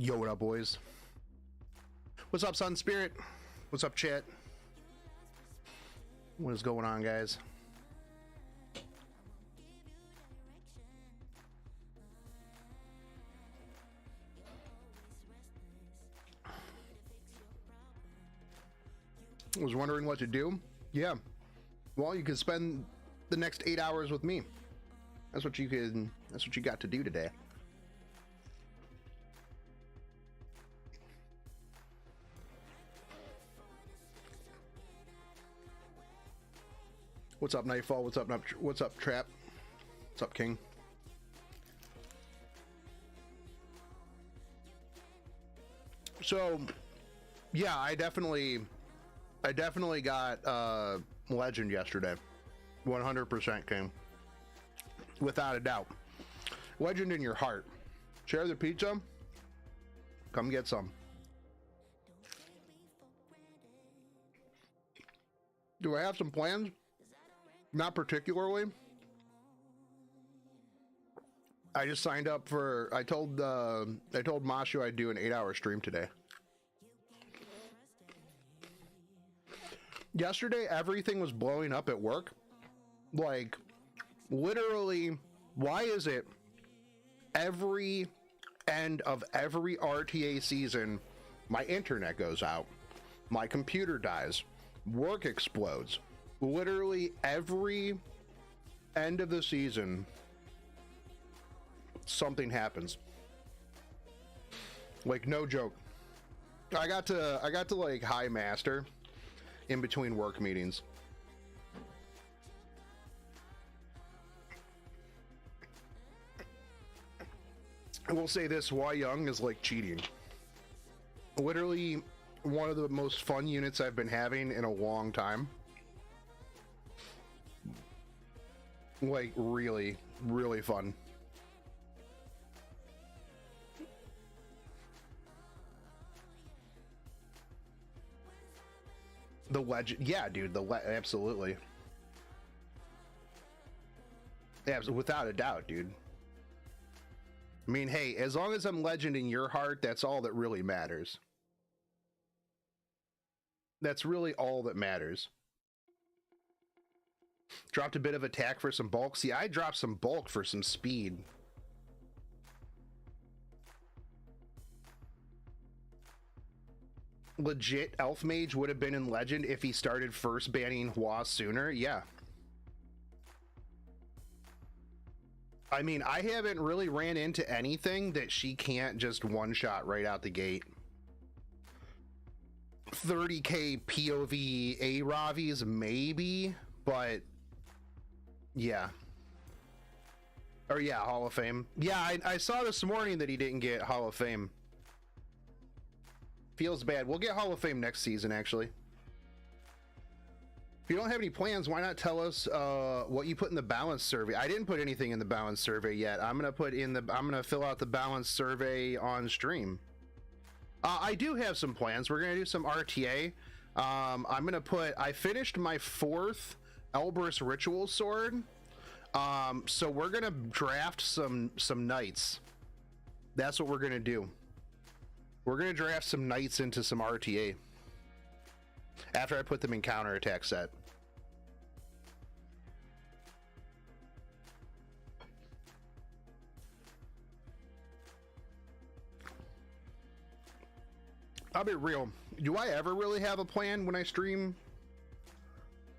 Yo, what up, boys? What's up, Sun Spirit? What's up, chat? What is going on, guys? I was wondering what to do. Yeah. Well, you could spend the next 8 hours with me. That's what you got to do today. What's up, Nightfall? What's up, Trap? What's up, King? So, yeah, I definitely got Legend yesterday. 100% King. Without a doubt. Legend in your heart. Share the pizza. Come get some. Do I have some plans? Not particularly. I just signed up for, I told Mashu I'd do an 8-hour stream today. Yesterday, everything was blowing up at work. Like, literally, why is it every end of every RTA season, my internet goes out, my computer dies, work explodes. Literally every end of the season, something happens. Like, no joke. I got to like high master in between work meetings. I will say this, Why Young is like cheating. Literally one of the most fun units I've been having in a long time. Like, really, really fun. The Legend, yeah, dude, absolutely. Yeah, without a doubt, dude. I mean, hey, as long as I'm Legend in your heart, that's all that really matters. That's really all that matters. Dropped a bit of attack for some bulk. See, I dropped some bulk for some speed. Legit, Elf Mage would have been in Legend if he started first banning Hua sooner. Yeah. I mean, I haven't really ran into anything that she can't just one-shot right out the gate. 30k POV A Ravis, maybe, but yeah. Or yeah, Hall of Fame. Yeah, I saw this morning that he didn't get Hall of Fame. Feels bad. We'll get Hall of Fame next season, actually. If you don't have any plans, why not tell us what you put in the balance survey? I didn't put anything in the balance survey yet. I'm gonna fill out the balance survey on stream. I do have some plans. We're gonna do some RTA. I finished my 4th Elbrus Ritual Sword. So we're gonna draft some knights. That's what we're gonna do. We're gonna draft some knights into some RTA after I put them in counterattack set. I'll be real. Do I ever really have a plan when I stream?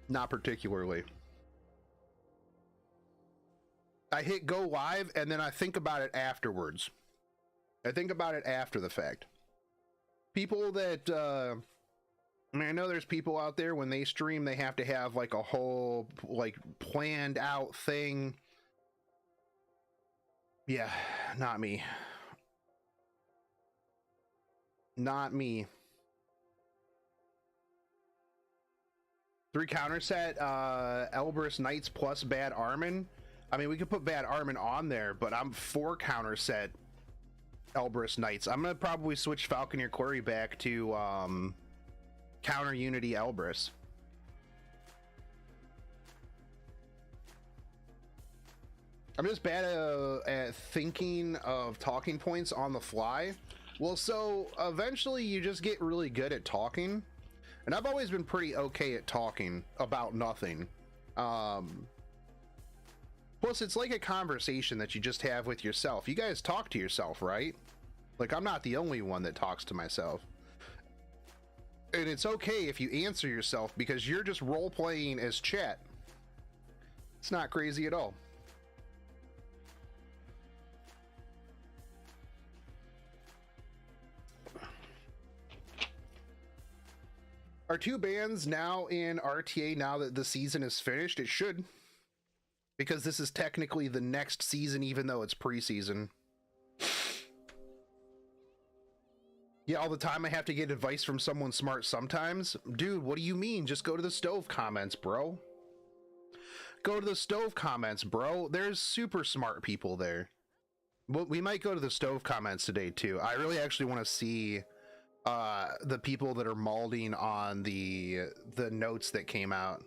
Not particularly. I hit go live and then I think about it afterwards. I think about it after the fact. People that, I mean, I know there's people out there when they stream, they have to have like a whole, like, planned out thing. Yeah, not me. Not me. 3 counter set, Elbrus Knights plus Bad Armin. I mean, we could put Bad Armin on there, but I'm 4 counter set Elbrus Knights. I'm gonna probably switch Falconeer Quarry back to counter Unity Elbrus. I'm just bad at thinking of talking points on the fly. Well, so eventually you just get really good at talking, and I've always been pretty okay at talking about nothing. Plus, it's like a conversation that you just have with yourself. You guys talk to yourself, right? Like, I'm not the only one that talks to myself. And it's okay if you answer yourself because you're just role-playing as chat. It's not crazy at all. Are two bands now in RTA now that the season is finished? It should. Because this is technically the next season, even though it's preseason. Yeah, all the time I have to get advice from someone smart sometimes. Dude, what do you mean? Just go to the stove comments, bro. Go to the stove comments, bro. There's super smart people there. Well, we might go to the stove comments today, too. I really actually want to see the people that are malding on the notes that came out.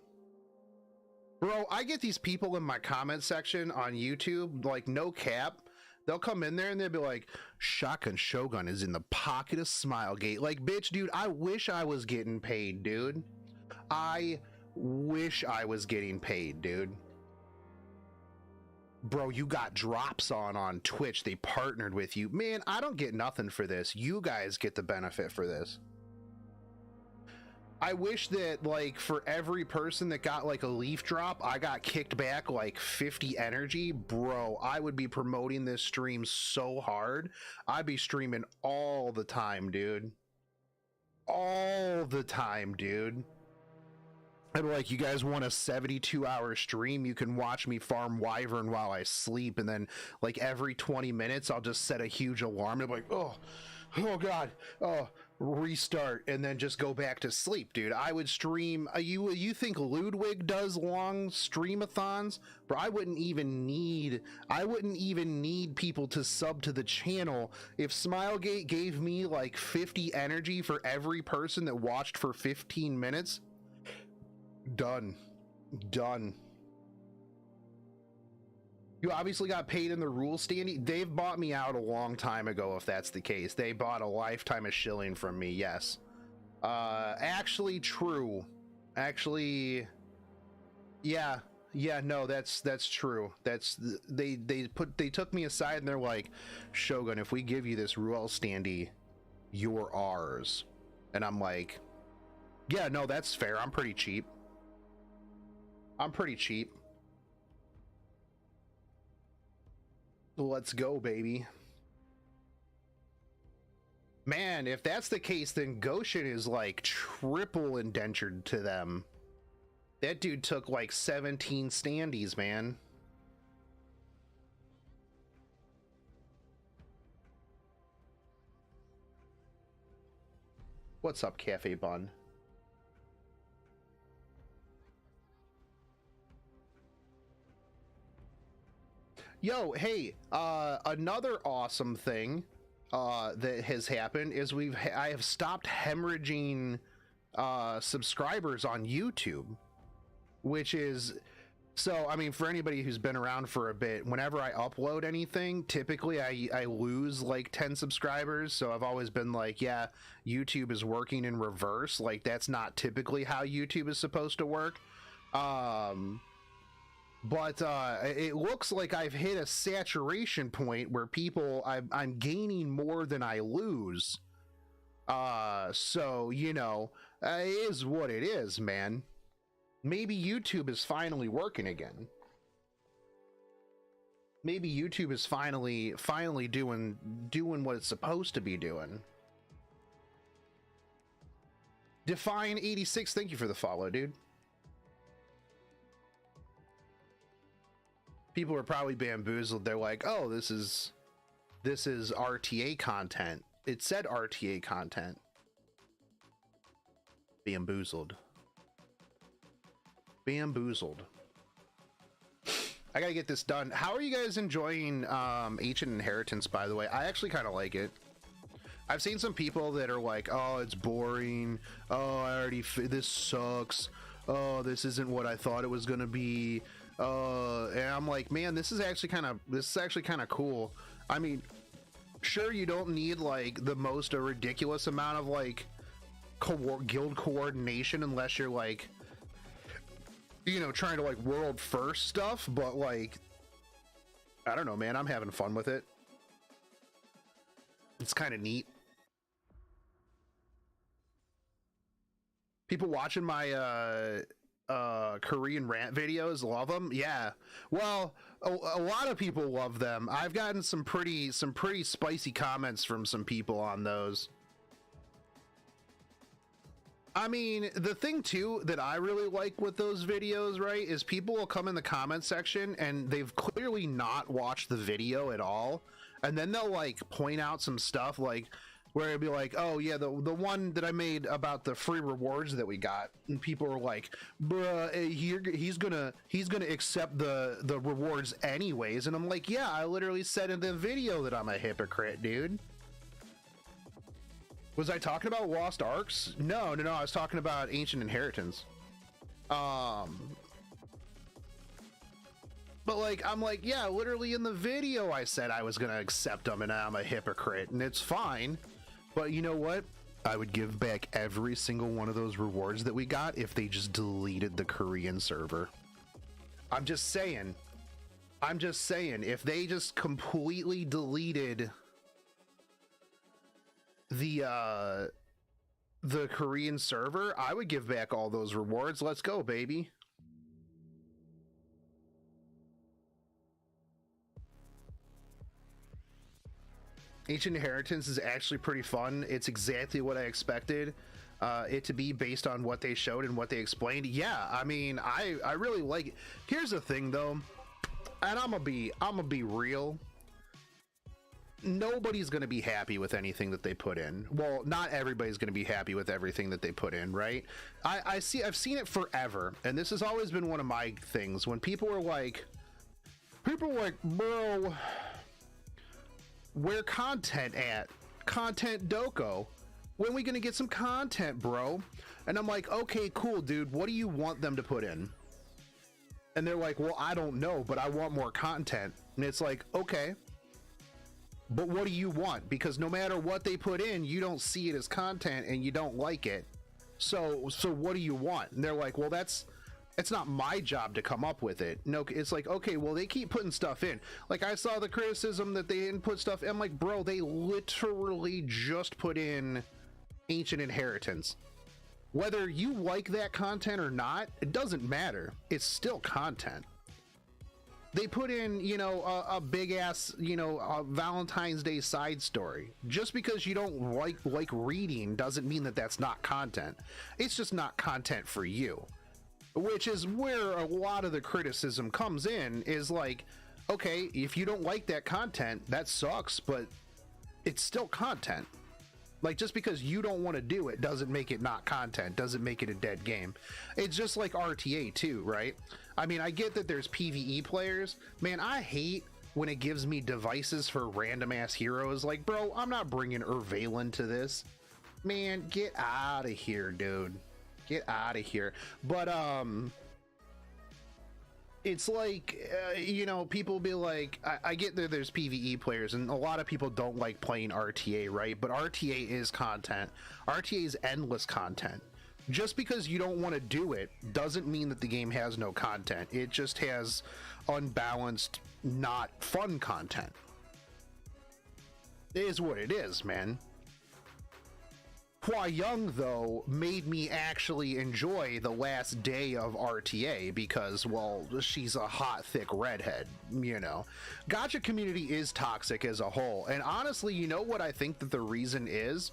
Bro, I get these people in my comment section on YouTube, like, no cap. They'll come in there and they'll be like, Shotgun Shogun is in the pocket of Smilegate. Like, bitch, dude, I wish I was getting paid, dude. I wish I was getting paid, dude. Bro, you got drops on Twitch. They partnered with you. Man, I don't get nothing for this. You guys get the benefit for this. I wish that, like, for every person that got, like, a leaf drop, I got kicked back, like, 50 energy. Bro, I would be promoting this stream so hard. I'd be streaming all the time, dude. All the time, dude. I'd be like, you guys want a 72-hour stream? You can watch me farm Wyvern while I sleep, and then, like, every 20 minutes, I'll just set a huge alarm. And be like, oh God, oh, restart, and then just go back to sleep, dude. I would stream. You think Ludwig does long streamathons? Bro, I wouldn't even need people to sub to the channel. If Smilegate gave me like 50 energy for every person that watched for 15 minutes, done. You obviously got paid in the rule standing. They've bought me out a long time ago, if that's the case. They bought a lifetime of shilling from me, yes. Actually, true. Actually, yeah, no, that's true. They took me aside and they're like, Shogun, if we give you this Ruel standee, you're ours. And I'm like, yeah, no, that's fair. I'm pretty cheap. Let's go, baby. Man, if that's the case, then Goshen is like triple indentured to them. That dude took like 17 standees, man. What's up, Cafe Bun? Yo, hey, another awesome thing that has happened is I have stopped hemorrhaging subscribers on YouTube, which is, so, I mean, for anybody who's been around for a bit, whenever I upload anything, typically I lose like 10 subscribers. So I've always been like, yeah, YouTube is working in reverse. Like, that's not typically how YouTube is supposed to work. But it looks like I've hit a saturation point where I'm gaining more than I lose. So, you know, it is what it is, man. Maybe YouTube is finally working again. Maybe YouTube is finally doing what it's supposed to be doing. Define86, thank you for the follow, dude. People are probably bamboozled. They're like, oh, this is RTA content. It said RTA content. Bamboozled. I gotta get this done. How are you guys enjoying Ancient Inheritance, by the way? I actually kind of like it. I've seen some people that are like, oh, it's boring. Oh, this sucks. Oh, this isn't what I thought it was gonna be. And I'm like, man, this is actually kind of cool. I mean, Sure, you don't need like the most ridiculous amount of like guild coordination unless you're like, you know, trying to like world first stuff, but like, I don't know, man, I'm having fun with it. It's kind of neat. People watching my Korean rant videos love them. Yeah, well, a lot of people love them. I've gotten some pretty spicy comments from some people on those. I mean, the thing too that I really like with those videos, right, is people will come in the comment section and they've clearly not watched the video at all, and then they'll like point out some stuff like where it'd be like, oh yeah, the one that I made about the free rewards that we got, and people are like, bruh, he's gonna accept the rewards anyways, and I'm like, yeah, I literally said in the video that I'm a hypocrite, dude. Was I talking about Lost Arks? No, I was talking about Ancient Inheritance. But like, I'm like, yeah, literally in the video I said I was gonna accept them and I'm a hypocrite, and it's fine. But you know what? I would give back every single one of those rewards that we got if they just deleted the Korean server. I'm just saying, if they just completely deleted the Korean server, I would give back all those rewards. Let's go, baby. Ancient Inheritance is actually pretty fun. It's exactly what I expected it to be based on what they showed and what they explained. Yeah, I mean, I really like it. Here's the thing though, and I'm gonna be real. Nobody's going to be happy with anything that they put in. Well, not everybody's going to be happy with everything that they put in, right? I've seen it forever, and this has always been one of my things. When people are like, bro, where content at? Content Doko. When are we going to get some content, bro? And I'm like, okay, cool, dude. What do you want them to put in? And they're like, well, I don't know, but I want more content. And it's like, okay. But what do you want? Because no matter what they put in, you don't see it as content and you don't like it. So what do you want? And they're like, well, it's not my job to come up with it. No, it's like, okay, well, they keep putting stuff in. Like, I saw the criticism that they didn't put stuff in. I'm like, bro, they literally just put in Ancient Inheritance. Whether you like that content or not, it doesn't matter. It's still content. They put in, you know, a big ass, you know, a Valentine's Day side story. Just because you don't like reading doesn't mean that that's not content. It's just not content for you. Which is where a lot of the criticism comes in, is like, okay, if you don't like that content, that sucks, but it's still content. Like, just because you don't want to do it doesn't make it not content, doesn't make it a dead game. It's just like RTA too, right? I mean, I get that there's PvE players. Man, I hate when it gives me devices for random ass heroes. Like, bro, I'm not bringing Urvalen to this. Man, get out of here, dude. Get out of here. But, it's like, you know, people be like, I get that there's PvE players and a lot of people don't like playing RTA, right? But RTA is content. RTA is endless content. Just because you don't want to do it doesn't mean that the game has no content. It just has unbalanced, not fun content. It is what it is, man. Hua Young, though, made me actually enjoy the last day of RTA because, well, she's a hot, thick redhead, you know. Gacha community is toxic as a whole, and honestly, you know what I think that the reason is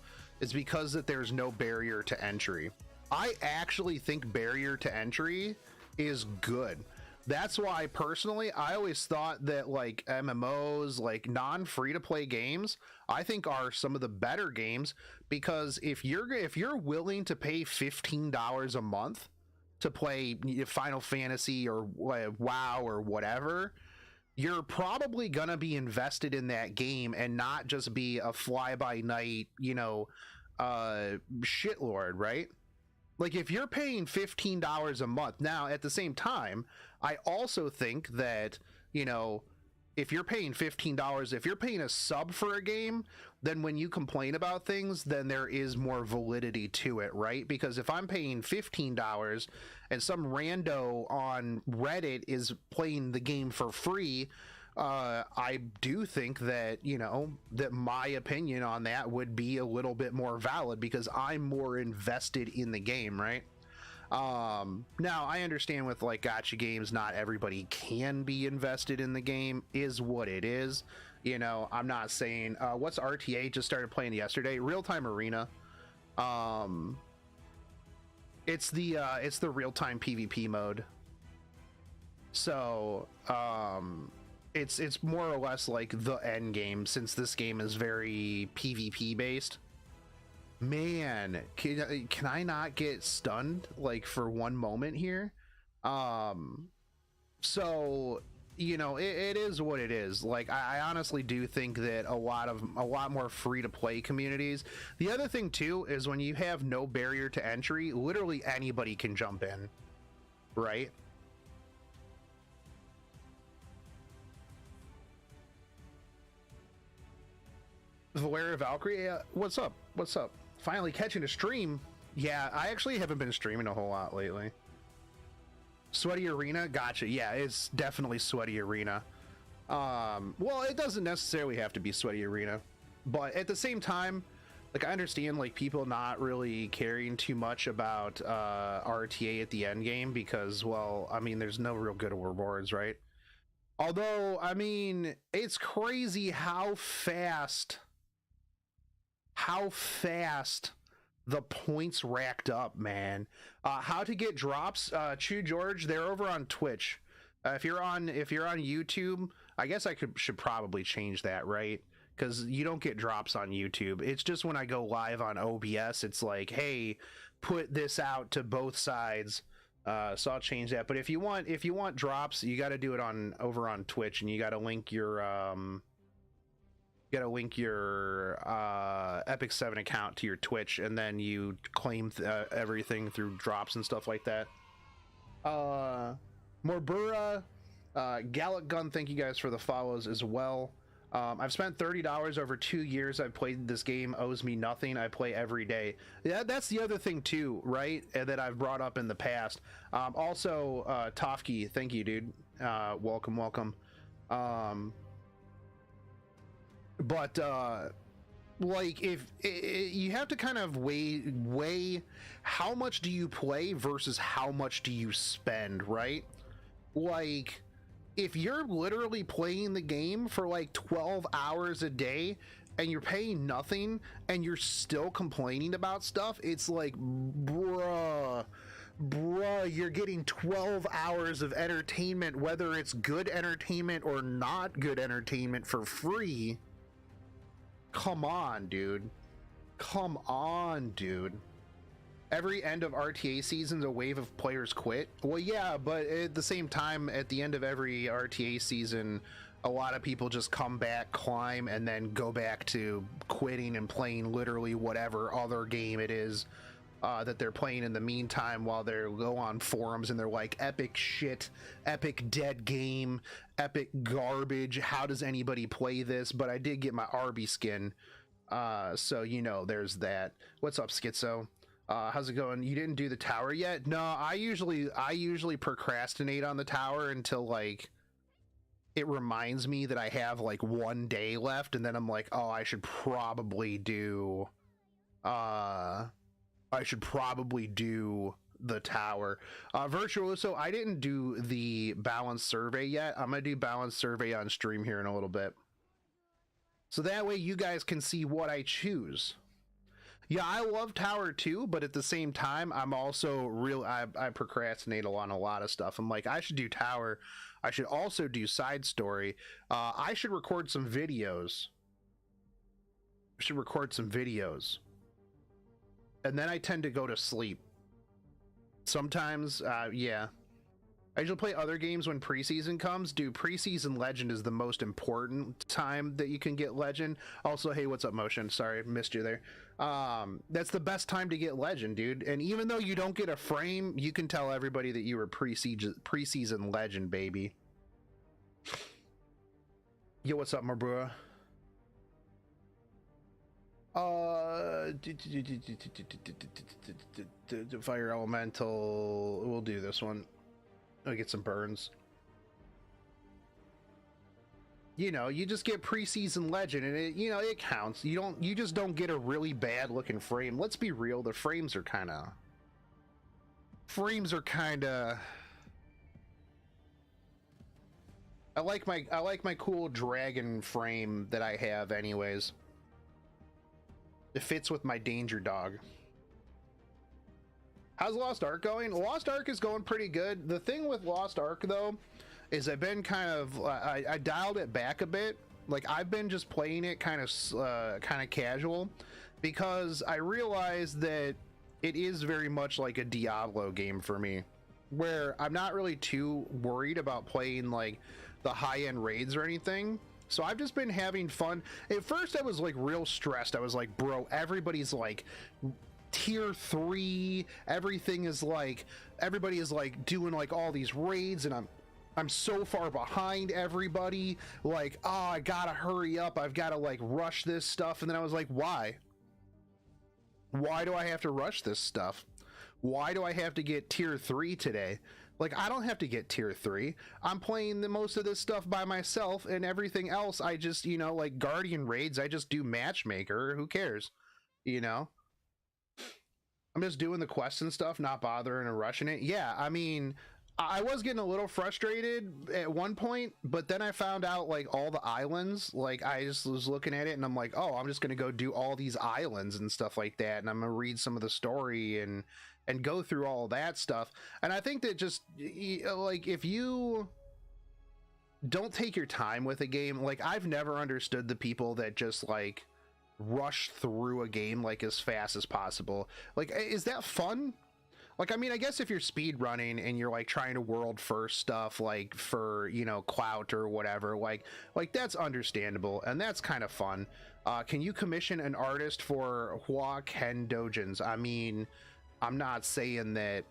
because that there's no barrier to entry. I actually think barrier to entry is good. That's why, personally, I always thought that, like, MMOs, like, non-free-to-play games, I think are some of the better games, because if you're willing to pay $15 a month to play Final Fantasy or WoW or whatever, you're probably gonna be invested in that game and not just be a fly-by-night, you know, shitlord, right? Like, if you're paying $15 a month, now, at the same time, I also think that, you know, if you're paying $15, if you're paying a sub for a game, then when you complain about things, then there is more validity to it, right? Because if I'm paying $15 and some rando on Reddit is playing the game for free, I do think that, you know, that my opinion on that would be a little bit more valid because I'm more invested in the game, right? Now I understand with like gacha games, not everybody can be invested in the game, is what it is. You know, I'm not saying, what's RTA just started playing yesterday? Real-time arena. It's the real-time PvP mode. So, it's more or less like the end game, since this game is very PvP based. Man, can I not get stunned like for one moment here? So, you know, it is what it is. Like, I honestly do think that a lot more free to play communities. The other thing too is when you have no barrier to entry, literally anybody can jump in, right? Valeria Valkyrie, what's up? What's up? Finally catching a stream. Yeah, I actually haven't been streaming a whole lot lately. Sweaty Arena, gotcha. Yeah, it's definitely Sweaty Arena. Well, it doesn't necessarily have to be Sweaty Arena, but at the same time, like, I understand like people not really caring too much about RTA at the end game because, well, I mean, there's no real good rewards, right? Although, I mean, it's crazy how fast the points racked up, man. How to get drops, Chew George, they're over on Twitch. If you're on YouTube, I guess I should probably change that, right? Because you don't get drops on YouTube. It's just when I go live on OBS, it's like, hey, put this out to both sides. So I'll change that. But if you want drops, you got to do it over on Twitch, and you got to link your Epic 7 account to your Twitch, and then you claim everything through drops and stuff like that. Morbura, Gallic Gun, thank you guys for the follows as well. I've spent $30 over 2 years. I've played this game, owes me nothing. I play every day. Yeah, that's the other thing too, right? That I've brought up in the past. Also, Tofky, thank you, dude. Welcome. But like, if you have to kind of weigh how much do you play versus how much do you spend, right? Like, if you're literally playing the game for like 12 hours a day and you're paying nothing and you're still complaining about stuff, it's like, bruh, you're getting 12 hours of entertainment, whether it's good entertainment or not good entertainment, for free. Come on, dude. Come on, dude. Every end of RTA season's a wave of players quit. Well, yeah, but at the same time, at the end of every RTA season, a lot of people just come back, climb, and then go back to quitting and playing literally whatever other game it is that they're playing in the meantime, while they go on forums and they're like, epic shit, epic dead game, epic garbage, how does anybody play this? But I did get my Arby skin, so, you know, there's that. What's up, Schizo? How's it going? You didn't do the tower yet? No, I usually procrastinate on the tower until like it reminds me that I have like 1 day left, and then I'm like, oh, I should probably do the tower. Virtuoso, I didn't do the balance survey yet. I'm gonna do balance survey on stream here in a little bit, so that way you guys can see what I choose. Yeah, I love tower too, but at the same time, I'm also I procrastinate on a lot of stuff. I'm like, I should do tower. I should also do side story. I should record some videos. And then I tend to go to sleep. Sometimes, yeah. I usually play other games when preseason comes. Dude, preseason legend is the most important time that you can get legend. Also, hey, what's up, Motion? Sorry, missed you there. That's the best time to get legend, dude. And even though you don't get a frame, you can tell everybody that you were preseason legend, baby. Yo, what's up, my bro? Fire elemental. We'll do this one. I'll get some burns. You know, you just get preseason legend, and it counts. You just don't get a really bad looking frame. Let's be real, the frames are kind of. I like my cool dragon frame that I have, anyways. It fits with my danger dog. How's Lost Ark going? Lost Ark is going pretty good. The thing with Lost Ark, though, is I've been kind of I dialed it back a bit. Like, I've been just playing it kind of casual, because I realized that it is very much like a Diablo game for me, where I'm not really too worried about playing like the high-end raids or anything. So I've just been having fun. At first I was like real stressed. I was like, bro, everybody's like tier 3, everybody is like doing like all these raids, and I'm so far behind everybody. Like, oh, I gotta hurry up, I've gotta like rush this stuff. And then I was like, why do I have to rush this stuff? Why do I have to get tier 3 today? Like, I don't have to get tier 3. I'm playing the most of this stuff by myself, and everything else I just, like Guardian raids, I just do matchmaker. Who cares? I'm just doing the quests and stuff, not bothering and rushing it. Yeah, I mean, I was getting a little frustrated at one point, but then I found out like all the islands. Like, I just was looking at it and I'm like, oh, I'm just gonna go do all these islands and stuff like that, and I'm gonna read some of the story and go through all that stuff. And I think that just like, if you don't take your time with a game, like, I've never understood the people that just like rush through a game like as fast as possible. Like, is that fun? Like, I mean, I guess if you're speed running and you're like trying to world first stuff, like for, clout or whatever, like that's understandable and that's kind of fun. Can you commission an artist for Hua Ken Dojins? I mean, I'm not saying that,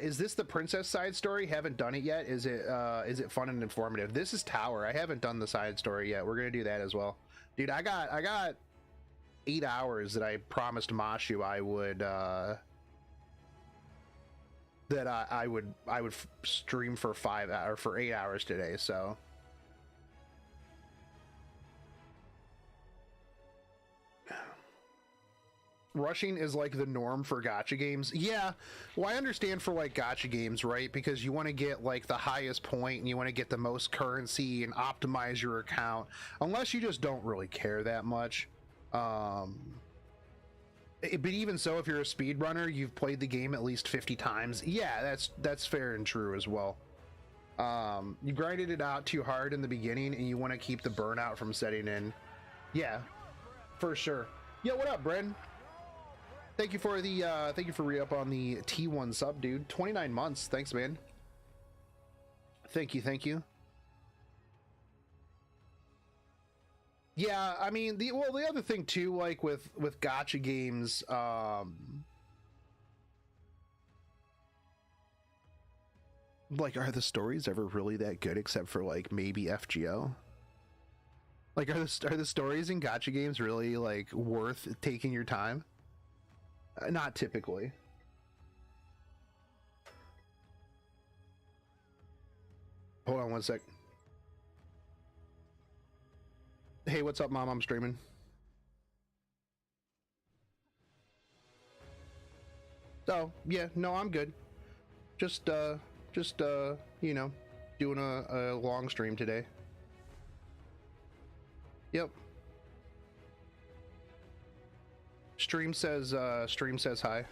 is this the princess side story? Haven't done it yet. Is it fun and informative? This is Tower. I haven't done the side story yet. We're gonna do that as well, dude. I got 8 hours that I promised Mashu I would stream for 8 hours today. So rushing is like the norm for gacha games. Yeah, well, I understand for like gacha games, right? Because you want to get like the highest point and you want to get the most currency and optimize your account, unless you just don't really care that much. But even so, if you're a speedrunner, you've played the game at least 50 times. Yeah, that's fair and true as well. You grinded it out too hard in the beginning and you want to keep the burnout from setting in. Yeah, for sure. Yo, what up, Bren? Thank you for re-up on the T1 sub, dude. 29 months. Thanks, man. Thank you. Yeah, I mean, the other thing too, like with gacha games, like, are the stories ever really that good except for like maybe FGO? Like, are the stories in gacha games really like worth taking your time? Not typically. Hold on one sec. Hey, what's up, Mom? I'm streaming. Oh, yeah, no, I'm good. Just doing a long stream today. Yep. Stream says hi.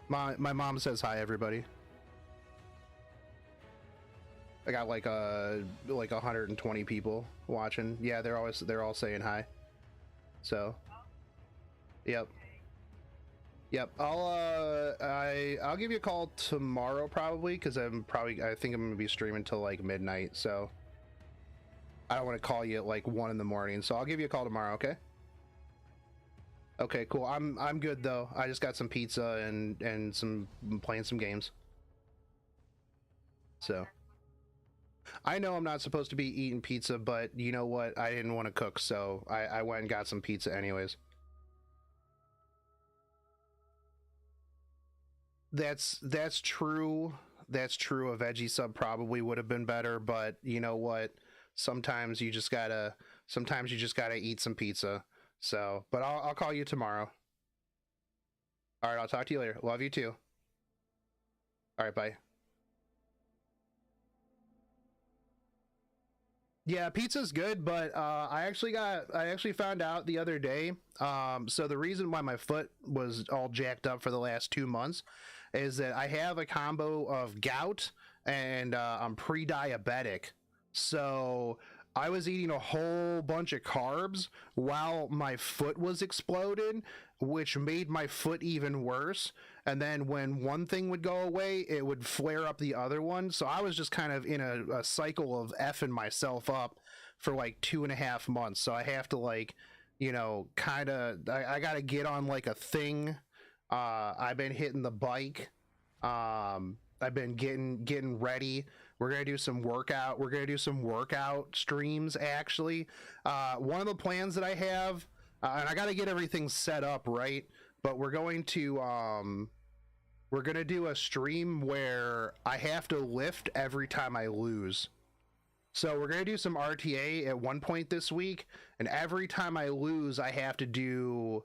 My mom says hi, everybody. I got like 120 people watching. Yeah, they're all saying hi. So, yep. I'll give you a call tomorrow probably, because I think I'm gonna be streaming till like midnight. So I don't want to call you at like 1 in the morning. So I'll give you a call tomorrow. Okay. Okay, cool. I'm good though. I just got some pizza and playing some games. So I know I'm not supposed to be eating pizza, but you know what? I didn't want to cook, so I went and got some pizza anyways. That's true. That's true. A veggie sub probably would have been better, but you know what? Sometimes you just gotta eat some pizza. So, but I'll call you tomorrow. All right, I'll talk to you later. Love you too. All right, bye. Yeah, pizza's good, but I actually found out the other day. So the reason why my foot was all jacked up for the last 2 months is that I have a combo of gout and I'm pre-diabetic. So I was eating a whole bunch of carbs while my foot was exploded, which made my foot even worse. And then when one thing would go away, it would flare up the other one. So I was just kind of in a cycle of effing myself up for like 2.5 months. So I have to like, kind of, I got to get on like a thing. I've been hitting the bike. I've been getting ready. We're gonna do some workout. We're gonna do some workout streams. Actually, one of the plans that I have, and I got to get everything set up right. But we're going to we're gonna do a stream where I have to lift every time I lose. So we're gonna do some RTA at one point this week, and every time I lose, I have to do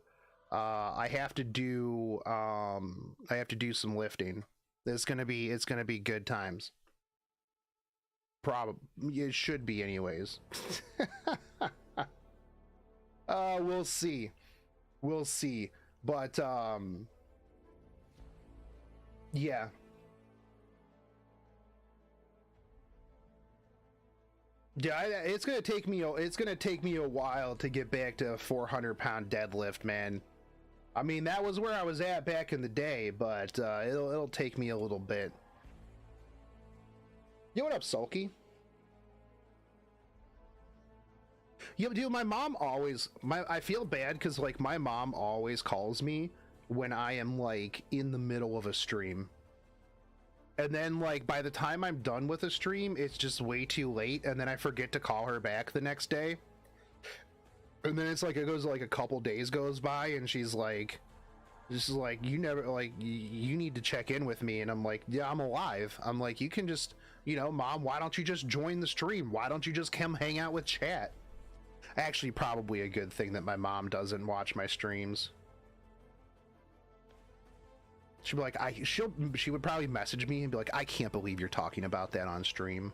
some lifting. It's gonna be good times. Probably it should be anyways. We'll see. We'll see. But yeah. Yeah, it's gonna take me a while to get back to a 400-pound deadlift, man. I mean, that was where I was at back in the day, but it'll take me a little bit. Yo, what up, Sulky? Yo, dude, my mom always I feel bad because like my mom always calls me when I am like in the middle of a stream. And then like by the time I'm done with a stream, it's just way too late, and then I forget to call her back the next day. And then it's like it goes like a couple days goes by, and she's like, "This is like you never like you need to check in with me." And I'm like, "Yeah, I'm alive." I'm like, "You can just, Mom, why don't you just join the stream? Why don't you just come hang out with chat?" Actually, probably a good thing that my mom doesn't watch my streams. She'd be like, she would probably message me and be like, "I can't believe you're talking about that on stream.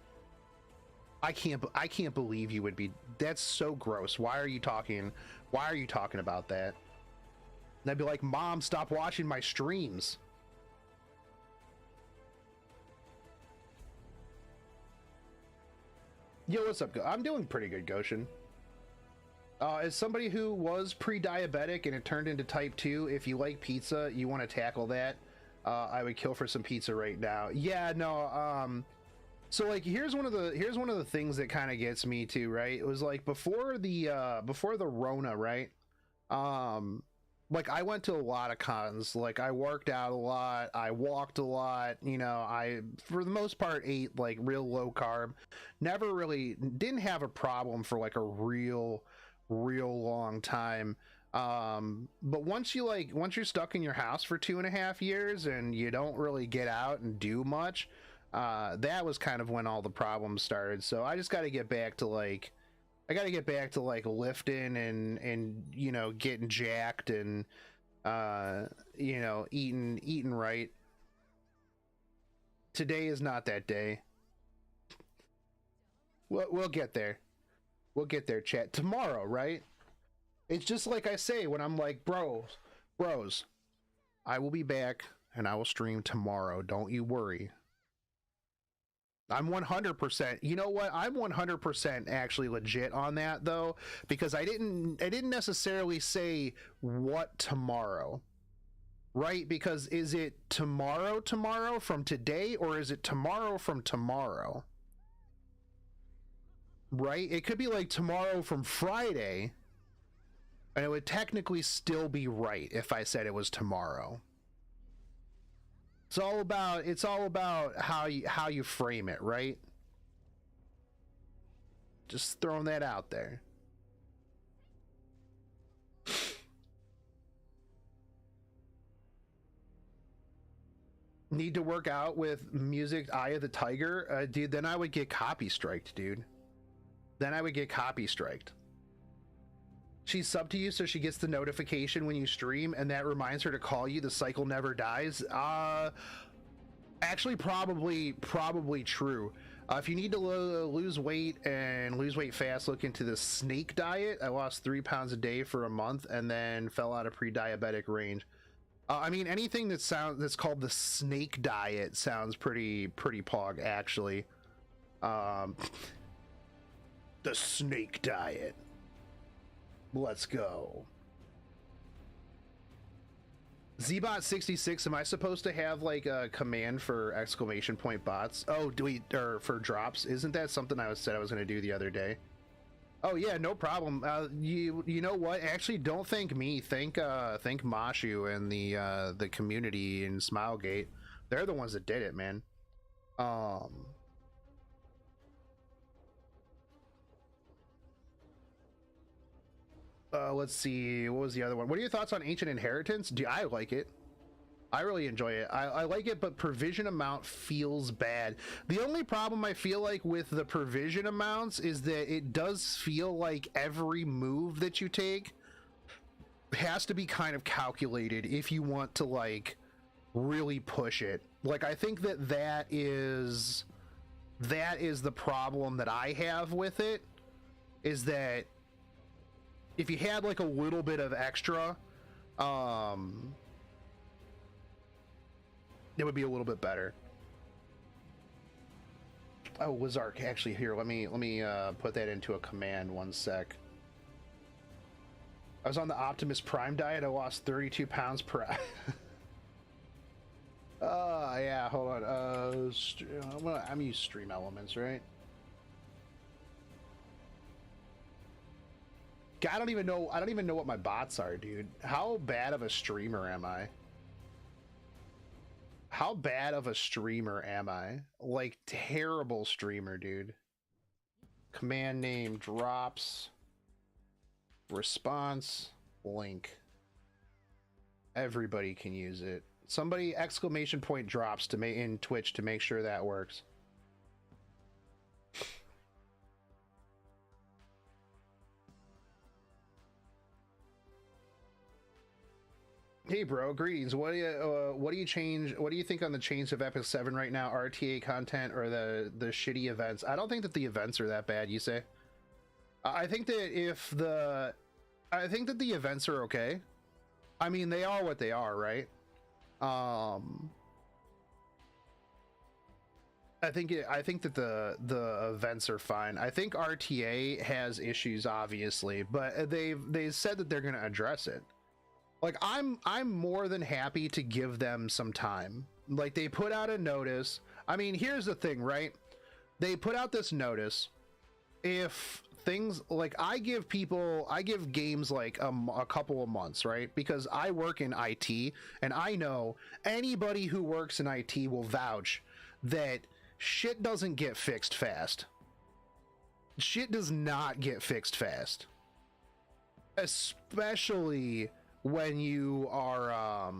I can't believe you would be. That's so gross. Why are you talking about that?" And I'd be like, "Mom, stop watching my streams." Yo, what's up? I'm doing pretty good, Goshen. As somebody who was pre-diabetic and it turned into type 2, if you like pizza, you want to tackle that, I would kill for some pizza right now. Yeah, no, so like here's one of the things that kind of gets me too, right? It was like before the Rona, right? Like I went to a lot of cons, like I worked out a lot, I walked a lot, I for the most part ate like real low carb, never really didn't have a problem for like a real long time. But once you're stuck in your house for 2.5 years and you don't really get out and do much, that was kind of when all the problems started. So I just got to get back to like lifting and getting jacked and eating right. Today is not that day. We'll get there. We'll get there, chat. Tomorrow, right? It's just like I say when I'm like, bros, I will be back and I will stream tomorrow. Don't you worry. I'm 100%. You know what? I'm 100% actually legit on that though, because I didn't necessarily say what tomorrow. Right? Because is it tomorrow from today, or is it tomorrow from tomorrow? Right? It could be like tomorrow from Friday, and it would technically still be right if I said it was tomorrow. It's all about how you frame it, right? Just throwing that out there. Need to work out with music Eye of the Tiger? Dude, then I would get copy striked, dude. Then I would get copy striked. She's subbed to you so she gets the notification when you stream and that reminds her to call you. The cycle never dies. Actually, probably true. If you need to lose weight and lose weight fast, look into the snake diet. I lost 3 pounds a day for a month and then fell out of pre-diabetic range. I mean, anything that's called the snake diet sounds pretty pog, actually. The snake diet. Let's go. Zbot66, am I supposed to have like a command for exclamation point bots? Oh, or for drops? Isn't that something I said I was going to do the other day? Oh yeah, no problem. You know what? Actually, don't thank me. Thank Mashu and the community in Smilegate. They're the ones that did it, man. Let's see. What was the other one? What are your thoughts on Ancient Inheritance? I like it. I really enjoy it. I like it, but provision amount feels bad. The only problem I feel like with the provision amounts is that it does feel like every move that you take has to be kind of calculated if you want to like really push it. Like, I think that is the problem that I have with it, is that if you had like a little bit of extra, it would be a little bit better. Oh, Wizark, actually, here, let me put that into a command, 1 sec. I was on the Optimus Prime diet. I lost 32 pounds per yeah, hold on. I'm using Stream Elements, right? I don't even know what my bots are, dude. How bad of a streamer am I? How bad of a streamer am I? Like, terrible streamer, dude. Command name drops. Response link. Everybody can use it. Somebody exclamation point drops to make in Twitch to make sure that works. Hey bro, greetings. What do you think on the change of Epic 7 right now? RTA content or the shitty events? I don't think that the events are that bad, you say? I think that the events are okay. I mean, they are what they are, right? I think that the events are fine. I think RTA has issues, obviously, but they said that they're going to address it. Like, I'm more than happy to give them some time. Like, they put out a notice. I mean, here's the thing, right? They put out this notice. If things like, I give games like a couple of months, right? Because I work in IT and I know anybody who works in IT will vouch that shit doesn't get fixed fast. Shit does not get fixed fast. Especially when you are,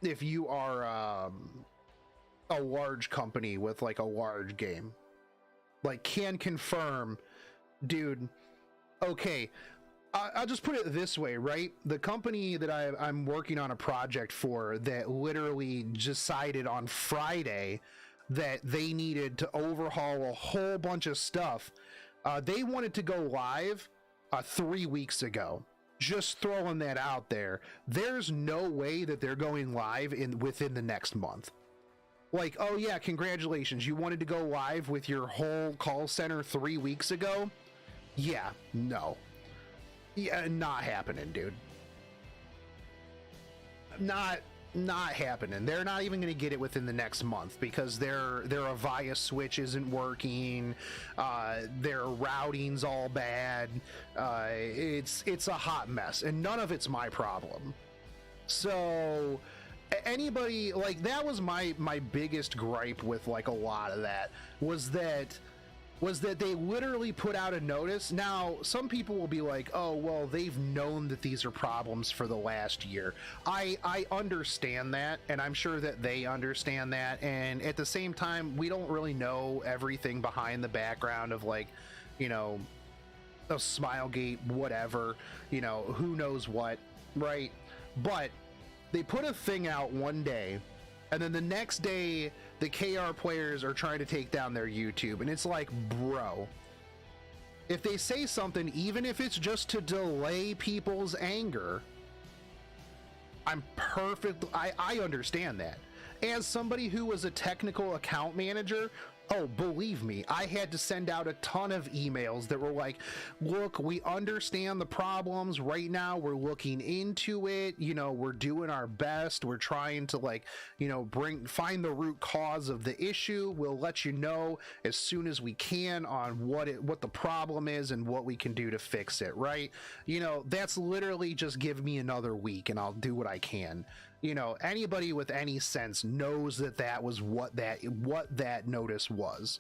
if you are a large company with like a large game. Like, can confirm, dude, okay, I'll just put it this way, right? The company that I'm working on a project for that literally decided on Friday that they needed to overhaul a whole bunch of stuff. They wanted to go live 3 weeks ago. Just throwing that out there. There's no way that they're going live within the next month. Like, oh yeah, congratulations, you wanted to go live with your whole call center 3 weeks ago? Yeah, no. Yeah, not happening, dude. Not happening. They're not even going to get it within the next month because their Avaya switch isn't working. Their routing's all bad. It's a hot mess, and none of it's my problem. So Anybody, like, that was my biggest gripe with like a lot of that, was that they literally put out a notice. Now, some people will be like, oh, well, they've known that these are problems for the last year. I understand that, and I'm sure that they understand that. And at the same time, we don't really know everything behind the background of, like, you know, a Smilegate, whatever, you know, who knows what, right? But they put a thing out one day, and then the next day, the KR players are trying to take down their YouTube. And it's like, bro, if they say something, even if it's just to delay people's anger, I'm perfect. I understand that. As somebody who was a technical account manager, oh, believe me, I had to send out a ton of emails that were like, look, we understand the problems right now. We're looking into it. You know, we're doing our best. We're trying to, like, you know, find the root cause of the issue. We'll let you know as soon as we can on what the problem is and what we can do to fix it. Right. You know, that's literally just give me another week and I'll do what I can. You know, anybody with any sense knows that was what that notice was.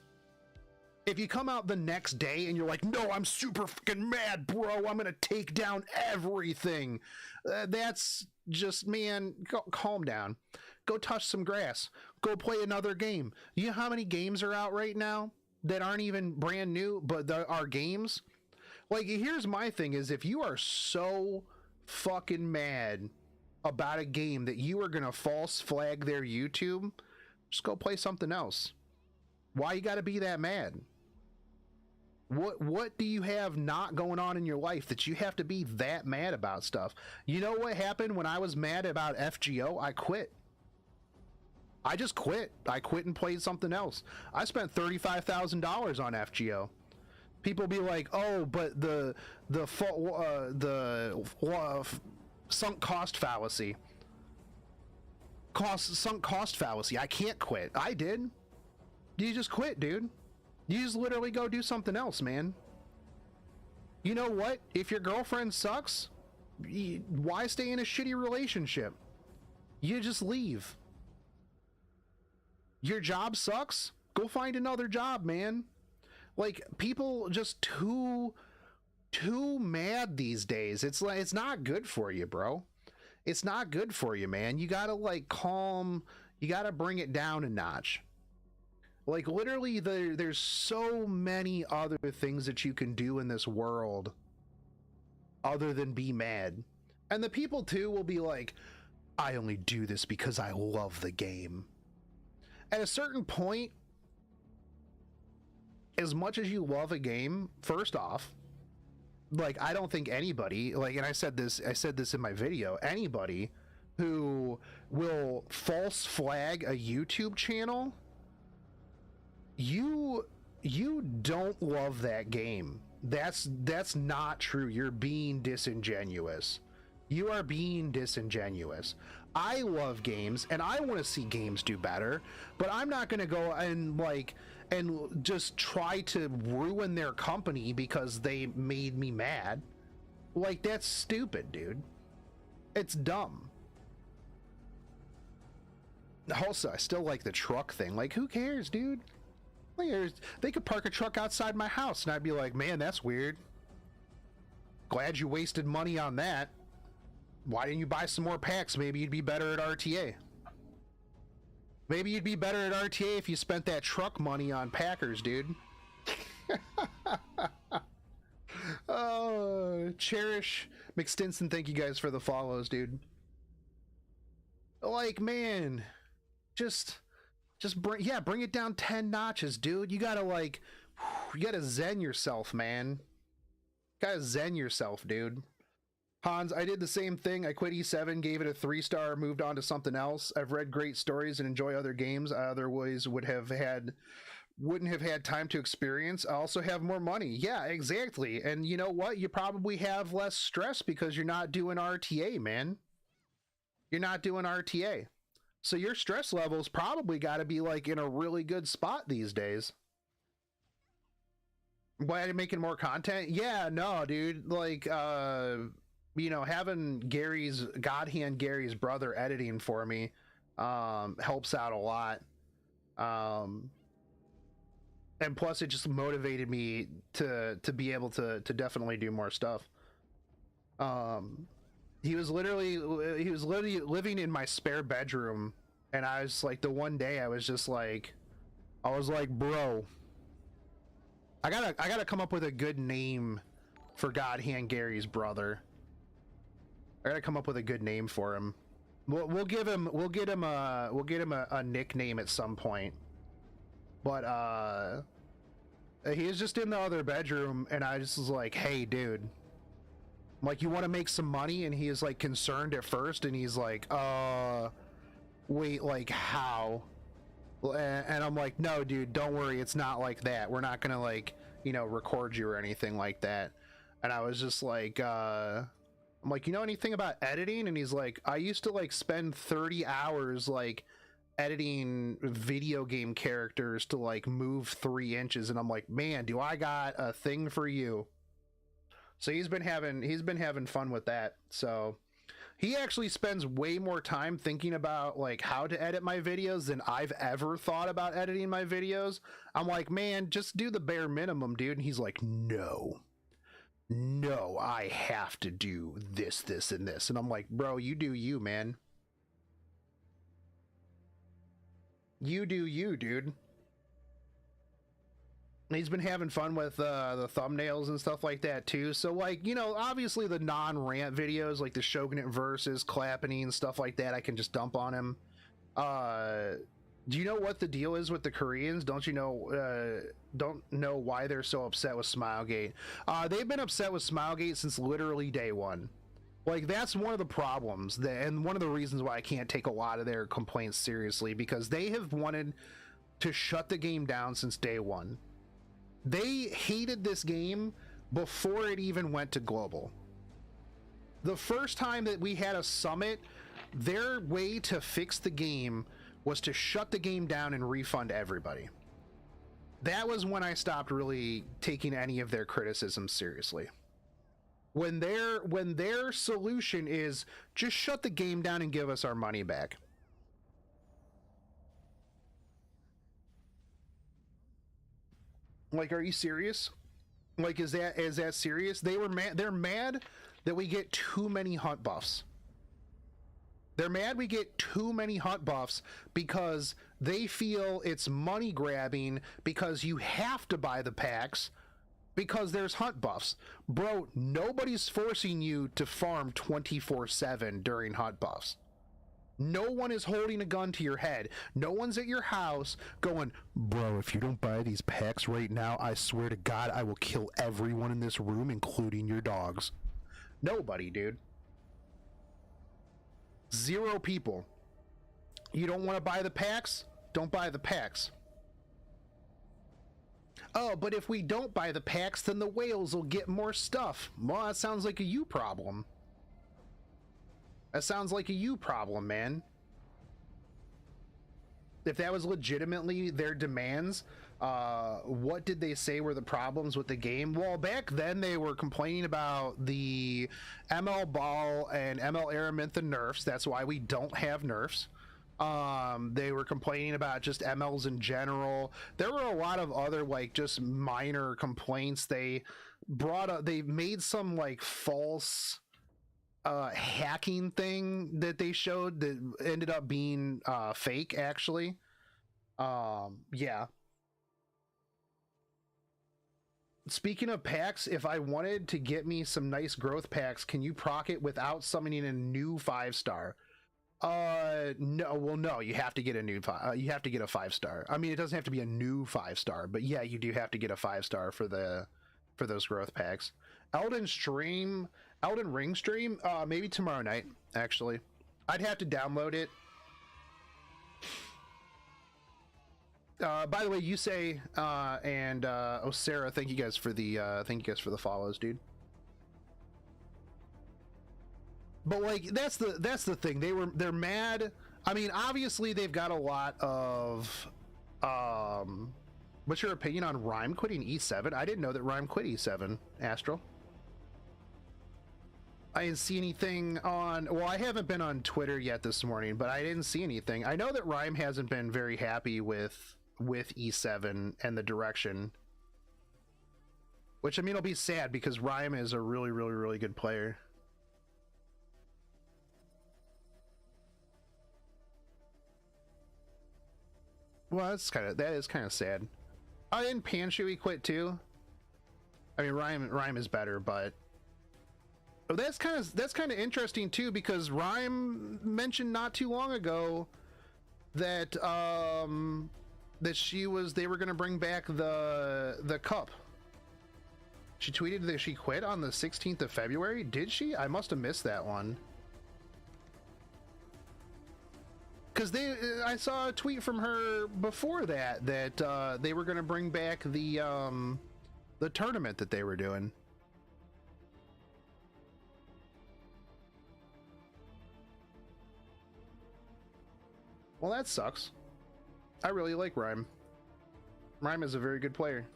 If you come out the next day and you're like, no, I'm super fucking mad, bro, I'm gonna take down everything, that's just, man, calm down. Go touch some grass. Go play another game. You know how many games are out right now that aren't even brand new, but are games? Like, here's my thing is, if you are so fucking mad about a game that you are gonna false flag their YouTube, just go play something else. Why you gotta be that mad? What do you have not going on in your life that you have to be that mad about stuff? You know what happened when I was mad about FGO? I quit. I just quit. I quit and played something else. I spent $35,000 on FGO. People be like, oh, but the sunk cost fallacy. Sunk cost fallacy. I can't quit. I did. You just quit, dude. You just literally go do something else, man. You know what? If your girlfriend sucks, why stay in a shitty relationship? You just leave. Your job sucks? Go find another job, man. Like, people just too mad these days. It's like, it's not good for you, bro. It's not good for you, man. You gotta, like, calm. You gotta bring it down a notch. Like, literally, there's so many other things that you can do in this world other than be mad. And the people too will be like, I only do this because I love the game. At a certain point, as much as you love a game, first off, like, I don't think anybody, like, and I said this in my video, anybody who will false flag a YouTube channel, you don't love that game. That's not true. You're being disingenuous. You are being disingenuous. I love games and I want to see games do better, but I'm not going to go and just try to ruin their company because they made me mad. Like, that's stupid, dude. It's dumb. Also, I still like the truck thing. Like, who cares, dude? Like, they could park a truck outside my house and I'd be like, man, that's weird. Glad you wasted money on that. Why didn't you buy some more packs? Maybe you'd be better at RTA. Maybe you'd be better at RTA if you spent that truck money on Packers, dude. Oh, Cherish McStinson, thank you guys for the follows, dude. Like, man, just bring it down 10 notches, dude. You gotta, like, you gotta zen yourself, man. You gotta zen yourself, dude. Hans, I did the same thing. I quit E7, gave it a 3-star, moved on to something else. I've read great stories and enjoy other games I otherwise wouldn't have had time to experience. I also have more money. Yeah, exactly. And you know what? You probably have less stress because you're not doing RTA, man. You're not doing RTA. So your stress levels probably got to be, like, in a really good spot these days. Why are you making more content? Yeah, no, dude. Like, you know, having Gary's brother editing for me, helps out a lot. And plus it just motivated me to be able to definitely do more stuff. He was literally living in my spare bedroom, and I was like, the one day I was like, bro, I gotta come up with a good name for God Hand Gary's brother. I gotta come up with a good name for him. We'll get him a nickname at some point. But he was just in the other bedroom, and I just was like, hey dude, I'm like, you want to make some money? And he is like concerned at first, and he's like, wait, like how? And I'm like, no dude, don't worry, it's not like that. We're not gonna like, you know, record you or anything like that. And I was just like, I'm like, you know anything about editing? And he's like, I used to like spend 30 hours like editing video game characters to like move 3 inches. And I'm like, man, do I got a thing for you. So he's been having fun with that. So he actually spends way more time thinking about like how to edit my videos than I've ever thought about editing my videos. I'm like, man, just do the bare minimum, dude. And he's like, no, I have to do this, and this. And I'm like, bro, you do you, man. You do you, dude. He's been having fun with the thumbnails and stuff like that too. So like, you know, obviously the non-rant videos like the Shogunate versus clapping and stuff like that, I can just dump on him. Do you know what the deal is with the Koreans? Don't know why they're so upset with Smilegate? They've been upset with Smilegate since literally day one. Like, that's one of the problems, and one of the reasons why I can't take a lot of their complaints seriously, because they have wanted to shut the game down since day one. They hated this game before it even went to global. The first time that we had a summit, their way to fix the game was to shut the game down and refund everybody. That was when I stopped really taking any of their criticism seriously. When their solution is just shut the game down and give us our money back. Like, are you serious? Like, is that serious? They're mad that we get too many hunt buffs. They're mad we get too many hunt buffs because they feel it's money grabbing because you have to buy the packs because there's hunt buffs. Bro, nobody's forcing you to farm 24/7 during hunt buffs. No one is holding a gun to your head. No one's at your house going, bro, if you don't buy these packs right now, I swear to God, I will kill everyone in this room, including your dogs. Nobody, dude. 0 people. You don't want to buy the packs? Don't buy the packs. Oh, but if we don't buy the packs, then the whales will get more stuff. Well, that sounds like a you problem. That sounds like a you problem, man. If that was legitimately their demands, what did they say were the problems with the game? Well, back then they were complaining about the ML Ball and ML Araminta nerfs. That's why we don't have nerfs. They were complaining about just MLs in general. There were a lot of other like just minor complaints. They made some like false hacking thing that they showed that ended up being fake actually. Yeah. Speaking of packs, if I wanted to get me some nice growth packs, can you proc it without summoning a new 5-star? No, well, no, you have to get a new you have to get a 5-star. I mean, it doesn't have to be a new 5-star, but yeah, you do have to get a 5-star for those growth packs. Elden Ring stream, maybe tomorrow night, actually. I'd have to download it. By the way, you say and Sarah, thank you guys for the follows, dude. But like that's the thing. They're mad. I mean, obviously they've got a lot of what's your opinion on Rhyme quitting E7? I didn't know that Rhyme quit E7, Astral. I didn't see anything on, well, I haven't been on Twitter yet this morning, but I didn't see anything. I know that Rhyme hasn't been very happy with E7 and the direction, which, I mean, it'll be sad because Rhyme is a really, really, really good player. Well, that is kind of sad. Oh, didn't Panshui quit too? I mean, Rhyme is better, but that's kind of interesting too, because Rhyme mentioned not too long ago that they were going to bring back the cup. She tweeted that she quit on the 16th of February. Did she? I must have missed that one. Because I saw a tweet from her before that they were going to bring back the tournament that they were doing. Well, that sucks. I really like Rhyme. Rhyme is a very good player.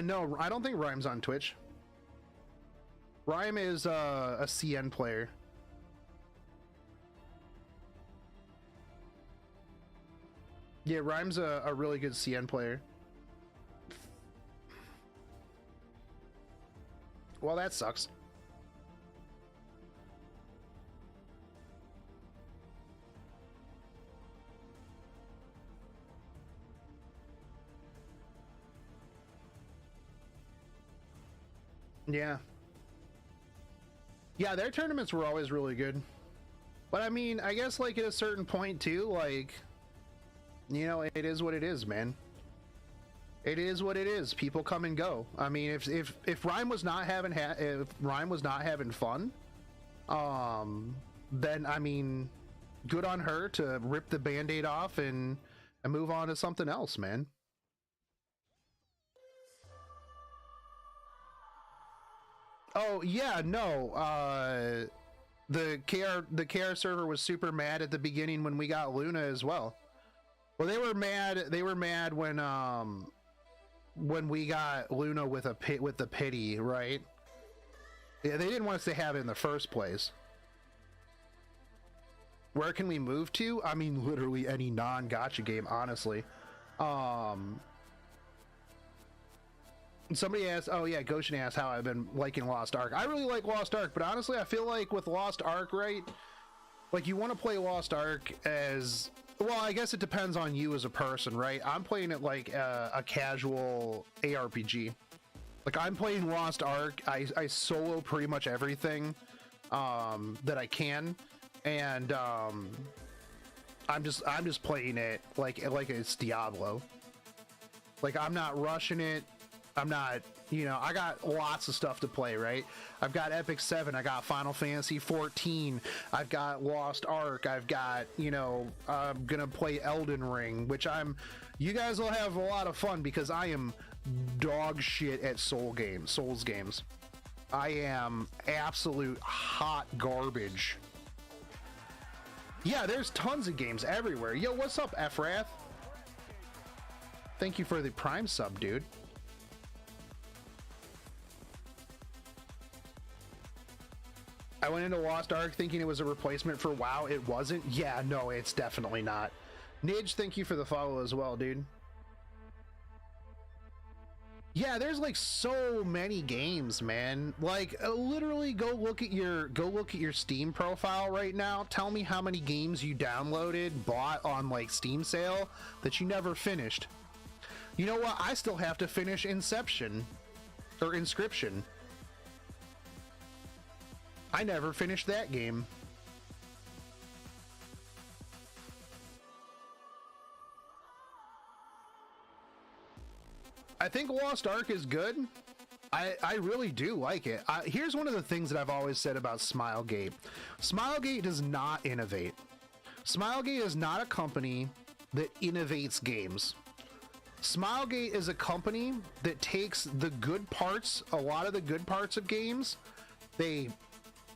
No, I don't think Rhyme's on Twitch. Rhyme is a CN player. Yeah, Rhyme's a really good CN player. Well, that sucks. Yeah. Yeah, their tournaments were always really good. But I mean, I guess like at a certain point too, like, you know, it is what it is, man. It is what it is. People come and go. I mean, if Rhyme was not having fun, then I mean, good on her to rip the Band-Aid off and move on to something else, man. Oh yeah, no. The KR server was super mad at the beginning when we got Luna as well. Well, they were mad. They were mad when we got Luna with the pity, right? Yeah, they didn't want us to have it in the first place. Where can we move to? I mean, literally any non-gacha game, honestly. Somebody asked, oh yeah, Goshen asked how I've been liking Lost Ark. I really like Lost Ark, but honestly, I feel like with Lost Ark, right? Like, you want to play Lost Ark as... Well, I guess it depends on you as a person, right? I'm playing it like a casual ARPG. Like, I'm playing Lost Ark. I solo pretty much everything that I can, and I'm just playing it like it's Diablo. Like, I'm not rushing it. I'm not, you know, I got lots of stuff to play, right? I've got Epic 7, I got Final Fantasy 14, I've got Lost Ark, I've got, you know, I'm gonna play Elden Ring, which you guys will have a lot of fun because I am dog shit at Souls games. I am absolute hot garbage. Yeah, there's tons of games everywhere. Yo, what's up, Ephrath? Thank you for the Prime sub, dude. I went into Lost Ark thinking it was a replacement for WoW. It wasn't. Yeah, no, it's definitely not. Nidge, thank you for the follow as well, dude. Yeah, there's like so many games, man. Like, literally go look at your Steam profile right now. Tell me how many games you downloaded, bought on like Steam sale that you never finished. You know what? I still have to finish Inscription. I never finished that game. I think Lost Ark is good. I really do like it. Here's one of the things that I've always said about Smilegate. Smilegate does not innovate. Smilegate is not a company that innovates games. Smilegate is a company that takes the good parts, a lot of the good parts of games, they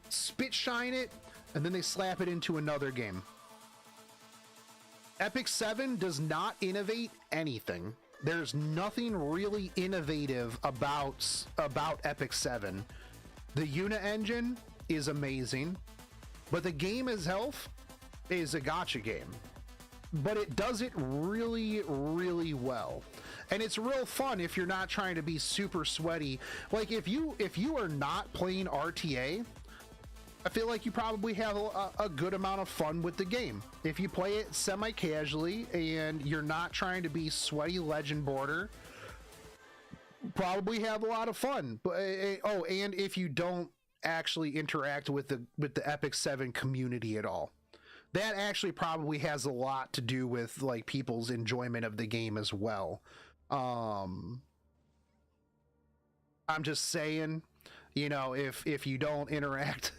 spit shine it, and then they slap it into another game. Epic 7 does not innovate anything. There's nothing really innovative about Epic 7. The unit engine is amazing, but the game itself is a gacha game. But it does it really, really well. And it's real fun if you're not trying to be super sweaty. Like if you are not playing RTA, I feel like you probably have a good amount of fun with the game. If you play it semi-casually and you're not trying to be sweaty legend border, probably have a lot of fun. But oh, and if you don't actually interact with the Epic 7 community at all, that actually probably has a lot to do with like people's enjoyment of the game as well. I'm just saying, you know, if you don't interact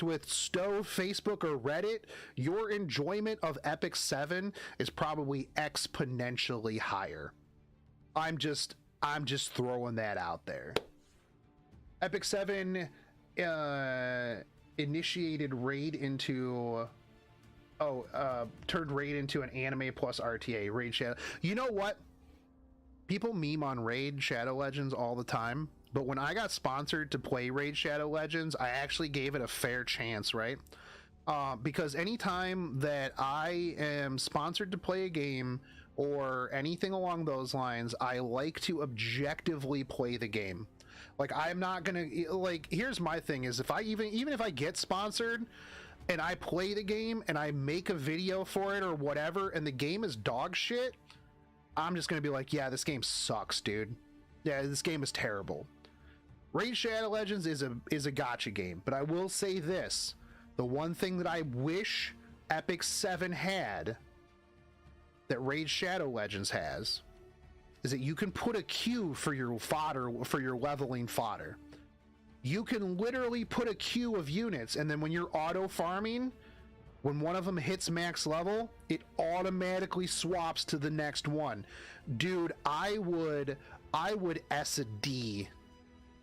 with Stove, Facebook, or Reddit, your enjoyment of Epic 7 is probably exponentially higher. I'm just throwing that out there. Epic 7 initiated Raid into turned Raid into an anime plus RTA, Raid Shadow. You know what? People meme on Raid Shadow Legends all the time, but when I got sponsored to play Raid Shadow Legends, I actually gave it a fair chance, right? Because anytime that I am sponsored to play a game or anything along those lines, I like to objectively play the game. Like, I'm not gonna, like, here's my thing is, if I even if I get sponsored and I play the game and I make a video for it or whatever and the game is dog shit, I'm just gonna be like, yeah, this game sucks, dude. Yeah, this game is terrible. Raid Shadow Legends is a gacha game, but I will say this: the one thing that I wish Epic 7 had that Raid Shadow Legends has is that you can put a queue for your fodder, for your leveling fodder. You can literally put a queue of units, and then when you're auto farming, when one of them hits max level, it automatically swaps to the next one. Dude, I would S a D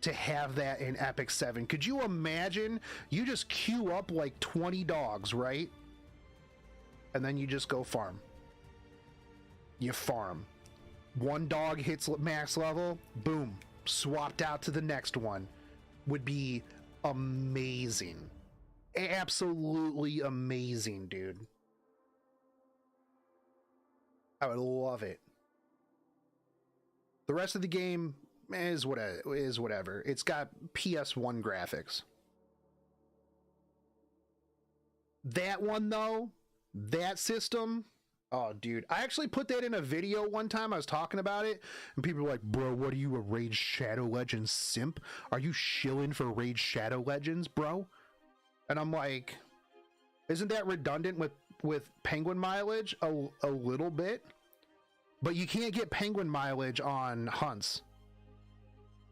to have that in Epic 7. Could you imagine? You just queue up like 20 dogs, right? And then you just go farm. You farm. One dog hits max level, boom, swapped out to the next one. Would be amazing. Absolutely amazing, dude. I would love it. The rest of the game is whatever. It's got PS1 graphics. That one though, that system, oh dude, I actually put that in a video one time. I was talking about it and people were like, bro, what are you, a Raid Shadow Legends simp? Are you shilling for Raid Shadow Legends, bro? And I'm like, isn't that redundant with penguin mileage a little bit? But you can't get penguin mileage on hunts.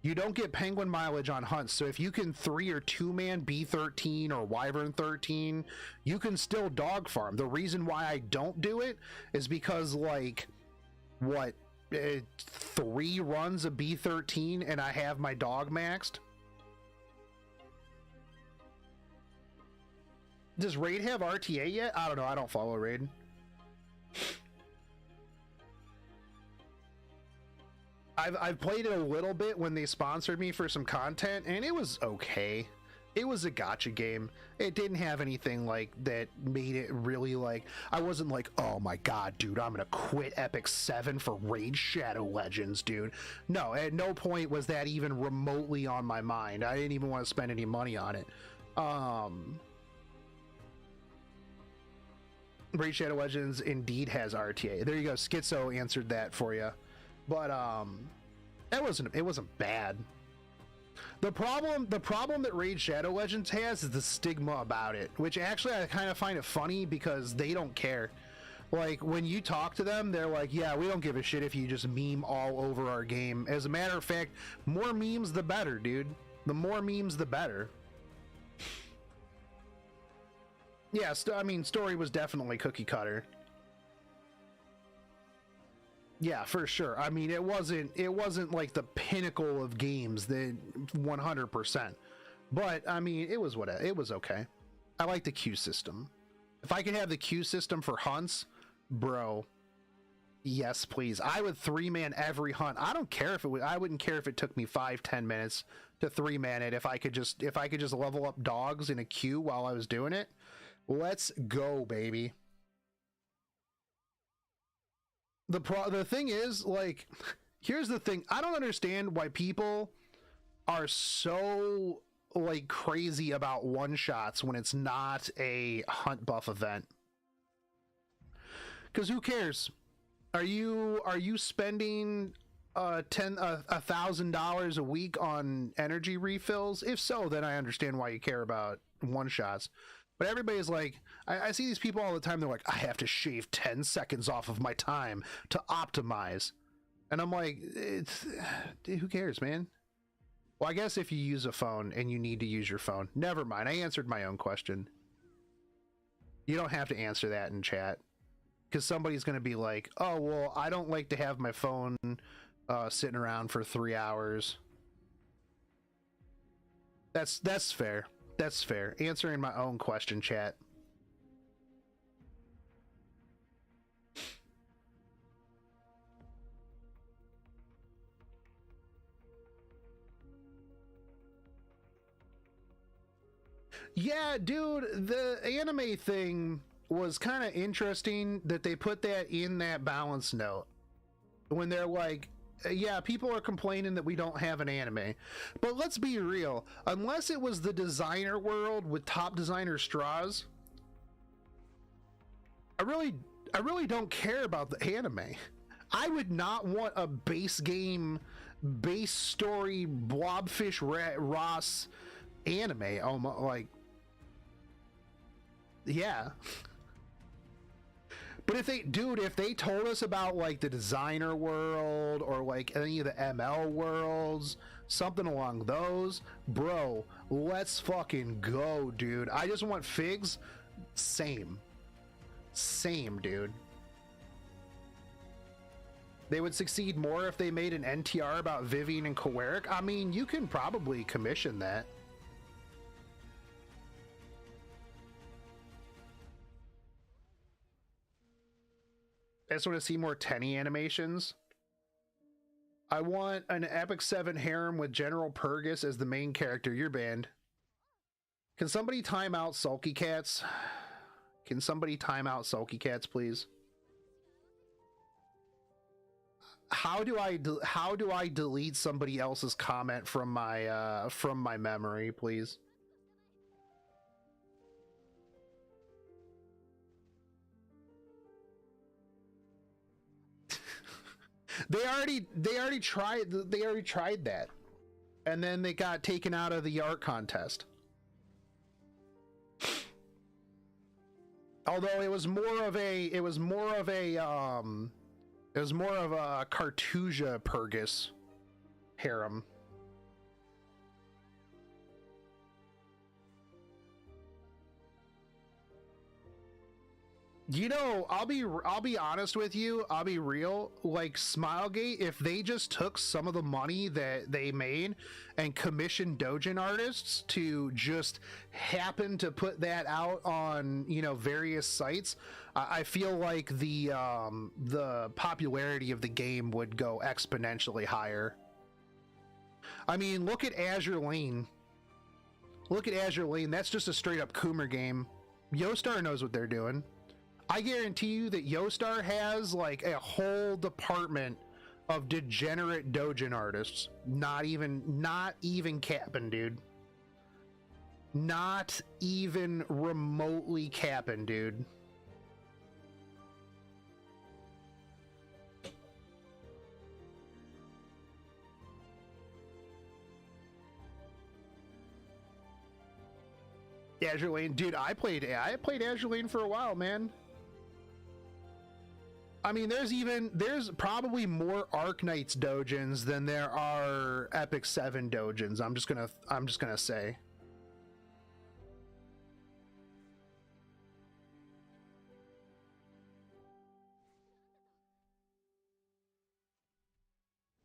You don't get penguin mileage on hunts. So if you can 3 or 2-man B13 or Wyvern 13, you can still dog farm. The reason why I don't do it is because, like, what, 3 runs of B13 and I have my dog maxed? Does Raid have RTA yet? I don't know. I don't follow Raid. I've played it a little bit when they sponsored me for some content, and it was okay. It was a gacha game. It didn't have anything like that made it really like, I wasn't like, oh my god, dude, I'm gonna quit Epic 7 for Raid Shadow Legends, dude. No, at no point was that even remotely on my mind. I didn't even want to spend any money on it. Raid Shadow Legends indeed has RTA. There you go. Schizo answered that for you. But it wasn't bad. The problem that Raid Shadow Legends has is the stigma about it, which actually I kind of find it funny because they don't care. Like, when you talk to them, they're like, yeah, we don't give a shit if you just meme all over our game. As a matter of fact, more memes the better, dude. The more memes the better. Yeah, I mean, story was definitely cookie cutter. Yeah, for sure. I mean, it wasn't like the pinnacle of games, that 100%. But I mean, it was okay. I like the queue system. If I could have the queue system for hunts, bro, Yes, please. I would 3-man every hunt. I don't care if it would. I wouldn't care if it took me 5-10 minutes to 3-man it. If I could just level up dogs in a queue while I was doing it. Let's go, baby. The thing is, like, here's the thing. I don't understand why people are so like crazy about one shots when it's not a hunt buff event. Because who cares? Are you spending $1,000 a week on energy refills? If so, then I understand why you care about one shots. But everybody's like, I see these people all the time. They're like, I have to shave 10 seconds off of my time to optimize, and I'm like, who cares, man? Well, I guess if you use a phone and you need to use your phone, never mind. I answered my own question. You don't have to answer that in chat. Because somebody's going to be like, oh, well, I don't like to have my phone sitting around for 3 hours. That's fair. That's fair. Answering my own question, chat. Yeah, dude, the anime thing was kind of interesting that they put that in that balance note when they're like, yeah, people are complaining that we don't have an anime, but let's be real, unless it was the designer world with top designer straws, I really don't care about the anime. I would not want a base game, base story blobfish Ross anime. Oh my, like, yeah. But if they told us about like the designer world or like any of the ML worlds, something along those, bro, let's fucking go, dude. I just want figs. Same, dude. They would succeed more if they made an NTR about Vivian and Kowarik. I mean, you can probably commission that. I just want to see more Tenny animations. I want an Epic 7 harem with General Purgus as the main character. You're banned. Can somebody time out Sulky Cats? Can somebody time out Sulky Cats, please? How do I delete somebody else's comment from my memory, please? They already tried that, and then they got taken out of the art contest. Although it was more of a Cartusia Purgus harem. You know, I'll be honest with you. I'll be real. Like Smilegate, if they just took some of the money that they made and commissioned Dojin artists to just happen to put that out on, you know, various sites, I feel like the popularity of the game would go exponentially higher. I mean, look at Azure Lane. Look at Azure Lane. That's just a straight up Coomer game. Yostar knows what they're doing. I guarantee you that Yostar has like a whole department of degenerate Dojin artists. Not even capping, dude. Not even remotely capping, dude. Azure Lane, dude. I played Azure Lane for a while, man. I mean, there's probably more Arknights Dojins than there are Epic 7 Dojins. I'm just gonna say.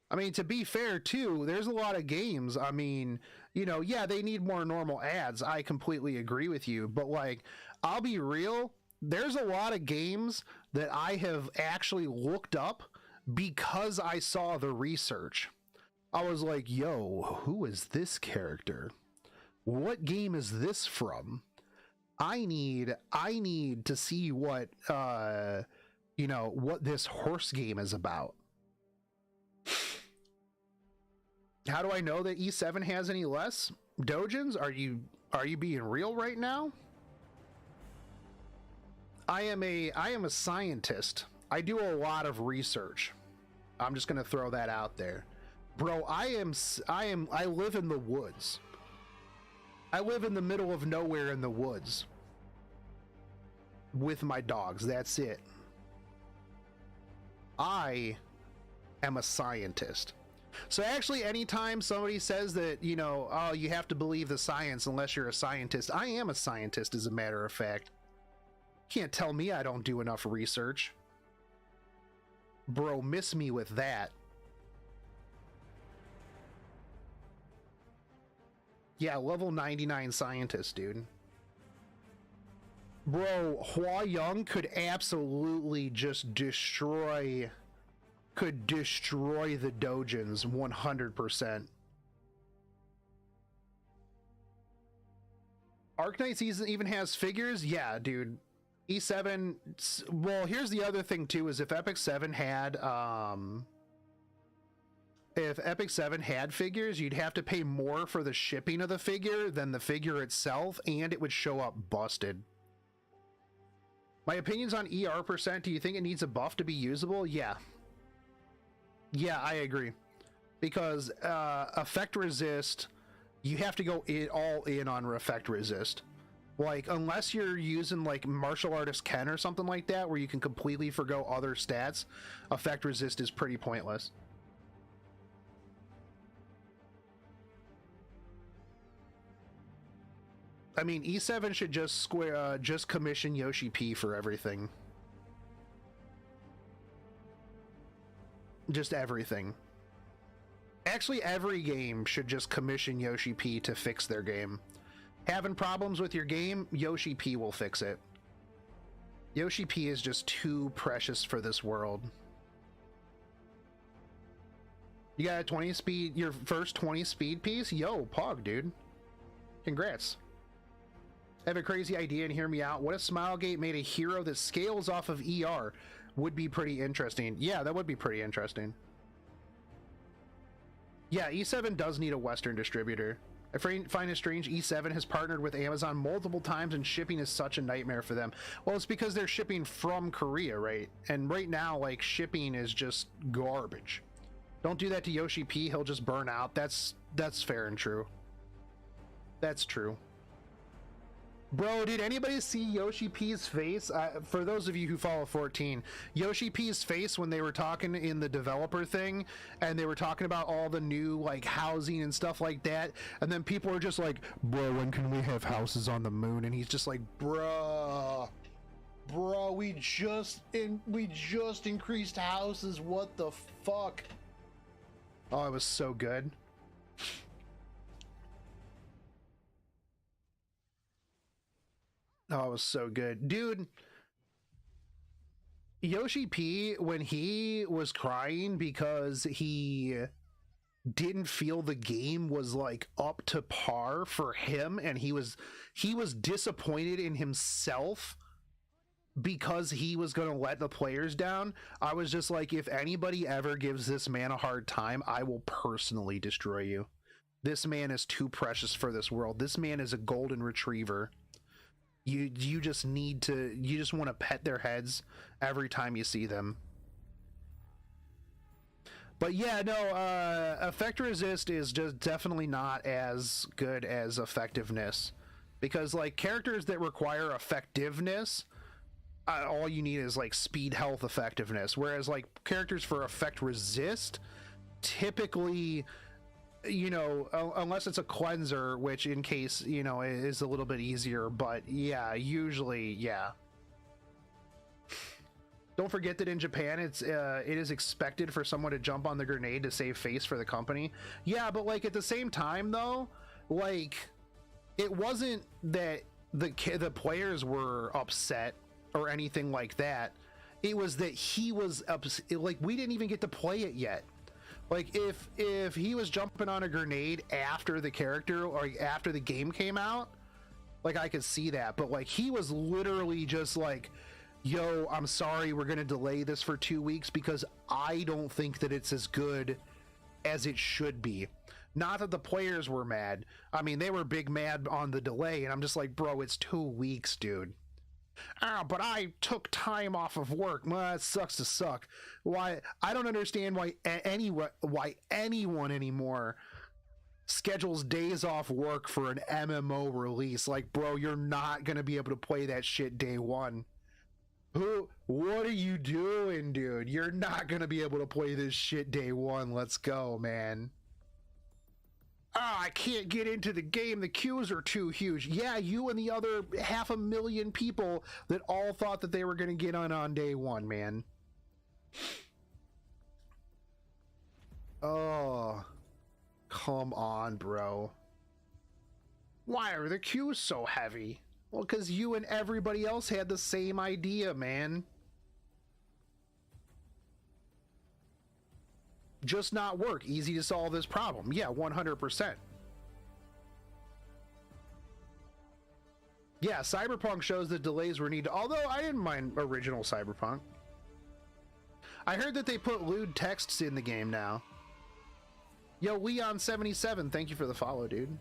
I mean, to be fair too, there's a lot of games. I mean, you know, yeah, they need more normal ads. I completely agree with you, but like, I'll be real. there's a lot of games that I have actually looked up because I saw the research. I was like, yo, who is this character? What game is this from? I need to see what what this horse game is about. How do I know that E7 has any less dojins? Are you being real right now? I am a scientist. I do a lot of research. I'm just gonna throw that out there. Bro, I live in the woods. I live in the middle of nowhere in the woods with my dogs. That's it. I am a scientist. So actually, anytime somebody says that, oh, you have to believe the science unless you're a scientist, I am a scientist, as a matter of fact. Can't tell me I don't do enough research. Bro, miss me with that. Yeah, level 99 scientist, dude. Bro, Hua Young could absolutely just destroy the dojins 100%. Arknights even has figures? Yeah, dude. E7, well, here's the other thing too, is if Epic 7 had figures, you'd have to pay more for the shipping of the figure than the figure itself, and it would show up busted. My opinions on ER percent, do you think it needs a buff to be usable? Yeah. Yeah, I agree. Because effect resist, you have to go all in on effect resist. Like, unless you're using like Martial Artist Ken or something like that, where you can completely forgo other stats, effect resist is pretty pointless. I mean, E7 should just commission Yoshi P for everything. Just everything. Actually, every game should just commission Yoshi P to fix their game. Having problems with your game, Yoshi P will fix it. Yoshi P is just too precious for this world. You got a 20 speed, your first 20 speed piece? Yo, Pog, dude. Congrats. I have a crazy idea and hear me out. What if Smilegate made a hero that scales off of ER? Would be pretty interesting. Yeah, that would be pretty interesting. Yeah, E7 does need a Western distributor. I find it strange E7 has partnered with Amazon multiple times and shipping is such a nightmare for them. Well, it's because they're shipping from Korea, right? And right now, like, shipping is just garbage. Don't do that to Yoshi P, he'll just burn out. That's fair and true. That's true. Bro, did anybody see Yoshi P's face? For those of you who follow 14, Yoshi P's face when they were talking in the developer thing, and they were talking about all the new like housing and stuff like that, and then people are just like, bro, when can we have houses on the moon? And he's just like, bro, we just increased houses. What the fuck? Oh, it was so good. Oh, it was so good. Dude, Yoshi P, when he was crying because he didn't feel the game was like up to par for him, and he was disappointed in himself because he was going to let the players down. I was just like, if anybody ever gives this man a hard time, I will personally destroy you. This man is too precious for this world. This man is a golden retriever. You just want to pet their heads every time you see them. But yeah, no, effect resist is just definitely not as good as effectiveness, because like characters that require effectiveness, all you need is like speed, health, effectiveness, whereas like characters for effect resist typically, you know, unless it's a cleanser, which in case, you know, is a little bit easier, but yeah, usually, yeah. Don't forget that in Japan, it is expected for someone to jump on the grenade to save face for the company. Yeah, but like at the same time though, like it wasn't that the players were upset or anything like that. It was that he was like, we didn't even get to play it yet. Like, if he was jumping on a grenade after the character or after the game came out, like, I could see that. But like, he was literally just like, yo, I'm sorry, we're gonna delay this for 2 weeks because I don't think that it's as good as it should be. Not that the players were mad. I mean, they were big mad on the delay, and I'm just like, bro, it's 2 weeks, dude. But I took time off of work. Well, it sucks to suck. Why? I don't understand why anyone anymore schedules days off work for an MMO release. Like, bro, you're not gonna be able to play that shit day one. What are you doing, dude? You're not gonna be able to play this shit day one. Let's go, man. I can't get into the game. The queues are too huge. Yeah, you and the other 500,000 people that all thought that they were going to get on day one, man. Oh, come on, bro. Why are the queues so heavy? Well, because you and everybody else had the same idea, man. Just not work. Easy to solve this problem. Yeah, 100%. Yeah, Cyberpunk shows that delays were needed, although I didn't mind original Cyberpunk. I heard that they put lewd texts in the game now. Yo, Leon77, thank you for the follow, dude.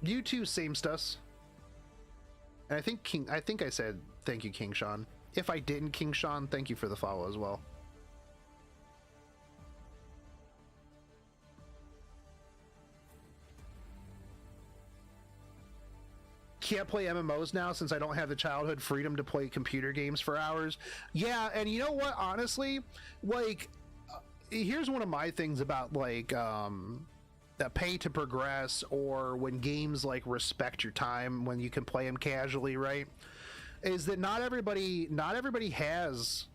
You too, same stuss. And I think I said thank you, King Sean. If I didn't, King Sean, thank you for the follow as well. Can't play MMOs now since I don't have the childhood freedom to play computer games for hours. Yeah, and you know what, honestly, like, here's one of my things about like the pay to progress, or when games like respect your time when you can play them casually, right, is that not everybody has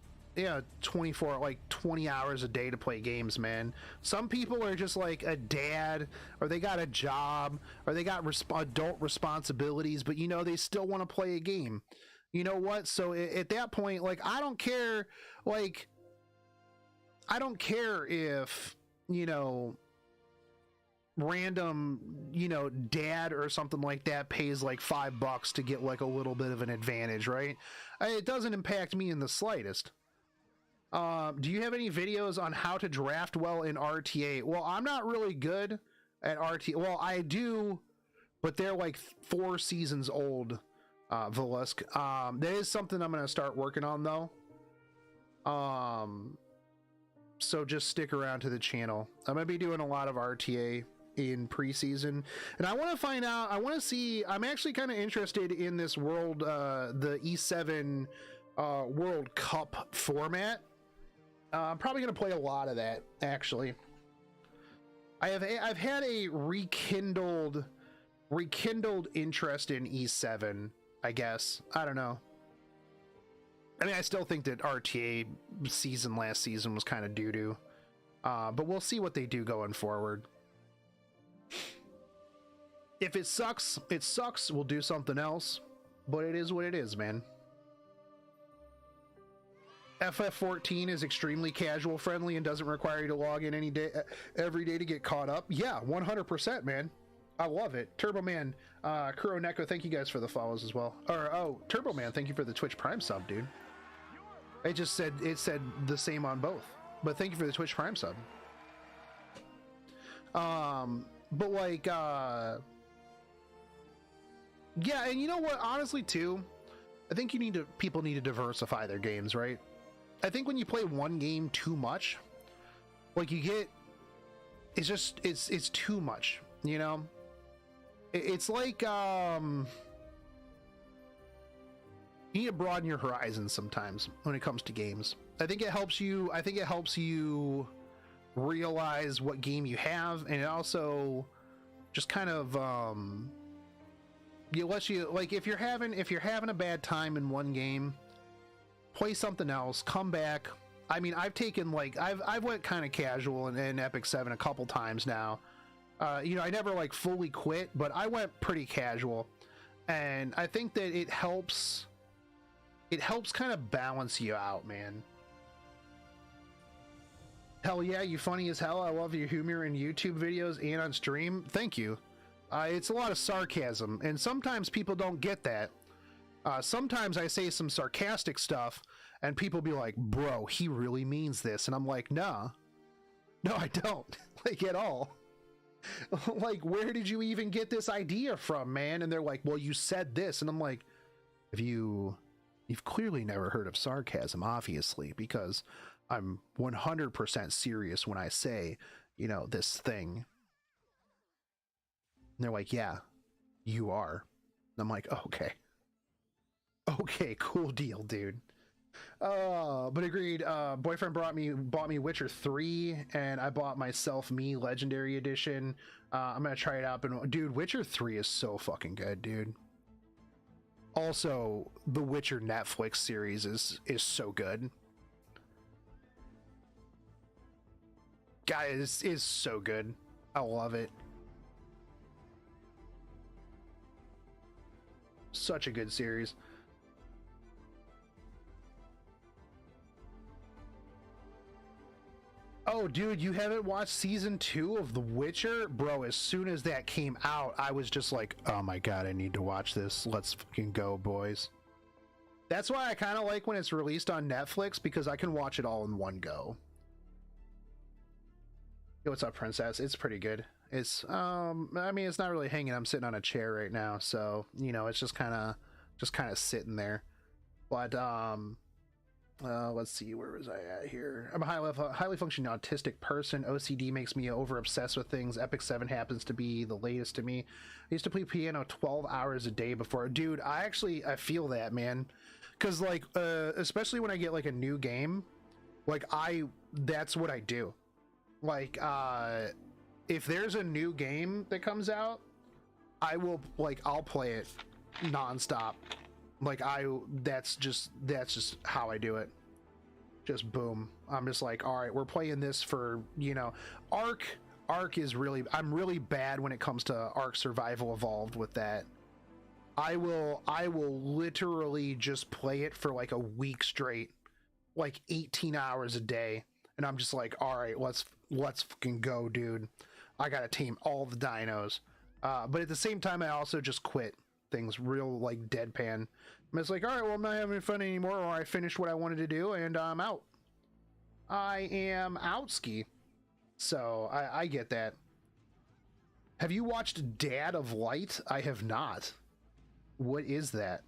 20 hours a day to play games, man. Some people are just like a dad, or they got a job, or they got adult responsibilities, but you know, they still want to play a game. You know what? So at that point, like, I don't care if, you know, random, you know, dad or something like that pays like $5 to get like a little bit of an advantage, right? It doesn't impact me in the slightest. Do you have any videos on how to draft well in RTA? Well, I'm not really good at RTA. Well, I do, but they're like 4 seasons old, Velusk. That is something I'm going to start working on, though. So just stick around to the channel. I'm going to be doing a lot of RTA in preseason, and I want to find out, I want to see, I'm actually kind of interested in this world, the E7 World Cup format. I'm probably going to play a lot of that, actually. I've had a rekindled interest in E7, I guess. I don't know. I mean, I still think that RTA season last season was kind of doo-doo. But we'll see what they do going forward. If it sucks, it sucks. We'll do something else. But it is what it is, man. FF14 is extremely casual friendly and doesn't require you to log in every day to get caught up. Yeah, 100%, man. I love it. Turbo Man, Kuro Neko, thank you guys for the follows as well. Turbo Man, thank you for the Twitch Prime sub, dude. It said the same on both, but thank you for the Twitch Prime sub. But like, yeah, and you know what? Honestly, too, I think people need to diversify their games, right? I think when you play one game too much, like it's too much, you know? It's like, you need to broaden your horizons sometimes when it comes to games. I think it helps you realize what game you have, and it also just kind of, lets you, like, if you're having a bad time in one game, play something else, come back. I mean, I've taken, like, I've went kind of casual in Epic 7 a couple times now. You know, I never like fully quit, but I went pretty casual, and I think that it helps It helps kind of balance you out, man. Hell yeah, you funny as hell. I love your humor in YouTube videos and on stream. Thank you. It's a lot of sarcasm, and sometimes people don't get that. Sometimes I say some sarcastic stuff, and people be like, bro, he really means this. And I'm like, nah. No, I don't. Like, at all. Like, where did you even get this idea from, man? And they're like, well, you said this. And I'm like, you've clearly never heard of sarcasm, obviously, because I'm 100% serious when I say, you know, this thing. And they're like, yeah, you are. And I'm like, okay. Okay, cool deal, dude. But agreed. Boyfriend bought me Witcher 3, and I bought myself Legendary Edition. I'm gonna try it out, but dude, Witcher 3 is so fucking good, dude. Also, the Witcher Netflix series is so good. Guys, is so good. I love it. Such a good series. Oh, dude, you haven't watched season 2 of The Witcher? Bro, as soon as that came out, I was just like, oh my god, I need to watch this. Let's fucking go, boys. That's why I kind of like when it's released on Netflix, because I can watch it all in one go. Yo, what's up, princess? It's pretty good. It's, I mean, it's not really hanging. I'm sitting on a chair right now, so, you know, it's just kind of sitting there. But, let's see, where was I at here? I'm a highly functioning autistic person. OCD makes me over obsessed with things. Epic 7 happens to be the latest to me. I used to play piano 12 hours a day before. Dude, I feel that, man. Because, like, especially when I get, like, a new game, like, that's what I do. Like, if there's a new game that comes out, I'll play it nonstop. Like, that's just how I do it. Just boom. I'm just like, all right, we're playing this for, you know, Ark is really, I'm really bad when it comes to Ark Survival Evolved with that. I will literally just play it for like a week straight, like 18 hours a day. And I'm just like, all right, let's fucking go, dude. I gotta tame all the dinos. But at the same time, I also just quit things real, like, deadpan. It's like, all right, well, I'm not having fun anymore, or I finished what I wanted to do, and I'm out. I am out ski. So I get that. Have you watched Dad of Light? I have not. What is that?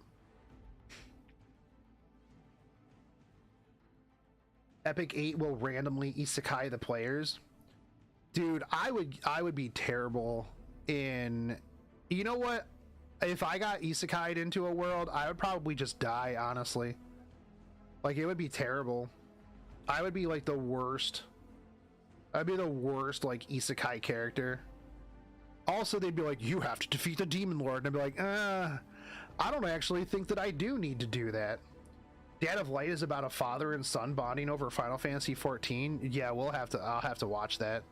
Epic 8 will randomly isekai the players. Dude, I would be terrible in, you know what? If I got isekai'd into a world, I would probably just die, honestly. Like, it would be terrible. I would be like the worst. I'd be the worst, like, isekai character. Also, they'd be like, you have to defeat the demon lord, and I'd be like, I don't actually think that I do need to do that. Dad of Light is about a father and son bonding over Final Fantasy 14. Yeah, I'll have to watch that.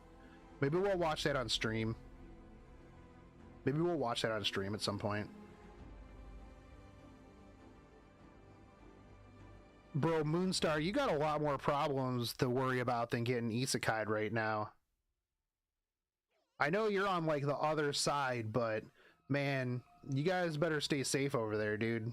Maybe we'll watch that on stream. Maybe we'll watch that on stream at some point. Bro, Moonstar, you got a lot more problems to worry about than getting isekai'd right now. I know you're on, like, the other side, but, man, you guys better stay safe over there, dude.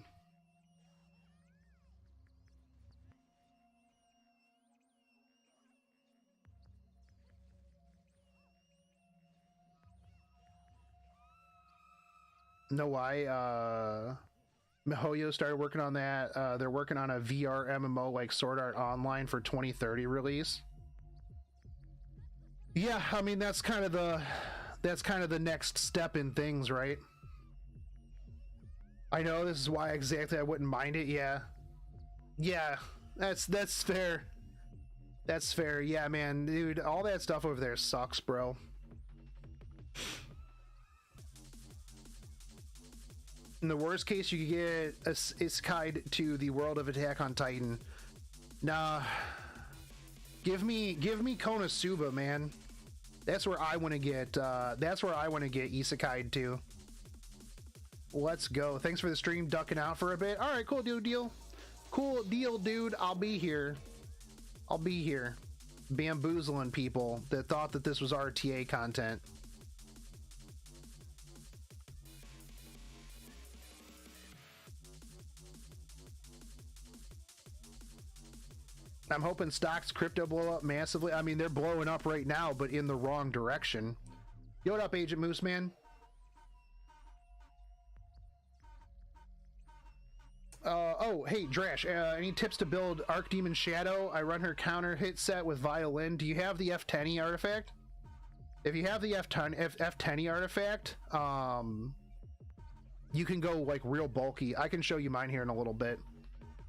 Know why MiHoYo started working on that. They're working on a VR MMO like Sword Art Online for 2030 release. Yeah, I mean, that's kind of the next step in things, right? I know, this is why exactly I wouldn't mind it. Yeah, that's fair. That's fair. Yeah, man, dude, all that stuff over there sucks, bro. In the worst case, you could get isekai'd to the world of Attack on Titan. Nah, give me Konosuba, man. That's where I want to get. That's where I want to get isekai'd to. Let's go. Thanks for the stream, ducking out for a bit. All right, cool, deal. Cool deal, dude. I'll be here. I'll be here. Bamboozling people that thought that this was RTA content. I'm hoping stocks crypto blow up massively. I mean, they're blowing up right now, but in the wrong direction. Yo, what up, Agent Moose Man? Oh, hey, Drash, any tips to build Archdemon Shadow? I run her counter hit set with Violin. Do you have the F10 artifact? If you have the F10 artifact, you can go like real bulky. I can show you mine here in a little bit.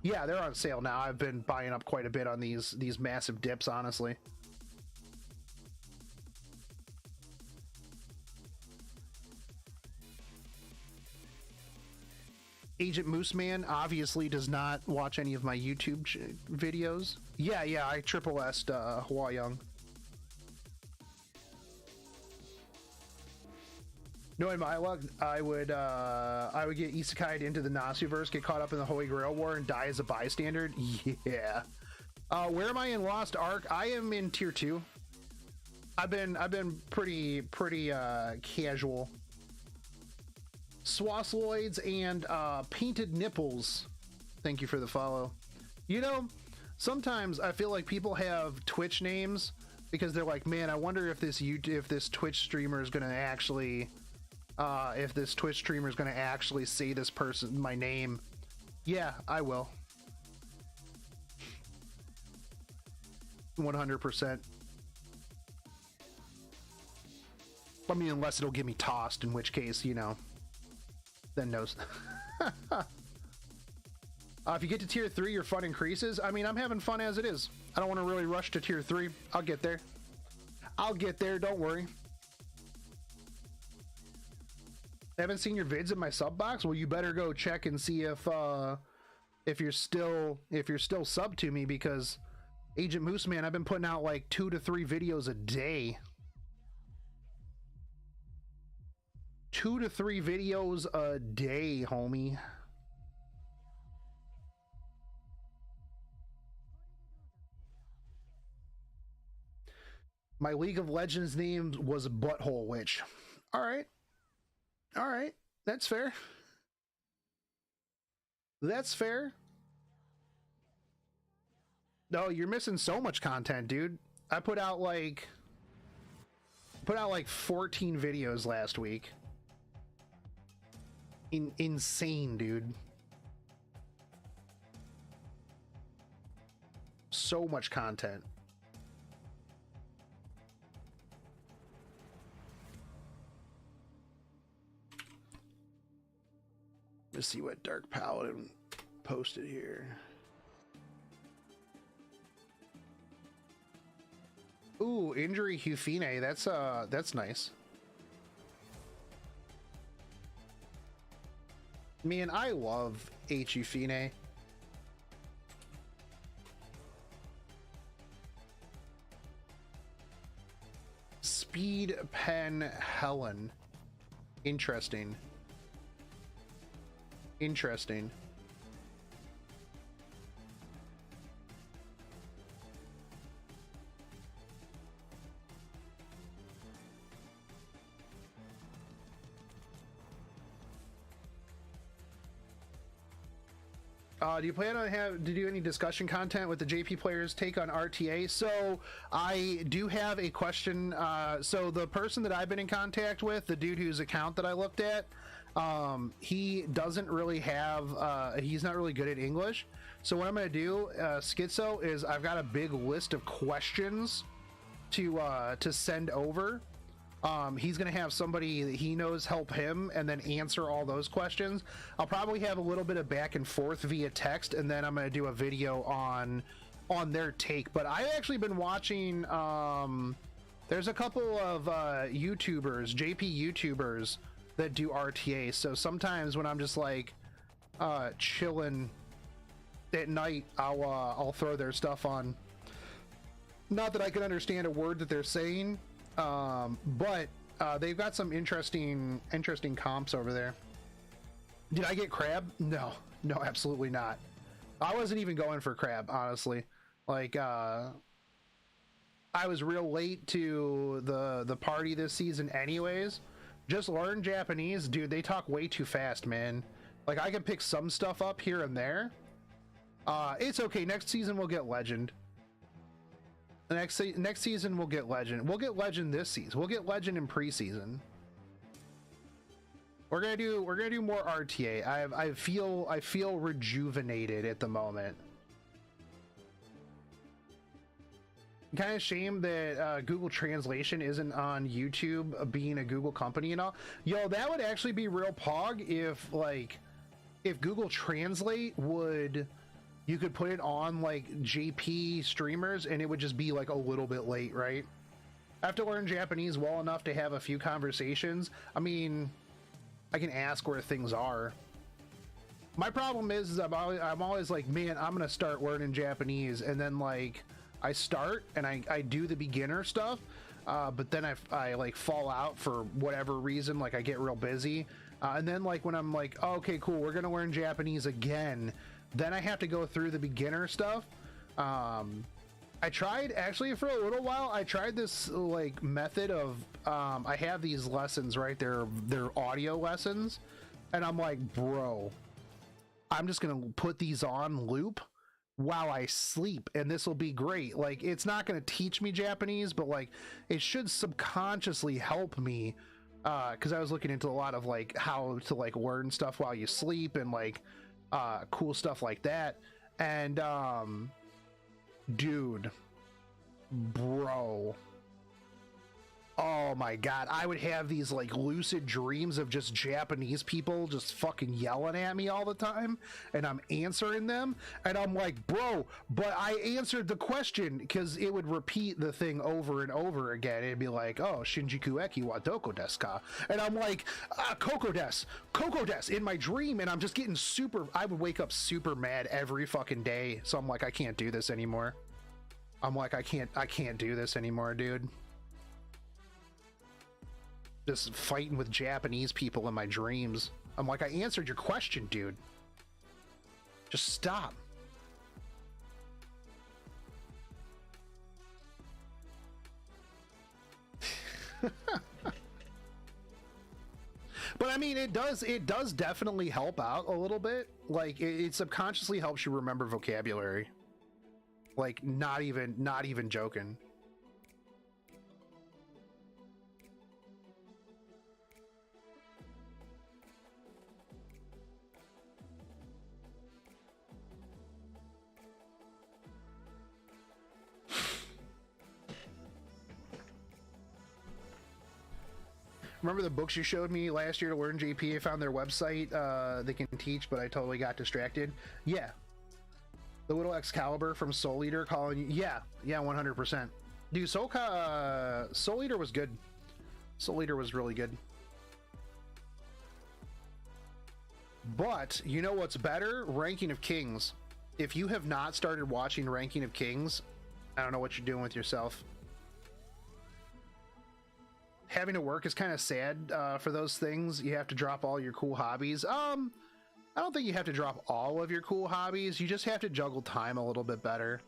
Yeah, they're on sale now. I've been buying up quite a bit on these massive dips, honestly. Agent Mooseman obviously does not watch any of my YouTube videos. Yeah, I triple S'd Hua Young. Knowing my luck, I would get isekai'd into the Nasuverse, get caught up in the Holy Grail War, and die as a bystander. Yeah. Where am I in Lost Ark? I am in tier 2. I've been pretty casual. Swasloids and Painted Nipples. Thank you for the follow. You know, sometimes I feel like people have Twitch names because they're like, man, I wonder if this Twitch streamer is gonna actually say this person my name. Yeah, I will. 100%. I mean, unless it'll get me tossed, in which case, you know, then knows. If you get to tier 3, your fun increases. I mean, I'm having fun as it is. I don't want to really rush to tier 3. I'll get there. I'll get there, don't worry. Haven't seen your vids in my sub box? Well, you better go check and see if you're still sub to me, because Agent Mooseman, I've been putting out like 2 to 3 videos a day. 2 to 3 videos a day, homie. My League of Legends name was Butthole Witch. All right. That's fair. That's fair. No, you're missing so much content, dude. I put out like 14 videos last week. Insane, dude. So much content. Let's see what Dark Paladin posted here. Ooh, Injury Hufine. That's nice. Man, I love Hufine. Speed Pen Helen. Interesting. Interesting. Do you plan on to do any discussion content with the JP players' take on RTA? So I do have a question. So the person that I've been in contact with, the dude whose account that I looked at, he doesn't really have, he's not really good at English. So what I'm going to do, Schizo, is I've got a big list of questions to send over. He's going to have somebody that he knows help him and then answer all those questions. I'll probably have a little bit of back and forth via text, and then I'm going to do a video on their take. But I've actually been watching, there's a couple of YouTubers, JP YouTubers, that do RTA. So sometimes when I'm just like chilling at night, I'll throw their stuff on. Not that I can understand a word that they're saying, but they've got some interesting comps over there. Did I get crab? No, absolutely not. I wasn't even going for crab, honestly. Like, I was real late to the party this season anyways. Just learn Japanese. Dude, they talk way too fast, man. Like, I can pick some stuff up here and there. It's okay. Next season we'll get legend. The next season we'll get legend. We'll get legend this season. We'll get legend in preseason. We're gonna do more RTA. I feel rejuvenated at the moment. Kind of shame that Google Translation isn't on YouTube, being a Google company and all. Yo, that would actually be real pog if Google Translate would, you could put it on like JP streamers and it would just be like a little bit late, right? I have to learn Japanese well enough to have a few conversations. I mean, I can ask where things are. My problem is I'm always like, man, I'm gonna start learning Japanese, and then like I start and I do the beginner stuff, but then I like fall out for whatever reason, like I get real busy, and then like when I'm like, oh, okay, cool, we're gonna learn Japanese again, then I have to go through the beginner stuff. I tried, actually, for a little while, I tried this like method of I have these lessons, right? They're audio lessons, and I'm like, bro, I'm just gonna put these on loop while I sleep, and this will be great. Like, it's not gonna teach me Japanese, but like it should subconsciously help me, because I was looking into a lot of like how to like learn stuff while you sleep and like cool stuff like that. And dude, bro, oh my god, I would have these like lucid dreams of just Japanese people just fucking yelling at me all the time, and I'm answering them, and I'm like, bro, but I answered the question, because it would repeat the thing over and over again. It'd be like, oh, Shinjuku eki wa doko desu ka? And I'm like, koko desu in my dream, and I'm just getting super, I would wake up super mad every fucking day. So I'm like, I can't do this anymore. I'm like, I can't do this anymore, dude. Just fighting with Japanese people in my dreams. I'm like, I answered your question, dude. Just stop. But I mean, it does definitely help out a little bit. Like, it subconsciously helps you remember vocabulary. Like, not even joking. Remember the books you showed me last year to learn JP? I found their website, they can teach, but I totally got distracted. Yeah. The Little Excalibur from Soul Eater calling you. Yeah, 100%. Dude, Soul Eater was good. Soul Eater was really good. But, you know what's better? Ranking of Kings. If you have not started watching Ranking of Kings, I don't know what you're doing with yourself. Having to work is kind of sad for those things. You have to drop all your cool hobbies. I don't think you have to drop all of your cool hobbies. You just have to juggle time a little bit better,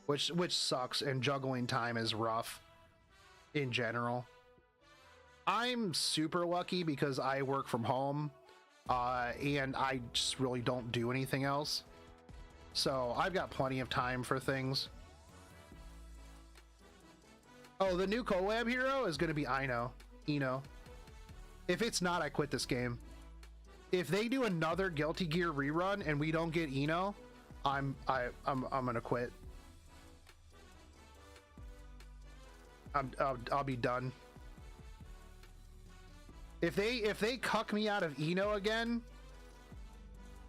which sucks, and juggling time is rough in general. I'm super lucky because I work from home, and I just really don't do anything else. So I've got plenty of time for things. Oh, the new collab hero is going to be Ino. If it's not, I quit this game. If they do another Guilty Gear rerun and we don't get Ino, I'm gonna quit. I'll be done. If they cuck me out of Ino again,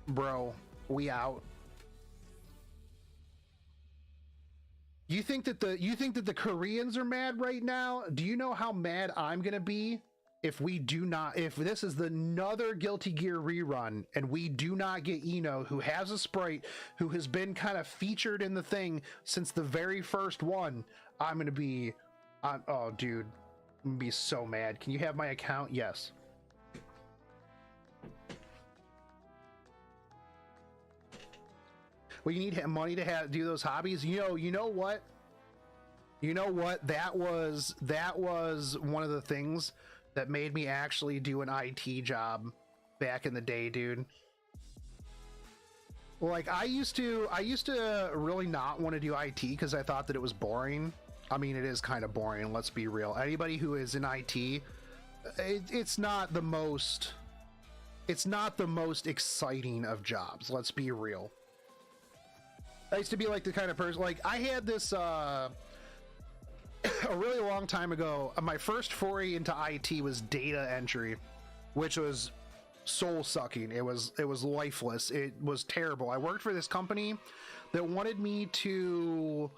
bro, we out. You think that the Koreans are mad right now? Do you know how mad I'm gonna be if this is another Guilty Gear rerun and we do not get Ino, who has a sprite, who has been kind of featured in the thing since the very first one? I'm gonna be, oh dude, I'm gonna be so mad. Can you have my account? Yes. Well, you need money to do those hobbies. You know what? That was one of the things that made me actually do an IT job back in the day, dude. Like I used to really not want to do IT because I thought that it was boring. I mean, it is kind of boring, let's be real. Anybody who is in IT, it's not the most exciting of jobs, let's be real. I used to be like the kind of person, like I had this a really long time ago, my first foray into IT was data entry, which was soul sucking. It was lifeless. It was terrible. I worked for this company that wanted me to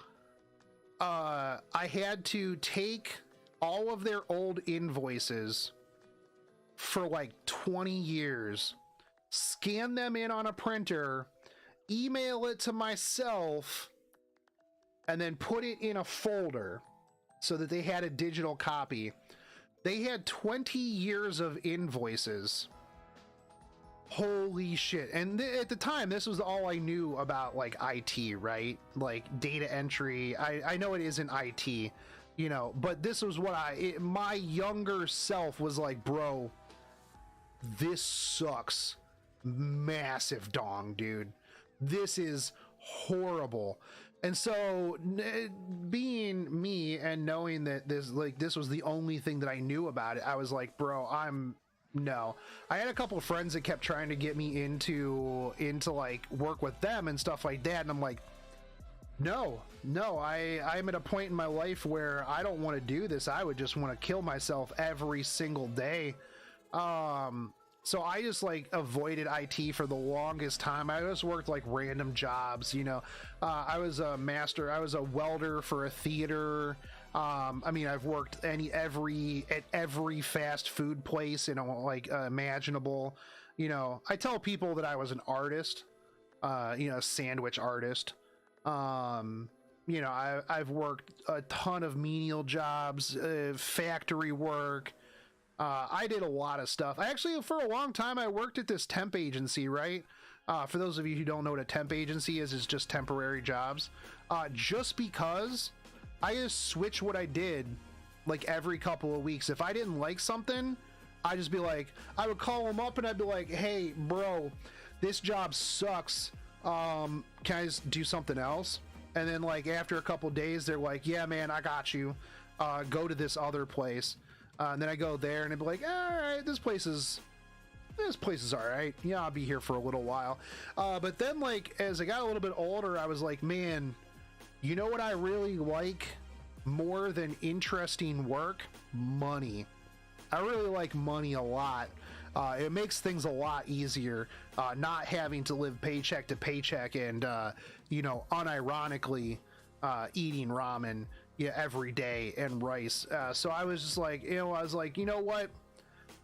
I had to take all of their old invoices for like 20 years, scan them in on a printer, email it to myself, and then put it in a folder so that they had a digital copy. They had 20 years of invoices. Holy shit. And at the time, this was all I knew about, like, IT, right? Like data entry. I know it isn't IT, you know, but this was what my younger self was like, bro, this sucks. Massive dong, dude. This is horrible. And so being me and knowing that this was the only thing that I knew about it, I was like, bro, no. I had a couple of friends that kept trying to get me into like work with them and stuff like that, and I'm like, no, I'm at a point in my life where I don't want to do this. I would just want to kill myself every single day. So I just like avoided IT for the longest time. I just worked like random jobs, you know. I was a welder for a theater. I mean, I've worked at every fast food place, you know, like imaginable. You know, I tell people that I was an artist, you know, a sandwich artist. You know, I've worked a ton of menial jobs, factory work. I did a lot of stuff. I actually, for a long time, I worked at this temp agency, right? For those of you who don't know what a temp agency is, it's just temporary jobs. Just because I just switch what I did like every couple of weeks. If I didn't like something, I'd just be like, I would call them up and I'd be like, hey, bro, this job sucks. Can I just do something else? And then like after a couple days, they're like, yeah, man, I got you. Go to this other place. And then I go there and I'd be like, all right, this place is all right. Yeah, I'll be here for a little while. But then like, as I got a little bit older, I was like, man, you know what I really like more than interesting work? Money. I really like money a lot. It makes things a lot easier, not having to live paycheck to paycheck and, you know, unironically, eating ramen every day and rice. So I was just like, you know what?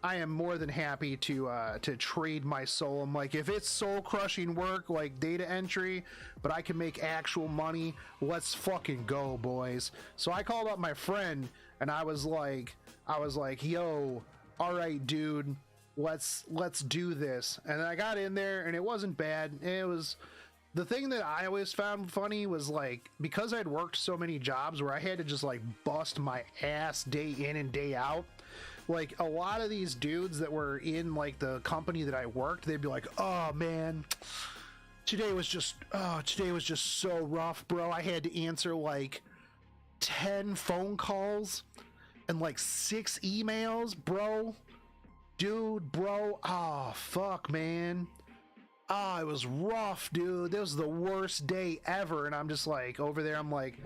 I am more than happy to trade my soul. I'm like, if it's soul crushing work like data entry, but I can make actual money, let's fucking go, boys. So I called up my friend and I was like, yo, all right, dude, let's do this. And then I got in there and it wasn't bad. It was, the thing that I always found funny was like, because I'd worked so many jobs where I had to just like bust my ass day in and day out, like a lot of these dudes that were in like the company that I worked, they'd be like, oh man, today was just so rough, bro. I had to answer like 10 phone calls and like 6 emails, bro. Dude, bro, oh fuck, man. It was rough, dude. This was the worst day ever. And I'm just like, over there, I'm like,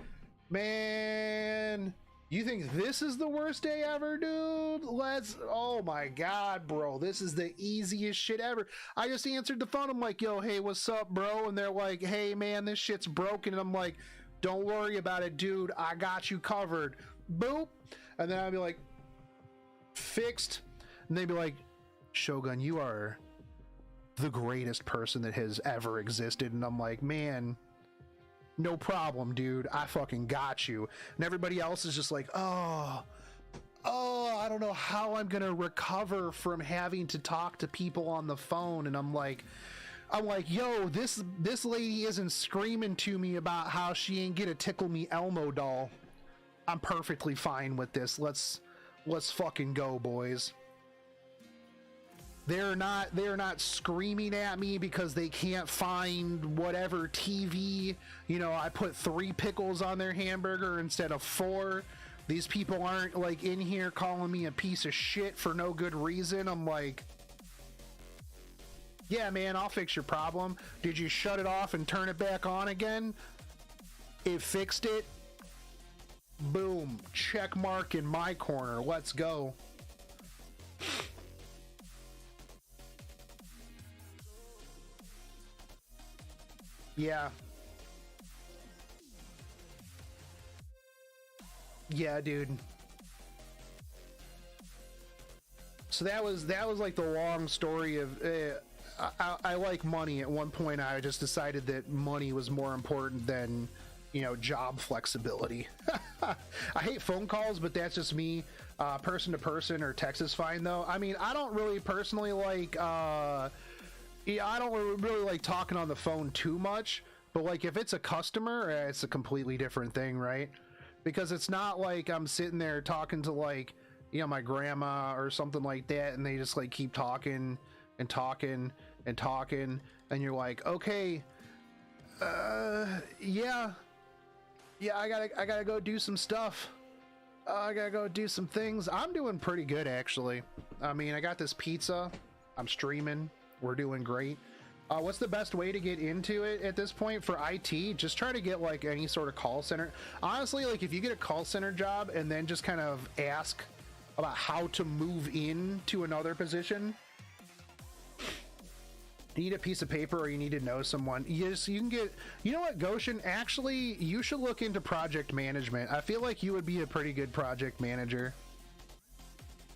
man, you think this is the worst day ever, dude? Oh my God, bro. This is the easiest shit ever. I just answered the phone. I'm like, yo, hey, what's up, bro? And they're like, hey, man, this shit's broken. And I'm like, don't worry about it, dude. I got you covered. Boop. And then I'd be like, fixed. And they'd be like, Shogun, you are the greatest person that has ever existed. And I'm like, man, no problem, dude. I fucking got you. And everybody else is just like, oh, I don't know how I'm gonna recover from having to talk to people on the phone. And I'm like, I'm like, yo, this lady isn't screaming to me about how she ain't get a Tickle Me Elmo doll. I'm perfectly fine with this. Let's fucking go, boys. They're not screaming at me because they can't find whatever TV. You know, I put 3 pickles on their hamburger instead of 4. These people aren't like in here calling me a piece of shit for no good reason. I'm like, yeah, man, I'll fix your problem. Did you shut it off and turn it back on again? It fixed it. Boom. Check mark in my corner. Let's go. Yeah. Yeah, dude. So that was like the long story of I like money. At one point I just decided that money was more important than, you know, job flexibility. I hate phone calls, but that's just me. Person to person or text is fine though. I mean, I don't really personally like yeah, I don't really like talking on the phone too much, but like if it's a customer, it's a completely different thing, right? Because it's not like I'm sitting there talking to like, you know, my grandma or something like that, and they just like keep talking and talking and talking, and you're like, okay, yeah, I gotta go do some stuff. I gotta go do some things. I'm doing pretty good actually. I mean, I got this pizza. I'm streaming. We're doing great. What's the best way to get into it at this point for IT? Just try to get like any sort of call center. Honestly, like if you get a call center job and then just kind of ask about how to move into another position. You need a piece of paper or you need to know someone. Yes, you can get, you know what, Goshen, actually, you should look into project management. I feel like you would be a pretty good project manager.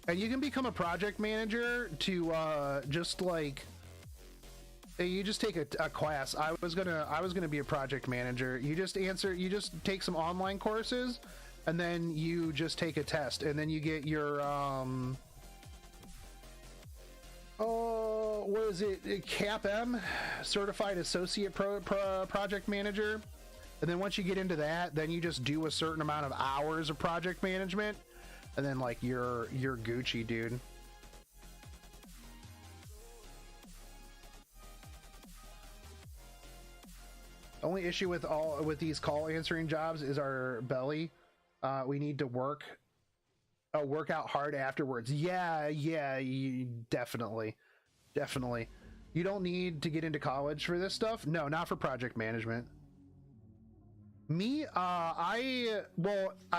And you can become a project manager to just like, you just take a class. I was gonna be a project manager. You just take some online courses and then you just take a test and then you get your what is it, CAPM, certified associate project manager. And then once you get into that, then you just do a certain amount of hours of project management, and then like you're Gucci, dude. Only issue with these call answering jobs is our belly. We need to work out hard afterwards. Yeah, definitely. You don't need to get into college for this stuff. No, not for project management. Me, I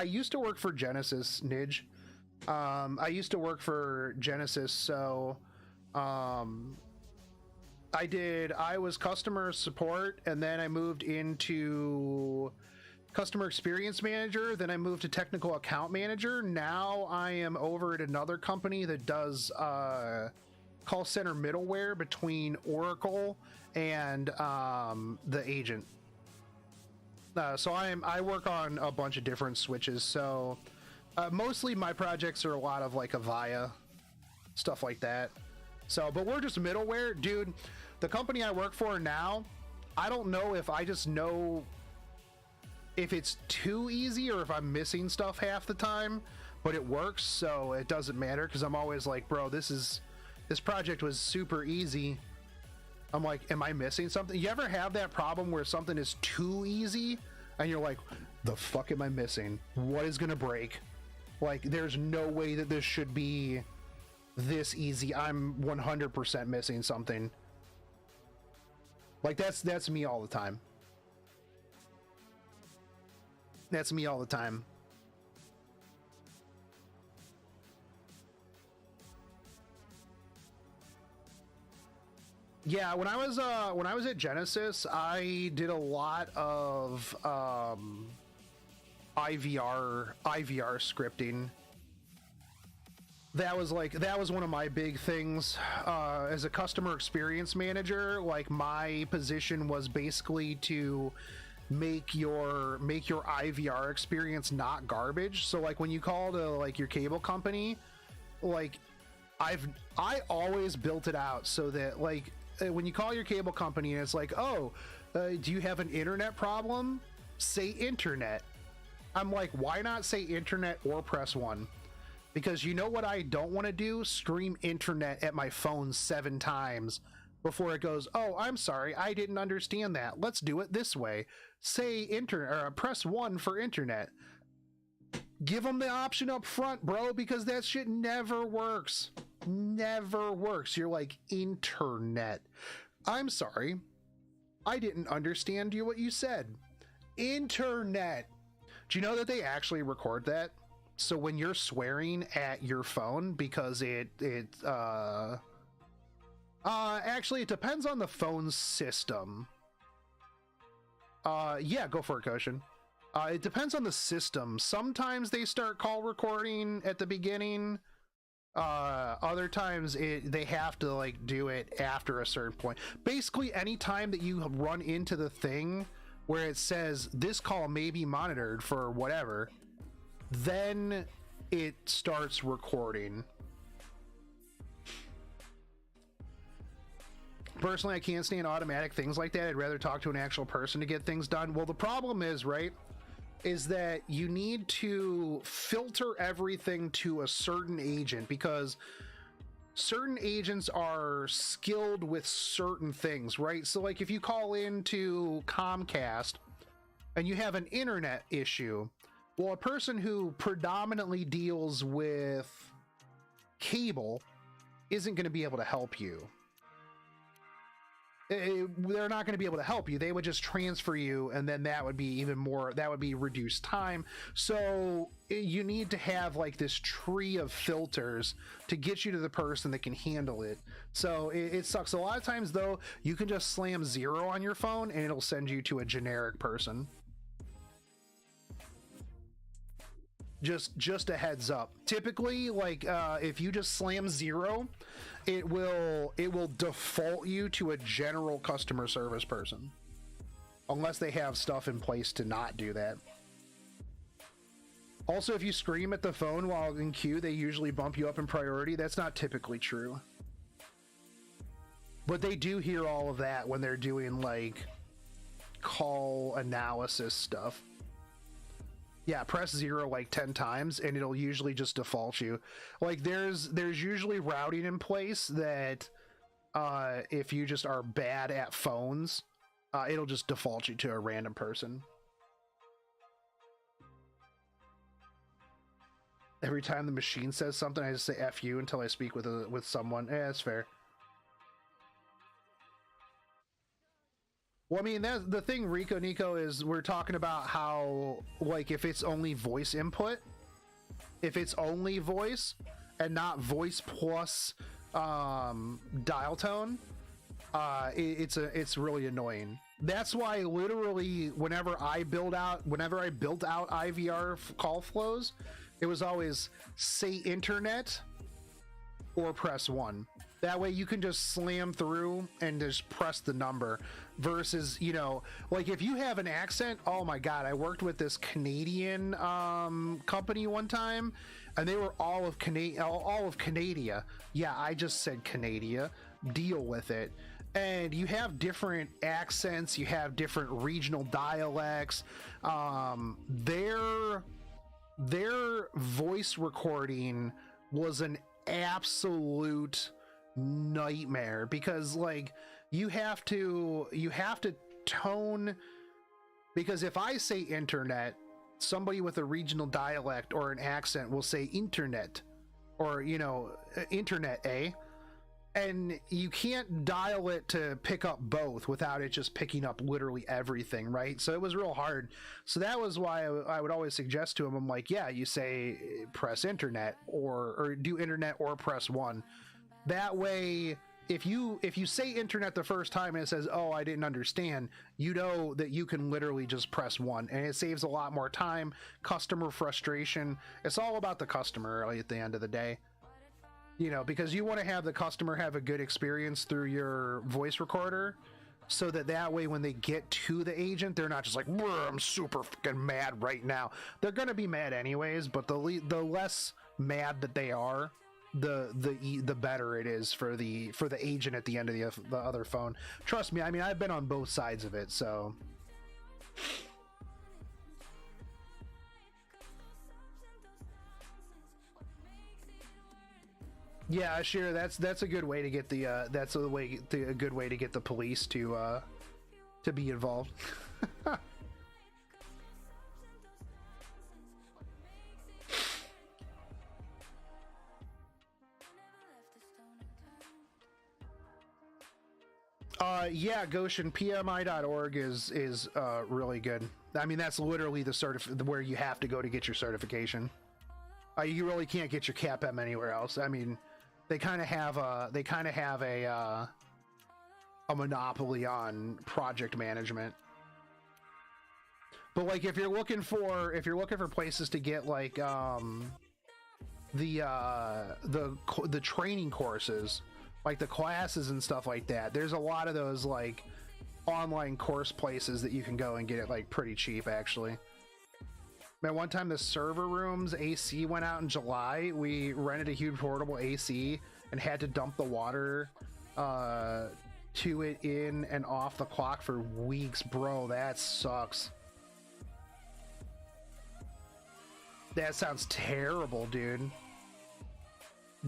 used to work for Genesis, Nidge. I used to work for Genesis, so I was customer support, and then I moved into customer experience manager, then I moved to technical account manager. Now I am over at another company that does call center middleware between Oracle and the agent. So I work on a bunch of different switches. So mostly my projects are a lot of like Avaya, stuff like that. So, but we're just middleware, dude. The company I work for now, I don't know if I just know if it's too easy or if I'm missing stuff half the time, but it works, so it doesn't matter, because I'm always like, bro, this project was super easy. I'm like, am I missing something? You ever have that problem where something is too easy and you're like, the fuck am I missing? What is gonna break? Like, there's no way that this should be this easy. I'm 100% missing something. Like, that's me all the time. That's me all the time. Yeah, when I was at Genesis, I did a lot of IVR scripting. That was one of my big things as a customer experience manager. Like, my position was basically to make your IVR experience not garbage. So like when you call to like your cable company, like I always built it out so that like when you call your cable company and it's like, oh, do you have an internet problem? Say internet. I'm like, why not say internet or press 1? Because you know what I don't want to do? Scream internet at my phone 7 times before it goes, oh, I'm sorry, I didn't understand that. Let's do it this way. Say internet, or press 1 for internet. Give them the option up front, bro, because that shit never works. Never works. You're like, internet. I'm sorry, I didn't understand what you said. Internet. Do you know that they actually record that? So when you're swearing at your phone, because actually it depends on the phone system. Yeah, go for it, Koshin. It depends on the system. Sometimes they start call recording at the beginning. Other times they have to like do it after a certain point. Basically, anytime that you run into the thing where it says this call may be monitored for whatever, then it starts recording. Personally, I can't stand automatic things like that. I'd rather talk to an actual person to get things done. Well, the problem is, right, is that you need to filter everything to a certain agent, because certain agents are skilled with certain things, right? So like if you call into Comcast and you have an internet issue, well, a person who predominantly deals with cable isn't going to be able to help you. They're not going to be able to help you. They would just transfer you, and then that would be even more, that would be reduced time. So you need to have like this tree of filters to get you to the person that can handle it. So it sucks. A lot of times though, you can just slam 0 on your phone and it'll send you to a generic person. Just a heads up. Typically, like if you just slam 0, it will default you to a general customer service person, unless they have stuff in place to not do that. Also, if you scream at the phone while in queue, they usually bump you up in priority. That's not typically true, but they do hear all of that when they're doing like call analysis stuff. Yeah, press 0 like 10 times and it'll usually just default you. Like there's usually routing in place that if you just are bad at phones, it'll just default you to a random person. Every time the machine says something, I just say F you until I speak with someone. Yeah, that's fair. Well, I mean, that's the thing, Rico Nico, is we're talking about how, like, if it's only voice input, if it's only voice and not voice plus dial tone, it's really annoying. That's why literally whenever I built out IVR call flows, it was always say internet or press 1. That way you can just slam through and just press the number, versus, you know, like if you have an accent, oh my God, I worked with this Canadian company one time and they were all of Canada. Yeah, I just said Canada. Deal with it. And you have different accents, you have different regional dialects. Their voice recording was an absolute nightmare, because like you have to tone, because if I say internet, somebody with a regional dialect or an accent will say internet, or, you know, internet, and you can't dial it to pick up both without it just picking up literally everything, right? So it was real hard. So that was why I would always suggest to him, I'm like, yeah, you say press internet or do internet or press 1. That way, if you say internet the first time and it says, oh, I didn't understand, you know that you can literally just press 1, and it saves a lot more time, customer frustration. It's all about the customer at the end of the day, you know, because you want to have the customer have a good experience through your voice recorder, so that way when they get to the agent, they're not just like, I'm super fucking mad right now. They're going to be mad anyways, but the less mad that they are, the better it is for the agent at the end of the other phone. Trust me, I mean, I've been on both sides of it, so. Yeah, sure. That's a good way to get the a good way to get the police to be involved. Yeah, Goshen, PMI.org is really good. I mean, that's literally the where you have to go to get your certification. You really can't get your CAPM anywhere else. I mean, they kind of have a monopoly on project management. But like, if you're looking for places to get like the training courses, like the classes and stuff like that, there's a lot of those like online course places that you can go and get it like pretty cheap, actually. Man, one time the server room's AC went out in July. We rented a huge portable AC and had to dump the water to it in and off the clock for weeks. Bro, that sucks. That sounds terrible, dude.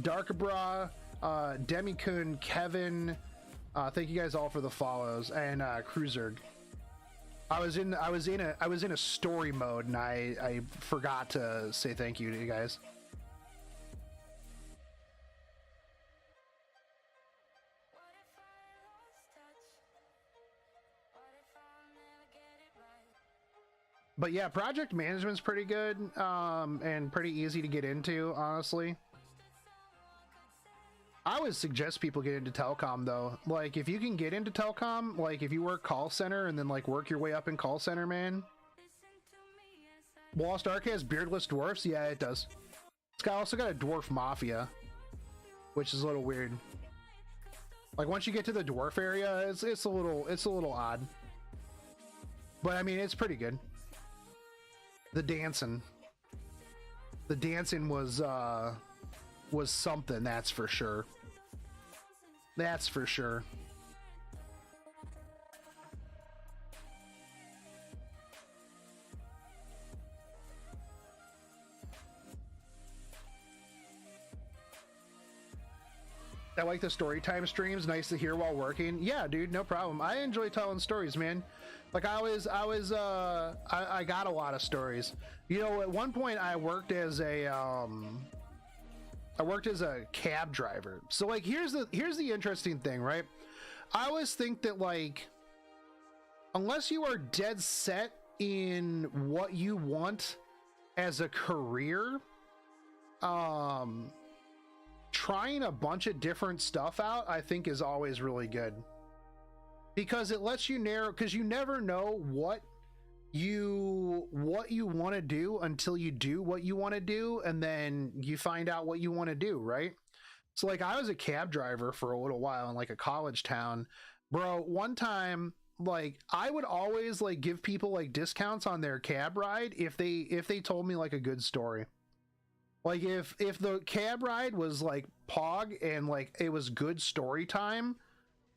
Darkbra, Demikun, Kevin, thank you guys all for the follows, and Cruiser. I was in a story mode and I forgot to say thank you to you guys. But yeah, project management's pretty good, and pretty easy to get into, honestly. I would suggest people get into telecom though. Like, if you can get into telecom, like if you work call center and then like work your way up in call center, man. Lost Ark has beardless dwarfs? Yeah, it does. It's also got a dwarf mafia, which is a little weird. Like, once you get to the dwarf area, it's a little odd. But I mean, it's pretty good. The dancing was something, that's for sure. That's for sure. I like the story time streams. Nice to hear while working. Yeah, dude, no problem. I enjoy telling stories, man. Like, I got a lot of stories. You know, at one point I worked as a cab driver. So like, here's the interesting thing, right? I always think that, like, unless you are dead set in what you want as a career, trying a bunch of different stuff out, I think, is always really good, because it lets you narrow, because you never know what you want to do until you do what you want to do, and then you find out what you want to do, right? So like, I was a cab driver for a little while in like a college town, bro. One time, like, I would always like give people like discounts on their cab ride if they told me like a good story. Like, if the cab ride was like pog and like it was good story time,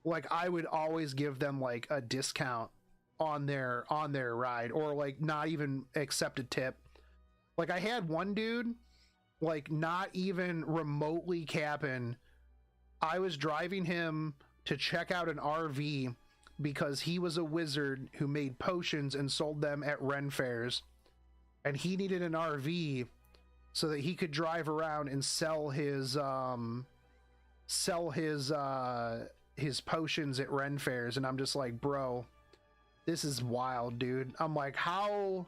like I would always give them like a discount on their ride, or like not even accept a tip. Like, I had one dude, like, not even remotely capping, I was driving him to check out an RV because he was a wizard who made potions and sold them at Ren fairs, and he needed an RV so that he could drive around and sell his potions at Ren fairs. And I'm just like, bro, this is wild, dude. I'm like, how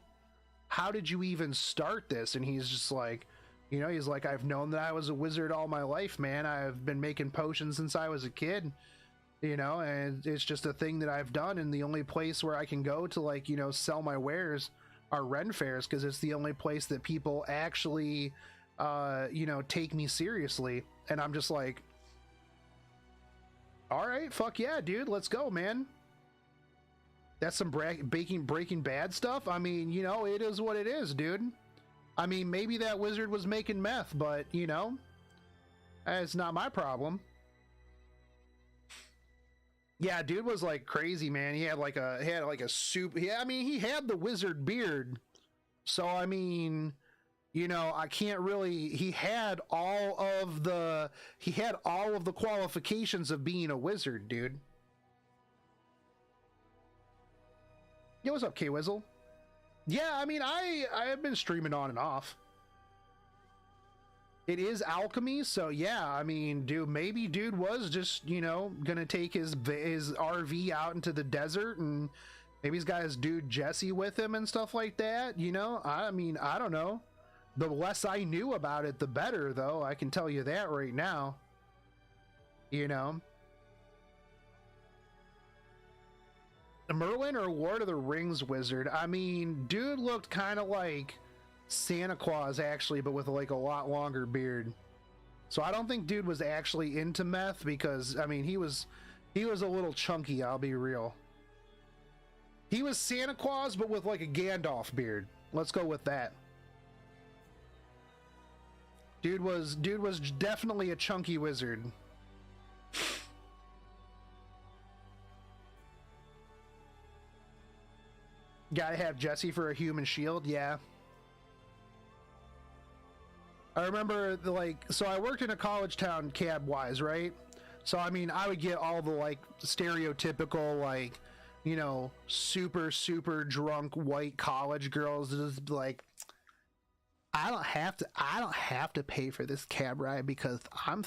did you even start this? And he's just like, you know, he's like, I've known that I was a wizard all my life, man. I've been making potions since I was a kid, you know, and it's just a thing that I've done. And the only place where I can go to, like, you know, sell my wares are Ren fairs, because it's the only place that people actually you know, take me seriously. And I'm just like, all right, fuck yeah, dude, let's go, man. That's some Breaking Bad stuff. I mean, you know, it is what it is, dude. I mean, maybe that wizard was making meth, but, you know, It's not my problem. Yeah, dude was like crazy, man. He had like a soup. Yeah, I mean, he had the wizard beard. So I mean, you know, I can't really. He had all of the qualifications of being a wizard, dude. Yo, what's up, K-Wizzle? Yeah, I mean, I have been streaming on and off. It is alchemy, so yeah, I mean, dude, maybe dude was just, you know, gonna take his RV out into the desert, and maybe he's got his dude Jesse with him and stuff like that, you know? I mean, I don't know. The less I knew about it, the better, though. I can tell you that right now. You know? Merlin or Lord of the Rings wizard? I mean, dude looked kind of like Santa Claus, actually, but with like a lot longer beard. So I don't think dude was actually into meth, because I mean, he was a little chunky, I'll be real. He was Santa Claus, but with like a Gandalf beard. Let's go with that. Dude was definitely a chunky wizard. Gotta have Jesse for a human shield, yeah. I remember, so I worked in a college town cab-wise, right? So, I mean, I would get all the, like, stereotypical, like, you know, super, super drunk white college girls just like, I don't have to pay for this cab ride because I'm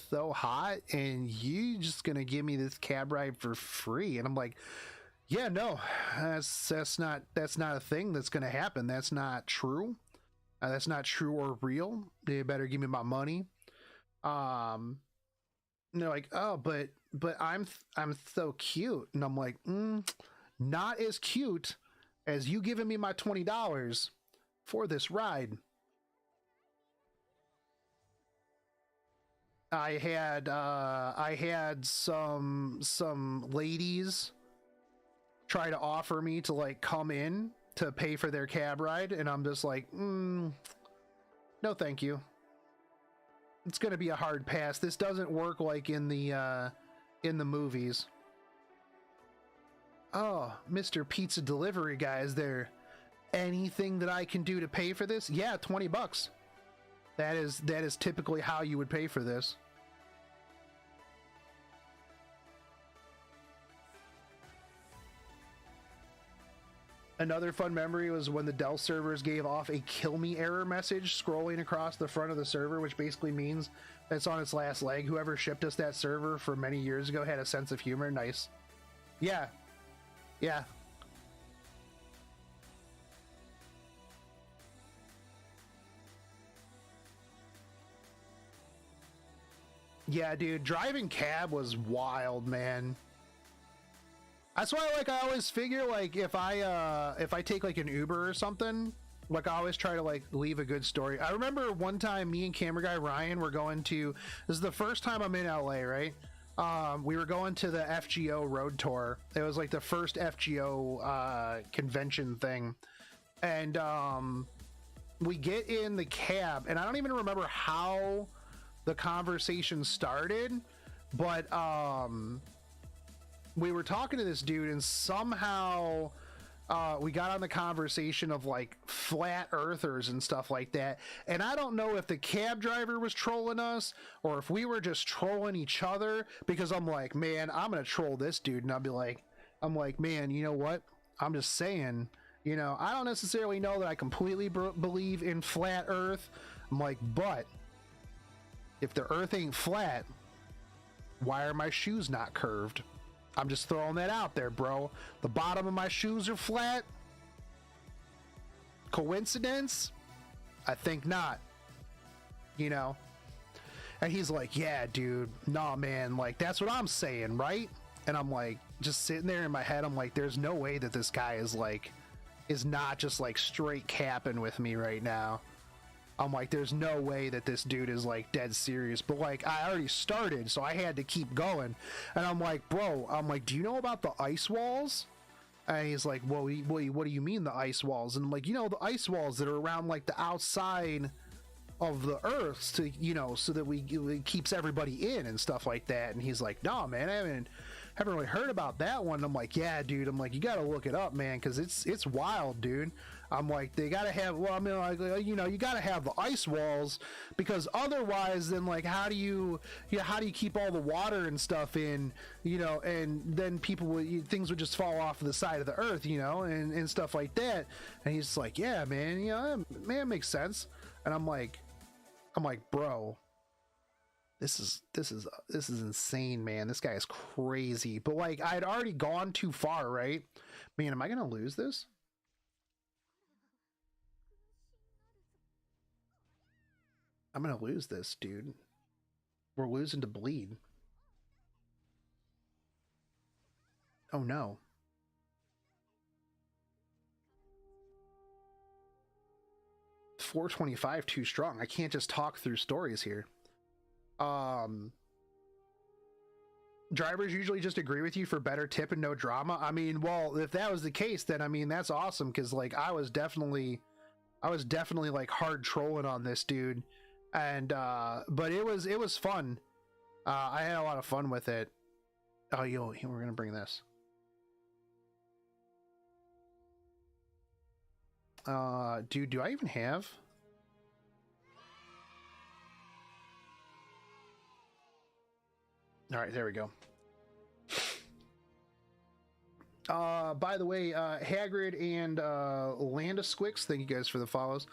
so hot, and you just gonna give me this cab ride for free. And I'm like, yeah, no, that's not a thing that's gonna happen. That's not true. That's not true or real. They better give me my money. And they're like, oh, but I'm so cute, and I'm like, not as cute as you giving me my $20 for this ride. I had some ladies try to offer me to like come in to pay for their cab ride, and I'm just like, no thank you. It's gonna be a hard pass. This doesn't work like in the movies. Oh, Mr. Pizza Delivery Guy, is there anything that I can do to pay for this? Yeah, $20. That is typically how you would pay for this. Another fun memory was when the Dell servers gave off a kill me error message scrolling across the front of the server, which basically means it's on its last leg. Whoever shipped us that server for many years ago had a sense of humor. Nice. Yeah. Yeah. Yeah, dude, driving cab was wild, man. That's why, like, I always figure, like, if I take like an Uber or something, like, I always try to like leave a good story. I remember one time me and camera guy Ryan were going to, this is the first time I'm in LA, right? We were going to the FGO road tour. It was like the first FGO convention thing, and we get in the cab, and I don't even remember how the conversation started, but we were talking to this dude, and somehow we got on the conversation of like flat earthers and stuff like that. And I don't know if the cab driver was trolling us or if we were just trolling each other, because I'm like, man, I'm gonna troll this dude, and I'm like, man, you know what? I'm just saying, you know, I don't necessarily know that I completely believe in flat earth. I'm like, but if the earth ain't flat, why are my shoes not curved? I'm just throwing that out there, bro. The bottom of my shoes are flat. Coincidence? I think not. You know? And he's like, yeah, dude. Nah, man. Like, that's what I'm saying, right? And I'm like, just sitting there in my head, I'm like, there's no way that this guy is not just like straight capping with me right now. I'm like, there's no way that this dude is like dead serious. But like, I already started, so I had to keep going. And I'm like, bro, I'm like, do you know about the ice walls? And he's like, well, what do you mean the ice walls? And I'm like, you know, the ice walls that are around like the outside of the Earth to, you know, so that it keeps everybody in and stuff like that. And he's like, no, man, I haven't really heard about that one. And I'm like, yeah, dude. I'm like, you got to look it up, man, because it's wild, dude. I'm like, they got to have, well, I mean, like, you know, you got to have the ice walls, because otherwise, then, like, how do you keep all the water and stuff in, you know, and then things would just fall off the side of the Earth, you know, and stuff like that. And he's like, yeah, man, you know, man, it makes sense. And I'm like, bro, this is insane, man. This guy is crazy. But like, I'd already gone too far, right? Man, am I gonna lose this? I'm gonna lose this, dude. We're losing to bleed. Oh no. $425 too strong. I can't just talk through stories here. Drivers usually just agree with you for better tip and no drama. I mean, well, if that was the case, then I mean, that's awesome, because like I was definitely like hard trolling on this dude. And but it was fun. I had a lot of fun with it. Oh, we're gonna bring this. Dude, do I even have? All right, there we go. By the way, Hagrid and Landisquix, thank you guys for the follows.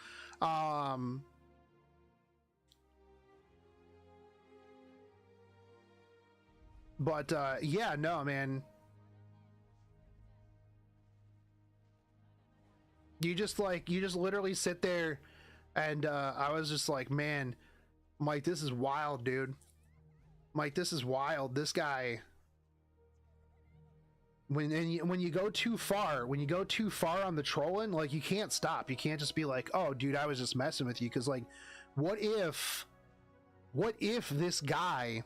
But yeah, no, man. You just literally sit there, and I was just like, man, Mike, this is wild, dude. Mike, this is wild. This guy, when you go too far on the trolling, like, you can't stop. You can't just be like, oh, dude, I was just messing with you. Because like, what if this guy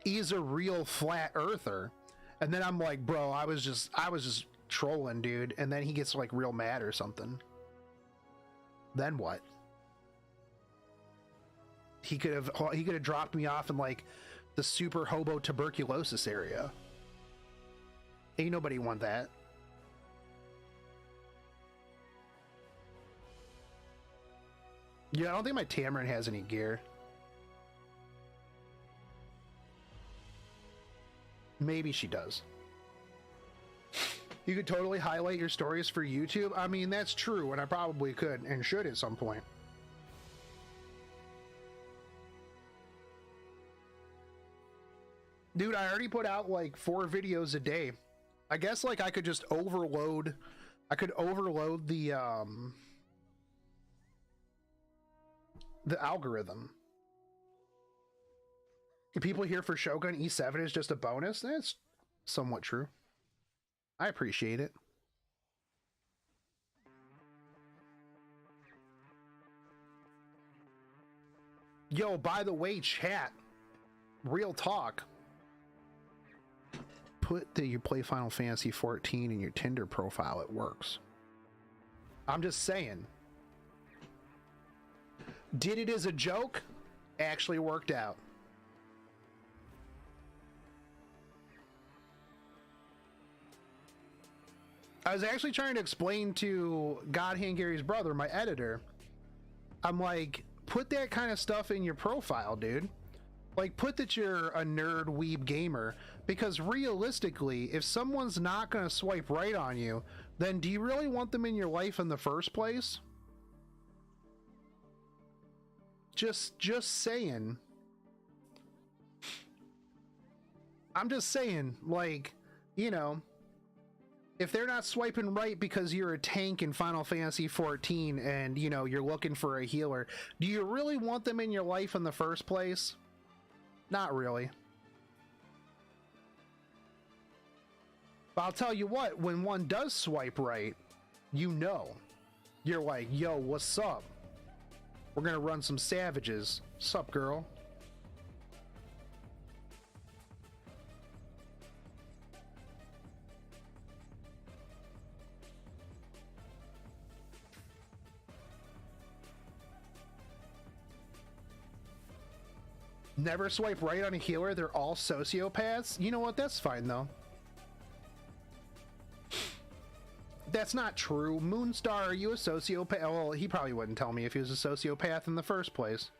is a real flat earther? And then I'm like, bro, I was just trolling, dude. And then he gets like real mad or something. Then what? He could have dropped me off in like the super hobo tuberculosis area. Ain't nobody want that. Yeah, I don't think my Tamarin has any gear. Maybe she does. You could totally highlight your stories for YouTube. I mean, that's true, and I probably could and should at some point. Dude, I already put out like 4 videos a day. I guess like I could just overload. I could overload the algorithm. If people here for Shogun E7 is just a bonus, that's somewhat true. I appreciate it. Yo, by the way, chat, real talk. Put that you play Final Fantasy 14 in your Tinder profile. It works. I'm just saying. Did it as a joke? Actually worked out. I was actually trying to explain to Godhand Gary's brother, my editor. I'm like, put that kind of stuff in your profile, dude. Like, put that you're a nerd weeb gamer, because realistically, if someone's not going to swipe right on you, then do you really want them in your life in the first place? Just saying. I'm just saying, like, you know, if they're not swiping right because you're a tank in Final Fantasy 14 and, you know, you're looking for a healer, do you really want them in your life in the first place? Not really. But I'll tell you what, when one does swipe right, you know. You're like, yo, what's up? We're gonna run some savages. Sup, girl? never swipe right on a healer. They're all sociopaths. You know what? That's fine though. That's not true. Moonstar, are you a sociopath? Well, he probably wouldn't tell me if he was a sociopath in the first place.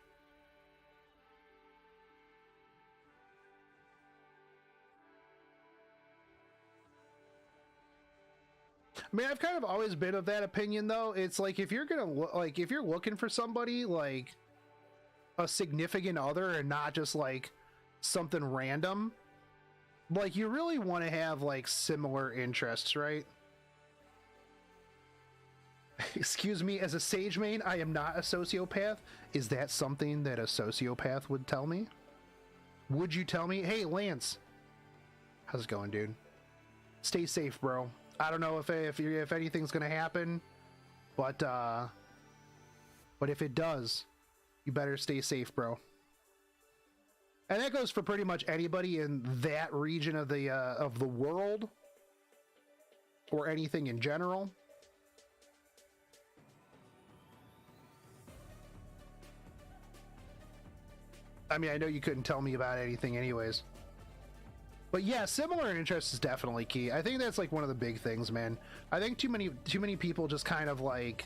I mean, I've kind of always been of that opinion though. It's like, if you're gonna like, if you're looking for somebody like a significant other and not just like something random, like you really want to have like similar interests, right? Excuse me, as a sage main, I am not a sociopath. Is that something that a sociopath would tell me? Would you tell me, hey Lance, how's it going, dude? Stay safe, bro. I don't know if anything's gonna happen, but if it does, you better stay safe, bro. And that goes for pretty much anybody in that region of the world, or anything in general. I mean, I know you couldn't tell me about anything anyways. But yeah, similar interests is definitely key. I think that's like one of the big things, man. I think too many people just kind of like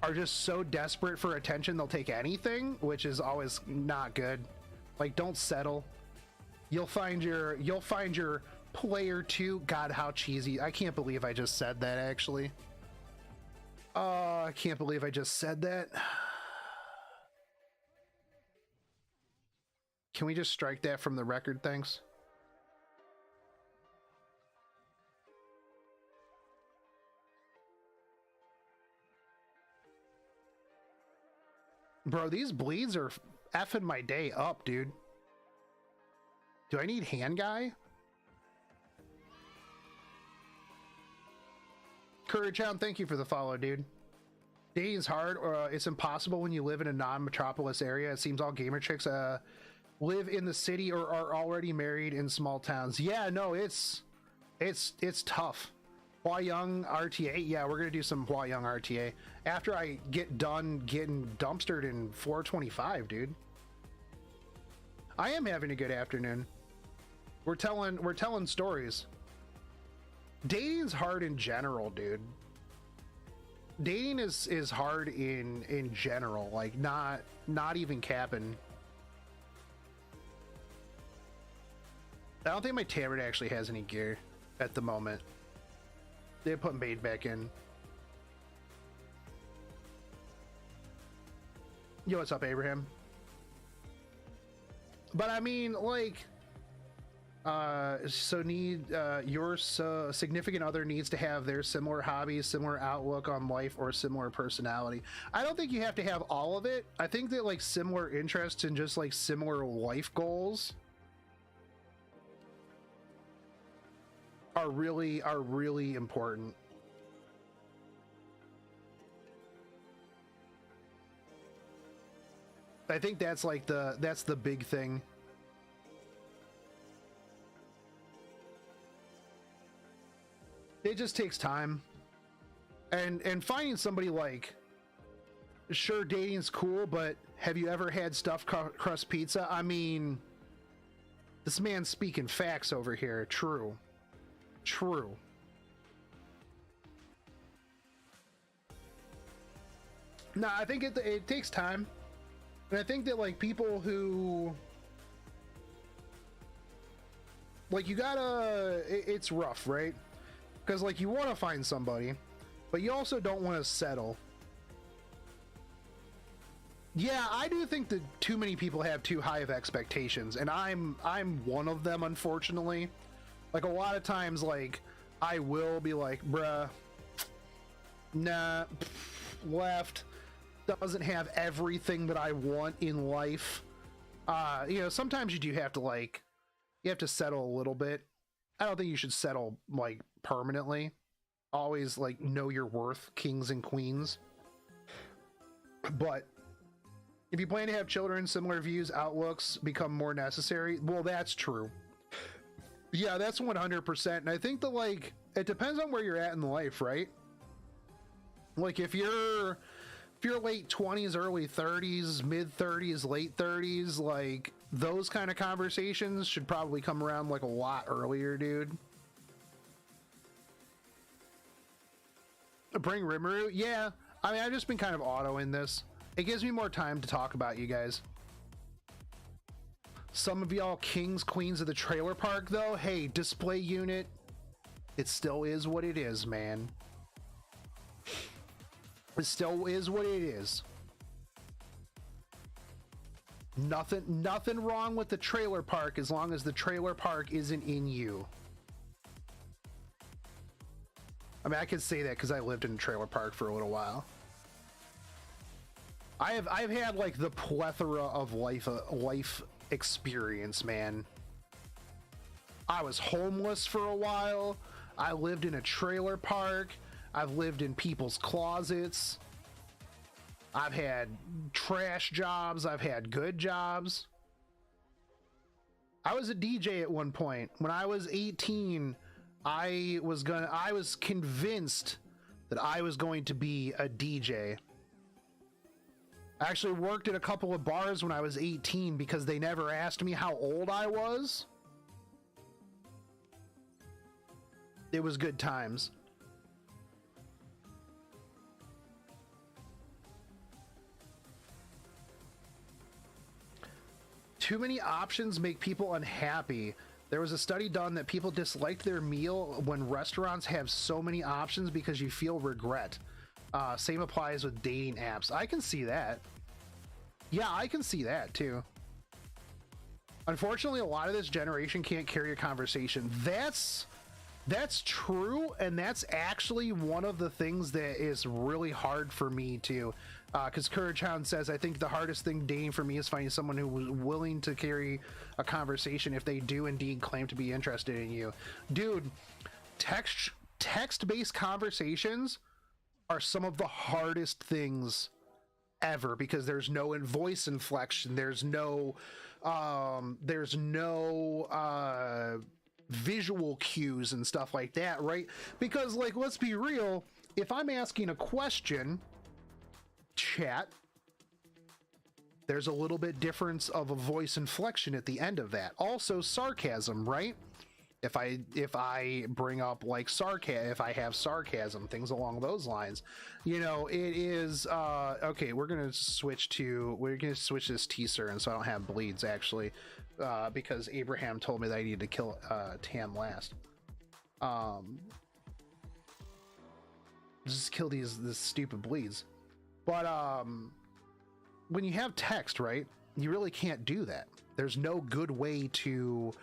are just so desperate for attention they'll take anything, which is always not good. Like, don't settle. You'll find your player two. God, how cheesy. I can't believe I just said that, actually. I can't believe I just said that. Can we just strike that from the record, thanks? Bro, these bleeds are effing my day up, dude. Do I need hand guy? Courage Hound, thank you for the follow, dude. Dating's hard, or it's impossible when you live in a non-metropolis area. It seems all gamer chicks live in the city or are already married in small towns. Yeah, no, it's tough. Hua-Young RTA, yeah, we're gonna do some Hua-Young RTA after I get done getting dumpstered in 425, dude. I am having a good afternoon. We're telling stories. Dating's hard in general, dude. Dating is hard in general, like not even capping. I don't think my Tabard actually has any gear at the moment. They put Maid back in. Yo, what's up, Abraham? But I mean, like, your significant other needs to have their similar hobbies, similar outlook on life, or similar personality. I don't think you have to have all of it. I think that like similar interests and just like similar life goals are really important. I think that's like that's the big thing. It just takes time. And finding somebody like, sure, dating's cool, but have you ever had stuffed crust pizza? I mean, this man's speaking facts over here. True. No, I think it takes time. And I think that like people who like, you gotta, it's rough, right? Because like you want to find somebody, but you also don't want to settle. Yeah, I do think that too many people have too high of expectations, and I'm one of them, unfortunately. Like, a lot of times, like, I will be like, bruh, nah, left, doesn't have everything that I want in life. You know, sometimes you do have to, like, you have to settle a little bit. I don't think you should settle, like, permanently. Always, like, know your worth, kings and queens. But if you plan to have children, similar views, outlooks become more necessary. Well, that's true. Yeah, that's 100%. And I think that, like, it depends on where you're at in life, right? Like, if you're if you're late 20s, early 30s, mid 30s, late 30s, like those kind of conversations should probably come around like a lot earlier, dude. Bring Rimuru? Yeah. I mean, I've just been kind of autoing this. It gives me more time to talk about you guys. Some of y'all kings, queens of the trailer park, though. Hey, display unit. It still is what it is, man. It still is what it is. Nothing wrong with the trailer park as long as the trailer park isn't in you. I mean, I can say that because I lived in a trailer park for a little while. I've had like the plethora of life experience, man. I was homeless for a while. I lived in a trailer park. I've lived in people's closets. I've had trash jobs. I've had good jobs. I was a DJ at one point. When I was 18, I was convinced that I was going to be a DJ. I actually worked at a couple of bars when I was 18 because they never asked me how old I was. It was good times. Too many options make people unhappy. There was a study done that people disliked their meal when restaurants have so many options because you feel regret. Same applies with dating apps. I can see that. Yeah, I can see that too. Unfortunately, a lot of this generation can't carry a conversation. That's true, and that's actually one of the things that is really hard for me to, because Courage Hound says, I think the hardest thing dating for me is finding someone who was willing to carry a conversation if they do indeed claim to be interested in you. Dude, text-based conversations are some of the hardest things ever because there's no voice inflection, there's no visual cues and stuff like that, right? Because, like, let's be real, if I'm asking a question, chat, there's a little bit difference of a voice inflection at the end of that. Also sarcasm, right? If I bring up like sarcasm, if I have sarcasm, things along those lines, you know, it is okay. We're gonna switch this teaser, and so I don't have bleeds actually, because Abraham told me that I needed to kill Tam last. Just kill these stupid bleeds. But when you have text, right, you really can't do that. There's no good way to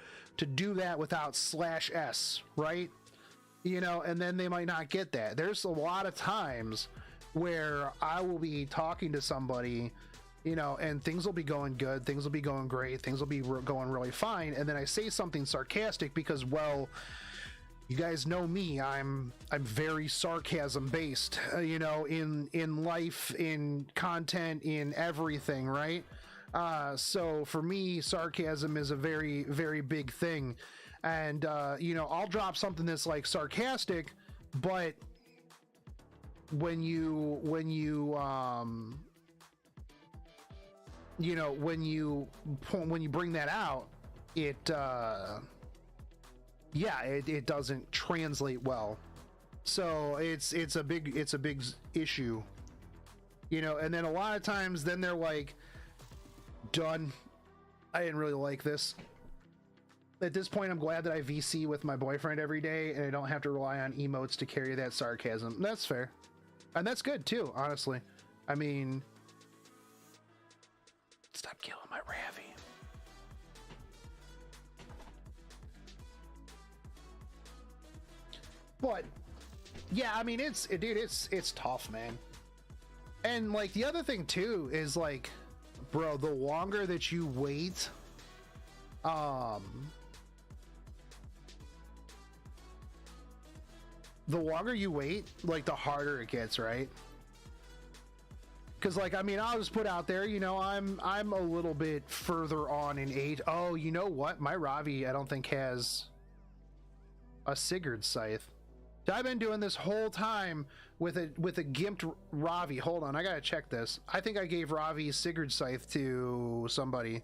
do that without /s, right? You know, and then they might not get that. There's a lot of times where I will be talking to somebody, you know, and things will be going good, things will be going great, things will be going really fine, and then I say something sarcastic because, well, you guys know me, I'm very sarcasm based, you know, in life, in content, in everything, right? So for me, sarcasm is a very, very big thing. And, you know, I'll drop something that's like sarcastic, but when you bring that out, it doesn't translate well. So it's a big issue, you know, and then a lot of times then they're like, done. I didn't really like this. At this point, I'm glad that I VC with my boyfriend every day and I don't have to rely on emotes to carry that sarcasm. That's fair. And that's good too, honestly. I mean, stop killing my Ravi. But yeah, I mean, it's tough, man. And like the other thing too is like, bro, the longer that you wait, like the harder it gets, right? Because like, I mean, I'll just put out there, you know, I'm a little bit further on in age. Oh, you know what? My Ravi, I don't think has a Sigurd scythe. I've been doing this whole time with a gimped Ravi. Hold on, I gotta check this. I think I gave Ravi Sigurd Scythe to somebody.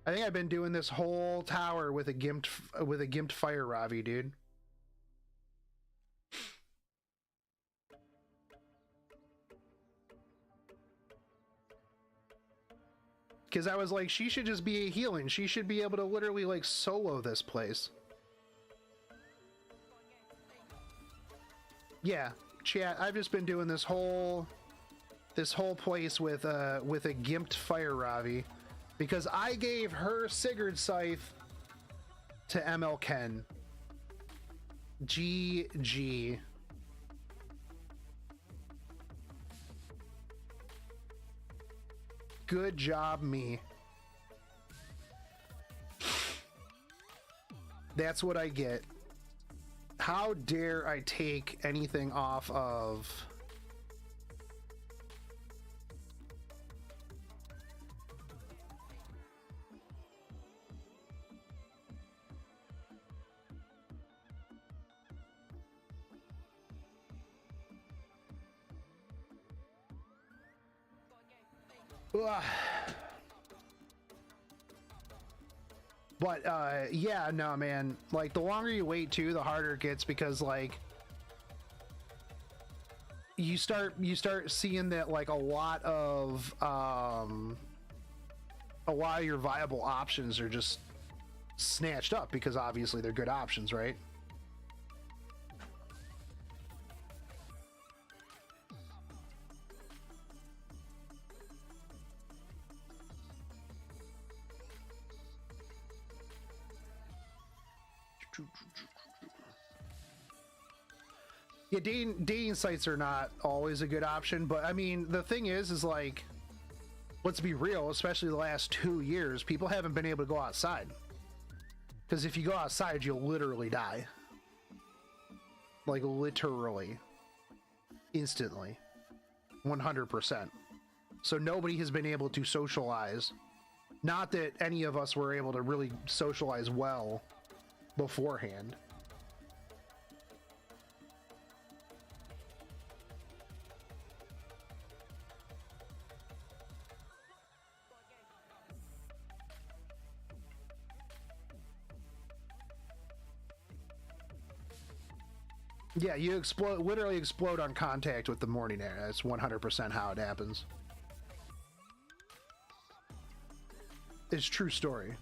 I think I've been doing this whole tower with a gimped fire Ravi, dude. Because I was like, she should just be healing. She should be able to literally like solo this place. Yeah, chat. I've just been doing this whole place with a gimped fire Ravi, because I gave her Sigurd Scythe to ML Ken. GG. Good job, me. That's what I get. How dare I take anything off of... But yeah, no, man, like the longer you wait too, the harder it gets, because like you start seeing that like a lot of your viable options are just snatched up, because obviously they're good options, right? Yeah, dating sites are not always a good option, but I mean, the thing is like, let's be real, especially the last 2 years, people haven't been able to go outside. Because if you go outside, you'll literally die. Like, literally. Instantly. 100%. So nobody has been able to socialize. Not that any of us were able to really socialize well beforehand. Yeah, you literally explode on contact with the morning air. That's 100% how it happens. It's true story.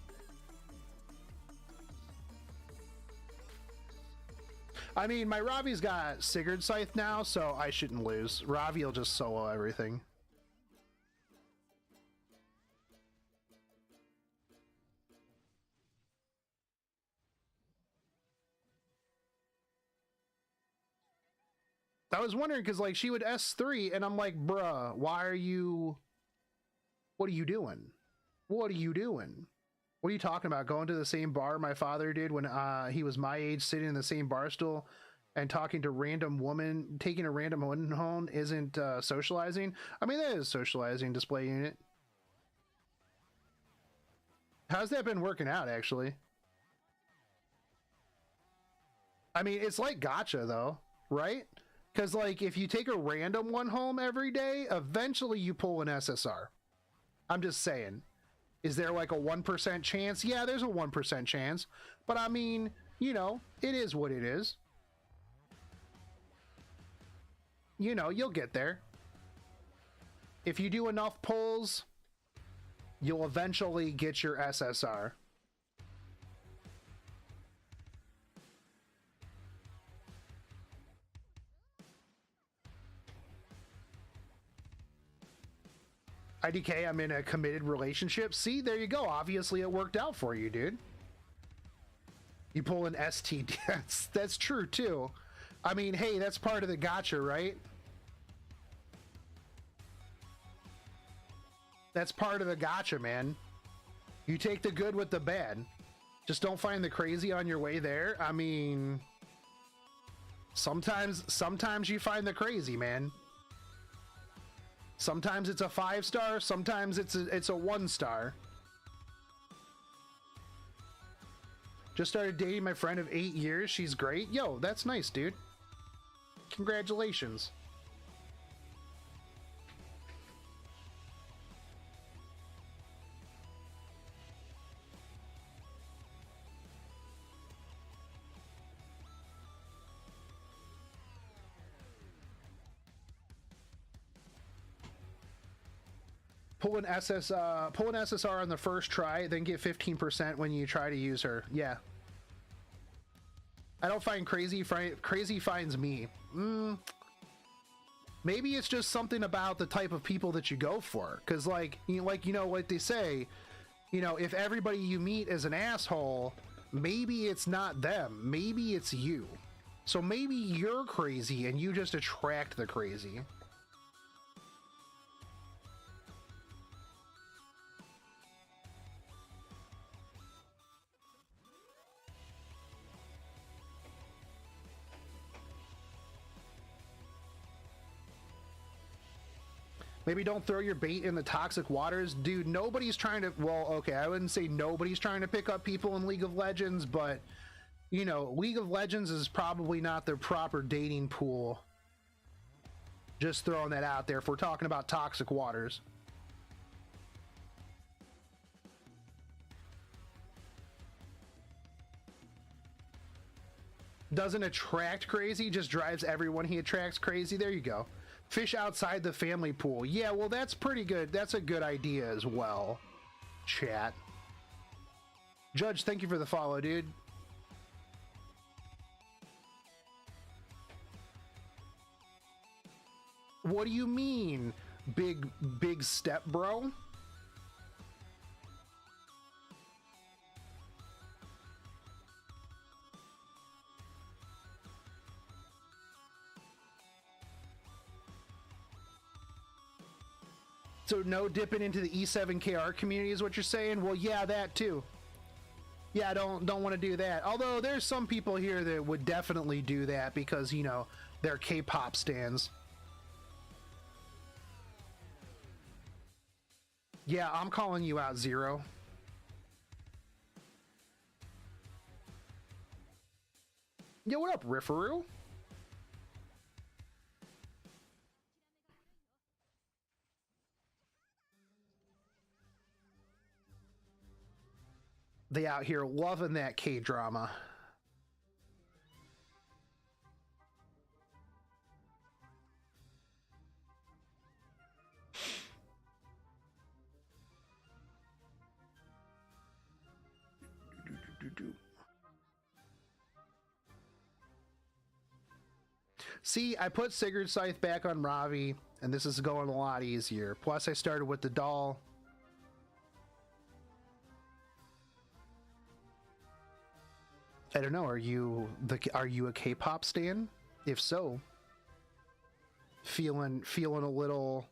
I mean, my Ravi's got Sigurd Scythe now, so I shouldn't lose. Ravi will just solo everything. I was wondering, because like she would S3 and I'm like, bruh, why are you... What are you doing? What are you doing? What are you talking about? Going to the same bar my father did when he was my age, sitting in the same bar stool and talking to random woman, taking a random woman home isn't socializing? I mean, that is socializing, display unit. How's that been working out, actually? I mean, it's like gacha, though, right? Because, like, if you take a random one home every day, eventually you pull an SSR. I'm just saying. Is there, like, a 1% chance? Yeah, there's a 1% chance. But, I mean, you know, it is what it is. You know, you'll get there. If you do enough pulls, you'll eventually get your SSR. IDK, I'm in a committed relationship. See, there you go. Obviously, it worked out for you, dude. You pull an STD. That's true, too. I mean, hey, that's part of the gacha, right? That's part of the gacha, man. You take the good with the bad. Just don't find the crazy on your way there. I mean, sometimes you find the crazy, man. Sometimes it's a 5-star, sometimes it's a 1-star. Just started dating my friend of 8 years. She's great. Yo, that's nice, dude. Congratulations. Pull an SSR on the first try, then get 15% when you try to use her. Yeah. I don't find crazy. Crazy finds me. Maybe it's just something about the type of people that you go for. Cause like you know what they say, you know, if everybody you meet is an asshole, maybe it's not them. Maybe it's you. So maybe you're crazy and you just attract the crazy. Maybe don't throw your bait in the toxic waters. Dude, nobody's trying to... Well, okay, I wouldn't say nobody's trying to pick up people in League of Legends, but, you know, League of Legends is probably not the proper dating pool. Just throwing that out there if we're talking about toxic waters. Doesn't attract crazy, just drives everyone he attracts crazy. There you go. Fish outside the family pool. Yeah, well, that's pretty good. That's a good idea as well. Chat. Judge, thank you for the follow, dude. What do you mean, big step, bro? So no dipping into the E7KR community is what you're saying? Well, yeah, that too. Yeah, I don't want to do that. Although there's some people here that would definitely do that because, you know, they're K-pop stans. Yeah, I'm calling you out, Zero. Yo, what up, Riffaroo? They out here loving that K-drama. See, I put Sigurd Scythe back on Ravi, and this is going a lot easier. Plus, I started with the doll. I don't know. Are you a K-pop stan? If so, feeling a little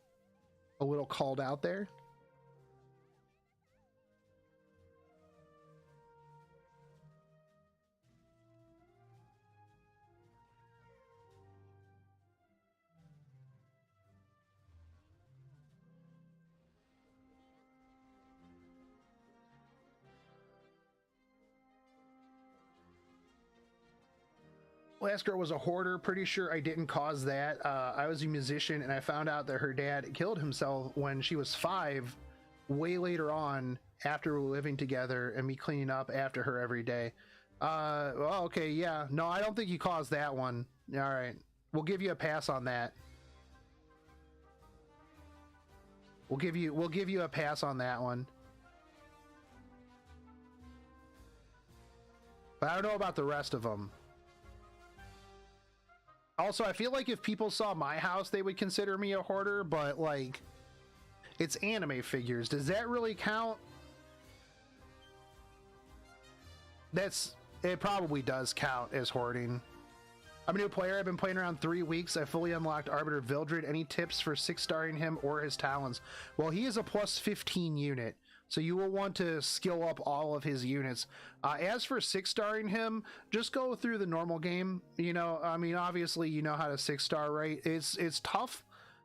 called out there. Last girl was a hoarder. Pretty sure I didn't cause that. I was a musician and I found out that her dad killed himself when she was 5, way later on after we were living together and me cleaning up after her every day. Well, okay, yeah. No, I don't think you caused that one. All right. We'll give you a pass on that. We'll give you a pass on that one. But I don't know about the rest of them. Also, I feel like if people saw my house, they would consider me a hoarder, but like, it's anime figures. Does that really count? It probably does count as hoarding. I'm a new player. I've been playing around 3 weeks. I fully unlocked Arbiter Vildred. Any tips for 6-starring him or his talents? Well, he is a plus 15 unit, so you will want to skill up all of his units. As for 6-starring him, just go through the normal game. You know, I mean, obviously you know how to 6-star, right? It's tough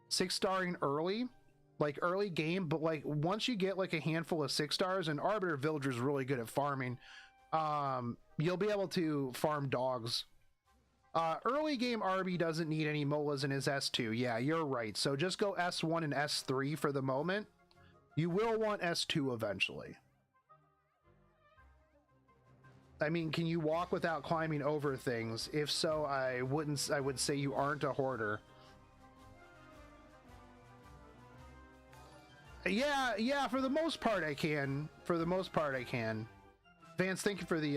6-starring early, like early game, but like once you get like a handful of 6 stars, and Arbiter Vildred's really good at farming. you'll be able to farm dogs. Early game RB doesn't need any molas in his S2. Yeah, you're right. So just go S1 and S3 for the moment. You will want S2 eventually. I mean, can you walk without climbing over things? If so, I would say you aren't a hoarder. Yeah, for the most part I can. For the most part I can. Vance, thank you for the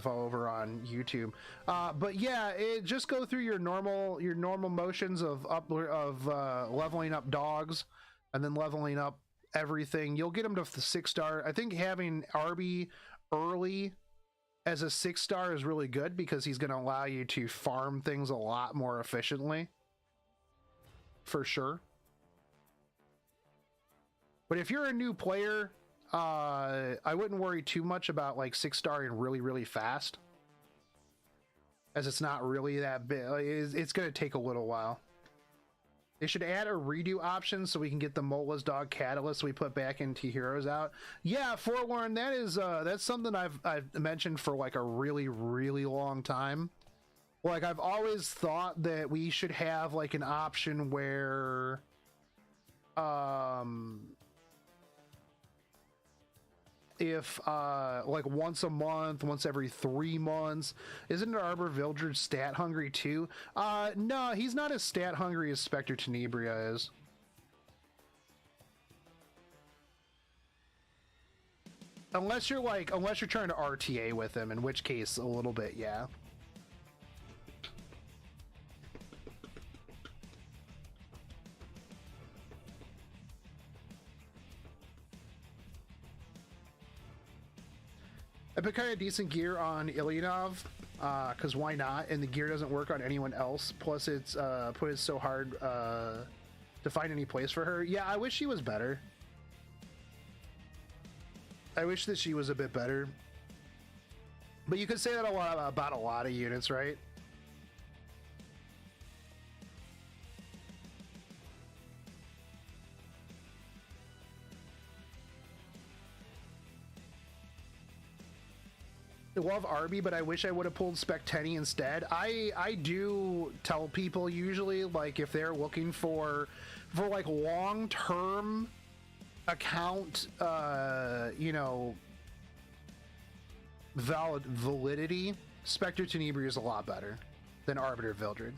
follow over on YouTube. But yeah, just go through your normal motions of leveling up dogs, and then leveling up everything. You'll get them to the 6-star. I think having Arby early as a 6-star is really good because he's going to allow you to farm things a lot more efficiently, for sure. But if you're a new player, I wouldn't worry too much about like 6-starring really fast, as it's not really that big. It's going to take a little while. They should add a redo option so we can get the Mola's Dog Catalyst we put back into Heroes out. Yeah, Forlorn, that is that's something I've mentioned for like a really long time. Like, I've always thought that we should have like an option where if like once a month, once every 3 months. Isn't Arbor Vildred stat hungry too? No, he's not as stat hungry as Spectre Tenebria is. Unless you're trying to RTA with him, in which case a little bit, yeah. I put kind of decent gear on Ilyanov, because why not? And the gear doesn't work on anyone else. Plus, it's so hard to find any place for her. Yeah, I wish she was better. I wish that she was a bit better. But you could say that about a lot of units, right? I love Arby, but I wish I would have pulled Spectenny instead. I do tell people usually, like, if they're looking for like long-term account, you know, validity, Spectre Tenebria is a lot better than Arbiter Vildred,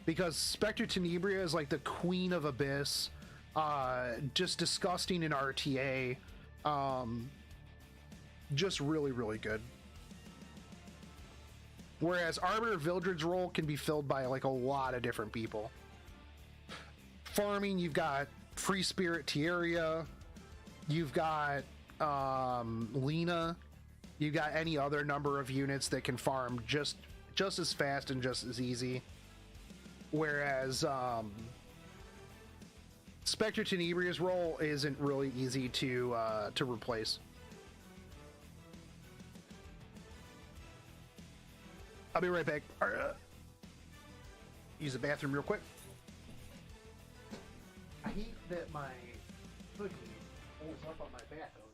because Spectre Tenebria is like the queen of Abyss, just disgusting in RTA, just really good. Whereas Arbiter Vildred's role can be filled by like a lot of different people. Farming, you've got Free Spirit Tieria, you've got Lena, you've got any other number of units that can farm just as fast and just as easy. Whereas Spectre Tenebria's role isn't really easy to replace. I'll be right back. Use the bathroom real quick. I hate that my hoodie holds up on my back over.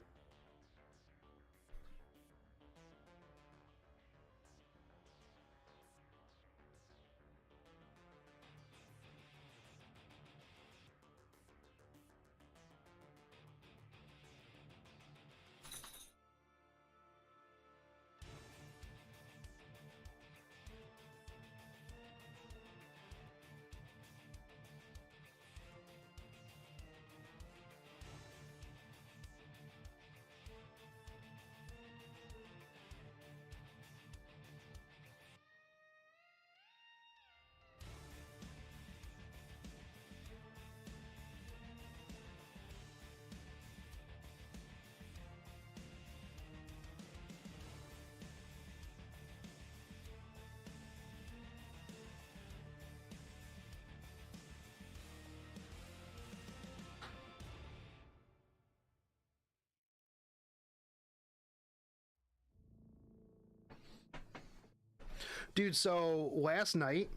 Dude, so last night,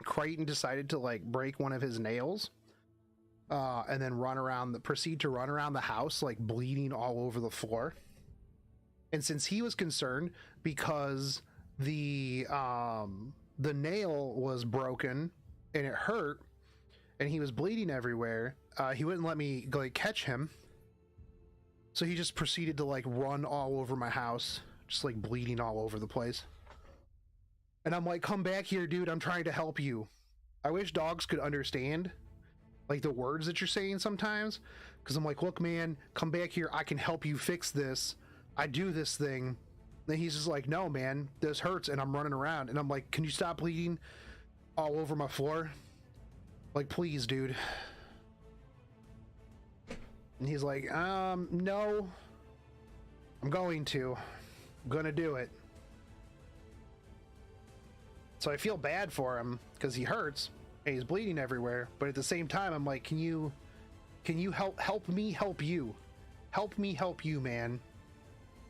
Crichton decided to like break one of his nails, and then proceed to run around the house, like bleeding all over the floor. And since he was concerned because the nail was broken and it hurt and he was bleeding everywhere, he wouldn't let me like catch him. So he just proceeded to like run all over my house, just like bleeding all over the place. And I'm like, come back here, dude. I'm trying to help you. I wish dogs could understand like the words that you're saying sometimes. Because I'm like, look, man, come back here. I can help you fix this. I do this thing. Then he's just like, no, man, this hurts. And I'm running around. And I'm like, can you stop bleeding all over my floor? Like, please, dude. And he's like, no, I'm going to. I'm gonna do it. So I feel bad for him because he hurts and he's bleeding everywhere. But at the same time, I'm like, can you help me help you? Help me help you, man.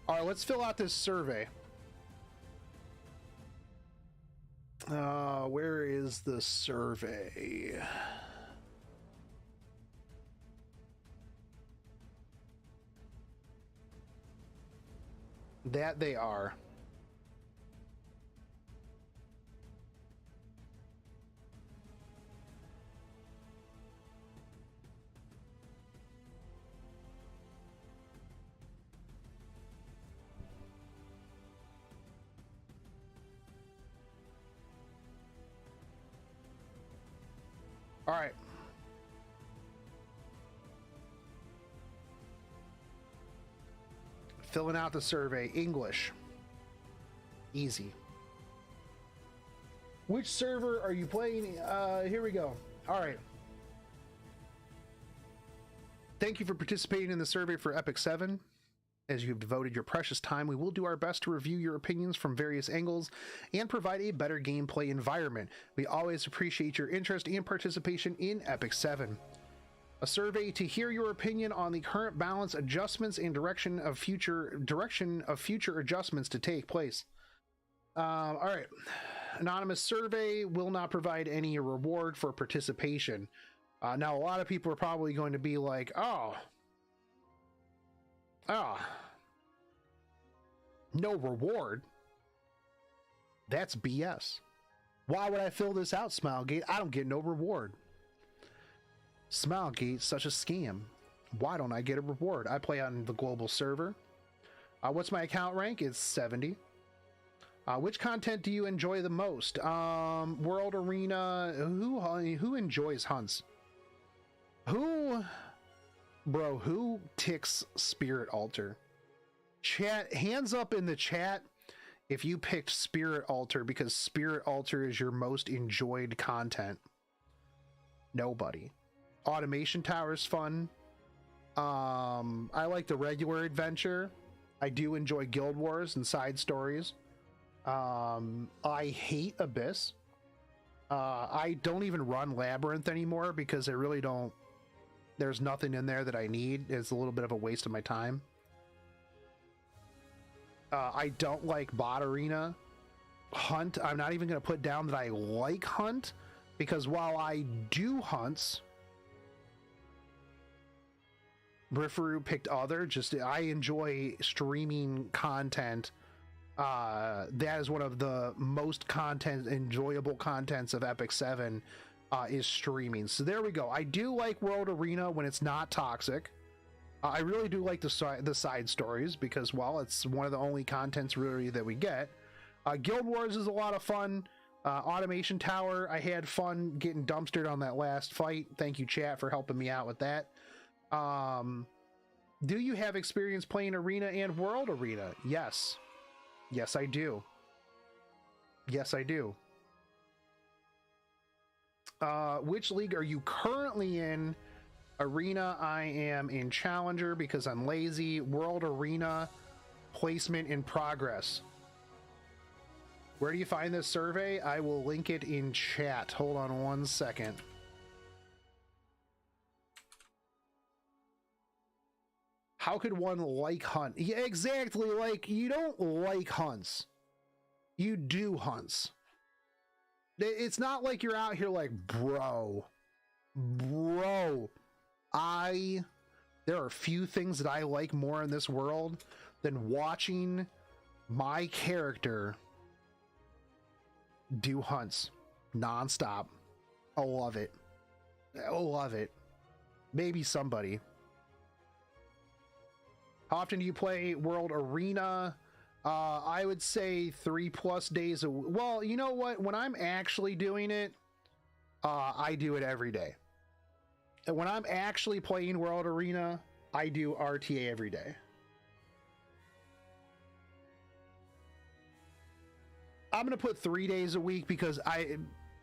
All right, let's fill out this survey. Where is the survey? That they are. All right. Filling out the survey. English. Easy. Which server are you playing? Here we go. All right. Thank you for participating in the survey for Epic 7. As you've devoted your precious time, we will do our best to review your opinions from various angles and provide a better gameplay environment. We always appreciate your interest and participation in Epic 7. A survey to hear your opinion on the current balance adjustments and direction of future adjustments to take place. All right. Anonymous survey will not provide any reward for participation. Now, a lot of people are probably going to be like, oh, no reward. That's BS. Why would I fill this out, Smilegate? I don't get no reward. Smilegate, such a scam. Why don't I get a reward? I play on the global server. What's my account rank? It's 70. Which content do you enjoy the most? World Arena. Who enjoys hunts? Who ticks Spirit Altar? Chat, hands up in the chat if you picked Spirit Altar because Spirit Altar is your most enjoyed content. Nobody. Automation Tower is fun. I like the regular adventure. I do enjoy Guild Wars and side stories. I hate Abyss. I don't even run Labyrinth anymore because I really don't. There's nothing in there that I need. It's a little bit of a waste of my time. I don't like Bot Arena. Hunt, I'm not even going to put down that I like Hunt, because while I do hunts, Rifaru picked other. I enjoy streaming content. That is one of the most enjoyable contents of Epic 7. Is streaming. So there we go. I do like World Arena when it's not toxic. I really do like the side stories because, well, it's one of the only contents really that we get. Guild Wars is a lot of fun. Automation Tower, I had fun getting dumpstered on that last fight. Thank you, chat, for helping me out with that. Do you have experience playing Arena and World Arena? Yes. Yes, I do. Yes, I do. Which league are you currently in? Arena, I am in Challenger because I'm lazy. World Arena, placement in progress. Where do you find this survey? I will link it in chat. Hold on one second. How could one like hunt? Yeah, exactly. Like, you don't like hunts. You do hunts. It's not like you're out here like, bro, there are few things that I like more in this world than watching my character do hunts nonstop. I love it. I love it. Maybe somebody. How often do you play World Arena? I would say 3+ days a week. Well, you know what? When I'm actually doing it, I do it every day. And when I'm actually playing World Arena, I do RTA every day. I'm going to put 3 days a week because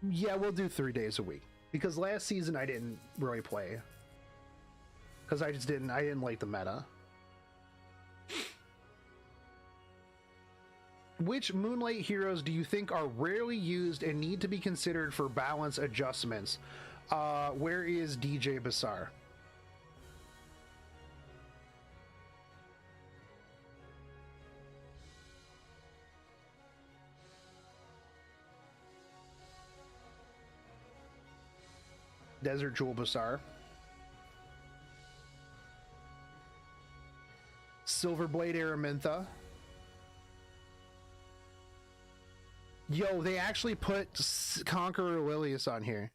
yeah, we'll do 3 days a week. Because last season I didn't really play. Because I didn't like the meta. Which Moonlight heroes do you think are rarely used and need to be considered for balance adjustments? Where is DJ Basar? Desert Jewel Basar. Silverblade Araminta. Yo, they actually put Conqueror Lilius on here.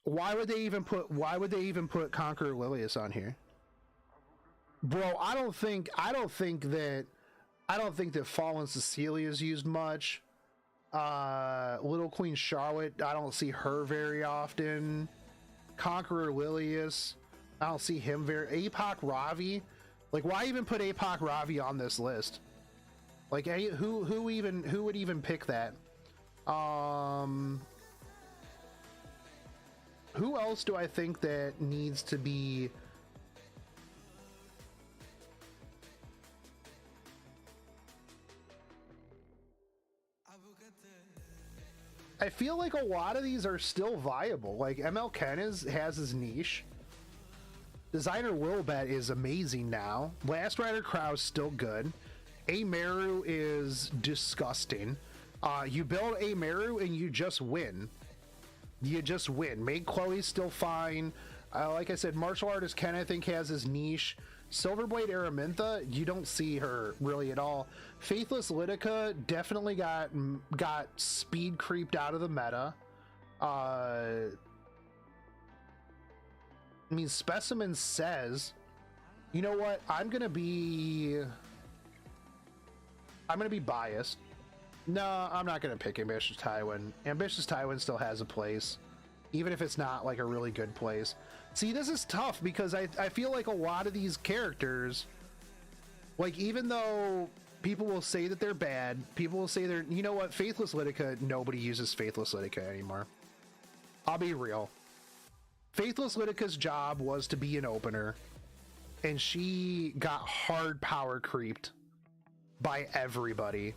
Why would they even put Conqueror Lilius on here? Bro, I don't think that Fallen Cecilia is used much. Little Queen Charlotte, I don't see her very often. Conqueror Lilius, I don't see him very. Apoc Ravi, like why even put Apoc Ravi on this list? Like who would even pick that? Who else do I think that needs to be? I feel like a lot of these are still viable. Like ML Ken has his niche. Designer Wilbet is amazing now. Last Rider Krau's still good. Ameru is disgusting. You build Ameru and you just win. You just win. Maid Chloe's still fine. Like I said, Martial Artist Ken I think has his niche. Silverblade Araminta, you don't see her really at all. Faithless Litica definitely got speed creeped out of the meta. I mean, Specimen says, you know what? I'm gonna be biased. No, I'm not gonna pick Ambitious Tywin. Ambitious Tywin still has a place, even if it's not like a really good place. See, this is tough because I feel like a lot of these characters, like even though people will say that they're bad, people will say they're, you know what, Faithless Litica, nobody uses Faithless Litica anymore. I'll be real. Faithless Litica's job was to be an opener, and she got hard power creeped by everybody.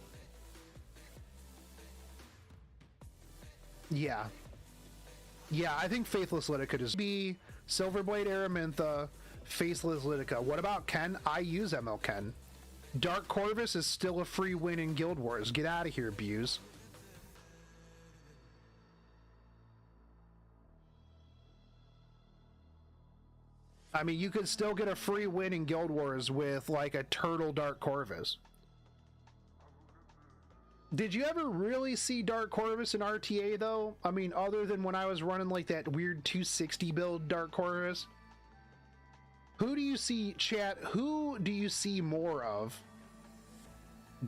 Yeah, I think Faithless Litica just be Silverblade Araminta, Faithless Litica. What about Ken? I use ML Ken. Dark Corvus is still a free win in Guild Wars. Get out of here, Buse. I mean, you could still get a free win in Guild Wars with like a turtle Dark Corvus. Did you ever really see Dark Corvus in RTA though? I mean, other than when I was running like that weird 260 build Dark Corvus? Who do you see, chat, who do you see more of?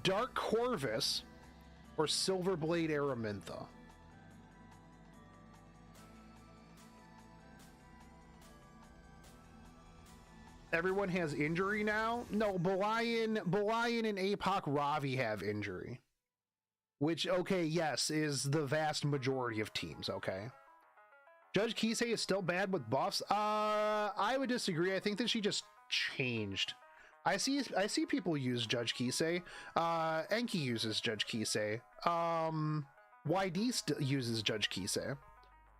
Dark Corvus or Silverblade Araminta? Everyone has injury now? No, Belian and Apoc Ravi have injury. Which, okay, yes, is the vast majority of teams, okay? Judge Kisei is still bad with buffs? I would disagree. I think that she just changed. I see people use Judge Kisei. Enki uses Judge Kisei. YD uses Judge Kisei.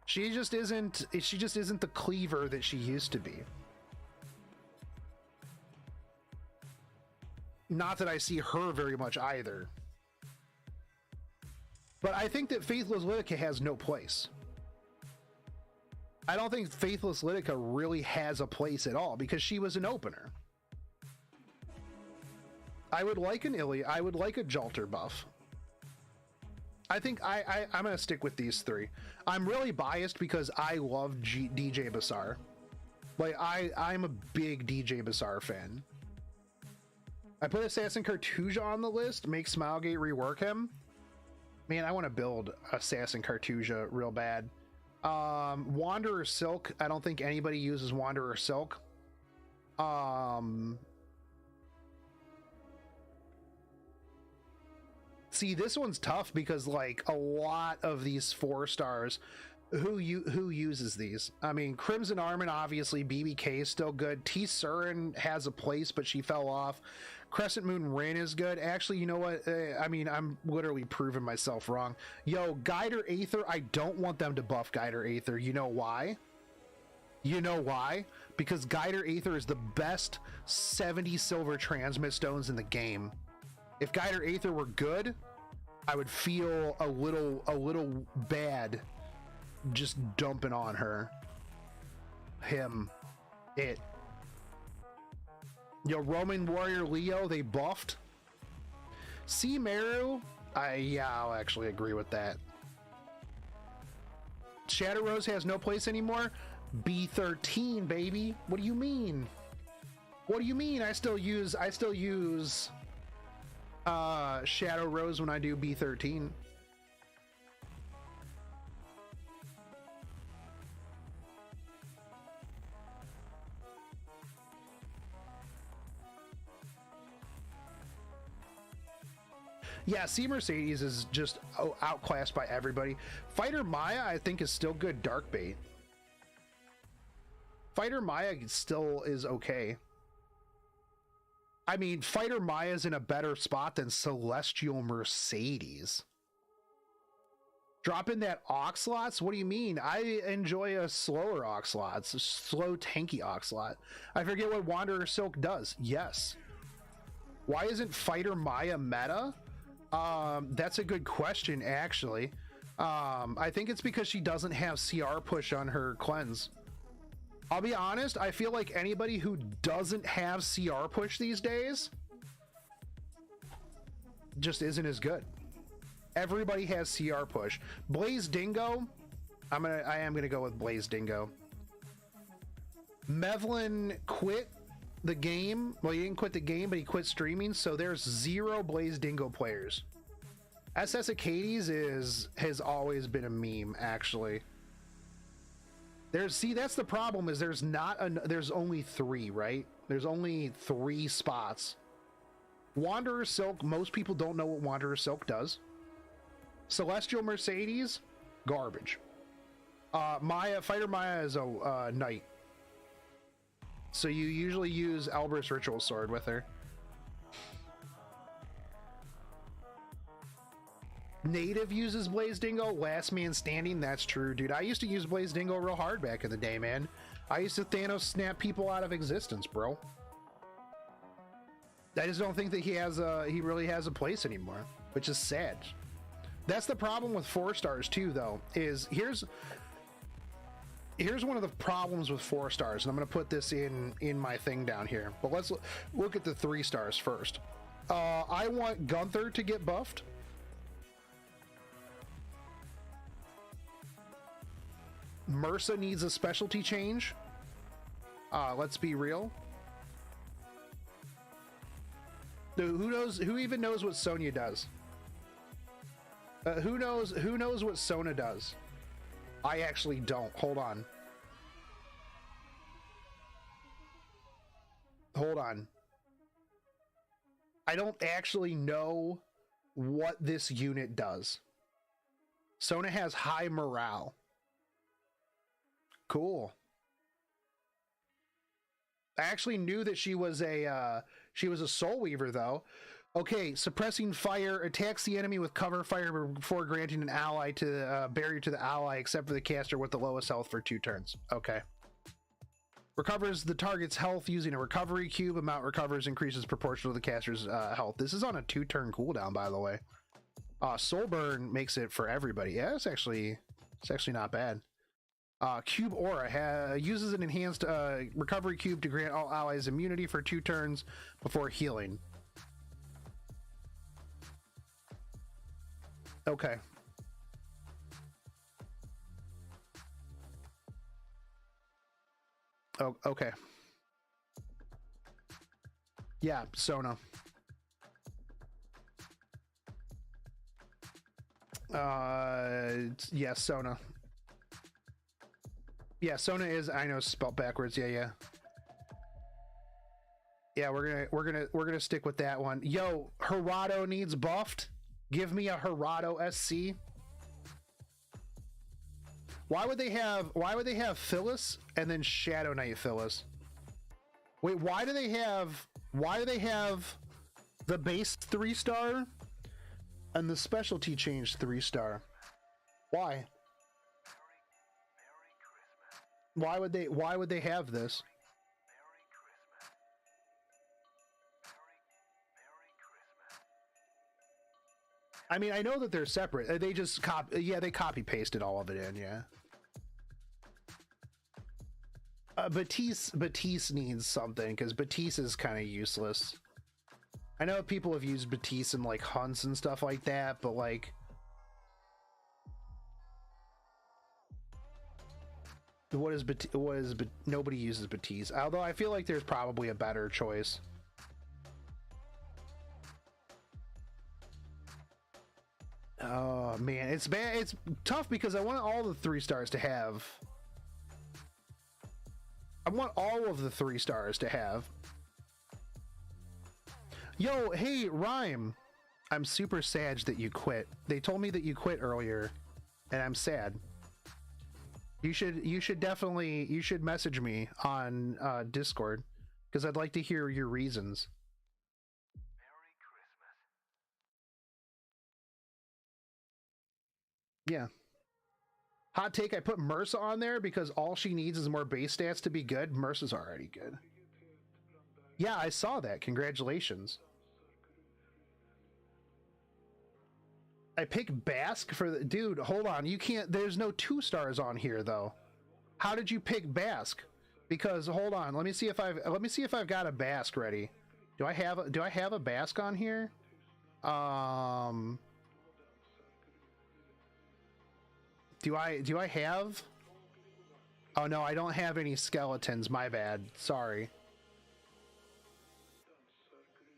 She just isn't the cleaver that she used to be. Not that I see her very much either. But I think that Faithless Litica has no place. I don't think Faithless Litica really has a place at all because she was an opener. I would like an Illy. I would like a Jolter buff. I think I'm gonna stick with these three. I'm really biased because I love DJ Bassar. Like I'm a big DJ Bassar fan. I put Assassin Cartuja on the list. Make Smilegate rework him. Man, I want to build Assassin Cartuja real bad. Wanderer Silk. I don't think anybody uses Wanderer Silk. See, this one's tough because like a lot of these 4 stars, who uses these? I mean, Crimson Armin, obviously. BBK is still good. T Surin has a place, but she fell off. Crescent Moon Rin is good. Actually, you know what? I mean, I'm literally proving myself wrong. Yo, Guider Aether, I don't want them to buff Guider Aether. You know why? You know why? Because Guider Aether is the best 70 silver transmit stones in the game. If Guider Aether were good, I would feel a little bad just dumping on her. Him. It. Yo, Roman Warrior Leo, they buffed. C Meru, yeah, I'll actually agree with that. Shadow Rose has no place anymore. B13, baby. What do you mean? What do you mean? I still use Shadow Rose when I do B13. Yeah, C Mercedes is just outclassed by everybody. Fighter Maya, I think, is still good dark bait. Fighter Maya still is okay. I mean, Fighter Maya's in a better spot than Celestial Mercedes. Drop in that Oxlots? What do you mean? I enjoy a slower Oxlots, a slow tanky Oxlot. I forget what Wanderer Silk does. Yes. Why isn't Fighter Maya meta? That's a good question, actually. I think it's because she doesn't have CR push on her cleanse. I'll be honest, I feel like anybody who doesn't have CR push these days just isn't as good. Everybody has CR push. Blaze Dingo, I am gonna go with Blaze Dingo. Mevlin quit the game. Well, he didn't quit the game, but he quit streaming, so there's 0 Blaze Dingo players. SS Acades has always been a meme, actually. That's the problem, is there's only 3, right? There's only 3 spots. Wanderer Silk, most people don't know what Wanderer Silk does. Celestial Mercedes, garbage. Fighter Maya is a knight. So you usually use Elber's Ritual Sword with her. Native uses Blaze Dingo, last man standing. That's true, dude. I used to use Blaze Dingo real hard back in the day, man. I used to Thanos snap people out of existence, bro. I just don't think that he really has a place anymore, which is sad. That's the problem with 4 stars too, though, is here's one of the problems with 4 stars, and I'm going to put this in my thing down here, but let's look at the 3 stars first. I want Gunther to get buffed. MRSA needs a specialty change. Let's be real. Who even knows what Sonya does? Who knows what Sona does? I actually don't. Hold on. I don't actually know what this unit does. Sona has high morale. Cool. I actually knew that she was a Soul Weaver, though. Okay, suppressing fire attacks the enemy with cover fire before granting an ally to barrier to the ally, except for the caster with the lowest health for 2 turns. Okay. Recovers the target's health using a recovery cube. Amount recovers increases proportional to the caster's health. This is on a 2-turn cooldown, by the way. Soul Burn makes it for everybody. Yeah, it's actually not bad. Cube Aura uses an enhanced recovery cube to grant all allies immunity for 2 turns before healing. Okay. Oh, okay. Yeah, Sona. Yeah, Sona. Yeah, Sona is, I know, spelled backwards. Yeah. Yeah, we're gonna stick with that one. Yo, Hirado needs buffed. Give me a Hirado SC. Why would they have Phyllis and then Shadow Knight Phyllis? Wait, why do they have the base 3-star and the specialty change 3-star? Why? Why would they have this? I mean, I know that they're separate. They just they copy pasted all of it in, yeah. Batiste needs something because Batiste is kind of useless. I know people have used Batiste in like hunts and stuff like that, but like, nobody uses Batiste. Although I feel like there's probably a better choice. Oh man, it's bad. It's tough because I want all the 3-stars to have. I want all of the 3-stars to have. Yo, hey, Rhyme. I'm super sad that you quit. They told me that you quit earlier, and I'm sad. You should definitely message me on Discord because I'd like to hear your reasons. Merry Christmas. Yeah. Hot take, I put Mersa on there because all she needs is more base stats to be good. Mersa's already good. Yeah, I saw that. Congratulations. I picked Basque for the dude. Hold on, you can't. There's no 2-stars on here though. How did you pick Basque? Because hold on, let me see if I've got a Basque ready. Do I have a Basque on here? Do I have? Oh no, I don't have any skeletons. My bad. Sorry.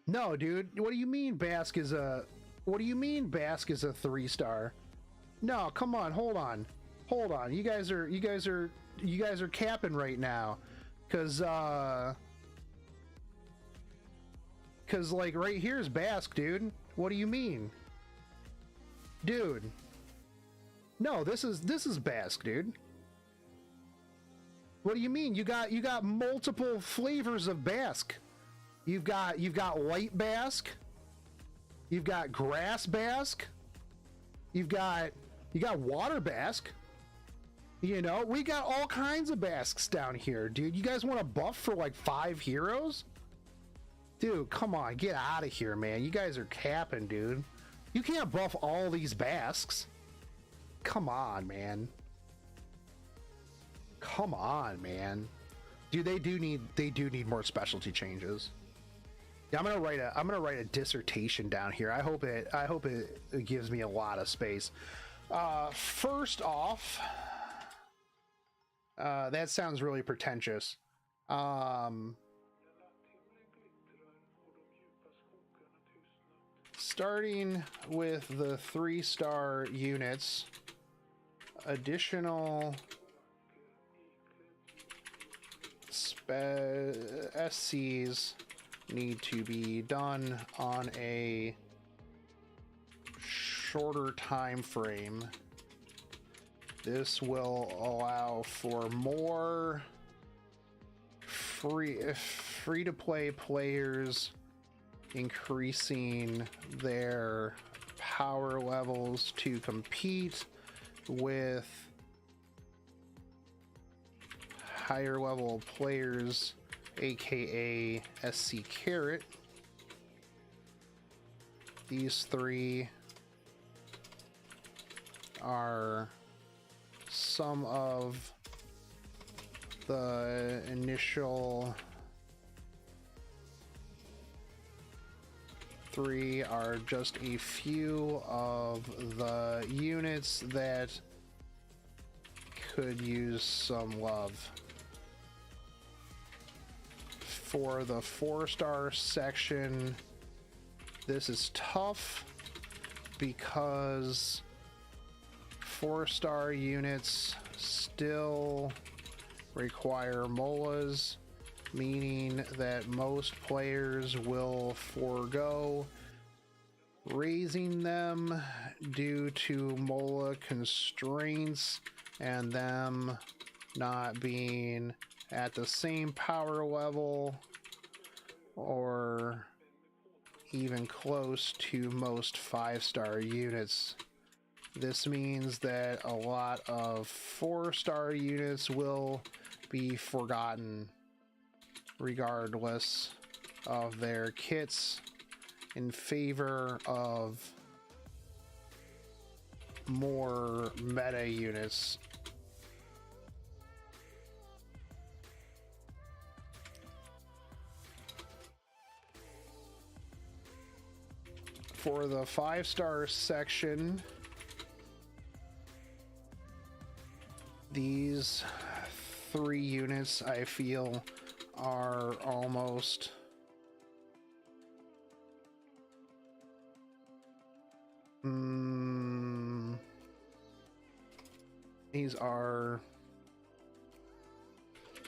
No, dude. What do you mean Basque is a? What do you mean Basque is a 3-star? No, come on. Hold on. You guys are capping right now, cause like right here's Basque, dude. What do you mean, dude? No, this is Basque, dude. What do you mean? You got multiple flavors of Basque. You've got light Basque. You've got grass Basque. You got water Basque. You know, we got all kinds of Basques down here, dude. You guys want a buff for like 5 heroes? Dude, come on, get out of here, man. You guys are capping, dude. You can't buff all these Basques. Come on, man. Come on, man. Dude, they do need more specialty changes. Yeah, I'm gonna write a dissertation down here. I hope it gives me a lot of space. First off, that sounds really pretentious. Starting with the 3-star units, additional SCs need to be done on a shorter time frame. This will allow for more free to play players increasing their power levels to compete with higher level players, aka SC Carrot. These 3 are some of the initial S3 are just a few of the units that could use some love. For the 4-star section, this is tough because 4-star units still require molas, meaning that most players will forego raising them due to mola constraints and them not being at the same power level or even close to most 5-star units. This means that a lot of 4-star units will be forgotten regardless of their kits in favor of more meta units. For the 5-star section, these 3 units I feel are almost these are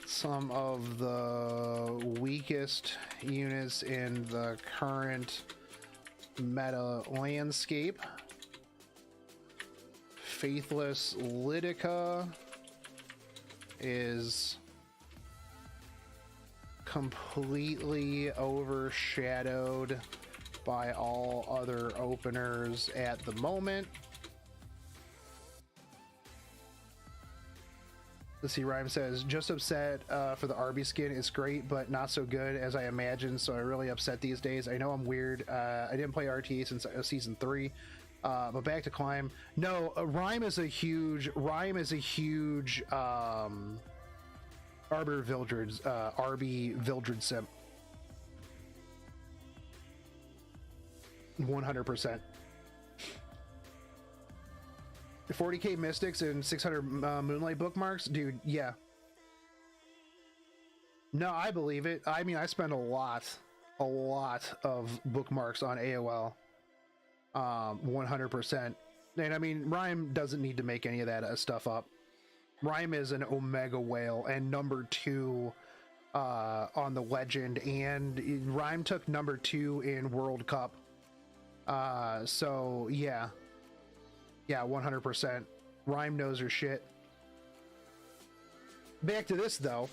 some of the weakest units in the current meta landscape. Faithless Lytica is completely overshadowed by all other openers at the moment. Let's see, Rhyme says, just upset for the Arby skin. It's great, but not so good as I imagined, so I'm really upset these days. I know I'm weird. I didn't play RTA since season 3, but back to Climb. No, Rhyme is a huge Arbiter Vildred's, RB Vildred simp. 100%. 40k Mystics and 600 Moonlight bookmarks, dude. Yeah. No, I believe it. I mean, I spend a lot of bookmarks on AOL. 100%. And I mean, Rhyme doesn't need to make any of that stuff up. Rhyme is an Omega whale and number 2 on the Legend, and Rhyme took number 2 in World Cup. So yeah. Yeah, 100%. Rhyme knows her shit. Back to this, though.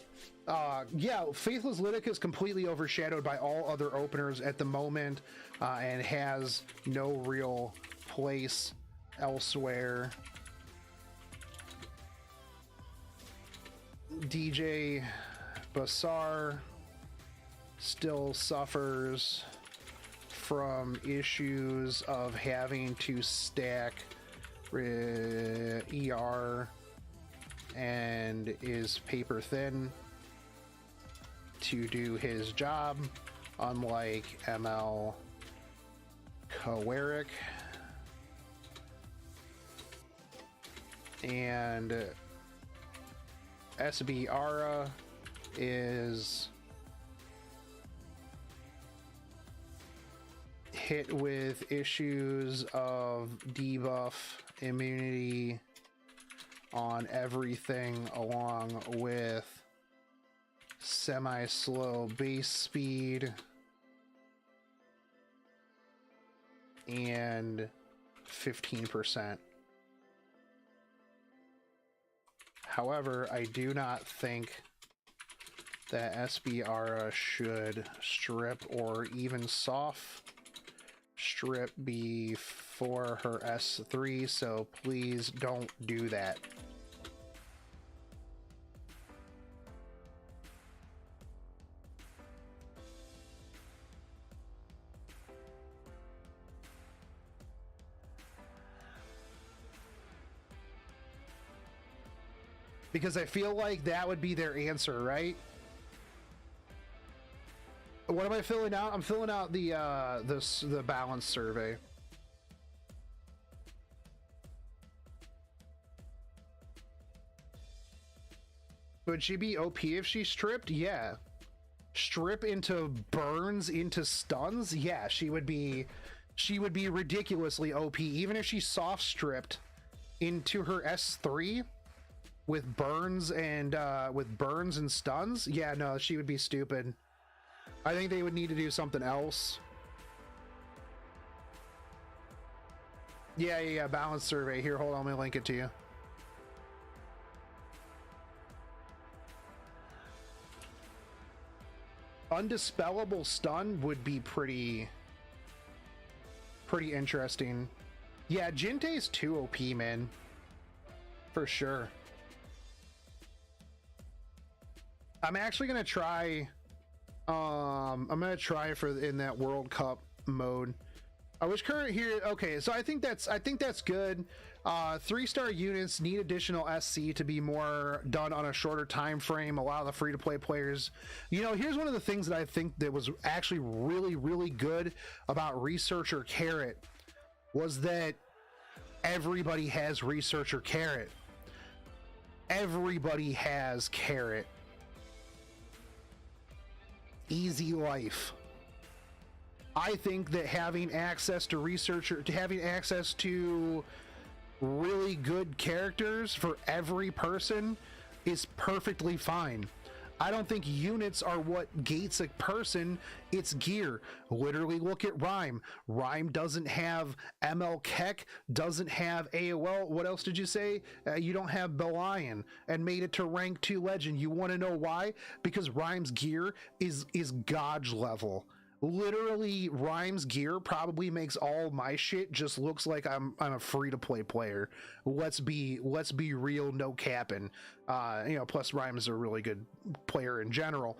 Yeah, Faithless Lytica is completely overshadowed by all other openers at the moment, and has no real place elsewhere. DJ Basar still suffers from issues of having to stack ER and is paper thin to do his job, unlike ML Kowarick and SB Ara is hit with issues of debuff immunity on everything, along with semi-slow base speed and 15%. However, I do not think that SBR should strip or even soft strip before her S3, so please don't do that. Because I feel like that would be their answer, right? What am I filling out? I'm filling out the the balance survey. Would she be OP if she stripped? Yeah. Strip into burns into stuns? Yeah, she would be ridiculously OP even if she soft stripped into her S3 with burns and stuns. Yeah, no, she would be stupid. I think they would need to do something else. Yeah, balance survey. Here, hold on, let me link it to you. Undispellable stun would be pretty interesting. Yeah, Jinte's too OP, man. For sure. I'm actually gonna try. I'm gonna try for in that World Cup mode. I wish current here. Okay, so I think that's good. 3-star units need additional SC to be more done on a shorter time frame. A lot of the free-to-play players, you know, here's one of the things that I think that was actually really good about Researcher Carrot was that everybody has Researcher Carrot. Everybody has Carrot. Easy life. I think that having access to having access to really good characters for every person is perfectly fine. I don't think units are what gates a person, it's gear. Literally look at Rhyme. Rhyme doesn't have ML Keck, doesn't have AOL. What else did you say? You don't have Belian and made it to rank 2 legend. You want to know why? Because Rhyme's gear is God's level. Literally, Rhyme's gear probably makes all my shit just looks like I'm a free-to-play player. Let's be real, no capping. You know, plus Rhyme's a really good player in general.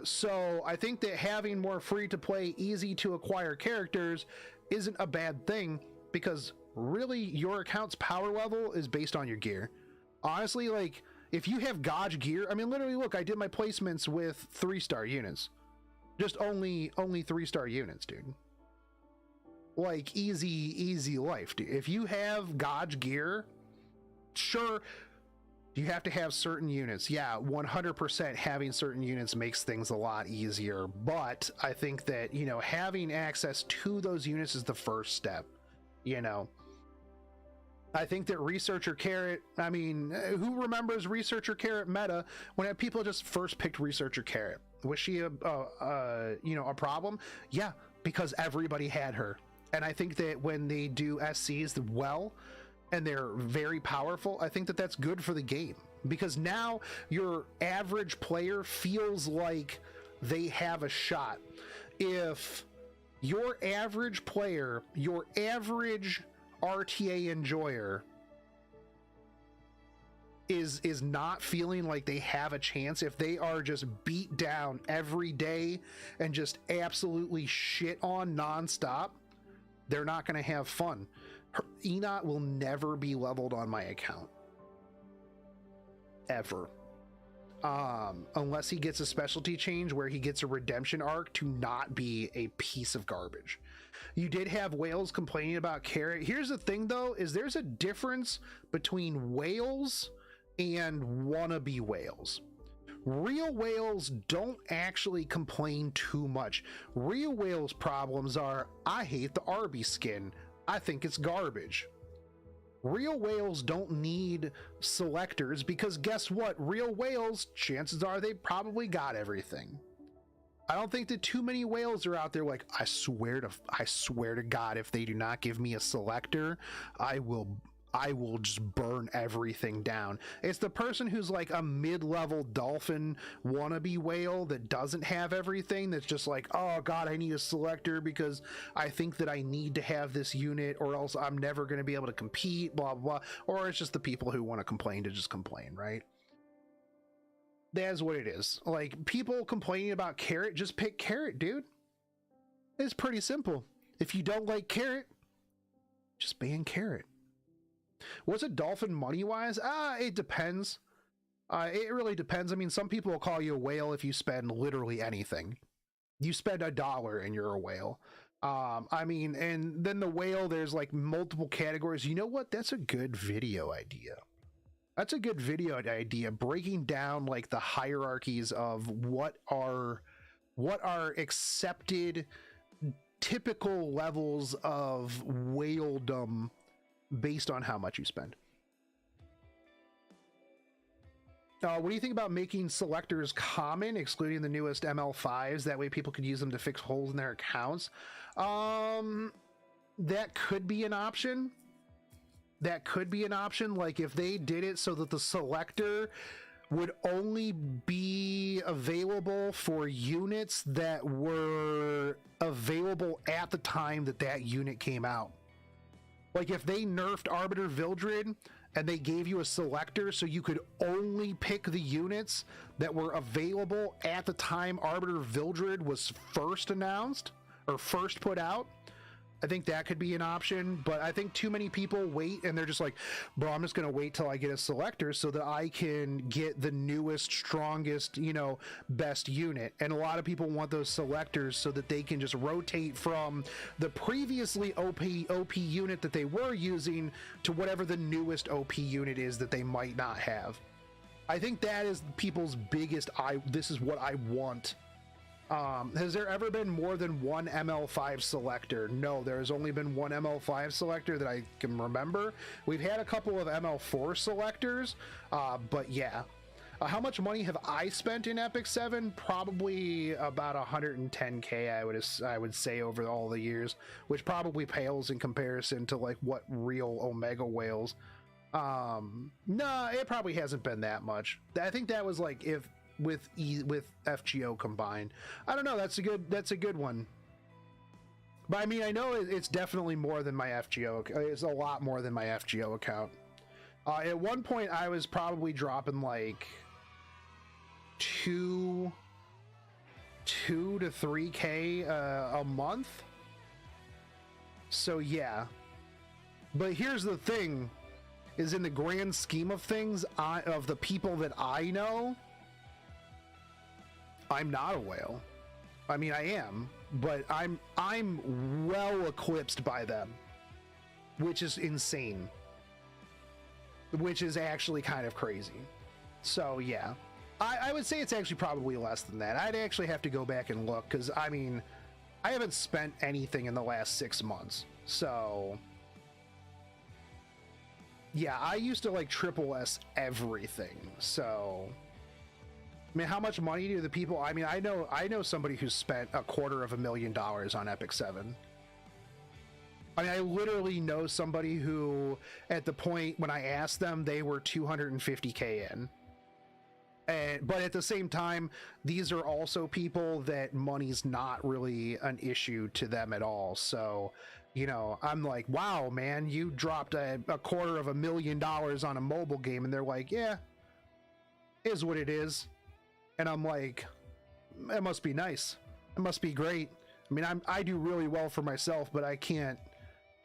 So I think that having more free-to-play, easy-to-acquire characters isn't a bad thing because really your account's power level is based on your gear. Honestly, like if you have God's gear, I mean, literally, look, I did my placements with 3-star units. Just only 3-star units, dude. Like easy life, dude. If you have God's gear, sure, you have to have certain units. Yeah, 100% having certain units makes things a lot easier. But I think that, you know, having access to those units is the first step, you know. I think that Researcher Carrot, I mean, who remembers Researcher Carrot meta when people just first picked Researcher Carrot? Was she a problem? Yeah, because everybody had her. And I think that when they do SCs well, and they're very powerful, I think that that's good for the game. Because now your average player feels like they have a shot. If your average player, your average RTA enjoyer is not feeling like they have a chance, if they are just beat down every day and just absolutely shit on nonstop, they're not going to have fun. Enot will never be leveled on my account. Ever. Unless he gets a specialty change where he gets a redemption arc to not be a piece of garbage. You did have whales complaining about Carrot. Here's the thing though, is there's a difference between whales and wannabe whales. Real whales don't actually complain too much. Real whales' problems are, I hate the Arby skin. I think it's garbage. Real whales don't need selectors because guess what? Real whales, chances are they probably got everything. I don't think that too many whales are out there like, I swear to God, if they do not give me a selector, I will just burn everything down. It's the person who's like a mid-level dolphin wannabe whale that doesn't have everything, that's just like, oh God, I need a selector because I think that I need to have this unit or else I'm never going to be able to compete, blah, blah, blah. Or it's just the people who want to complain to just complain, right? That's what it is. Like, people complaining about Carrot, just pick Carrot, dude. It's pretty simple. If you don't like Carrot, just ban Carrot. What's a dolphin money-wise? It depends. It really depends. I mean, some people will call you a whale if you spend literally anything. You spend $1 and you're a whale. I mean, and then the whale, there's like multiple categories. You know what? That's a good video idea. That's a good video idea, breaking down like the hierarchies of what are accepted typical levels of whaledom based on how much you spend. What do you think about making selectors common, excluding the newest ML5s? That way people could use them to fix holes in their accounts. That could be an option. That could be an option. Like if they did it so that the selector would only be available for units that were available at the time that that unit came out. Like if they nerfed Arbiter Vildred and they gave you a selector so you could only pick the units that were available at the time Arbiter Vildred was first announced or first put out, I think that could be an option. But I think too many people wait and they're just like, bro, I'm just going to wait till I get a selector so that I can get the newest, strongest, you know, best unit. And a lot of people want those selectors so that they can just rotate from the previously OP unit that they were using to whatever the newest OP unit is that they might not have. I think that is people's biggest, this is what I want. Has there ever been more than one ML5 selector? No, there has only been one ML5 selector that I can remember. We've had a couple of ML4 selectors, but yeah. How much money have I spent in Epic 7? Probably about 110K, I would say, over all the years, which probably pales in comparison to like what real Omega whales. No, it probably hasn't been that much. I think that was like with FGO combined. I don't know, that's a good one. But I mean, I know it's definitely more than my FGO. It's a lot more than my FGO account. At one point I was probably dropping like 2 to 3K a month. So yeah. But here's the thing, is in the grand scheme of things, of the people that I know, I'm not a whale. I mean, I am, but I'm well eclipsed by them, which is insane, which is actually kind of crazy. So yeah, I would say it's actually probably less than that. I'd actually have to go back and look, because I mean, I haven't spent anything in the last 6 months. So yeah, I used to like triple S everything. So I mean, how much money do the people? I mean, I know somebody who's spent $250,000 on Epic 7. I mean, I literally know somebody who, at the point when I asked them, they were 250K in. But at the same time, these are also people that money's not really an issue to them at all. So, you know, I'm like, wow, man, you dropped $250,000 on a mobile game, and they're like, yeah, is what it is. And I'm like, it must be nice. It must be great. I mean, I do really well for myself, but I can't.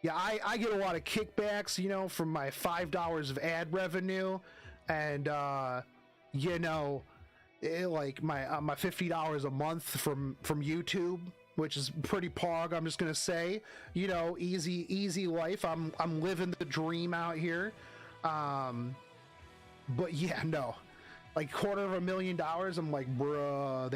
Yeah, I get a lot of kickbacks, you know, from my $5 of ad revenue, and you know, like my $50 a month from YouTube, which is pretty pog. I'm just gonna say, you know, easy life. I'm living the dream out here. But yeah, no. Like $250,000, I'm like, bruh,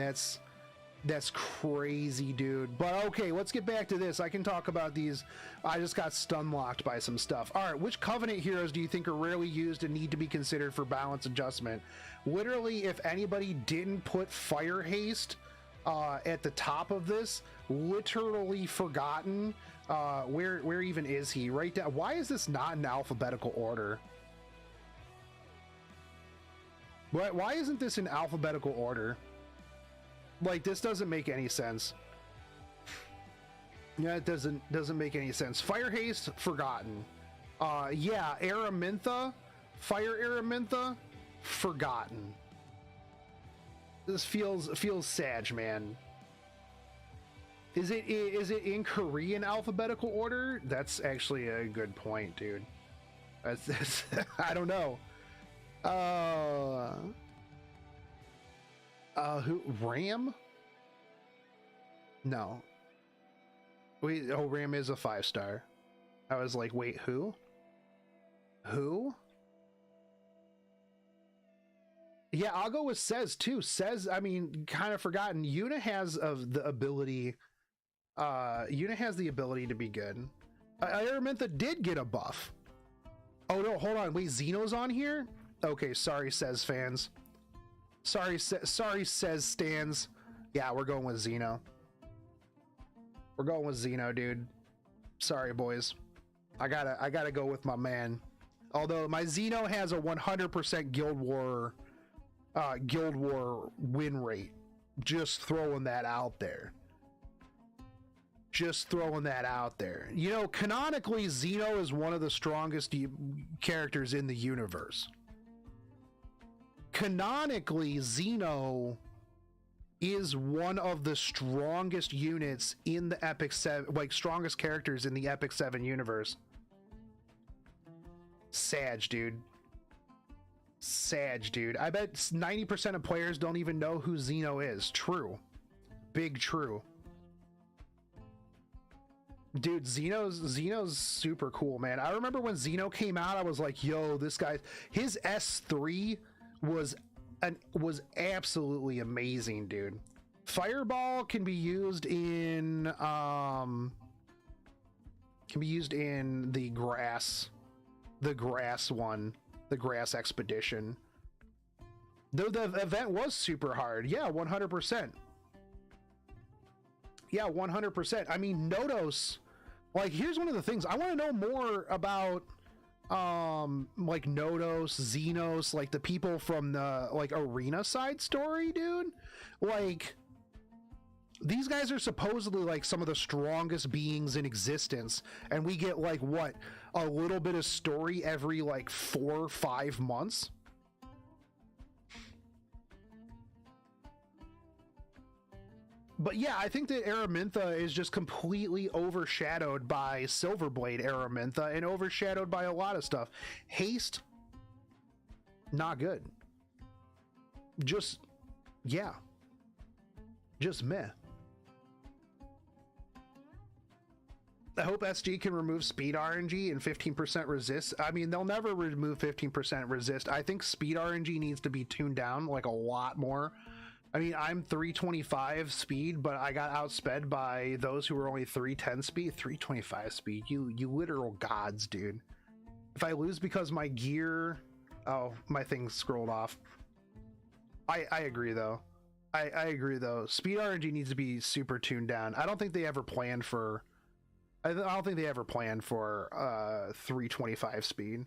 that's crazy, dude. But okay, let's get back to this. I can talk about these. I just got stun locked by some stuff. All right, which Covenant heroes do you think are rarely used and need to be considered for balance adjustment? Literally, if anybody didn't put Fire Haste at the top of this, literally forgotten. Where even is he? Right down. Why is this not in alphabetical order? Why isn't this in alphabetical order? Like, this doesn't make any sense. Yeah, it doesn't make any sense. Fire Haste, forgotten. Yeah, Araminta, Fire Araminta, forgotten. This feels sag, man. Is it in Korean alphabetical order? That's actually a good point, dude. That's I don't know. Who? Ram? No. Wait, oh, Ram is a 5-star. I was like, wait, who? Who? Yeah, I'll go with Says too. Says, I mean, kind of forgotten. Yuna has the ability. Yuna has the ability to be good. Araminta did get a buff. Oh no, hold on. Wait, Xeno's on here? Okay, sorry, Says fans. Sorry, Says stands. Yeah, we're going with Xeno. We're going with Xeno, dude. Sorry, boys. I gotta go with my man. Although my Xeno has a 100% Guild War win rate. Just throwing that out there. Just throwing that out there. You know, canonically, Xeno is one of the strongest characters in the universe. Canonically, Xeno is one of the strongest units in the Epic 7, like strongest characters in the Epic 7 universe. Sag, dude. Sag, dude. I bet 90% of players don't even know who Xeno is. True. Big true. Dude, Xeno's super cool, man. I remember when Xeno came out, I was like, yo, this guy, his S3 was absolutely amazing, dude. Fireball can be used in the grass one, the grass expedition. Though the event was super hard. Yeah, 100%. Yeah, 100%. I mean, Nodos, like, here's one of the things I want to know more about, like Nodos, Xenos, like the people from the like arena side story, dude. Like, these guys are supposedly like some of the strongest beings in existence, and we get like what, a little bit of story every like 4 or 5 months. But yeah, I think that Araminta is just completely overshadowed by Silverblade Araminta and overshadowed by a lot of stuff. Haste, not good. Just, yeah. Just meh. I hope SG can remove speed RNG and 15% resist. I mean, they'll never remove 15% resist. I think speed RNG needs to be tuned down like a lot more. I mean, I'm 325 speed, but I got outsped by those who were only 310 speed. 325 speed, you literal gods, dude. If I lose because my gear, oh, my thing scrolled off. I agree though. I agree though. Speed RNG needs to be super tuned down. I don't think they ever planned for. I don't think they ever planned for 325 speed.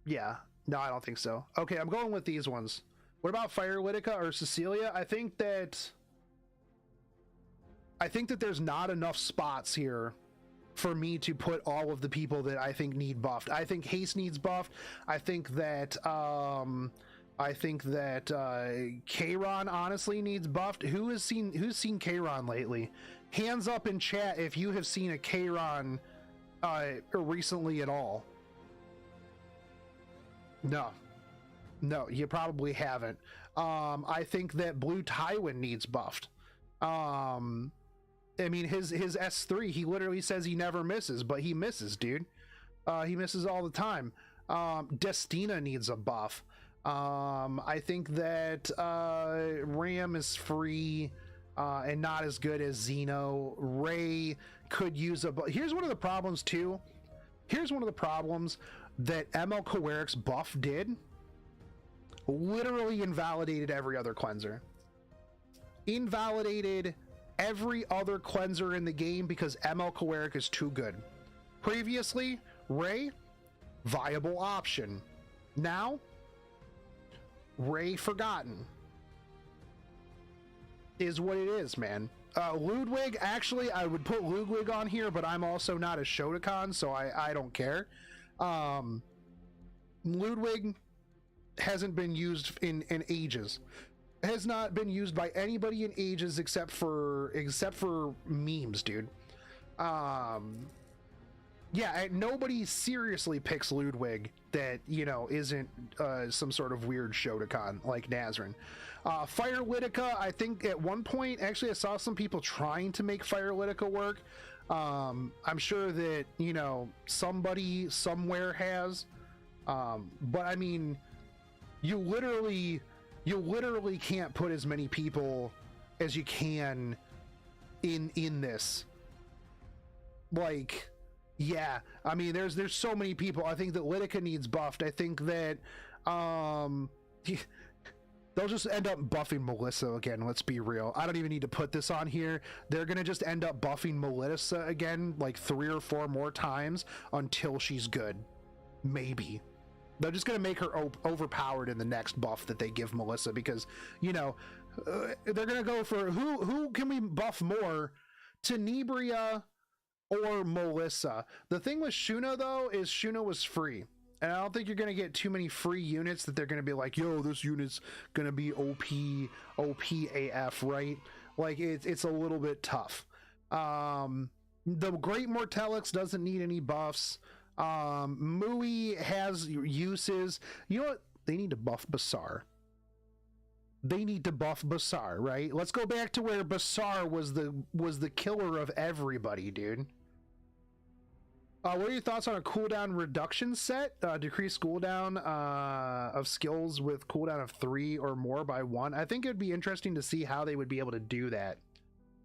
Yeah, no, I don't think so. Okay, I'm going with these ones. What about Firelytica or Cecilia? I think that there's not enough spots here for me to put all of the people that I think need buffed. I think Haste needs buffed. I think that Kayron honestly needs buffed. Who's seen Kayron lately? Hands up in chat if you have seen a Kayron recently at all. No, you probably haven't. I think that Blue Tywin needs buffed. I mean, his S3, he literally says he never misses, but he misses, dude. He misses all the time. Destina needs a buff. I think that Ram is free and not as good as Xeno. Ray could use a buff. Here's one of the problems too. Here's one of the problems that ML Kowarik's buff did. Literally invalidated every other cleanser. Invalidated every other cleanser in the game because ML Kowarik is too good. Previously, Ray, viable option. Now, Ray forgotten. Is what it is, man. Ludwig, actually, I would put Ludwig on here, but I'm also not a Shotokan, so I don't care. Ludwig hasn't been used in ages. Has not been used by anybody in ages except for memes, dude. Yeah, nobody seriously picks Ludwig that, you know, isn't some sort of weird Shotokan like Nazrin. Fire Litica, I think at one point, actually, I saw some people trying to make Fire Litica work. I'm sure that, you know, somebody somewhere has. But I mean, you literally can't put as many people as you can in this. Like, yeah, I mean, there's so many people. I think that Litica needs buffed. I think that they'll just end up buffing Melissa again. Let's be real. I don't even need to put this on here. They're gonna just end up buffing Melissa again, like 3 or 4 more times until she's good. Maybe. They're just gonna make her overpowered in the next buff that they give Melissa, because, you know, they're gonna go for who can we buff more, Tenebria or Melissa. The thing with Shuna though is Shuna was free, and I don't think you're gonna get too many free units that they're gonna be like, yo, this unit's gonna be OP AF, right? Like it's a little bit tough. The Great Mortelix doesn't need any buffs. Mui has uses. You know what? They need to buff Basar. They need to buff Basar, right? Let's go back to where Basar was the killer of everybody, dude. What are your thoughts on a cooldown reduction set? Decrease cooldown of skills with cooldown of 3 or more by 1. I think it'd be interesting to see how they would be able to do that.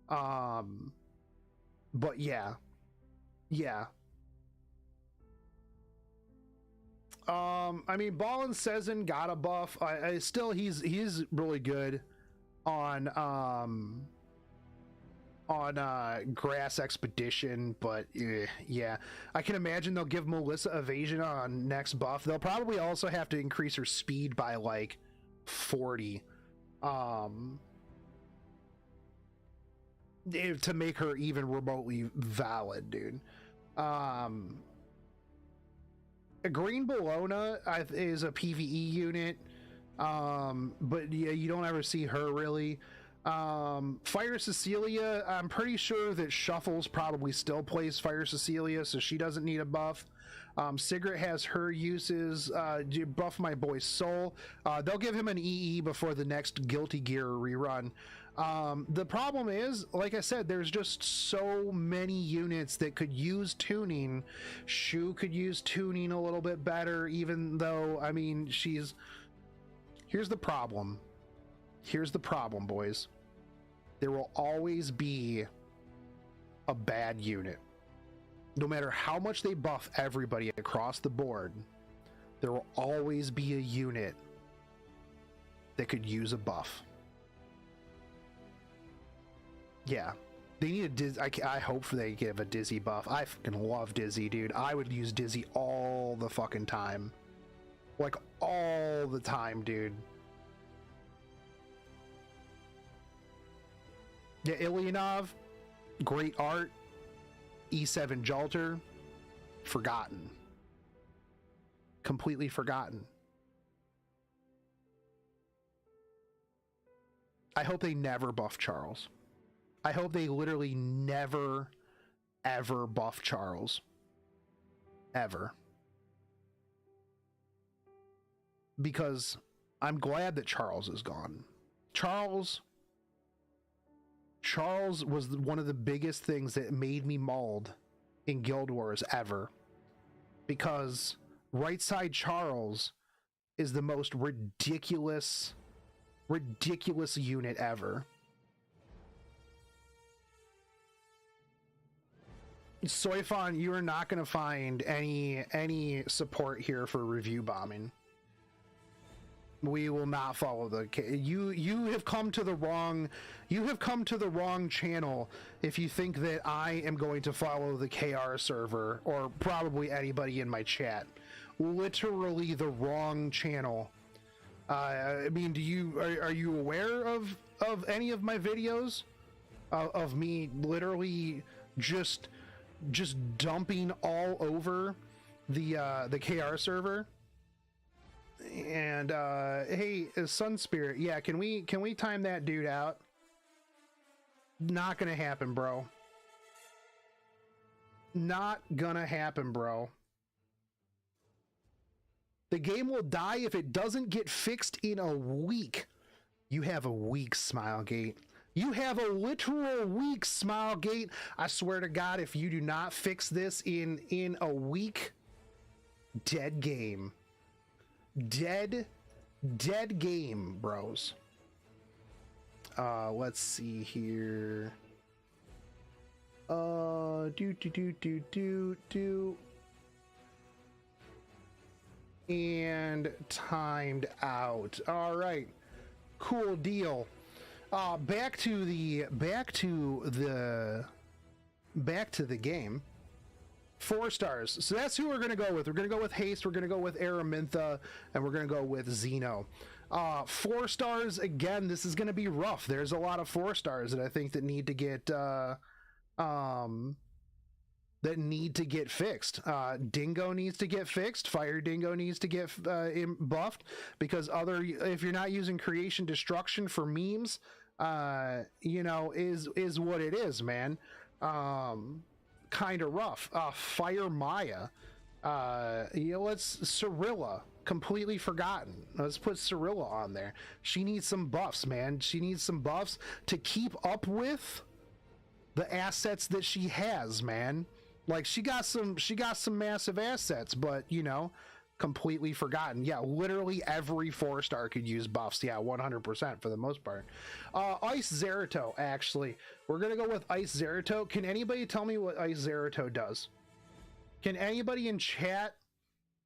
But yeah. I mean, Ballin Sezin got a buff. I still he's really good on Grass Expedition, but yeah, I can imagine they'll give Melissa evasion on next buff. They'll probably also have to increase her speed by like 40 to make her even remotely valid, dude. A Green Bologna is a PvE unit, but yeah, you don't ever see her really. Fire Cecilia, I'm pretty sure that Shuffles probably still plays Fire Cecilia, so she doesn't need a buff. Sigrid has her uses. Buff my boy Soul. They'll give him an EE before the next Guilty Gear rerun. The problem is, like I said, there's just so many units that could use tuning. Shu could use tuning a little bit better, even though, I mean, here's the problem. Here's the problem, boys. There will always be a bad unit. No matter how much they buff everybody across the board, there will always be a unit that could use a buff. Yeah. They need a Dizzy. I hope they give a Dizzy buff. I fucking love Dizzy, dude. I would use Dizzy all the fucking time. Like, all the time, dude. Yeah, Ilyanov, great art. E7 Jalter, forgotten. Completely forgotten. I hope they never buff Charles. I hope they literally never, ever buff Charles. Ever. Because I'm glad that Charles is gone. Charles was one of the biggest things that made me mauled in Guild Wars ever. Because right side Charles is the most ridiculous unit ever. Soifon, you are not going to find any support here for review bombing. We will not follow the you have come to the wrong channel if you think that I am going to follow the KR server, or probably anybody in my chat. Literally the wrong channel. I mean, are you aware of any of my videos of me literally just dumping all over the KR server? And hey, Sun Spirit, yeah, can we time that dude out? Not gonna happen, bro. Not gonna happen, bro. The game will die if it doesn't get fixed in a week. You have a week, Smilegate. You have a literal week, Smilegate. I swear to God, if you do not fix this in a week, dead game. Dead game, bros. Let's see here. And timed out. All right, cool deal. Back to the game. 4 stars. So that's who we're gonna go with. We're gonna go with Haste. We're gonna go with Araminta, and we're gonna go with Xeno. 4 stars again. This is gonna be rough. There's a lot of 4 stars that I think that need to get fixed. Dingo needs to get fixed. Fire Dingo needs to get buffed, because if you're not using creation destruction for memes, you know, is what it is, man. Kind of rough. Fire Maya. You know, let's Cirilla. Completely forgotten. Let's put Cirilla on there. She needs some buffs, man. She needs some buffs to keep up with the assets that she has, man. Like, she got some massive assets, but, you know, completely forgotten. Yeah, literally every 4-star could use buffs. Yeah, 100% for the most part. Ice Zerato, actually. We're gonna go with Ice Zerato. Can anybody tell me what Ice Zerato does? Can anybody in chat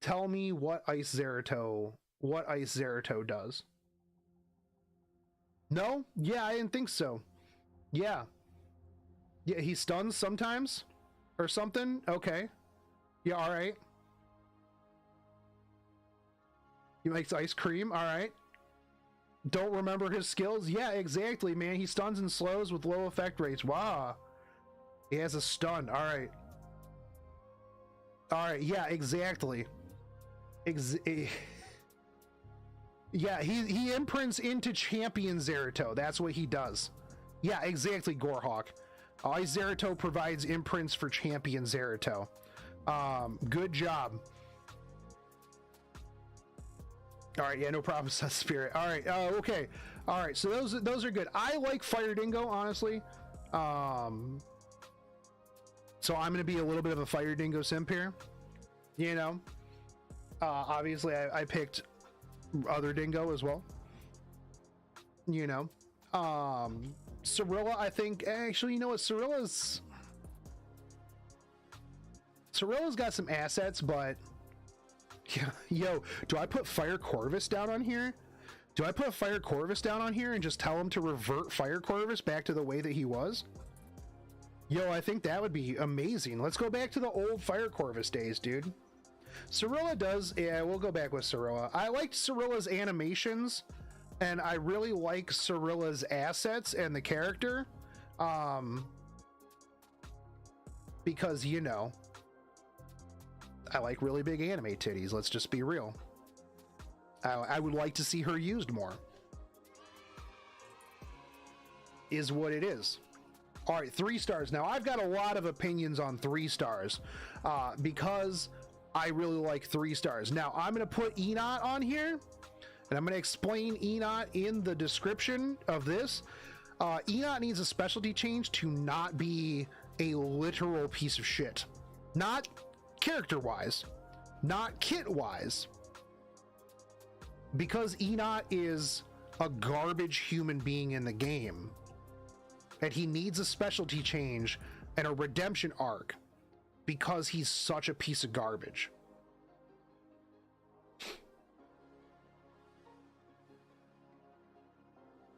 tell me what Ice Zerato does? No? Yeah, I didn't think so. Yeah. Yeah, he stuns sometimes? Or something? Okay. Yeah, alright. He makes ice cream, alright. Don't remember his skills? Yeah, exactly, man. He stuns and slows with low effect rates. Wow. He has a stun, alright. Alright, yeah, exactly. Yeah, he imprints into Champion Zerato. That's what he does. Yeah, exactly, Gorehawk. Ice Zerato provides imprints for Champion Zerato. Good job. All right, yeah, no problem, Spirit. All right, okay. All right, so those are good. I like Fire Dingo, honestly. So I'm gonna be a little bit of a Fire Dingo simp here. You know, obviously I picked other Dingo as well. You know, Cirilla, I think, actually, you know what, Cirilla's got some assets, but yeah, yo, do I put Fire Corvus down on here? Do I put Fire Corvus down on here and just tell him to revert Fire Corvus back to the way that he was? Yo, I think that would be amazing. Let's go back to the old Fire Corvus days, dude. Cirilla does, yeah, we'll go back with Cirilla. I liked Cirilla's animations, and I really like Cirilla's assets and the character. Because, you know, I like really big anime titties, let's just be real. I would like to see her used more. Is what it is. All right, 3 stars. Now, I've got a lot of opinions on 3 stars because I really like 3 stars. Now, I'm going to put Enot on here, and I'm going to explain Enot in the description of this. Enot needs a specialty change to not be a literal piece of shit. Not character-wise, not kit-wise. Because Enot is a garbage human being in the game, and he needs a specialty change and a redemption arc because he's such a piece of garbage.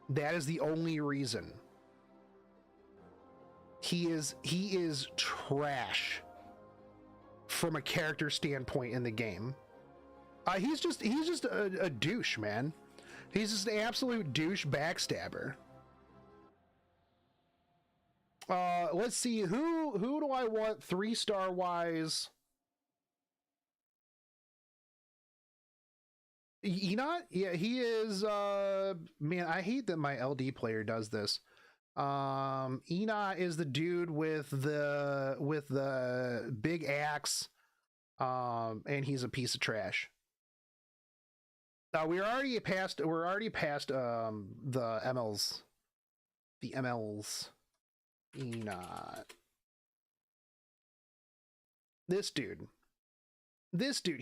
That is the only reason. He is trash from a character standpoint in the game. He's just a douche, man. He's just an absolute douche backstabber. Let's see, who do I want 3-star wise? Enot? Yeah, he is, man, I hate that my LD player does this. Ina is the dude with the big axe, and he's a piece of trash. We're already past the MLs. The MLs. Ina. This dude,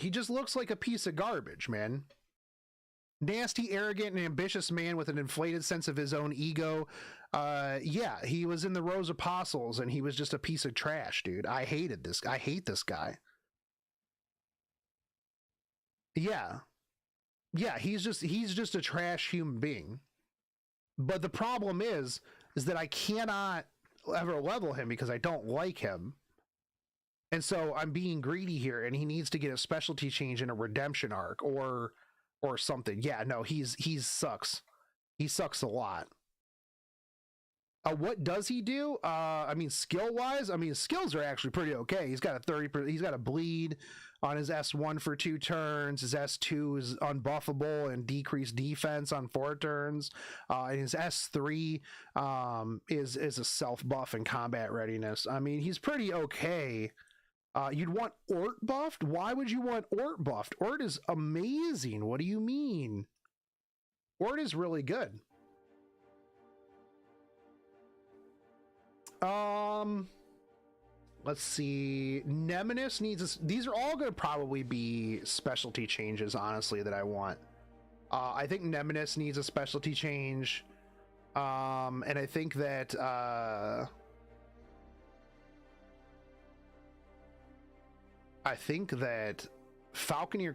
he just looks like a piece of garbage, man. Nasty, arrogant, and ambitious man with an inflated sense of his own ego. Yeah, he was in the Rose Apostles, and he was just a piece of trash, dude. I hated this. I hate this guy. Yeah, he's just a trash human being. But the problem is that I cannot ever level him because I don't like him. And so I'm being greedy here, and he needs to get a specialty change in a redemption arc or something. Yeah, no, he sucks. He sucks a lot. What does he do? I mean, skill wise, his skills are actually pretty okay. He's got a 30%. He's got a bleed on his S1 for 2 turns. His S2 is unbuffable and decreased defense on 4 turns. And his S3 is a self buff and combat readiness. I mean, he's pretty okay. You'd want Ort buffed? Why would you want Ort buffed? Ort is amazing. What do you mean? Ort is really good. Let's see. Nemesis needs these are all going to probably be specialty changes, honestly, that I want. I think Nemesis needs a specialty change. And I think that Falconeer,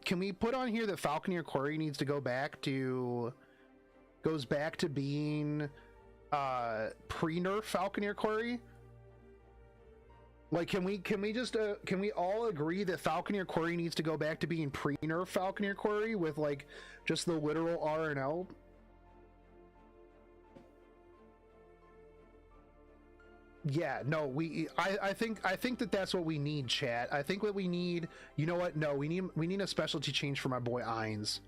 can we put on here that Falconeer Quarry needs to goes back to being pre-nerf Falconeer Quarry? Like, can we all agree that Falconeer Quarry needs to go back to being pre-nerf Falconeer Quarry with like just the literal R and L? Yeah, no, I think that that's what we need, chat. I think what we need, you know what? No, we need a specialty change for my boy Ainz.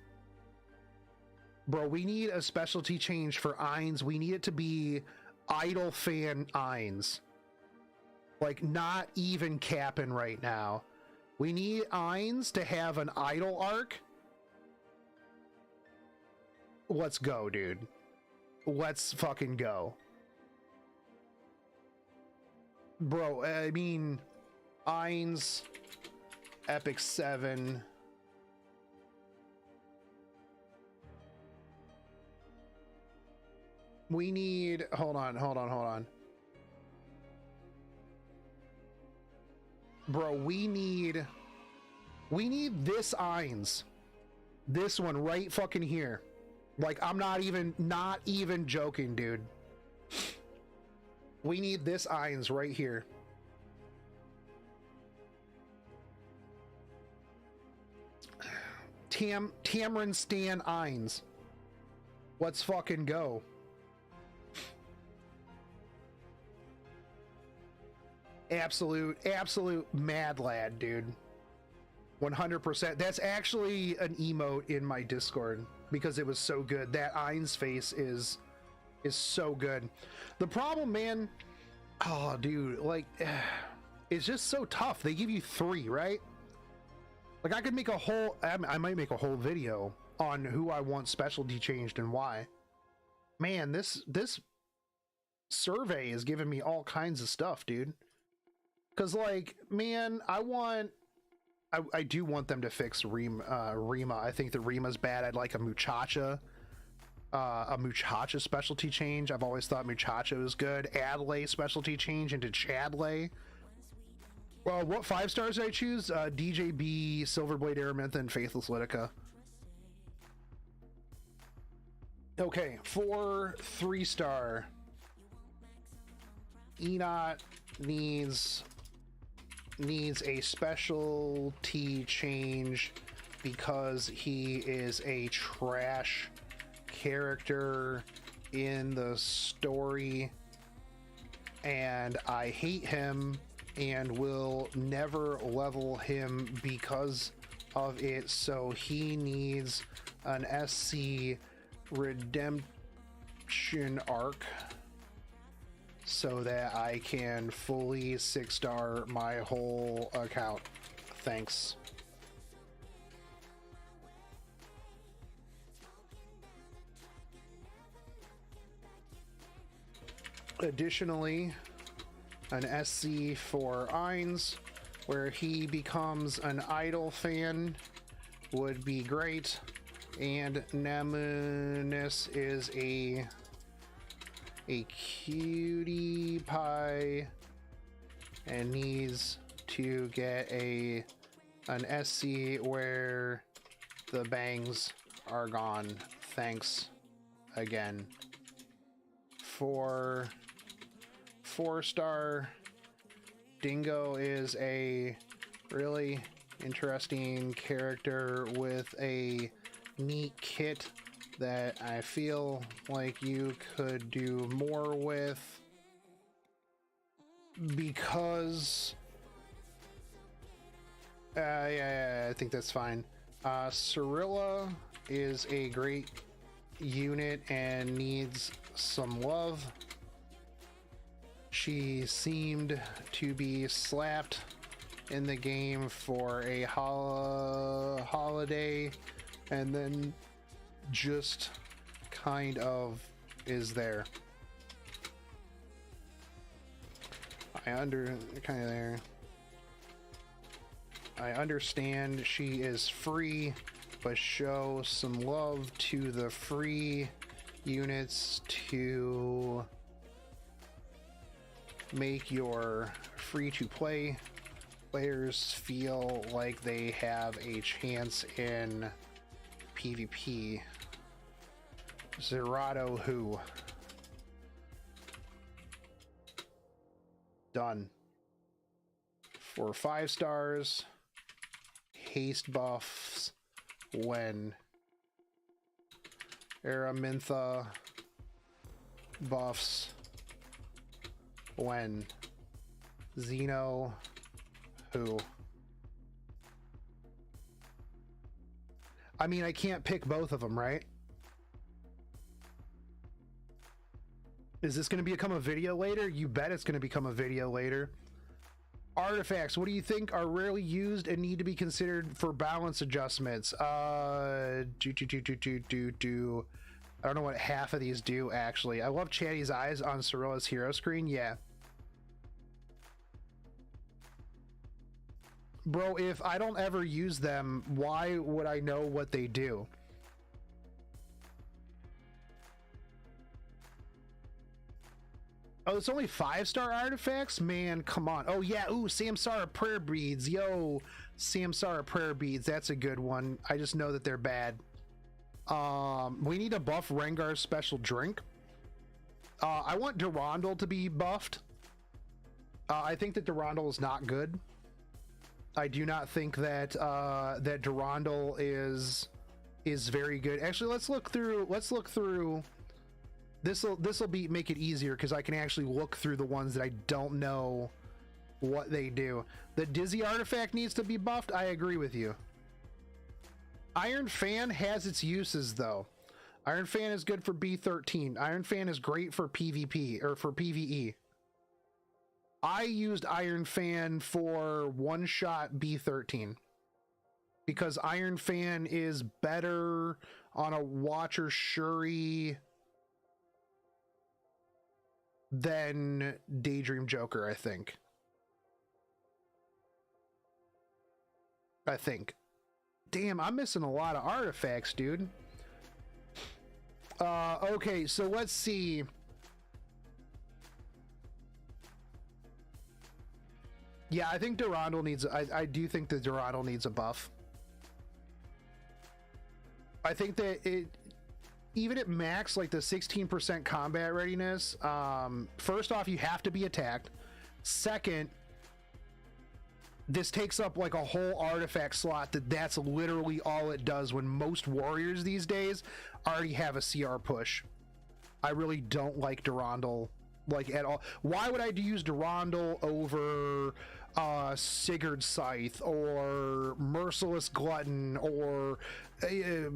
Bro, we need a specialty change for Ainz. We need it to be idle fan Ainz. Like, not even capping right now. We need Ainz to have an idle arc. Let's go, dude. Let's fucking go. Bro, I mean, Ainz, Epic 7. We need, hold on. Bro, we need this Ainz. This one right fucking here. Like, I'm not even joking, dude. We need this Ainz right here. Tamarin Stan Ainz. Let's fucking go. Absolute mad lad, dude. 100%. That's actually an emote in my Discord because it was so good. That Ainz face is so good. The problem, man, oh dude, like, it's just so tough. They give you 3, right? Like, I could make a whole, I might make a whole video on who I want specialty changed and why. Man, this survey is giving me all kinds of stuff, dude. Because, like, man, I do want them to fix Rima. I think that Rima's bad. I'd like a Muchacha specialty change. I've always thought Muchacha was good. Adley specialty change into Chadley. Well, what 5 stars did I choose? DJB, Silverblade Araminta, and Faithless Litica. Okay, 4 3-star. Enot needs a specialty change because he is a trash character in the story and I hate him and will never level him because of it, so he needs an SC redemption arc. so that I can fully 6-star my whole account. Thanks. Additionally, an SC for Eins, where he becomes an idol fan, would be great. And Namunus is a cutie pie and needs to get an SC where the bangs are gone. Thanks again. For 4-star, Dingo is a really interesting character with a neat kit that I feel like you could do more with, because yeah, I think that's fine. Cirilla is a great unit and needs some love. She seemed to be slapped in the game for a holiday and then just kind of is there. I understand she is free, but show some love to the free units to make your free-to-play players feel like they have a chance in PvP. Zerato who? Done. For 5 stars, haste buffs when Araminta buffs when Xeno who? I mean, I can't pick both of them, right? Is this going to become a video later? You bet it's going to become a video later. Artifacts, what do you think are rarely used and need to be considered for balance adjustments? I don't know what half of these do, actually. I love Chatty's eyes on Cirilla's hero screen. Yeah. Bro, if I don't ever use them, why would I know what they do? Oh, it's only 5-star artifacts? Man, come on. Oh, yeah. Ooh, Samsara prayer beads. Yo, Samsara prayer beads. That's a good one. I just know that they're bad. We need to buff Rengar's special drink. I want Durandal to be buffed. I think that Durandal is not good. I do not think that that Durandal is very good. Actually, let's look through. This will make it easier because I can actually look through the ones that I don't know what they do. The Dizzy artifact needs to be buffed. I agree with you. Iron Fan has its uses though. Iron Fan is good for B13. Iron Fan is great for PvP or for PvE. I used Iron Fan for one-shot B13 because Iron Fan is better on a Watcher Shuri than Daydream Joker, I think. Damn, I'm missing a lot of artifacts, dude. Okay, so let's see. Yeah, I think Durandal needs... I do think that Durandal needs a buff. I think that it... Even at max, like the 16% combat readiness, first off, you have to be attacked. Second, this takes up like a whole artifact slot that's literally all it does when most warriors these days already have a CR push. I really don't like Durandal like at all. Why would I use Durandal over Sigurd Scythe or Merciless Glutton or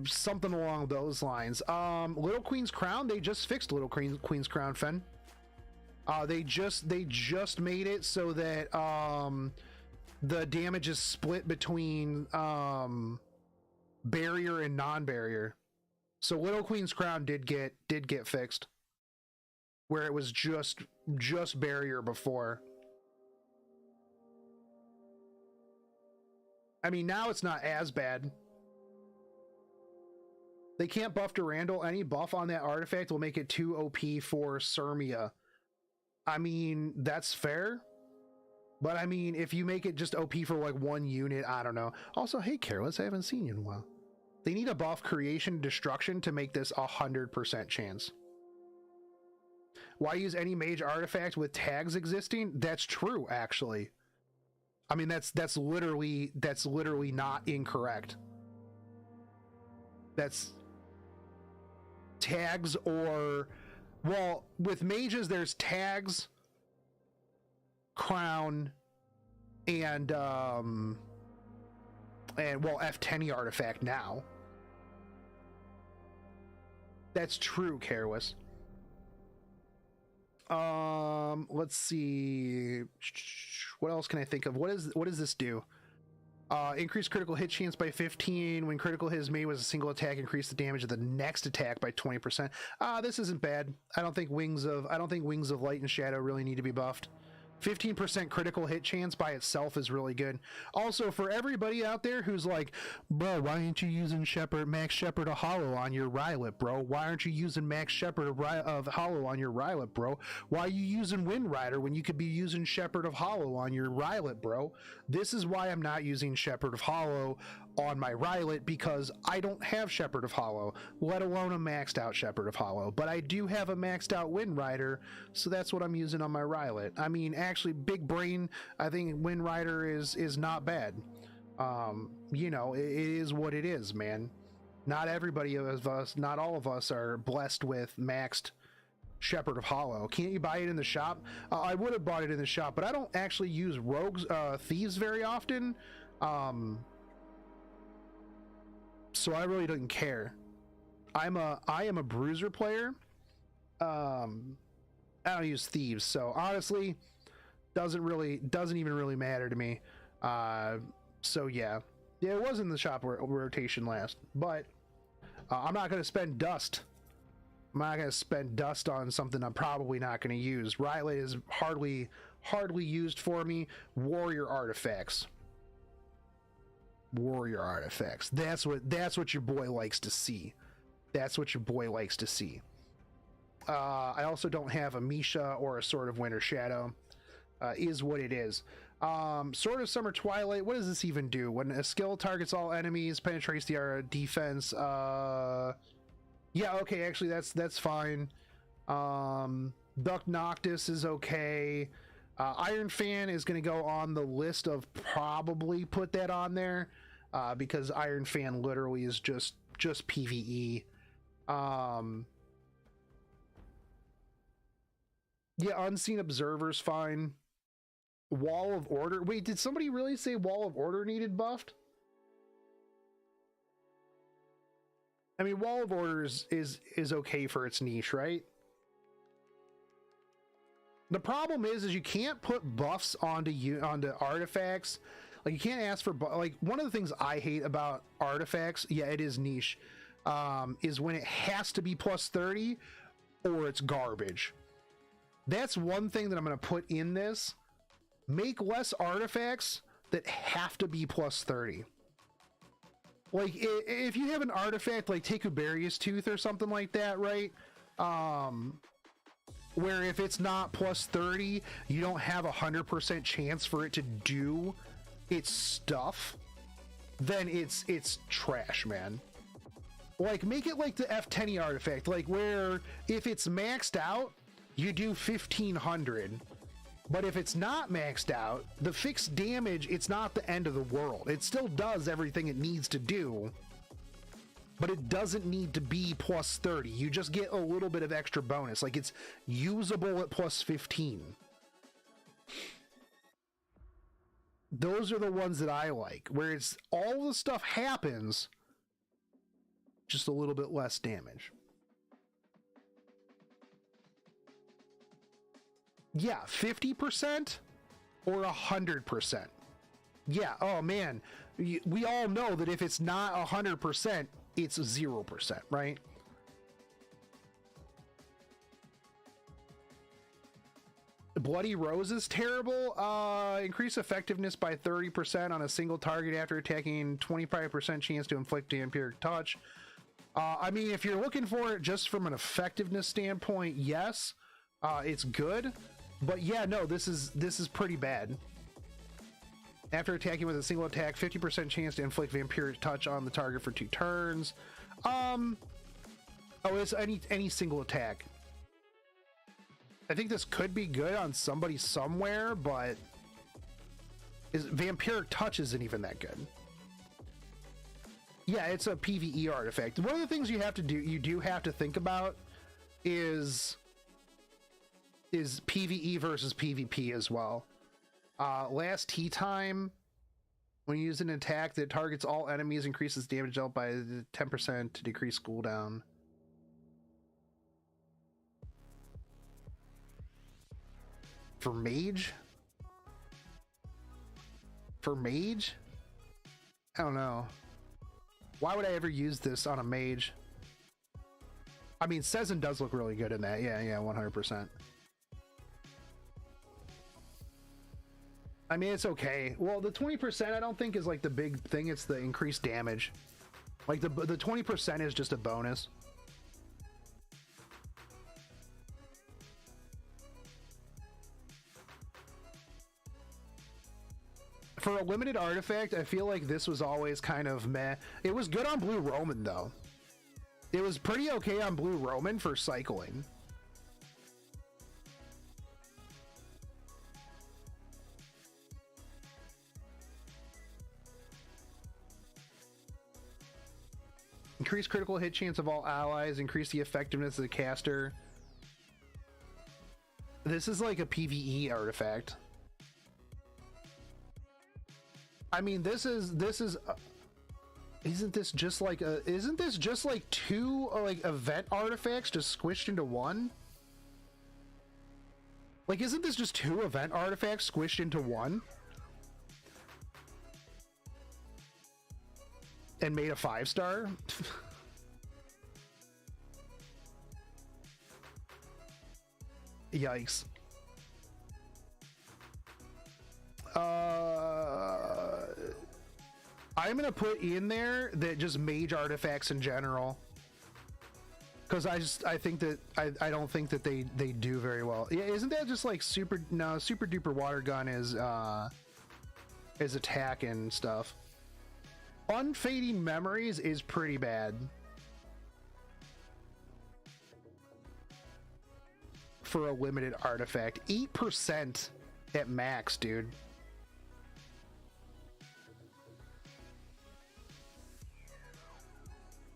something along those lines? Little Queen's Crown, they just fixed Little Queen's Crown, Fen. They just made it so that the damage is split between barrier and non-barrier. So Little Queen's Crown did get fixed, where it was just barrier before. I mean, now it's not as bad. They can't buff Durandal. Any buff on that artifact will make it too OP for Sirmia. I mean, that's fair. But I mean, if you make it just OP for like one unit, I don't know. Also, hey, Careless, I haven't seen you in a while. They need a buff Creation Destruction to make this 100% chance. Why use any mage artifact with tags existing? That's true, actually. I mean, that's literally not incorrect. That's tags, or, well, with mages there's tags, crown, and well, F10 artifact now. That's true, Careless. Let's see. What else can I think of? What does this do? Increase critical hit chance by 15. When critical hit is made with a single attack, increase the damage of the next attack by 20%. This isn't bad. I don't think Wings of Light and Shadow really need to be buffed. 15% critical hit chance by itself is really good. Also, for everybody out there who's like, bro, why aren't you using Max Shepherd of Hollow on your Rylot, bro? Why aren't you using Max Shepherd of Hollow on your Rylot, bro? Why are you using Wind Rider when you could be using Shepherd of Hollow on your Rylot, bro? This is why I'm not using Shepherd of Hollow on my Rylot, because I don't have Shepherd of Hollow, let alone a maxed out Shepherd of Hollow. But I do have a maxed out Wind Rider, so that's what I'm using on my Rylot. I mean, actually, big brain, I think Wind Rider is not bad. You know, it is what it is, man. Not everybody of us, not all of us are blessed with maxed Shepherd of Hollow. Can't you buy it in the shop? I would have bought it in the shop, but I don't actually use thieves very often. So I really don't care. I am a bruiser player. I don't use thieves, so honestly, doesn't even really matter to me. So yeah, it was in the shop rotation last, but I'm not gonna spend dust. I'm not gonna spend dust on something I'm probably not gonna use. Rylot is hardly used for me. Warrior artifacts. That's what your boy likes to see. That's what your boy likes to see. I also don't have a Misha or a Sword of Winter Shadow. Is what it is. Sword of Summer Twilight, what does this even do? When a skill targets all enemies, penetrates the defense. Yeah, okay, actually that's fine. Duck Noctis is okay. Iron Fan is going to go on the list of probably put that on there, because Iron Fan literally is just PvE. Yeah, Unseen Observer's fine. Wall of Order. Wait, did somebody really say Wall of Order needed buffed? I mean, Wall of Order is okay for its niche, right? The problem is you can't put buffs onto artifacts. Like, you can't ask for like, one of the things I hate about artifacts, yeah, it is niche, is when it has to be plus 30 or it's garbage. That's one thing that I'm going to put in this. Make less artifacts that have to be plus 30. Like, if you have an artifact like Tekubarius Tooth or something like that, right? Where if it's not plus 30, you don't have 100% chance for it to do its stuff, then it's trash, man. Like, make it like the F10 artifact, like where if it's maxed out, you do 1500. But if it's not maxed out, the fixed damage, it's not the end of the world. It still does everything it needs to do, but it doesn't need to be plus 30. You just get a little bit of extra bonus. Like, it's usable at plus 15. Those are the ones that I like, where it's all the stuff happens, just a little bit less damage. Yeah, 50% or 100%. Yeah, oh man, we all know that if it's not 100%, it's 0%, right? Bloody Rose is terrible. Increase effectiveness by 30% on a single target after attacking, 25% chance to inflict vampiric touch. I mean, if you're looking for it just from an effectiveness standpoint, yes, it's good. But yeah, no, this is pretty bad. After attacking with a single attack, 50% chance to inflict vampiric touch on the target for 2 turns. Oh, it's any single attack. I think this could be good on somebody somewhere, but vampiric touch isn't even that good. Yeah, it's a PvE artifact. One of the things you do have to think about is PvE versus PvP as well. Last tea time, when you use an attack that targets all enemies, increases damage dealt by 10% to decrease cooldown. For mage? For mage? I don't know. Why would I ever use this on a mage? I mean, Sezin does look really good in that. Yeah, 100%. I mean, it's okay. Well, the 20% I don't think is like the big thing. It's the increased damage. Like the 20% is just a bonus. For a limited artifact, I feel like this was always kind of meh. It was good on Blue Roman, though. It was pretty okay on Blue Roman for cycling. Increase critical hit chance of all allies. Increase the effectiveness of the caster. This is like a PvE artifact. I mean, this is isn't this just like 2 like event artifacts just squished into one? Like, isn't this just 2 event artifacts squished into one? And made a 5-star? Yikes. I'm gonna put in there that just mage artifacts in general, because I think that I don't think that they do very well. Yeah, isn't that just like super duper water gun is attack and stuff. Unfading Memories is pretty bad for a limited artifact. 8% at max, dude.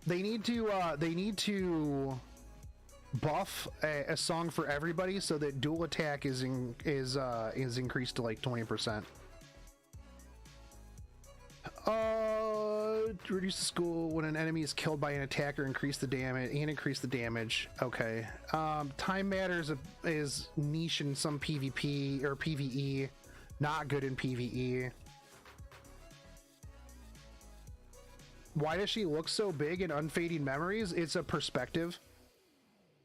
They need to buff a song for everybody so that dual attack is increased to like 20%. Reduce the school when an enemy is killed by an attacker, increase the damage. Okay. Time Matters is niche in some PvP or PvE, not good in PvE. Why does she look so big in Unfading Memories? It's a perspective.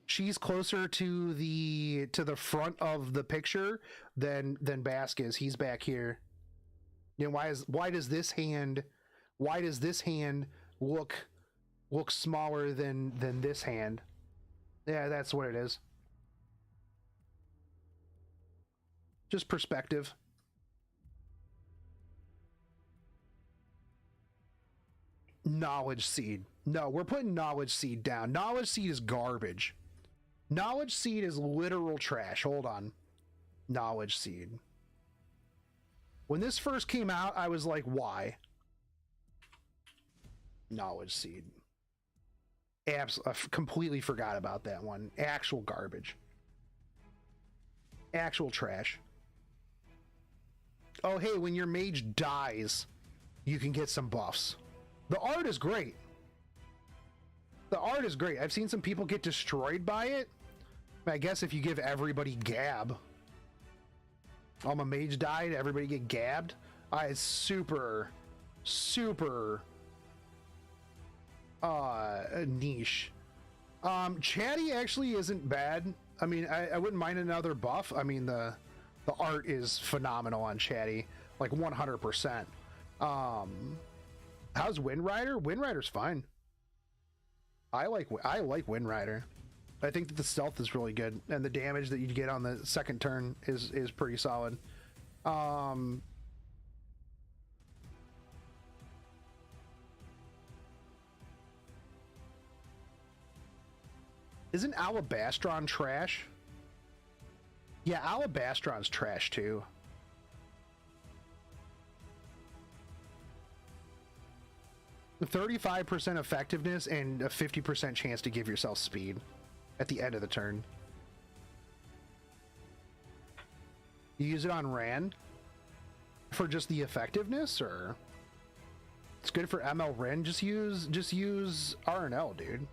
She's closer to the front of the picture than Bask is. He's back here. You know, why does this hand look smaller than this hand? Yeah, that's what it is. Just perspective. Knowledge Seed. No, we're putting Knowledge Seed down. Knowledge Seed is garbage. Knowledge Seed is literal trash. Hold on. Knowledge Seed. When this first came out, I was like, why? Knowledge Seed. I completely forgot about that one. Actual garbage. Actual trash. Oh, hey, when your mage dies, you can get some buffs. The art is great. The art is great. I've seen some people get destroyed by it. I guess if you give everybody Gab, Oh, my mage died. Everybody get gabbed. It's super niche. Chatty actually isn't bad. I mean, I wouldn't mind another buff. I mean, the art is phenomenal on Chatty, like 100%. How's Wind Rider? Wind Rider's fine. I like Wind Rider. I think that the stealth is really good, and the damage that you get on the second turn is pretty solid. Isn't Alabastron trash? Yeah, Alabastron's trash too. The 35% effectiveness and a 50% chance to give yourself speed at the end of the turn. You use it on Ran for just the effectiveness, or it's good for ML Ren. Just use RNL, dude.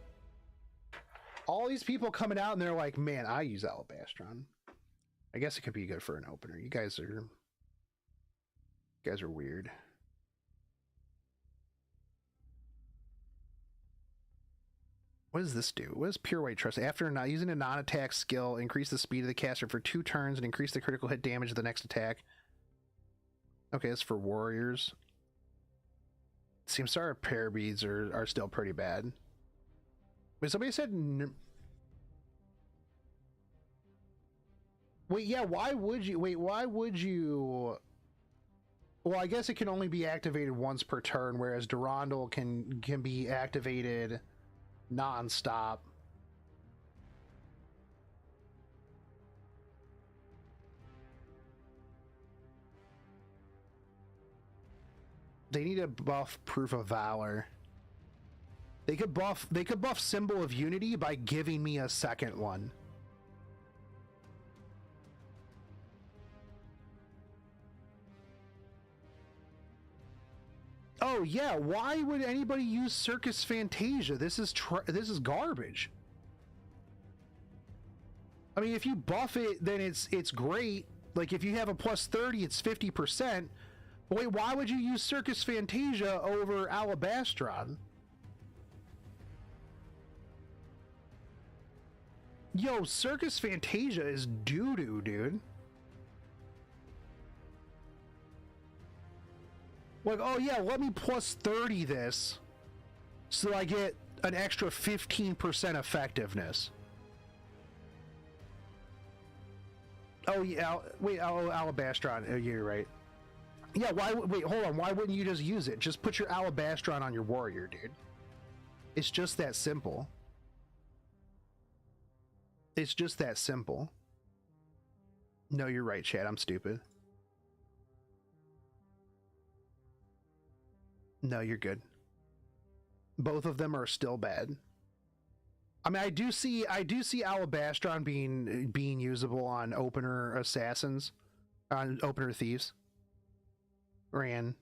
All these people coming out and they're like, man, I use Alabastron. I guess it could be good for an opener. You guys are weird. What does this do? What does Pure White Trust? After not using a non-attack skill, increase the speed of the caster for 2 turns and increase the critical hit damage of the next attack. Okay, that's for warriors. Seems our pair beads are still pretty bad. Wait, somebody said... Wait, yeah, why would you... Wait, why would you... Well, I guess it can only be activated once per turn, whereas Durandal can be activated non-stop. They need a buff Proof of Valor. They could buff Symbol of Unity by giving me a second one. Oh yeah, why would anybody use Circus Fantasia? This is garbage. I mean, if you buff it, then it's great. Like if you have a plus 30, it's 50%. But wait, why would you use Circus Fantasia over Alabastron? Yo, Circus Fantasia is doo-doo, dude. Like, oh yeah, let me plus 30 this so I get an extra 15% effectiveness. Oh yeah, wait, Alabastron, oh, you're right. Yeah, wait, hold on, why wouldn't you just use it? Just put your Alabastron on your warrior, dude. It's just that simple. It's just that simple. No, you're right, Chad, I'm stupid. No, you're good. Both of them are still bad. I mean, I do see Alabastron being usable on opener assassins, on opener thieves. Ran.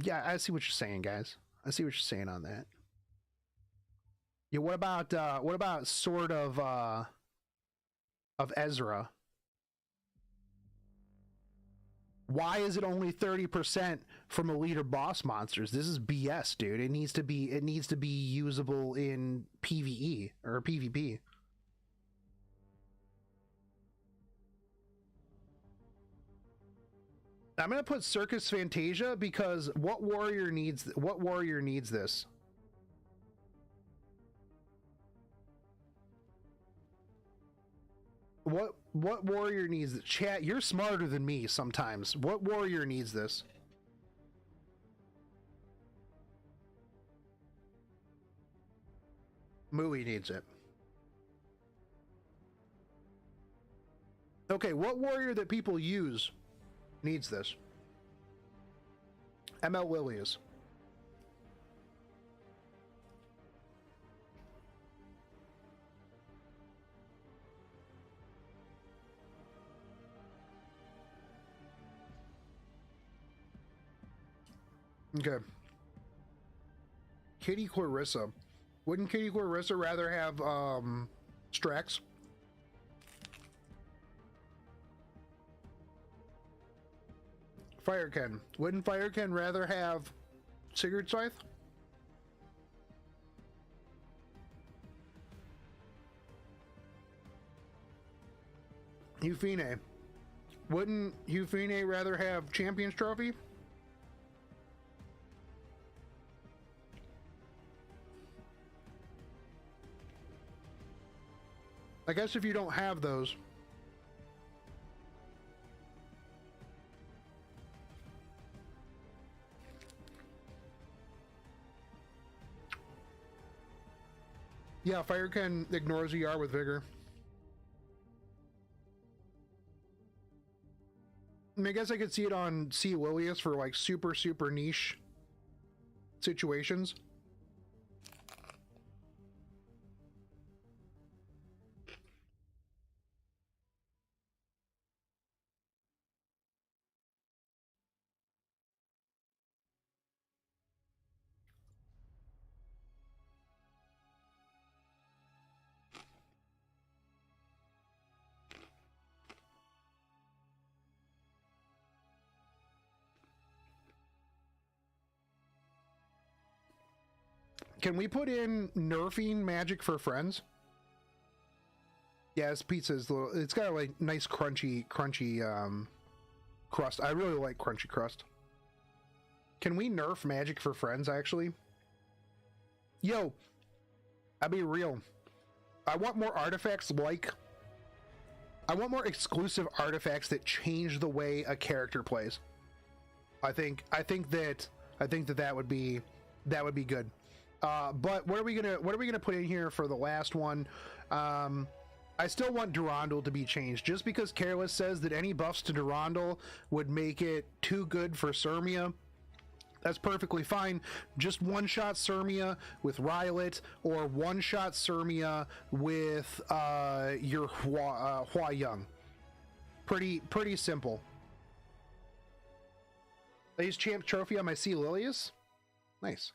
Yeah, I see what you're saying, guys. I see what you're saying on that. Yeah, what about Sword of Ezra? Why is it only 30% from elite or boss monsters? This is BS, dude. It needs to be usable in PvE or PvP. I'm gonna put Circus Fantasia because what warrior needs this? What warrior needs this? Chat, you're smarter than me sometimes. What warrior needs this? Mui needs it. Okay, what warrior that people use needs this? ML Lilias. Okay. Katie Clarissa. Wouldn't Katie Clarissa rather have Strax? Firekin. Wouldn't Firekin rather have Sigurd Scythe? Euphine. Wouldn't Euphine rather have Champions Trophy? I guess if you don't have those. Yeah, Firekin ignores ER with vigor. I mean, I guess I could see it on C. Lilius for like super niche situations. Can we put in nerfing magic for friends? Yes, pizza's a little, it's got a like nice crunchy crust. I really like crunchy crust. Can we nerf magic for friends actually? Yo, I'll be real. I want more artifacts like I want more exclusive artifacts that change the way a character plays. I think that would be good. But what are we gonna put in here for the last one? I still want Durandal to be changed, just because Careless says that any buffs to Durandal would make it too good for Sirmia. That's perfectly fine. Just one-shot Sirmia with Rylot, or one-shot Sirmia with your Hua Young. Pretty simple. I use Champ Trophy on my C. Lilius. Nice.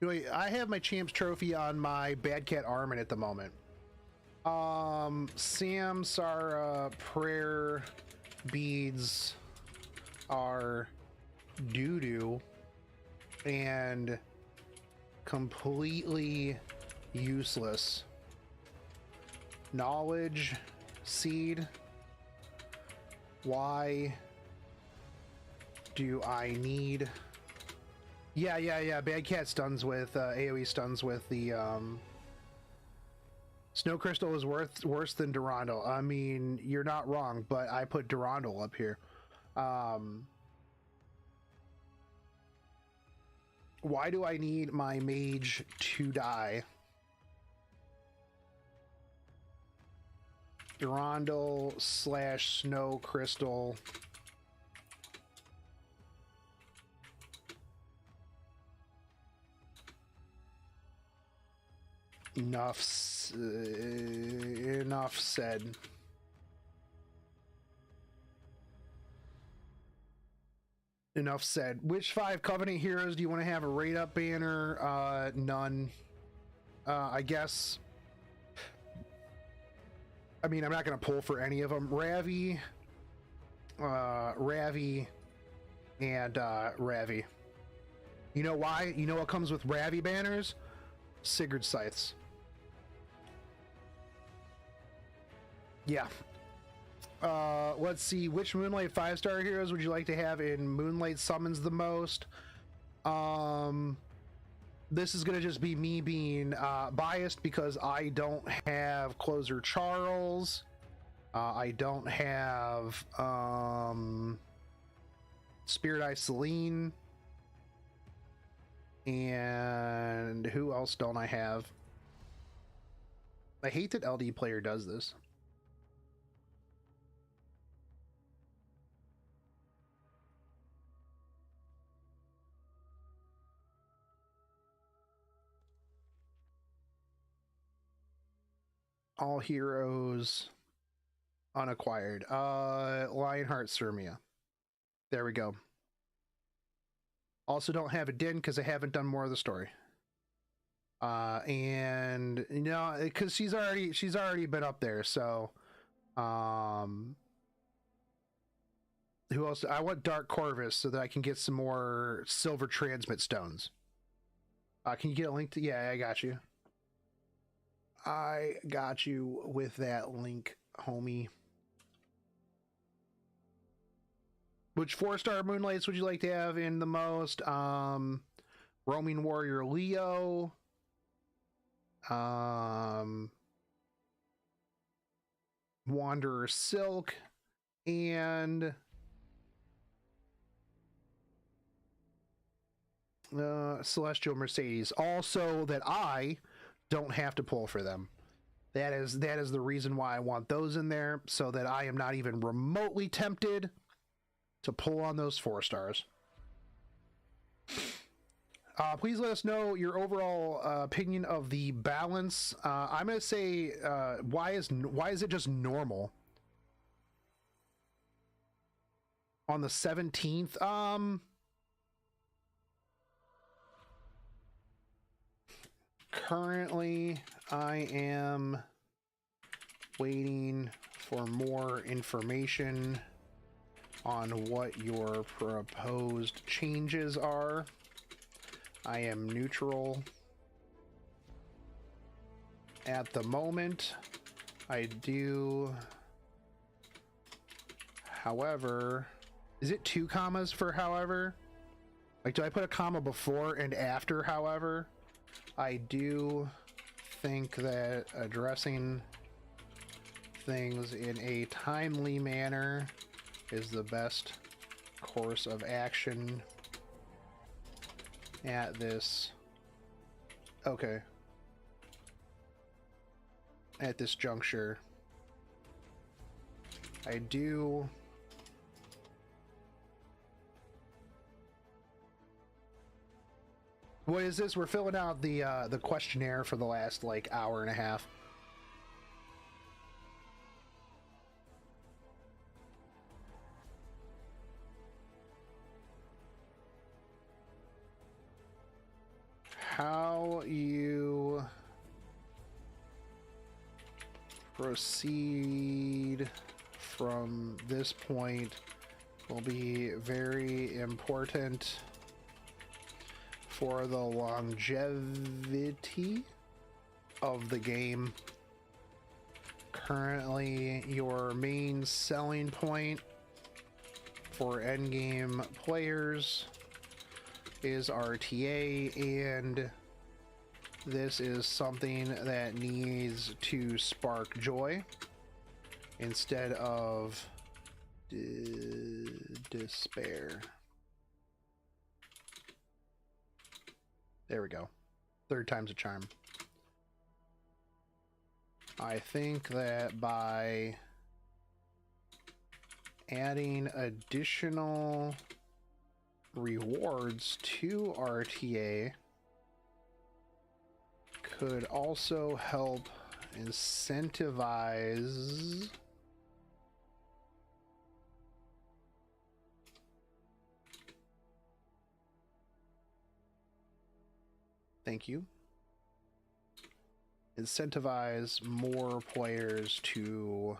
Anyway, I have my Champ's Trophy on my Bad Cat Armin at the moment. Samsara prayer beads are doo-doo and completely useless. Knowledge seed. Why do I need... Yeah. Bad Cat stuns with AoE stuns with the Snow Crystal is worse than Durandal. I mean, you're not wrong, but I put Durandal up here. Why do I need my mage to die? Durandal / Snow Crystal. Enough said. Enough said. Which 5 Covenant heroes do you want to have a rate up banner? None. I guess. I mean, I'm not going to pull for any of them. Ravi, and Ravi. You know why? You know what comes with Ravi banners? Sigurd Scythes. Yeah. Let's see. Which Moonlight 5-star heroes would you like to have in Moonlight Summons the most? This is going to just be me being biased because I don't have Closer Charles. I don't have Spirit Eye Celine. And who else don't I have? I hate that LD player does this. All heroes unacquired. Lionheart Sirmia. There we go. Also don't have a Din because I haven't done more of the story. And you know, because she's already been up there, so I Who else? I want Dark Corvus so that I can get some more silver transmit stones. Can you get a link to? Yeah, I got you. I got you with that link, homie. Which 4-star Moonlights would you like to have in the most? Roaming Warrior Leo. Wanderer Silk. And Celestial Mercedes. Also that I don't have to pull for them. That is the reason why I want those in there, so that I am not even remotely tempted to pull on those 4 stars. Please let us know your overall opinion of the balance. I'm gonna say, why is it just normal on the 17th? Currently, I am waiting for more information on what your proposed changes are. I am neutral at the moment. I do, however, is it 2 commas for however? Like, do I put a comma before and after however? I do think that addressing things in a timely manner is the best course of action at this, okay, at this juncture. I do What is this? We're filling out the questionnaire for the last like hour and a half. How you proceed from this point will be very important for the longevity of the game. Currently, your main selling point for endgame players is RTA, and this is something that needs to spark joy instead of despair. There we go. 3rd time's a charm. I think that by adding additional rewards to RTA could also help incentivize incentivize more players to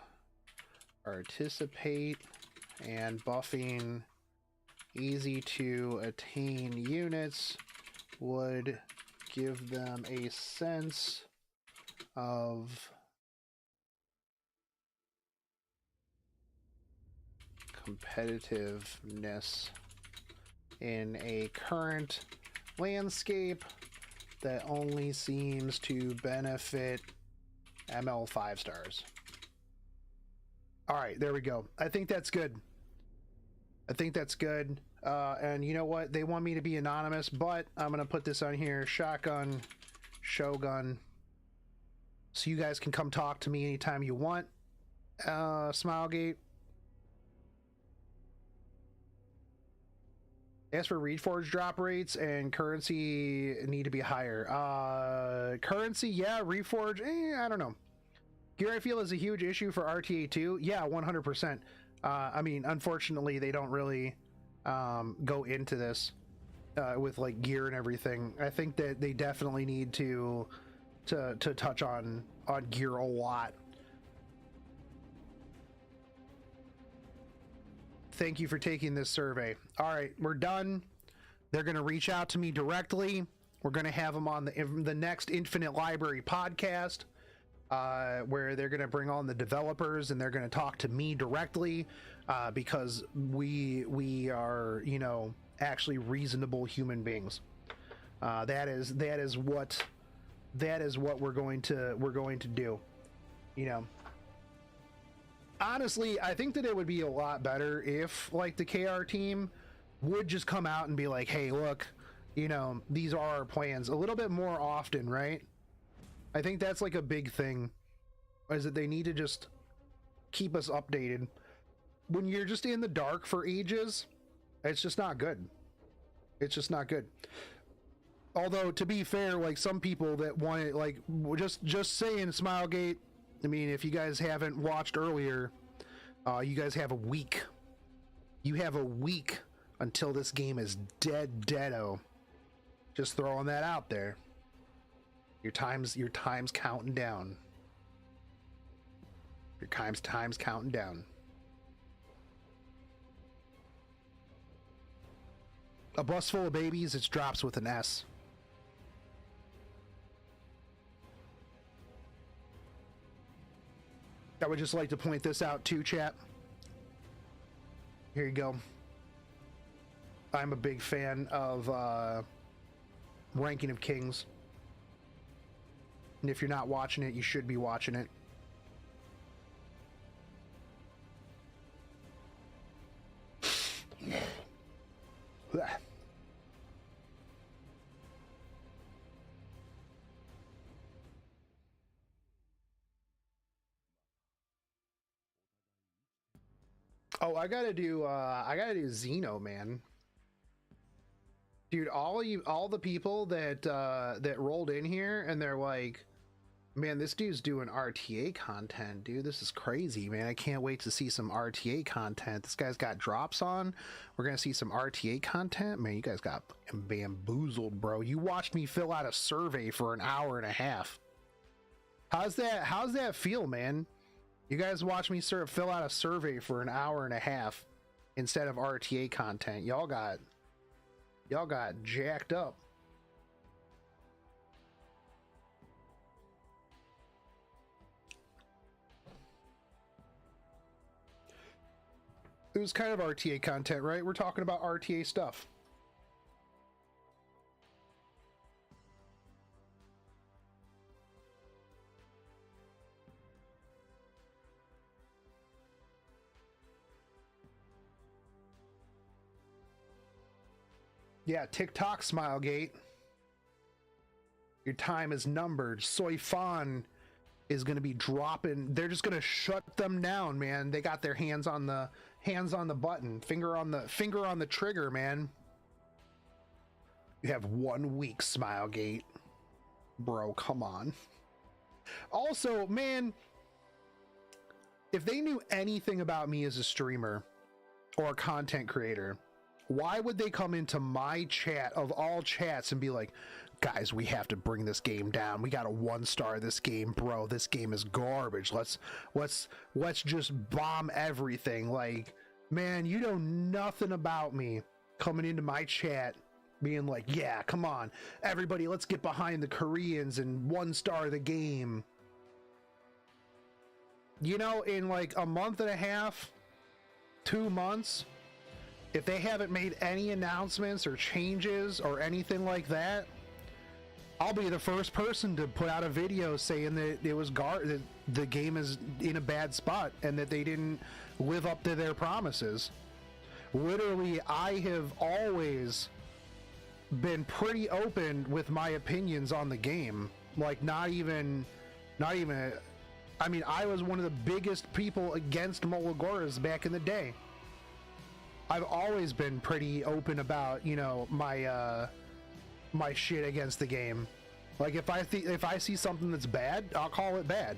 participate, and buffing easy to attain units would give them a sense of competitiveness in a current landscape that only seems to benefit ML 5 stars. All right, there we go. I think that's good. I think that's good. And you know what? They want me to be anonymous, but I'm going to put this on here. Shotgun, Shogun. So you guys can come talk to me anytime you want. Smilegate. As for Reforge drop rates and currency need to be higher. Currency, yeah. Reforge, I don't know. Gear, I feel, is a huge issue for RTA 2. Yeah, 100%. I mean, unfortunately, they don't really go into this with like gear and everything. I think that they definitely need to touch on gear a lot. thank you for taking this survey. All right, we're done. They're going to reach out to me directly. We're going to have them on the next Infinite Library podcast, where they're going to bring on the developers and they're going to talk to me directly, because we are, you know, actually reasonable human beings. That is what we're going to do. You know, honestly, I think that it would be a lot better if, like, the KR team would just come out and be like, hey, look, you know, these are our plans a little bit more often, right? I think that's like a big thing, is that they need to just keep us updated. When you're just in the dark for ages, it's just not good. It's just not good. Although, to be fair, like, some people that want it, like, just saying, Smilegate, I mean, if you guys haven't watched earlier, you guys have a week. You have a week until this game is deado. Just throwing that out there. Your time's counting down. Your time's counting down. A bus full of babies, it's drops with an S. I would just like to point this out too, chat. Here you go. I'm a big fan of Ranking of Kings. And if you're not watching it, you should be watching it. Oh, I gotta do Xeno, man. Dude, all the people that that rolled in here and they're like, man, this dude's doing RTA content, dude. This is crazy, man. I can't wait to see some RTA content. This guy's got drops on. We're gonna see some RTA content. Man, you guys got bamboozled, bro. You watched me fill out a survey for an hour and a half. How's that feel, man? You guys watch me fill out a survey for an hour and a half instead of RTA content. Y'all got jacked up. It was kind of RTA content, right? We're talking about RTA stuff. Yeah, TikTok, Smilegate. Your time is numbered. Soy Fan is going to be dropping. They're just going to shut them down, man. They got their hands on the button, finger on the trigger, man. You have 1 week, Smilegate. Bro, come on. Also, man, if they knew anything about me as a streamer or a content creator, why would they come into my chat of all chats and be like, guys, we have to bring this game down. We got to 1-star this game, bro. This game is garbage. Let's just bomb everything. Like, man, you know nothing about me coming into my chat being like, yeah, come on, everybody, let's get behind the Koreans and 1-star the game. You know, in like a month and a half, 2 months, if they haven't made any announcements or changes or anything like that, I'll be the first person to put out a video saying that it was that the game is in a bad spot and that they didn't live up to their promises. Literally, I have always been pretty open with my opinions on the game. Like, not even I mean, I was one of the biggest people against Molagoras back in the day. I've always been pretty open about, you know, my my shit against the game. Like, if I see something that's bad, I'll call it bad.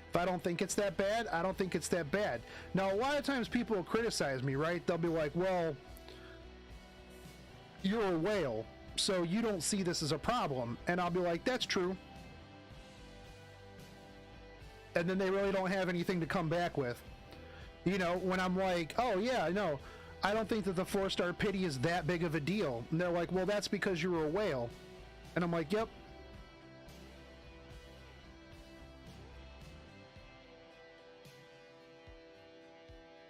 If I don't think it's that bad, I don't think it's that bad. Now, a lot of times people will criticize me, right? They'll be like, well, you're a whale, so you don't see this as a problem. And I'll be like, that's true. And then they really don't have anything to come back with. You know, when I'm like, oh yeah, no, I don't think that the 4-star pity is that big of a deal. And they're like, well, that's because you were a whale. And I'm like, yep.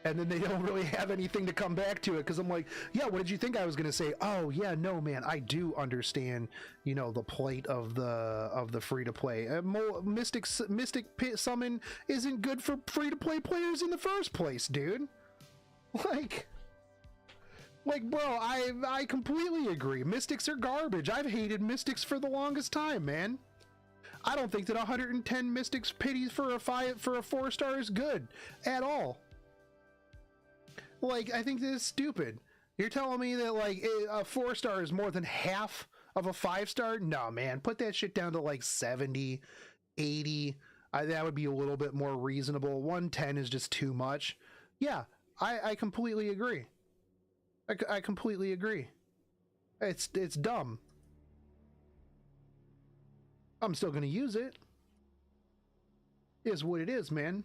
And then they don't really have anything to come back to it, because I'm like, yeah, what did you think I was going to say? Oh yeah, no man, I do understand, you know, the plight of the free to play. Mystic Pit Summon isn't good for free to play players in the first place, dude. Like bro, I completely agree. Mystics are garbage. I've hated Mystics for the longest time, man. I don't think that 110 Mystics pity for a 4-star is good at all. Like, I think this is stupid. You're telling me that like a 4-star is more than half of a 5-star? No, man. Put that shit down to like 70, 80. That would be a little bit more reasonable. 110 is just too much. Yeah, I completely agree. I completely agree. It's dumb. I'm still gonna use it. Is what it is, man.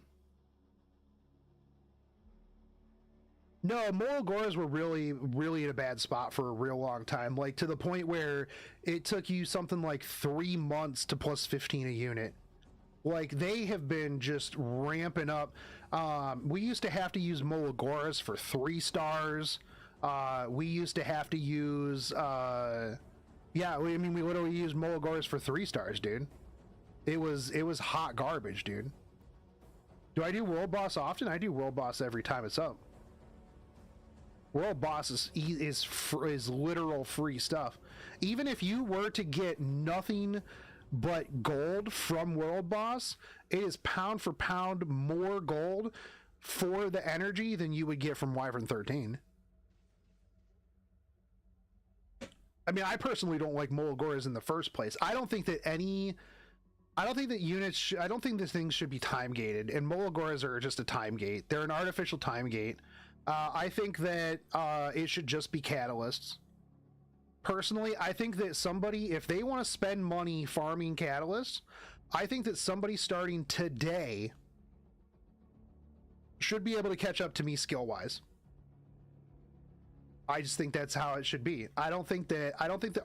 No, moral gores were really in a bad spot for a real long time, like to the point where it took you something like 3 months to plus 15 a unit. Like, they have been just ramping up. We used to have to use Molagoras for 3 stars. We used to have to use yeah, I mean, we literally used Molagoras for 3 stars, dude. It was hot garbage, dude. Do I do world boss often? I do world boss every time it's up. World boss is literal free stuff. Even if you were to get nothing but gold from world boss, it is pound for pound more gold for the energy than you would get from Wyvern 13. I mean, I personally don't like Molagoras in the first place. I don't think that units, I don't think this thing should be time gated, and Molagoras are just a time gate. They're an artificial time gate. I think that it should just be catalysts. Personally, I think that somebody, if they want to spend money farming catalysts, I think that somebody starting today should be able to catch up to me skill-wise. I just think that's how it should be. I don't think the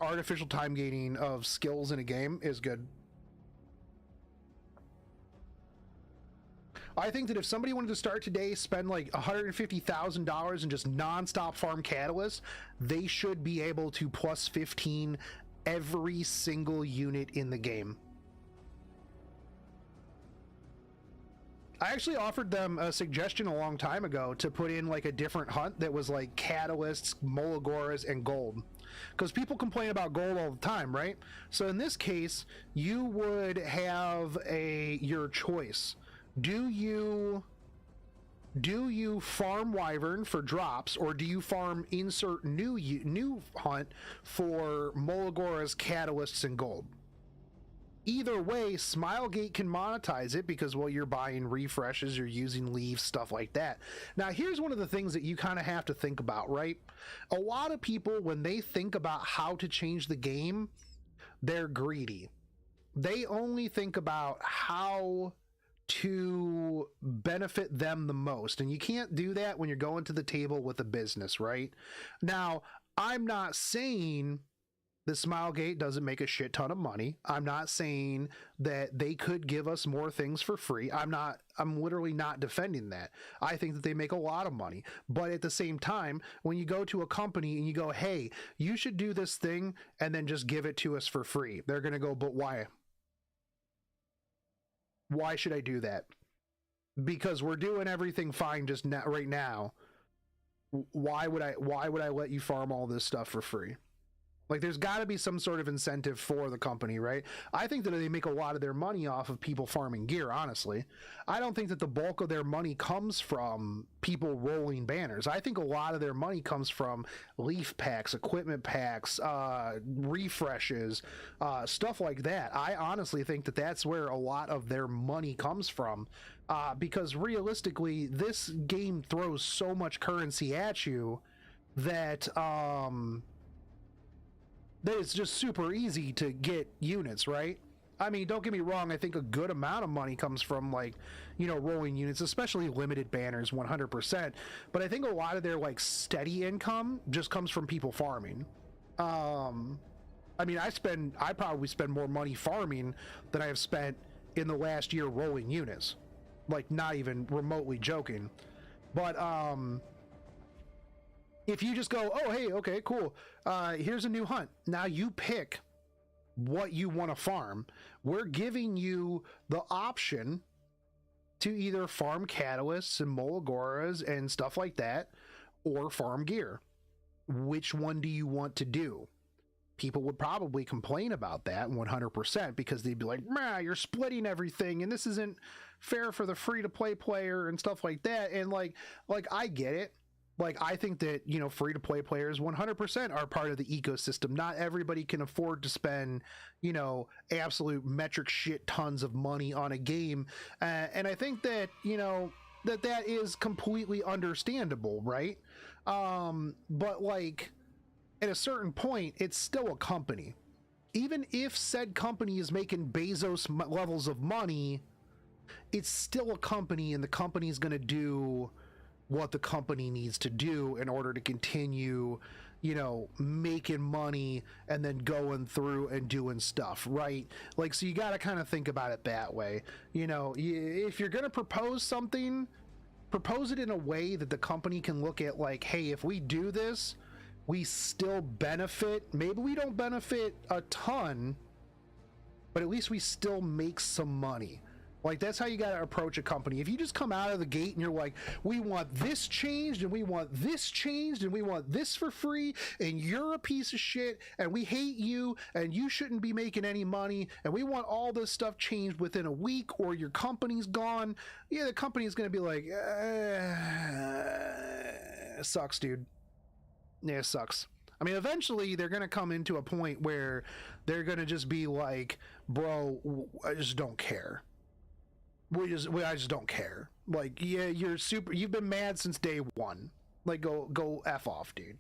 artificial time gating of skills in a game is good. I think that if somebody wanted to start today, spend like $150,000 and just non-stop farm catalysts, they should be able to plus 15 every single unit in the game. I actually offered them a suggestion a long time ago to put in like a different hunt that was like catalysts, Molagoras, and gold. Because people complain about gold all the time, right? So in this case, you would have your choice. Do you farm Wyvern for drops, or do you farm insert new hunt for Molagoras, catalysts, and gold? Either way, Smilegate can monetize it because, well, you're buying refreshes, you're using leaves, stuff like that. Now, here's one of the things that you kind of have to think about, right? A lot of people, when they think about how to change the game, they're greedy. They only think about how to benefit them the most, and you can't do that when you're going to the table with a business, right? Now, I'm not saying the Smilegate doesn't make a shit ton of money. I'm not saying that they could give us more things for free. I'm literally not defending that. I think that they make a lot of money. But at the same time, when you go to a company and you go, hey, you should do this thing and then just give it to us for free, they're going to go, but why? Why should I do that? Because we're doing everything fine just right now. Why would I let you farm all this stuff for free? Like, there's got to be some sort of incentive for the company, right? I think that they make a lot of their money off of people farming gear, honestly. I don't think that the bulk of their money comes from people rolling banners. I think a lot of their money comes from leaf packs, equipment packs, refreshes, stuff like that. I honestly think that that's where a lot of their money comes from, because realistically, this game throws so much currency at you that that it's just super easy to get units, right? I mean, don't get me wrong. I think a good amount of money comes from, like, you know, rolling units, especially limited banners, 100%. But I think a lot of their, like, steady income just comes from people farming. I mean, I probably spend more money farming than I have spent in the last year rolling units. Like, not even remotely joking. But if you just go, oh, hey, okay, cool. Here's a new hunt. Now you pick what you want to farm. We're giving you the option to either farm catalysts and Molagoras and stuff like that, or farm gear. Which one do you want to do? People would probably complain about that 100%, because they'd be like, you're splitting everything and this isn't fair for the free-to-play player and stuff like that. And like I get it. Like, I think that, you know, free-to-play players 100% are part of the ecosystem. Not everybody can afford to spend, you know, absolute metric shit tons of money on a game. And I think that, you know, that is completely understandable, right? But, like, at a certain point, it's still a company. Even if said company is making Bezos levels of money, it's still a company, and the company is going to do what the company needs to do in order to continue, you know, making money and then going through and doing stuff, right? Like, so you got to kind of think about it that way. You know, if you're going to propose something, propose it in a way that the company can look at, like, hey, if we do this, we still benefit. Maybe we don't benefit a ton, but at least we still make some money. Like, that's how you got to approach a company. If you just come out of the gate and you're like, we want this changed, and we want this changed, and we want this for free, and you're a piece of shit, and we hate you, and you shouldn't be making any money, and we want all this stuff changed within a week, or your company's gone, yeah, the company's going to be like, it sucks, dude. Yeah, it sucks. I mean, eventually they're going to come into a point where they're going to just be like, bro, I just don't care. I just don't care. Like, yeah, you've been mad since day one. Like, go F off, dude.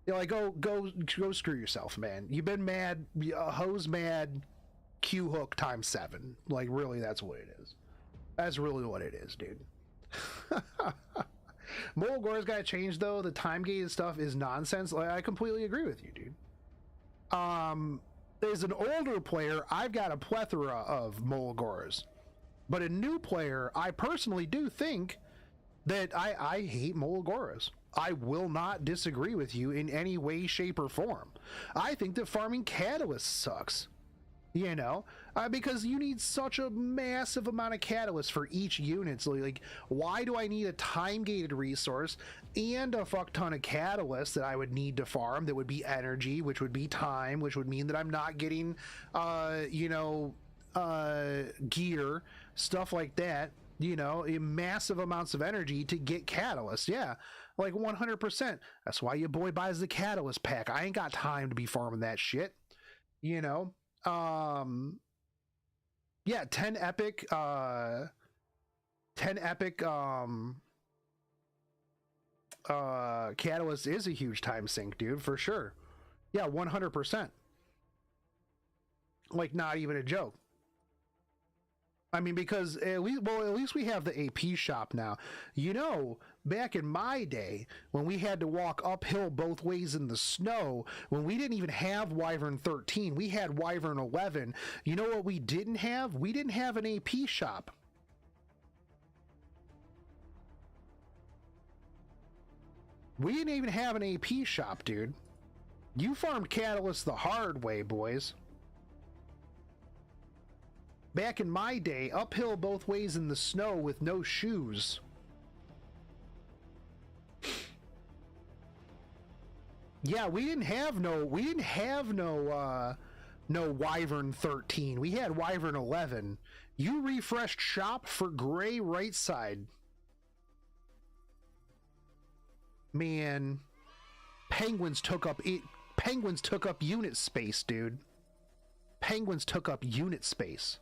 Yeah, like, go screw yourself, man. You've been mad, hose mad, Q hook times 7. Like, really, that's what it is. That's really what it is, dude. Molagora's got to change, though. The time gated stuff is nonsense. Like, I completely agree with you, dude. As an older player, I've got a plethora of Molagoras. But a new player, I personally do think that I hate Molagoras. I will not disagree with you in any way, shape, or form. I think that farming catalysts sucks. You know, because you need such a massive amount of catalysts for each unit. So, like, why do I need a time-gated resource and a fuck ton of catalysts that I would need to farm? That would be energy, which would be time, which would mean that I'm not getting, you know, gear, stuff like that. You know, massive amounts of energy to get catalysts. Yeah, like 100%. That's why your boy buys the catalyst pack. I ain't got time to be farming that shit. You know. Yeah, 10 epic catalyst is a huge time sink, dude, for sure. Yeah, 100%. Like, not even a joke. I mean, because at least we have the AP shop now. You know, back in my day, when we had to walk uphill both ways in the snow, when we didn't even have Wyvern 13, we had Wyvern 11. You know what we didn't have? We didn't have an AP shop. We didn't even have an AP shop, dude. You farmed catalysts the hard way, boys. Back in my day, uphill both ways in the snow with no shoes. Yeah, we didn't have no Wyvern 13. We had Wyvern 11. You refreshed shop for gray right side. Man, penguins took up unit space, dude. Penguins took up unit space.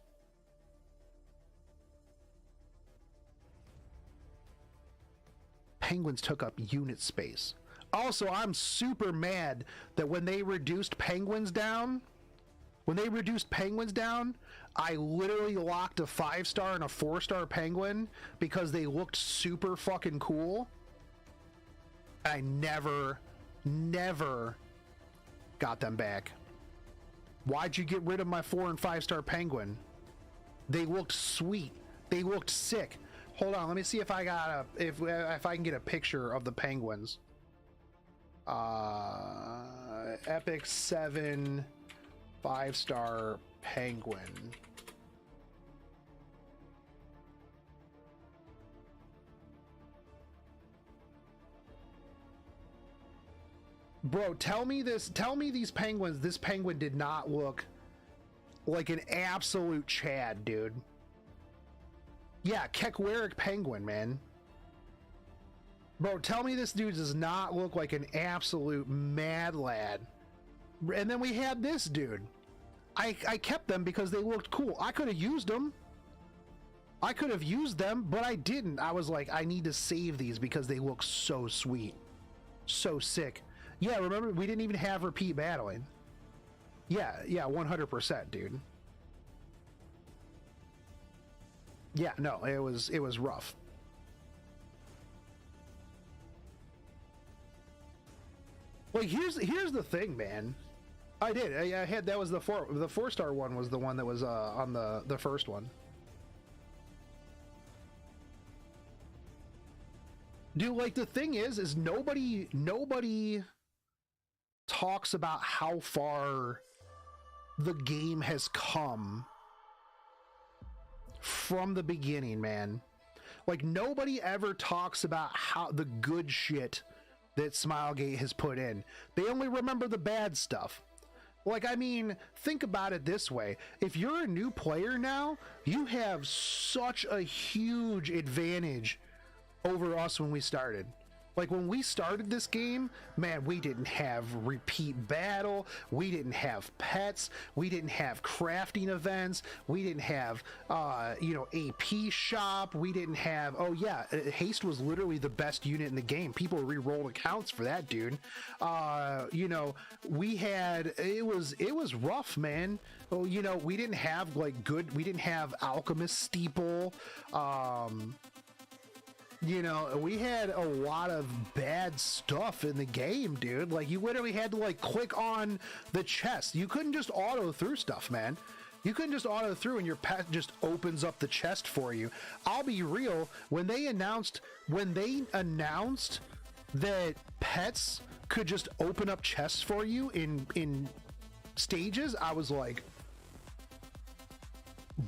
Penguins took up unit space. Also, I'm super mad that when they reduced penguins down, When they reduced penguins down, I literally locked a 5-star and a 4-star penguin because they looked super fucking cool. I never got them back. Why'd you get rid of my 4 and 5-star penguin? They looked sweet. They looked sick. Hold on, let me see if I got if I can get a picture of the penguins. Epic 7 5-star penguin. Bro, tell me these penguins, this penguin did not look like an absolute Chad, dude. Yeah, Kekweric penguin, man. Bro, tell me this dude does not look like an absolute mad lad. And then we had this dude. I kept them because they looked cool. I could have used them. I could have used them, but I didn't. I was like, I need to save these because they look so sweet. So sick. Yeah, remember, we didn't even have repeat battling. Yeah, 100%, dude. Yeah, no, it was rough. Like, here's the thing, man. I had that was the 4-star one was the one that was on the first one. Dude, like, the thing is nobody talks about how far the game has come from the beginning, man. Like, nobody ever talks about how the good shit that Smilegate has put in. They only remember the bad stuff. Like, I mean, think about it this way. If you're a new player now, you have such a huge advantage over us when we started. Like, when we started this game, man, we didn't have repeat battle, we didn't have pets, we didn't have crafting events, we didn't have, AP shop, we didn't have, oh yeah, haste was literally the best unit in the game. People re-rolled accounts for that, dude. We had, it was rough, man. Oh, we didn't have, like, we didn't have Alchemist Steeple, we had a lot of bad stuff in the game, dude. Like, you literally had to, like, click on the chest. You couldn't just auto through stuff, man. You couldn't just auto through and your pet just opens up the chest for you. I'll be real, when they announced that pets could just open up chests for you in stages, I was like,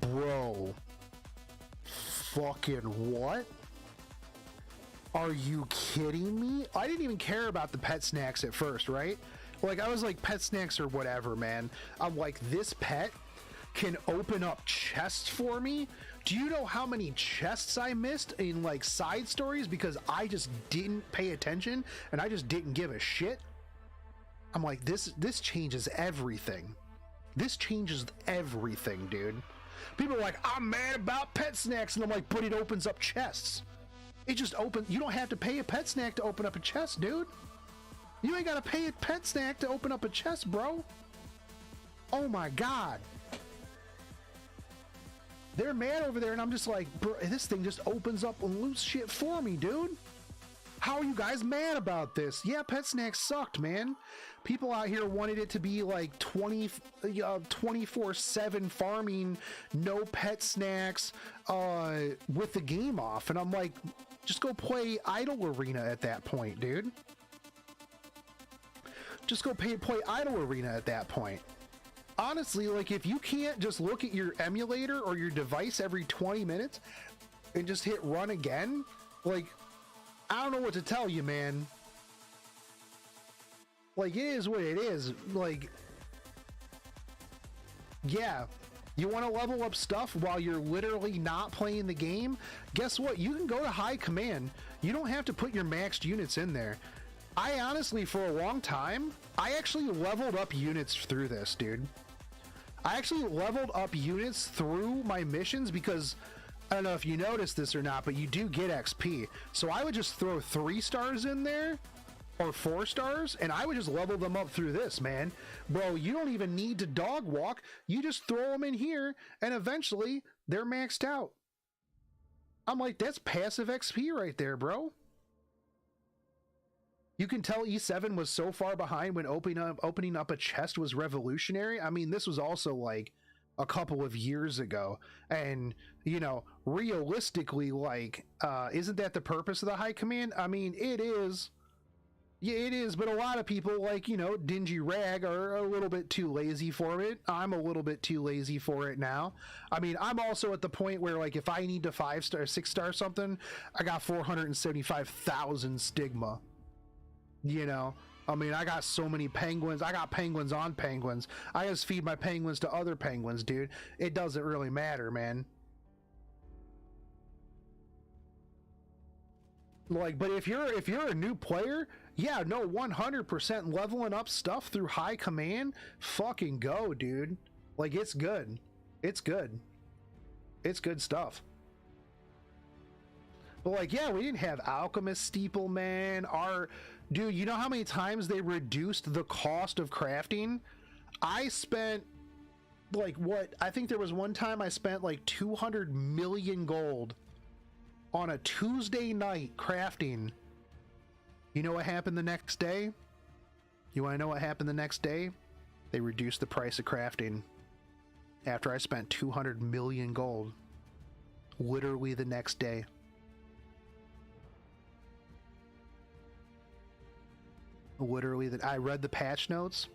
bro, fucking what? Are you kidding me? I didn't even care about the pet snacks at first, right? Like, I was like, pet snacks or whatever, man. I'm like, this pet can open up chests for me? Do you know how many chests I missed in, like, side stories because I just didn't pay attention and I just didn't give a shit? I'm like, this changes everything. This changes everything, dude. People are like, I'm mad about pet snacks, and I'm like, but it opens up chests. It just opens. You don't have to pay a pet snack to open up a chest, dude. You ain't gotta pay a pet snack to open up a chest, bro. Oh my god. They're mad over there, and I'm just like, bro, this thing just opens up and loose shit for me, dude. How are you guys mad about this? Yeah, pet snacks sucked, man. People out here wanted it to be like 24/7 farming, no pet snacks, with the game off. And I'm like, just go play Idle Arena at that point, dude. Just go play Idle Arena at that point. Honestly, like, if you can't just look at your emulator or your device every 20 minutes and just hit run again, like, I don't know what to tell you, man. Like, it is what it is. Like, yeah, you want to level up stuff while you're literally not playing the game? Guess what? You can go to high command. You don't have to put your maxed units in there. I honestly, for a long time, I actually leveled up units through this, dude. I actually leveled up units through my missions because, I don't know if you noticed this or not, but you do get XP. So I would just throw 3 stars in there or 4 stars, and I would just level them up through this, man. Bro, you don't even need to dog walk. You just throw them in here, and eventually they're maxed out. I'm like, that's passive XP right there, bro. You can tell E7 was so far behind when opening up a chest was revolutionary. I mean, this was also like a couple of years ago, and you know, realistically, like, isn't that the purpose of the high command? I mean, it is. Yeah, it is, but a lot of people, like, you know, Dingy Rag, are a little bit too lazy for it. I'm a little bit too lazy for it now. I mean, I'm also at the point where, like, if I need to 5-star, 6-star something, I got 475,000 stigma. You know? I mean, I got so many penguins. I got penguins on penguins. I just feed my penguins to other penguins, dude. It doesn't really matter, man. Like, but if you're a new player, yeah, no, 100% leveling up stuff through high command, fucking go, dude. Like, it's good. It's good. It's good stuff. But like, yeah, we didn't have Alchemist Steeple, man. Dude, you know how many times they reduced the cost of crafting? I spent like, what? I think there was one time I spent like 200 million gold on a Tuesday night crafting. You know what happened the next day? You want to know what happened the next day? They reduced the price of crafting after I spent 200 million gold. Literally the next day. Literally, I read the patch notes,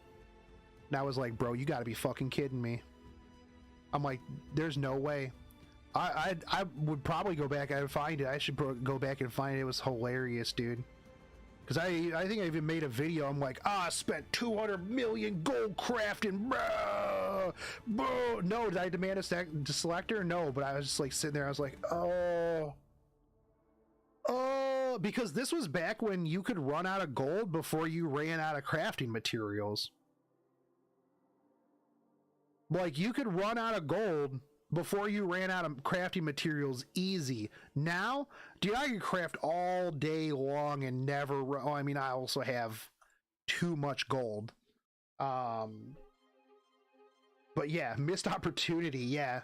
and I was like, bro, you gotta be fucking kidding me. I'm like, there's no way. I would probably go back and find it. I should go back and find it. It was hilarious, dude. Because I think I even made a video. I'm like, I spent 200 million gold crafting, bro. Bro. No, did I demand a selector? No, but I was just like sitting there. I was like, oh, because this was back when you could run out of gold before you ran out of crafting materials. Like, you could run out of gold before you ran out of crafting materials easy. Now, dude, I can craft all day long and never run. Oh, I mean, I also have too much gold. But yeah, missed opportunity, yeah.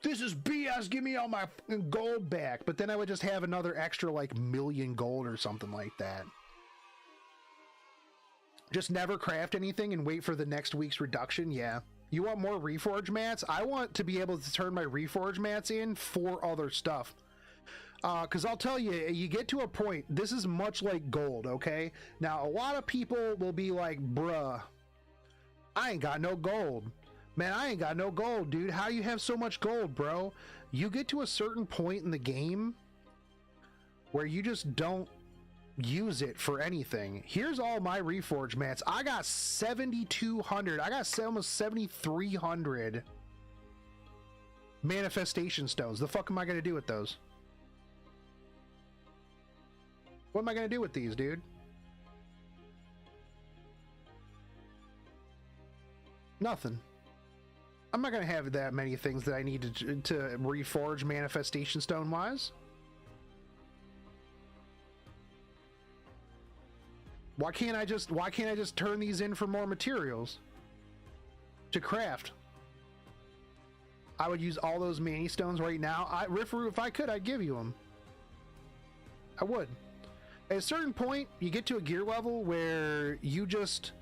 This is BS, give me all my gold back. But then I would just have another extra, like, million gold or something like that. Just never craft anything and wait for the next week's reduction, yeah. You want more reforge mats? I want to be able to turn my reforge mats in for other stuff. Because I'll tell you, you get to a point, this is much like gold, okay? Now, a lot of people will be like, bruh, I ain't got no gold. Man, I ain't got no gold, dude. How do you have so much gold, bro? You get to a certain point in the game where you just don't use it for anything. Here's all my reforge mats. I got 7,200. I got almost 7,300 manifestation stones. The fuck am I gonna do with those? What am I gonna do with these, dude? Nothing. I'm not gonna have that many things that I need to reforge manifestation stone wise. Why can't I just turn these in for more materials to craft? I would use all those mani stones right now. Rifaru, if I could, I'd give you them. I would. At a certain point, you get to a gear level where you just,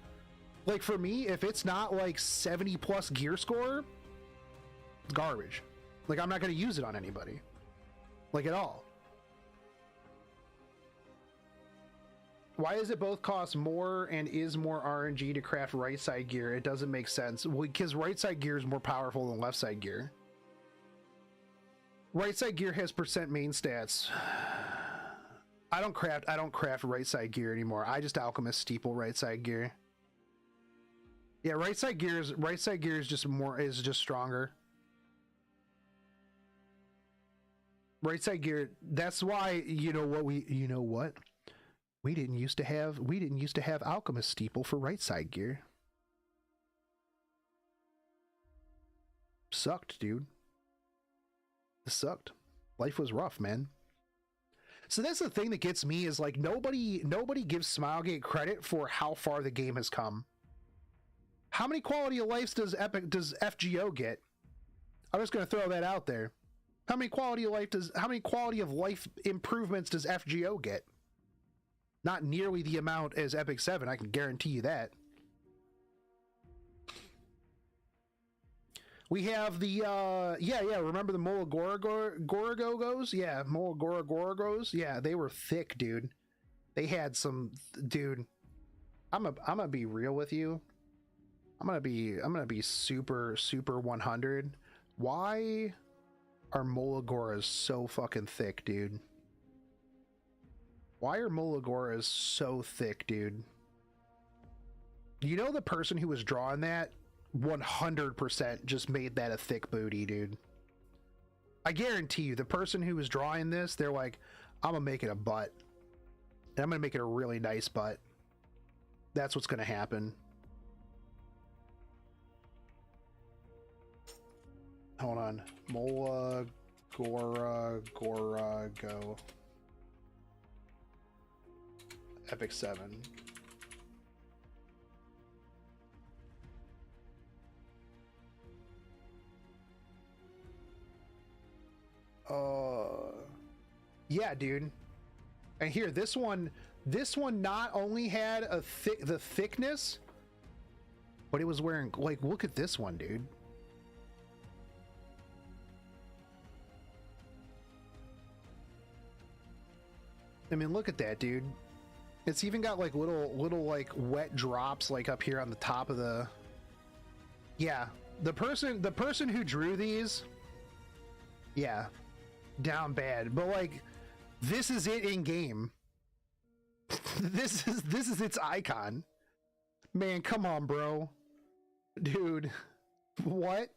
like, for me, if it's not like 70 plus gear score, it's garbage. Like, I'm not going to use it on anybody, like, at all. Why does it both cost more and is more RNG to craft right side gear? It doesn't make sense. Well, because right side gear is more powerful than left side gear. Right side gear has percent main stats. I don't craft right side gear anymore. I just alchemist steeple right side gear. Yeah, right side gear is just stronger. Right side gear, that's why, you know what, we didn't used to have alchemist steeple for right side gear. Sucked, dude. It sucked. Life was rough, man. So that's the thing that gets me is like nobody gives Smilegate credit for how far the game has come. How many quality of life does FGO get? I'm just gonna throw that out there. How many quality of life improvements does FGO get? Not nearly the amount as Epic 7, I can guarantee you that. We have the remember the Molagoragos? Yeah, Molagoragos. Yeah, they were thick, dude. They had some, dude. I'm gonna be real with you. I'm gonna be super 100. Why are Molagoras so fucking thick, dude? Why are Molagoras so thick, dude? You know the person who was drawing that 100% just made that a thick booty, dude. I guarantee you, the person who was drawing this, they're like, I'm gonna make it a butt. And I'm gonna make it a really nice butt. That's what's gonna happen. Hold on. Gorago. Epic 7. Yeah, dude. And here, this one not only had the thickness, but it was wearing, like, look at this one, dude. I mean, look at that, dude. It's even got like little like wet drops like up here on the top of the. Yeah, the person who drew these. Yeah, down bad. But like, this is it in game. This is its icon. Man, come on, bro. Dude, what?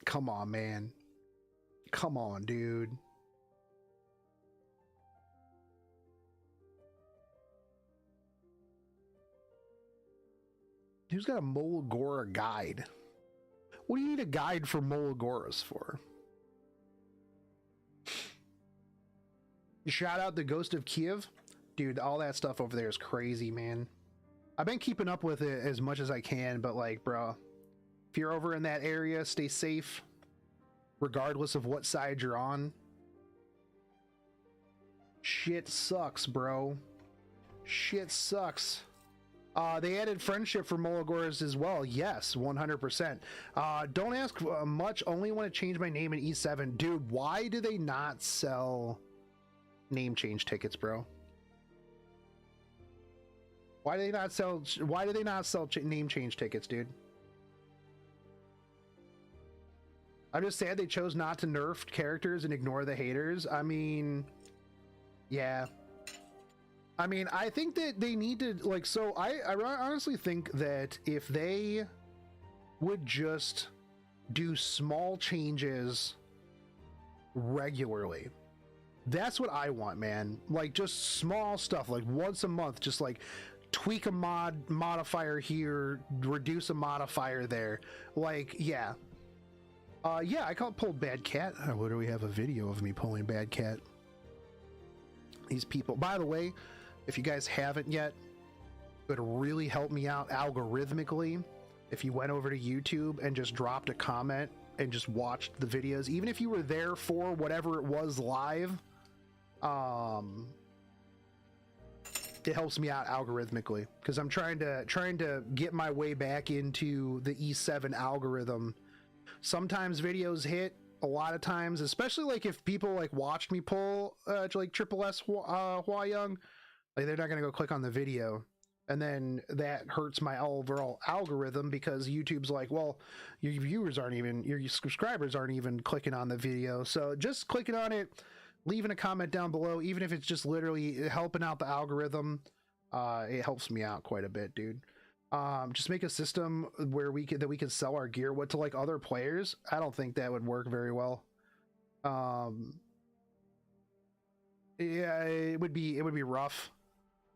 Come on, man. Come on, dude. Who's got a Molagora guide? What do you need a guide for Molagoras for? Shout out the Ghost of Kiev. Dude, all that stuff over there is crazy, man. I've been keeping up with it as much as I can, but like, bro, if you're over in that area, stay safe, regardless of what side you're on. Shit sucks, bro. Shit sucks. They added friendship for Molagoras as well. Yes, 100%. Don't ask much. Only want to change my name in E7. Dude, why do they not sell name change tickets, bro? Why do they not sell name change tickets, dude? I'm just sad they chose not to nerf characters and ignore the haters. I mean, yeah. I mean, I think that they need to, like, so I honestly think that if they would just do small changes regularly, that's what I want, man. Like, just small stuff, like once a month, just like tweak a modifier here, reduce a modifier there. Like, yeah. Yeah, I call it pulled bad cat. I literally have a video of me pulling bad cat. These people, by the way, if you guys haven't yet, it would really help me out algorithmically if you went over to YouTube and just dropped a comment and just watched the videos, even if you were there for whatever it was live. It helps me out algorithmically because I'm trying to get my way back into the E7 algorithm. Sometimes videos hit, a lot of times, especially like if people like watched me pull like Triple S Hua Young, like they're not gonna go click on the video, and then that hurts my overall algorithm because YouTube's like, well, your viewers aren't even, your subscribers aren't even clicking on the video. So just clicking on it, leaving a comment down below, even if it's just literally helping out the algorithm, it helps me out quite a bit, dude. Just make a system where we can sell our gear to like other players. I don't think that would work very well. Yeah, it would be rough.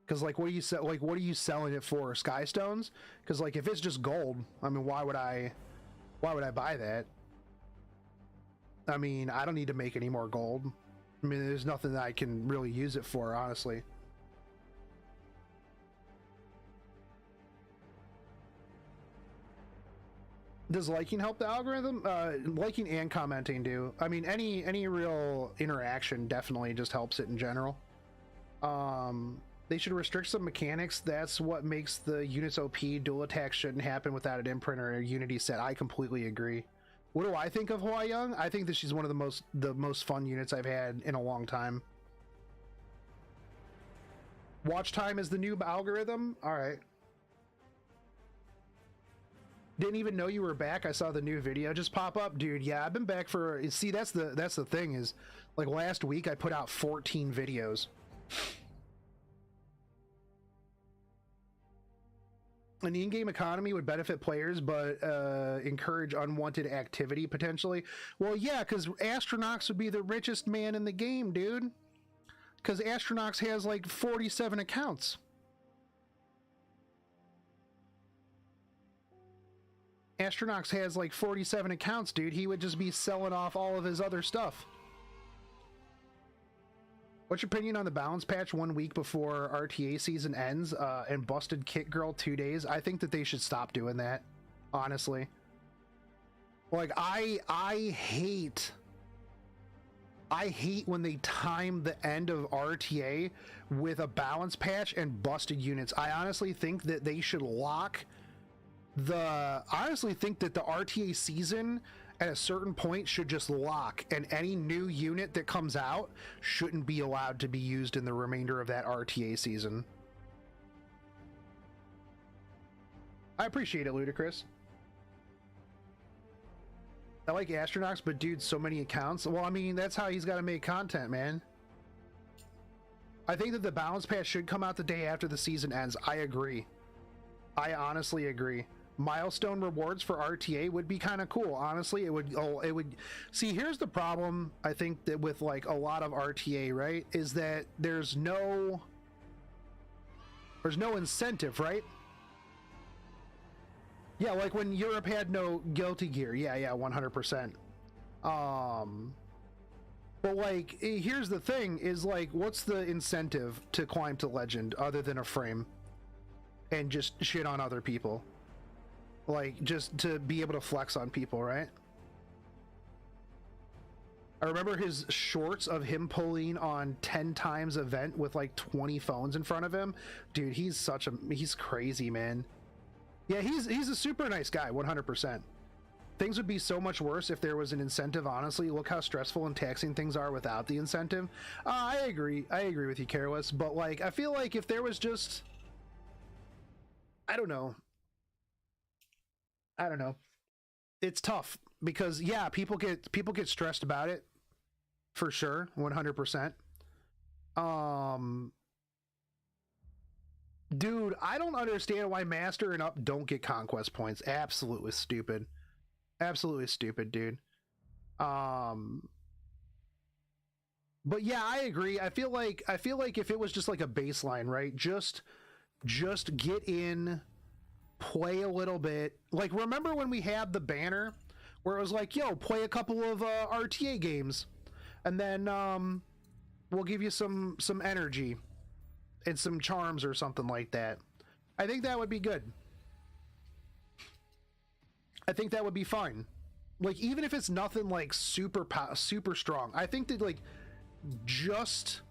Cause like, what do you sell? Like, what are you selling it for? Sky stones? Cause like, if it's just gold, I mean, why would I buy that? I mean, I don't need to make any more gold. I mean, there's nothing that I can really use it for, honestly. Does liking help the algorithm? Liking and commenting do. I mean, any real interaction definitely just helps it in general. They should restrict some mechanics. That's what makes the units OP. Dual attack shouldn't happen without an imprint or a unity set. I completely agree. What do I think of Hua Young? I think that she's one of the most fun units I've had in a long time. Watch time is the new algorithm. All right. Didn't even know you were back. I saw the new video just pop up, dude. Yeah, I've been back for. See, that's the thing is, like last week I put out 14 videos. An in-game economy would benefit players, but encourage unwanted activity potentially. Well, yeah, because Astronox would be the richest man in the game, dude. Because Astronox has like 47 accounts. Astronox has like 47 accounts, dude. He would just be selling off all of his other stuff. What's your opinion on the balance patch 1 week before RTA season ends and busted Kit Girl 2 days? I think that they should stop doing that, honestly. Like, I hate when they time the end of RTA with a balance patch and busted units. I honestly think that they should lock I honestly think that the RTA season at a certain point should just lock, and any new unit that comes out shouldn't be allowed to be used in the remainder of that RTA season. I appreciate it, Ludicrous. I like Astronox, but dude, so many accounts. Well, I mean, that's how he's got to make content, man. I think that the balance patch should come out the day after the season ends. I agree. I honestly agree. Milestone rewards for RTA would be kind of cool. Honestly, it would see, here's the problem I think that with like a lot of RTA, right, is that there's no incentive, right? Yeah, like when Europe had no guilty gear. Yeah, 100%. But like, here's the thing is like, what's the incentive to climb to legend other than a frame and just shit on other people? Like, just to be able to flex on people, right? I remember his shorts of him pulling on 10 times event with like 20 phones in front of him. Dude, he's crazy, man. Yeah, he's a super nice guy, 100%. Things would be so much worse if there was an incentive, honestly. Look how stressful and taxing things are without the incentive. I agree with you, Careless, but like, I feel like if there was just, I don't know. It's tough because yeah, people get stressed about it for sure, 100%. Dude, I don't understand why Master and Up don't get conquest points. Absolutely stupid, dude. But yeah, I agree. I feel like if it was just like a baseline, right? Just get in, play a little bit. Like, remember when we had the banner where it was like, yo, play a couple of RTA games and then we'll give you some energy and some charms or something like that. I think that would be good. I think that would be fine. Like, even if it's nothing like super strong, I think that like just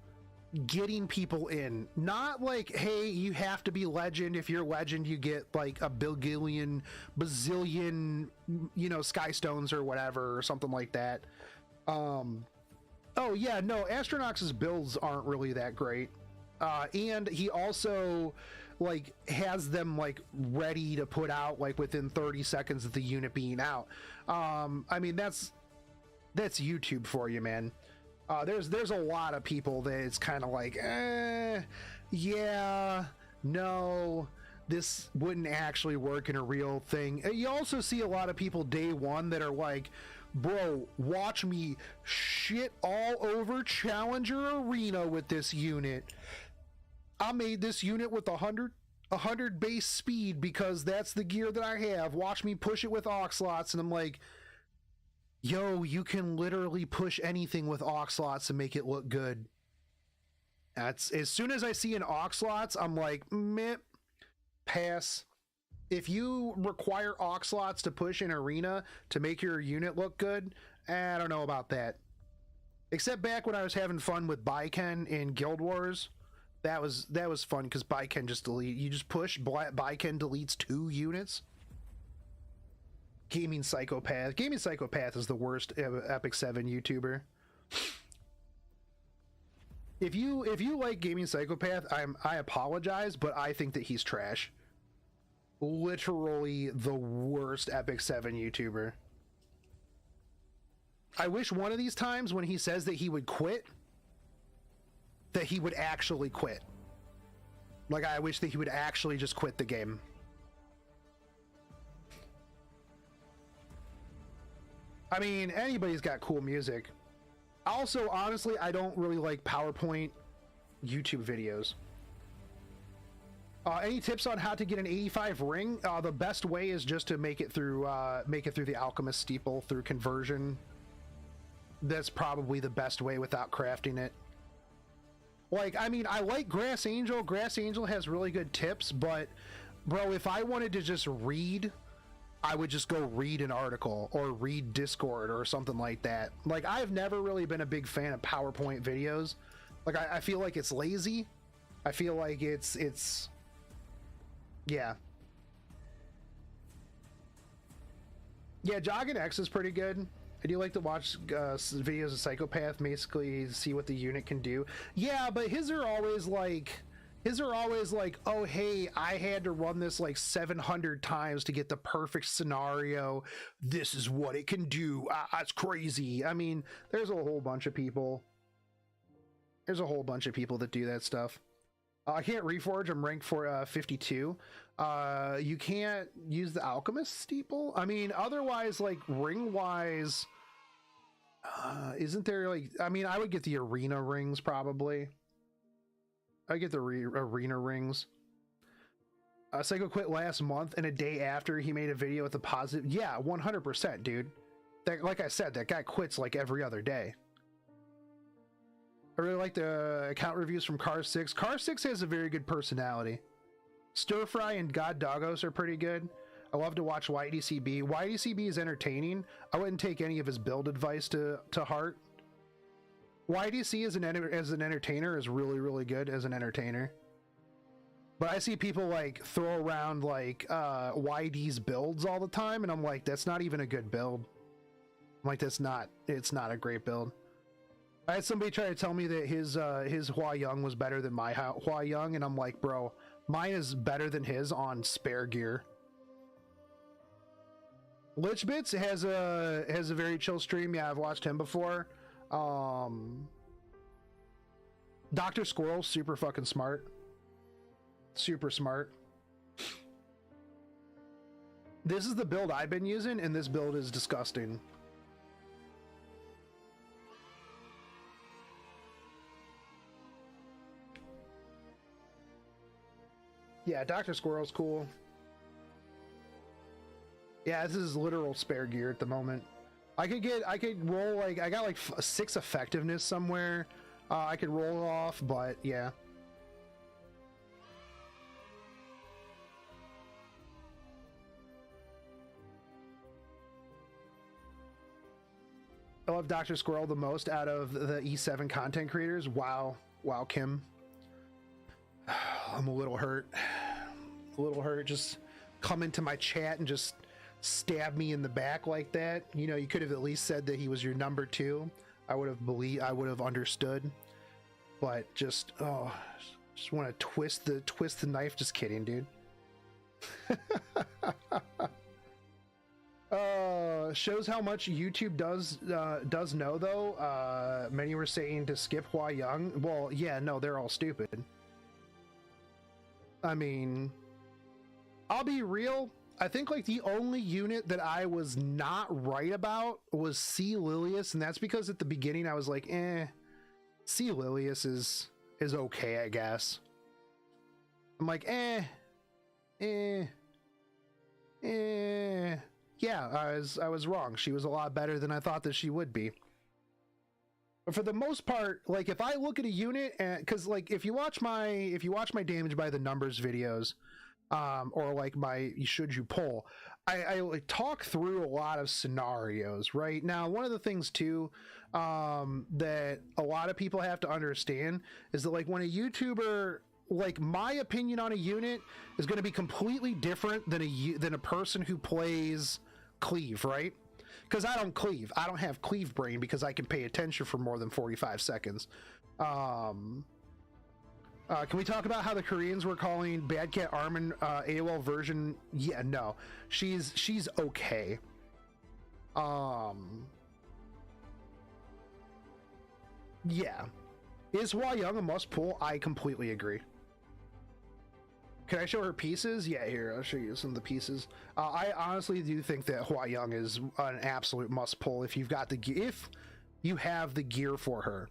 getting people in, not like, hey, you have to be legend. If you're legend, you get like a bazillion, you know, sky stones or whatever or something like that. Oh yeah, no, Astronox's builds aren't really that great, and he also like has them like ready to put out like within 30 seconds of the unit being out. I mean, that's YouTube for you, man. There's a lot of people that it's kind of like, yeah, no, this wouldn't actually work in a real thing. You also see a lot of people day one that are like, bro, watch me shit all over Challenger Arena with this unit. I made this unit with 100 base speed because that's the gear that I have. Watch me push it with aux slots. And I'm like, Yo, you can literally push anything with aux slots and make it look good. That's as soon as I see an aux slots, I'm like, meh, pass. If you require aux slots to push an arena to make your unit look good, I don't know about that. Except back when I was having fun with Baiken in Guild Wars, that was fun because Baiken just delete. You just push, Baiken deletes 2 units. Gaming Psychopath. Gaming Psychopath is the worst Epic 7 YouTuber. If you like Gaming Psychopath, I apologize, but I think that he's trash. Literally the worst Epic 7 YouTuber. I wish one of these times when he says that he would quit, that he would actually quit. Like, I wish that he would actually just quit the game. I mean, anybody's got cool music. Also, honestly, I don't really like PowerPoint YouTube videos. Any tips on how to get an 85 ring? The best way is just to make it through the Alchemist Steeple through conversion. That's probably the best way without crafting it. Like, I mean, I like Grass Angel. Grass Angel has really good tips, but bro, if I wanted to just read, I would just go read an article or read Discord or something like that. Like, I've never really been a big fan of PowerPoint videos. Like, I feel like it's lazy. I feel like it's yeah. Yeah, Jogging X is pretty good. I do like to watch videos of Psychopath, basically see what the unit can do. Yeah, but his are always like, oh hey, I had to run this like 700 times to get the perfect scenario. This is what it can do. It's crazy. I mean, there's a whole bunch of people. There's a whole bunch of people that do that stuff. I can't reforge. I'm ranked for 52. You can't use the Alchemist Steeple. I mean, otherwise, like ring wise, isn't there like? I mean, I would get the arena rings probably. I get the arena rings. Psycho quit last month, and a day after he made a video with a positive. Yeah, 100%, dude. That, like I said, that guy quits like every other day. I really like the account reviews from Car 6. Car 6 has a very good personality. Stir Fry and God Doggos are pretty good. I love to watch YDCB. YDCB is entertaining. I wouldn't take any of his build advice to heart. YDC as an entertainer is really, really good as an entertainer. But I see people like throw around like YD's builds all the time, and I'm like, that's not even a good build. I'm like, it's not a great build. I had somebody try to tell me that his Hua Young was better than my Hua Young, and I'm like, bro, mine is better than his on spare gear. Lichbits has a very chill stream. Yeah, I've watched him before. Dr. Squirrel, super fucking smart. Super smart. This is the build I've been using, and this build is disgusting. Yeah, Dr. Squirrel's cool. Yeah, this is literal spare gear at the moment. I could roll like, I got like 6 effectiveness somewhere. I could roll off, but yeah. I love Dr. Squirrel the most out of the E7 content creators. Wow, Kim. I'm a little hurt. Just come into my chat and just stab me in the back like that. You know, you could have at least said that he was your number 2. I would have understood. But just want to twist the knife. Just kidding, dude. Shows how much YouTube does know though. Many were saying to skip Hua Young. Well, yeah, no, they're all stupid. I mean, I'll be real. I think like the only unit that I was not right about was C. Lilius, and that's because at the beginning I was like, C. Lilius is okay, I guess. I'm like, yeah, I was wrong. She was a lot better than I thought that she would be. But for the most part, like if I look at a unit, and because like if you watch my damage by the numbers videos, or like my should you pull, I like talk through a lot of scenarios. Right now, one of the things too, that a lot of people have to understand is that like when a YouTuber, like my opinion on a unit is going to be completely different than a person who plays cleave, right? Because I don't cleave. I don't have cleave brain because I can pay attention for more than 45 seconds. Can we talk about how the Koreans were calling Bad Cat Armin AOL version? Yeah, no. She's okay. Yeah. Is Hua Young a must pull? I completely agree. Can I show her pieces? Yeah, here, I'll show you some of the pieces. I honestly do think that Hua Young is an absolute must pull if you've got if you have the gear for her.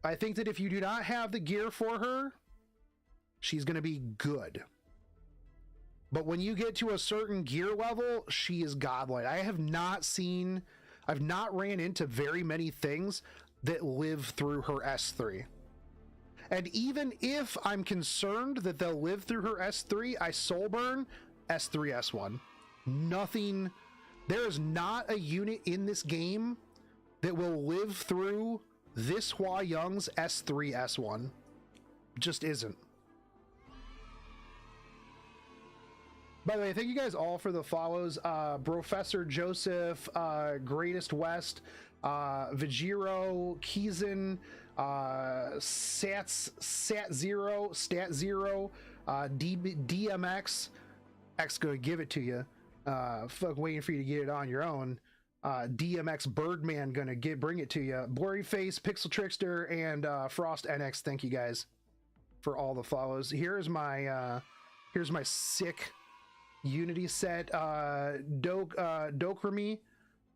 I think that if you do not have the gear for her, she's going to be good. But when you get to a certain gear level, she is godlike. I've not ran into very many things that live through her S3. And even if I'm concerned that they'll live through her S3, I soul burn S3, S1. Nothing. There is not a unit in this game that will live through this Hua Young's S3, S1. Just isn't. By the way, thank you guys all for the follows. Professor Joseph, Greatest West, Vajiro, Kizan, Sat Zero, DMX. X gonna give it to you. Fuck, waiting for you to get it on your own. DMX Birdman gonna bring it to you. Blurry Face, Pixel Trickster, and Frost NX. Thank you guys for all the follows. Here's my sick Unity set. Dokrami.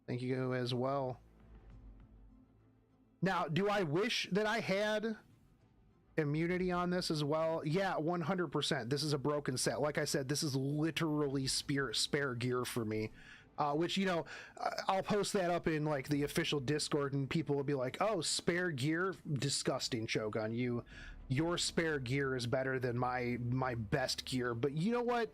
Thank you as well. Now, do I wish that I had immunity on this as well? Yeah, 100%. This is a broken set. Like I said, this is literally spare gear for me. Which, you know, I'll post that up in like the official Discord and people will be like, oh, spare gear? Disgusting, Shogun. Your spare gear is better than my best gear. But you know what?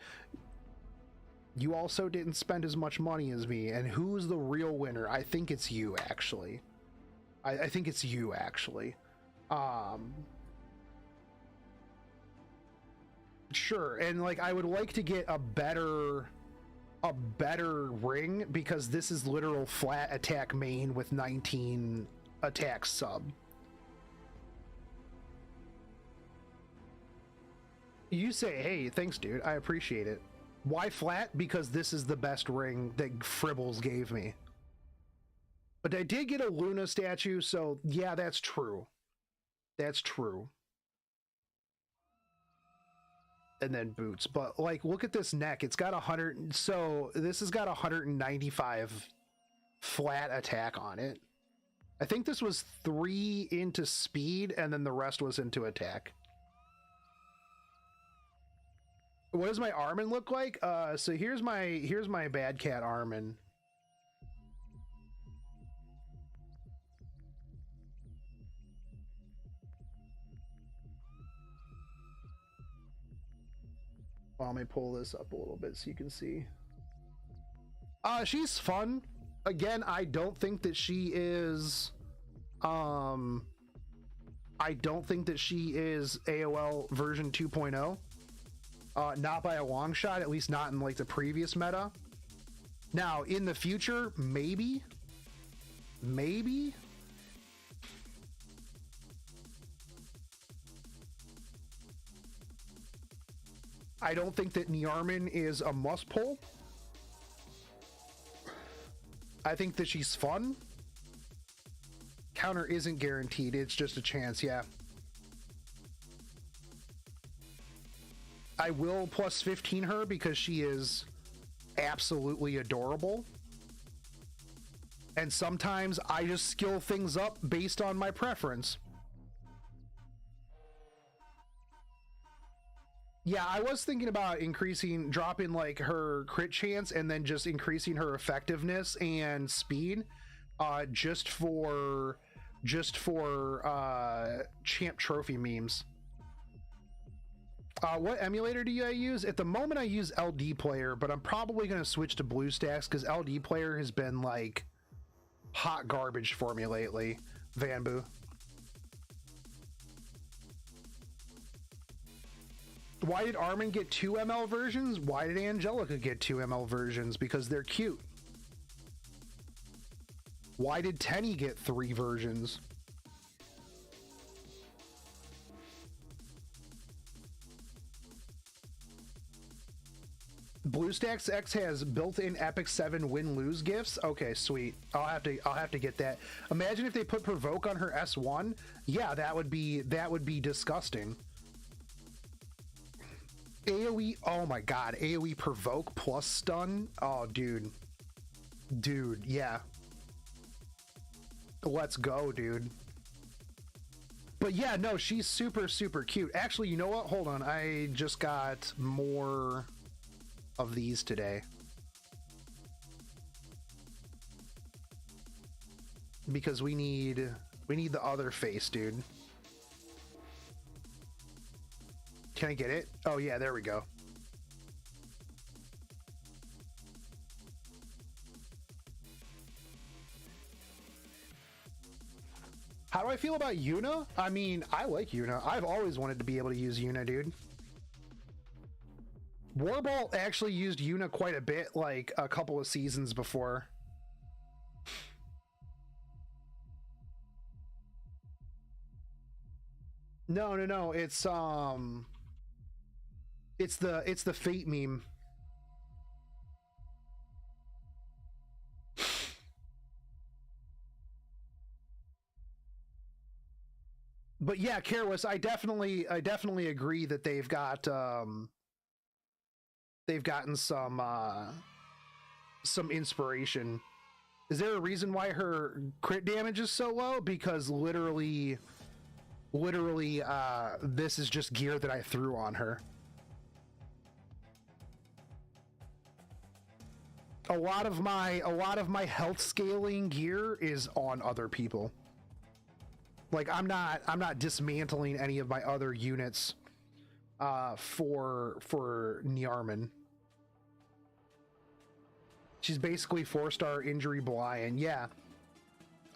You also didn't spend as much money as me. And who's the real winner? I think it's you, actually. I think it's you, actually. Sure, and like I would like to get a better ring because this is literal flat attack main with 19 attack sub. You say, hey, thanks, dude. I appreciate it. Why flat? Because this is the best ring that Fribbles gave me. But I did get a Luna statue, so yeah, that's true. That's true. And then boots. But like, look at this neck. It's got 100. So this has got 195 flat attack on it. I think this was 3 into speed, and then the rest was into attack. What does my Armin look like? So here's my Bad Cat Armin. Well, let me pull this up a little bit so you can see. She's fun. Again, I don't think that she is I don't think that she is AOL version 2.0. Not by a long shot, at least not in like the previous meta. Now, in the future, maybe. I don't think that Niarmin is a must pull. I think that she's fun. Counter isn't guaranteed, it's just a chance, yeah. I will plus 15 her because she is absolutely adorable. And sometimes I just skill things up based on my preference. Yeah, I was thinking about dropping like her crit chance and then just increasing her effectiveness and speed, just for champ trophy memes. What emulator do I use? At the moment I use LD Player, but I'm probably going to switch to BlueStacks because LD Player has been like hot garbage for me lately. Vanboo. Why did Armin get 2 ML versions? Why did Angelica get 2 ML versions? Because they're cute. Why did Tenny get 3 versions? BlueStacks X has built-in Epic 7 win-lose gifts. Okay, sweet. I'll have to get that. Imagine if they put provoke on her S1. Yeah, that would be disgusting. AoE, oh my god, AoE provoke plus stun. Oh, dude, yeah. Let's go, dude. But yeah, no, she's super cute. Actually, you know what? Hold on, I just got more of these today. Because we need the other face, dude. Can I get it? Oh yeah, there we go. How do I feel about Yuna? I mean, I like Yuna. I've always wanted to be able to use Yuna, dude. Warball actually used Yuna quite a bit, like a couple of seasons before. No, it's the Fate meme. But yeah, Careless, I definitely agree that they've gotten some inspiration. Is there a reason why her crit damage is so low? Because literally this is just gear that I threw on her. A lot of my health scaling gear is on other people. Like I'm not dismantling any of my other units for Niarman. She's basically 4-star injury blind. Yeah,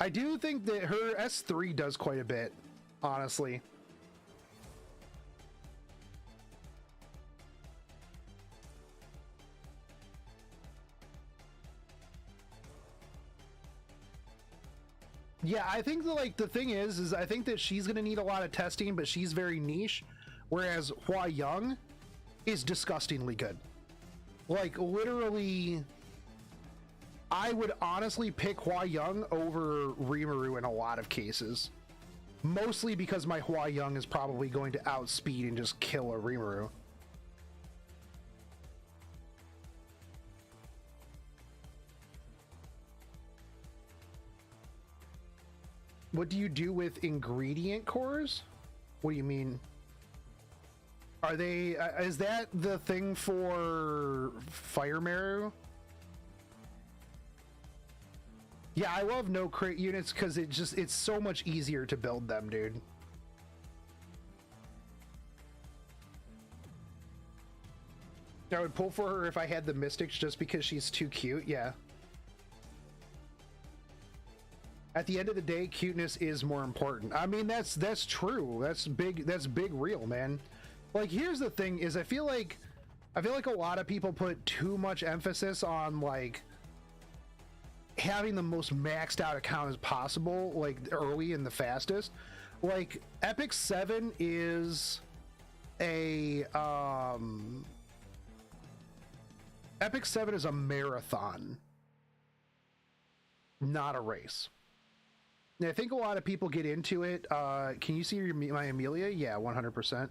I do think that her S3 does quite a bit, honestly. Yeah, I think the thing is I think that she's gonna need a lot of testing, but she's very niche, whereas Hua Young is disgustingly good. Like literally, I would honestly pick Hua Young over Rimuru in a lot of cases. Mostly because my Hua Young is probably going to outspeed and just kill a Rimuru. What do you do with ingredient cores? What do you mean? Are they, is that the thing for Fire Marrow? Yeah, I love no crit units because it's so much easier to build them, dude. I would pull for her if I had the Mystics just because she's too cute, yeah. At the end of the day, cuteness is more important. I mean, that's true. That's big real, man. Like, here's the thing is I feel like a lot of people put too much emphasis on like having the most maxed out account as possible, like early and the fastest. Like Epic 7 is a Epic 7 is a marathon, not a race. And I think a lot of people get into it. Can you see my Amelia? Yeah, 100%.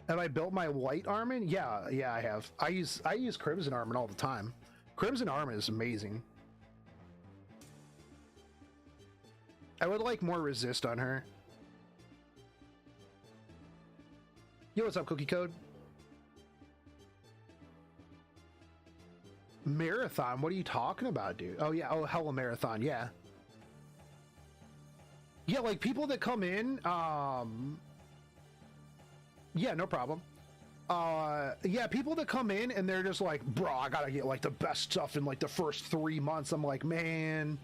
Have I built my white Armin? Yeah, I have. I use Crimson Armin all the time. Crimson Armin is amazing. I would like more resist on her. Yo, what's up, Cookie Code? Marathon? What are you talking about, dude? Oh, yeah. Oh, hella marathon. Yeah. Yeah, like people that come in, yeah, no problem. Yeah, people that come in and they're just like, bro, I gotta get like the best stuff in like the first 3 months. I'm like, man,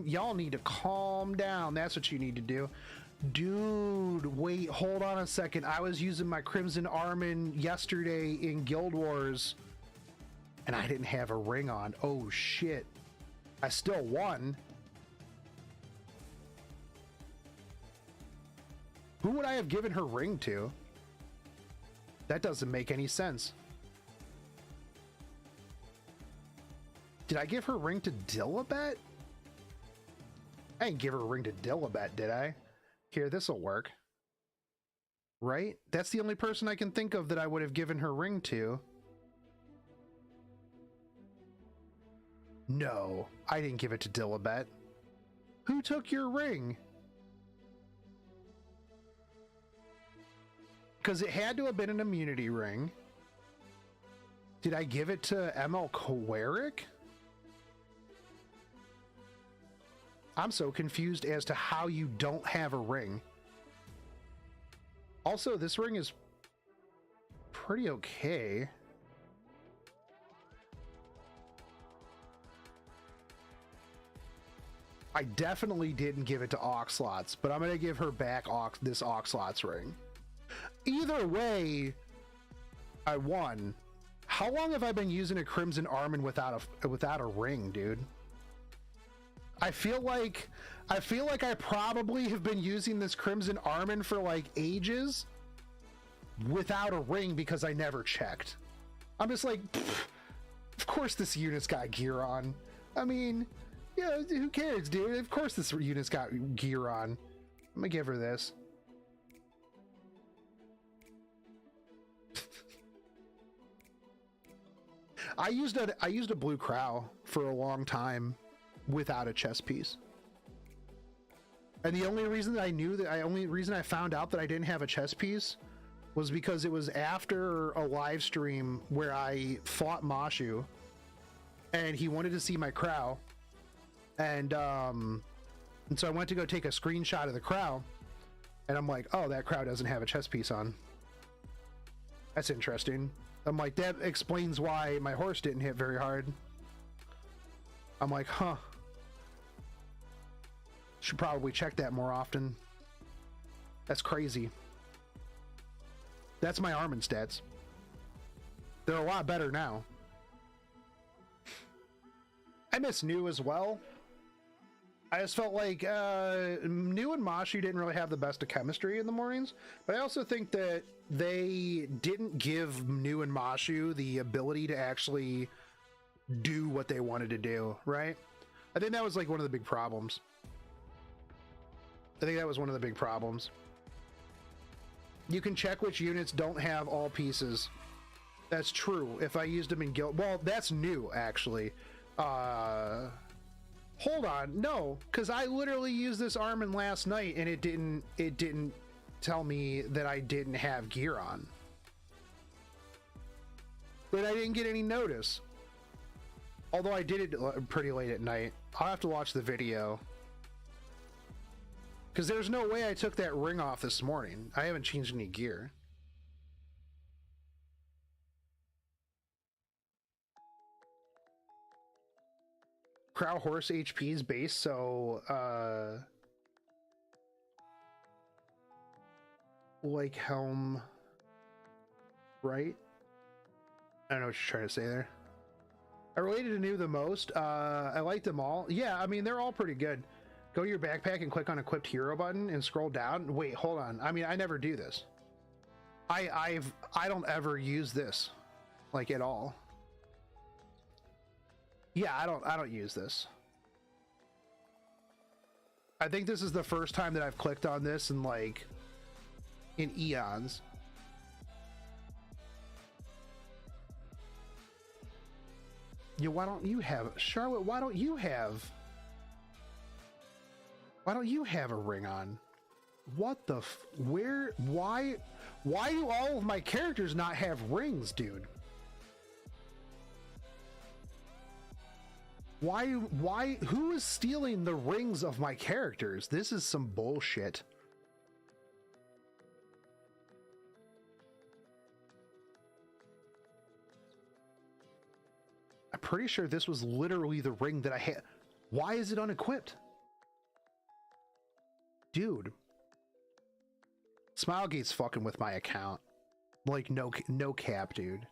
y'all need to calm down. That's what you need to do. Dude, wait, hold on a second. I was using my Crimson Armin yesterday in Guild Wars and I didn't have a ring on. Oh shit. I still won. Who would I have given her ring to? That doesn't make any sense. Did I give her ring to Dillabet? I didn't give her a ring to Dillabet, did I? Here, this'll work. Right? That's the only person I can think of that I would have given her ring to. No, I didn't give it to Dillabet. Who took your ring? Because it had to have been an immunity ring. Did I give it to ML Kowarik? I'm so confused as to how you don't have a ring. Also, this ring is pretty okay. I definitely didn't give it to Oxlots, but I'm going to give her back this Oxlots ring. Either way, I won. How long have I been using a Crimson Armin without a ring, dude? I feel like I probably have been using this Crimson Armin for like ages without a ring because I never checked. I'm just like, of course this unit's got gear on. I mean, yeah, who cares, dude? Of course this unit's got gear on. I'm gonna give her this. I used a blue Crow for a long time without a chess piece. And the only reason that I found out that I didn't have a chess piece was because it was after a live stream where I fought Mashu and he wanted to see my Crow. And so I went to go take a screenshot of the Crow and I'm like, oh, that Crow doesn't have a chess piece on. That's interesting. I'm like, that explains why my horse didn't hit very hard. I'm like, huh. Should probably check that more often. That's crazy. That's my Armin stats. They're a lot better now. I miss New as well. I just felt like New and Mashu didn't really have the best of chemistry in the mornings, but I also think that they didn't give New and Mashu the ability to actually do what they wanted to do, right? I think that was like one of the big problems. You can check which units don't have all pieces. That's true. If I used them in guild, well, that's New actually. Hold on, no, because I literally used this Armin last night and it didn't tell me that I didn't have gear on. But I didn't get any notice. Although I did it pretty late at night. I'll have to watch the video. Because there's no way I took that ring off this morning. I haven't changed any gear. Crow horse HP is base, so like helm, right? I don't know what you're trying to say there. I related to New the most. I like them all. Yeah, I mean, they're all pretty good. Go to your backpack and click on equipped hero button and scroll down. Wait, hold on. I mean, I never do this. I don't ever use this like at all. Yeah, I don't use this. I think this is the first time that I've clicked on this in like in eons. Yeah, why don't you have Charlotte? Why don't you have Why don't you have a ring on? What the where why do all of my characters not have rings, dude? Why who is stealing the rings of my characters? This is some bullshit. I'm pretty sure this was literally the ring that I had. Why is it unequipped? Dude. Smilegate's fucking with my account. Like, no cap, dude.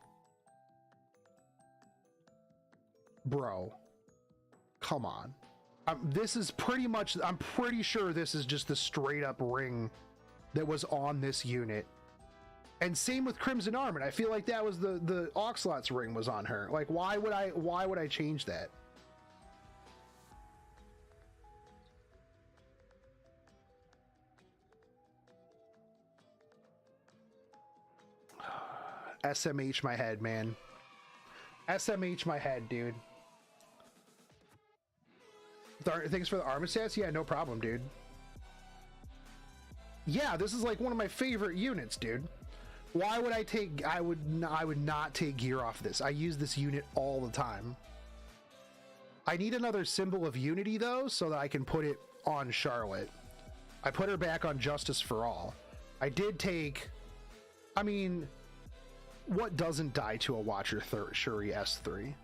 Bro. Come on. This is pretty much, I'm pretty sure this is just the straight up ring that was on this unit. And same with Crimson Armor. I feel like that was the Oxlot's ring was on her. Like, why would I change that? SMH my head, man. SMH my head, dude. Thanks for the armor stats. Yeah, no problem, dude. Yeah, this is like one of my favorite units, dude. Why would I take... I would not take gear off this. I use this unit all the time. I need another symbol of unity, though, so that I can put it on Charlotte. I put her back on Justice for All. I did take... I mean... What doesn't die to a Watcher Shuri S3?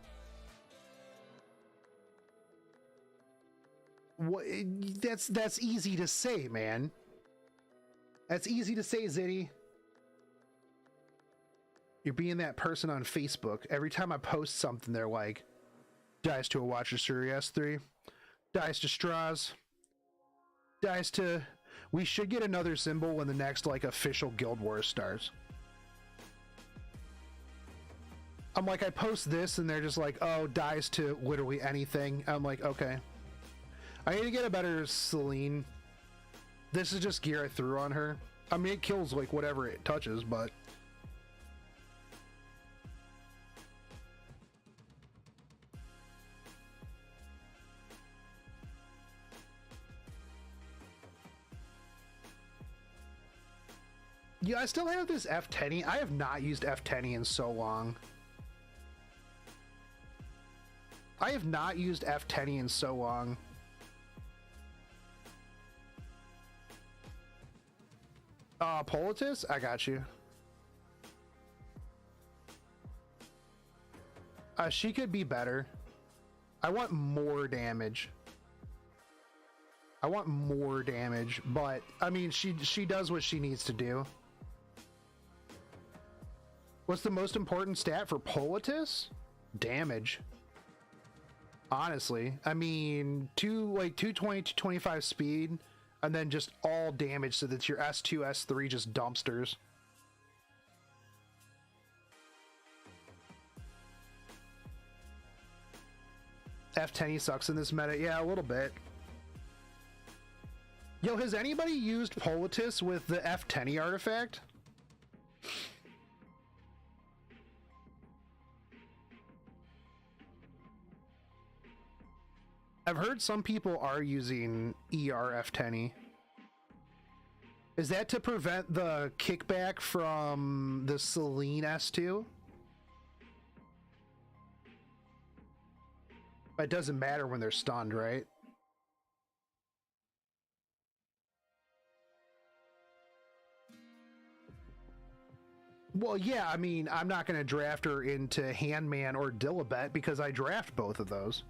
What? That's easy to say, man. That's easy to say, Zitty. You're being that person on Facebook. Every time I post something, they're like, dies to a Watcher Shuri S3, dies to Straws, dies to... We should get another symbol when the next, like, official Guild Wars starts. I'm like, I post this and they're just like, oh, dies to literally anything. I'm like, okay. I need to get a better Celine. This is just gear I threw on her. I mean, it kills like whatever it touches, but... Yeah, I still have this F10. I have not used F10 in so long. I have not used F10 in so long. Politis? I got you. She could be better. I want more damage. I want more damage, but I mean, she does what she needs to do. What's the most important stat for Politis? Damage. Honestly, I mean, 220, 225 speed, and then just all damage so that your S2, S3 just dumpsters. F10 sucks in this meta. Yeah, a little bit. Yo, has anybody used Politis with the F10 artifact? I've heard some people are using ERF10. Is that to prevent the kickback from the Celine S2? It doesn't matter when they're stunned, right? Well, yeah, I mean, I'm not going to draft her into Handman or Dilibet because I draft both of those.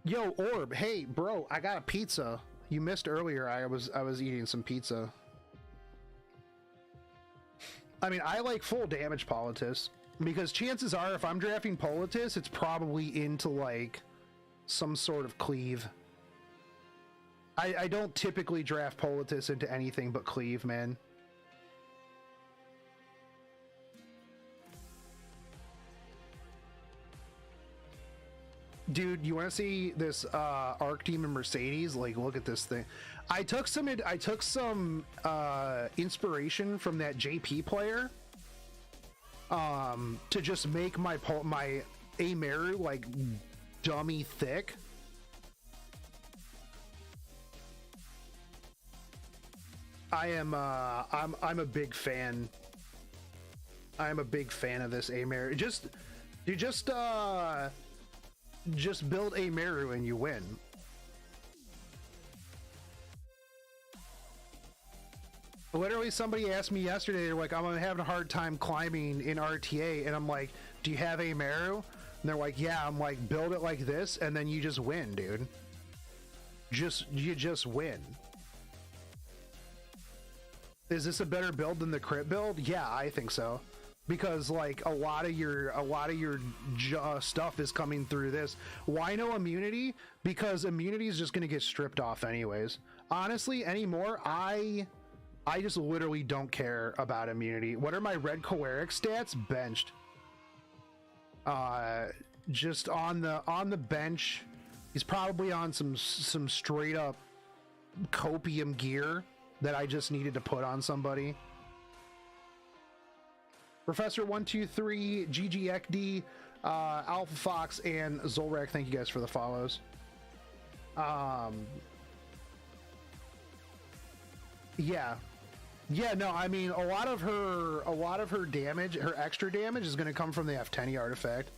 Yo, Orb, hey, bro, I got a pizza. You missed earlier. I was eating some pizza. I mean, I like full damage Politis because chances are if I'm drafting Politis, it's probably into like some sort of cleave. I don't typically draft Politis into anything but cleave, man. Dude, you want to see this Archdemon Mercedes? Like, look at this thing. I took some inspiration from that JP player to just make my Ameru like dummy thick. I'm a big fan. I'm a big fan of this Ameru. Just build Ameru and you win. Literally, somebody asked me yesterday, they're like, I'm having a hard time climbing in RTA, and I'm like, do you have Ameru? And they're like, yeah. I'm like, build it like this, and then you just win, dude. You just win. Is this a better build than the crit build? Yeah, I think so. Because like a lot of your stuff is coming through this. Why no immunity? Because immunity is just going to get stripped off anyways. Honestly, anymore, I just literally don't care about immunity. What are my red Coeric stats? Benched. Just on the bench. He's probably on some straight up copium gear that I just needed to put on somebody. Professor 123, GGXD, Alpha Fox, and Zolrak, thank you guys for the follows. Yeah, no, I mean a lot of her damage, her extra damage is going to come from the F10 artifact.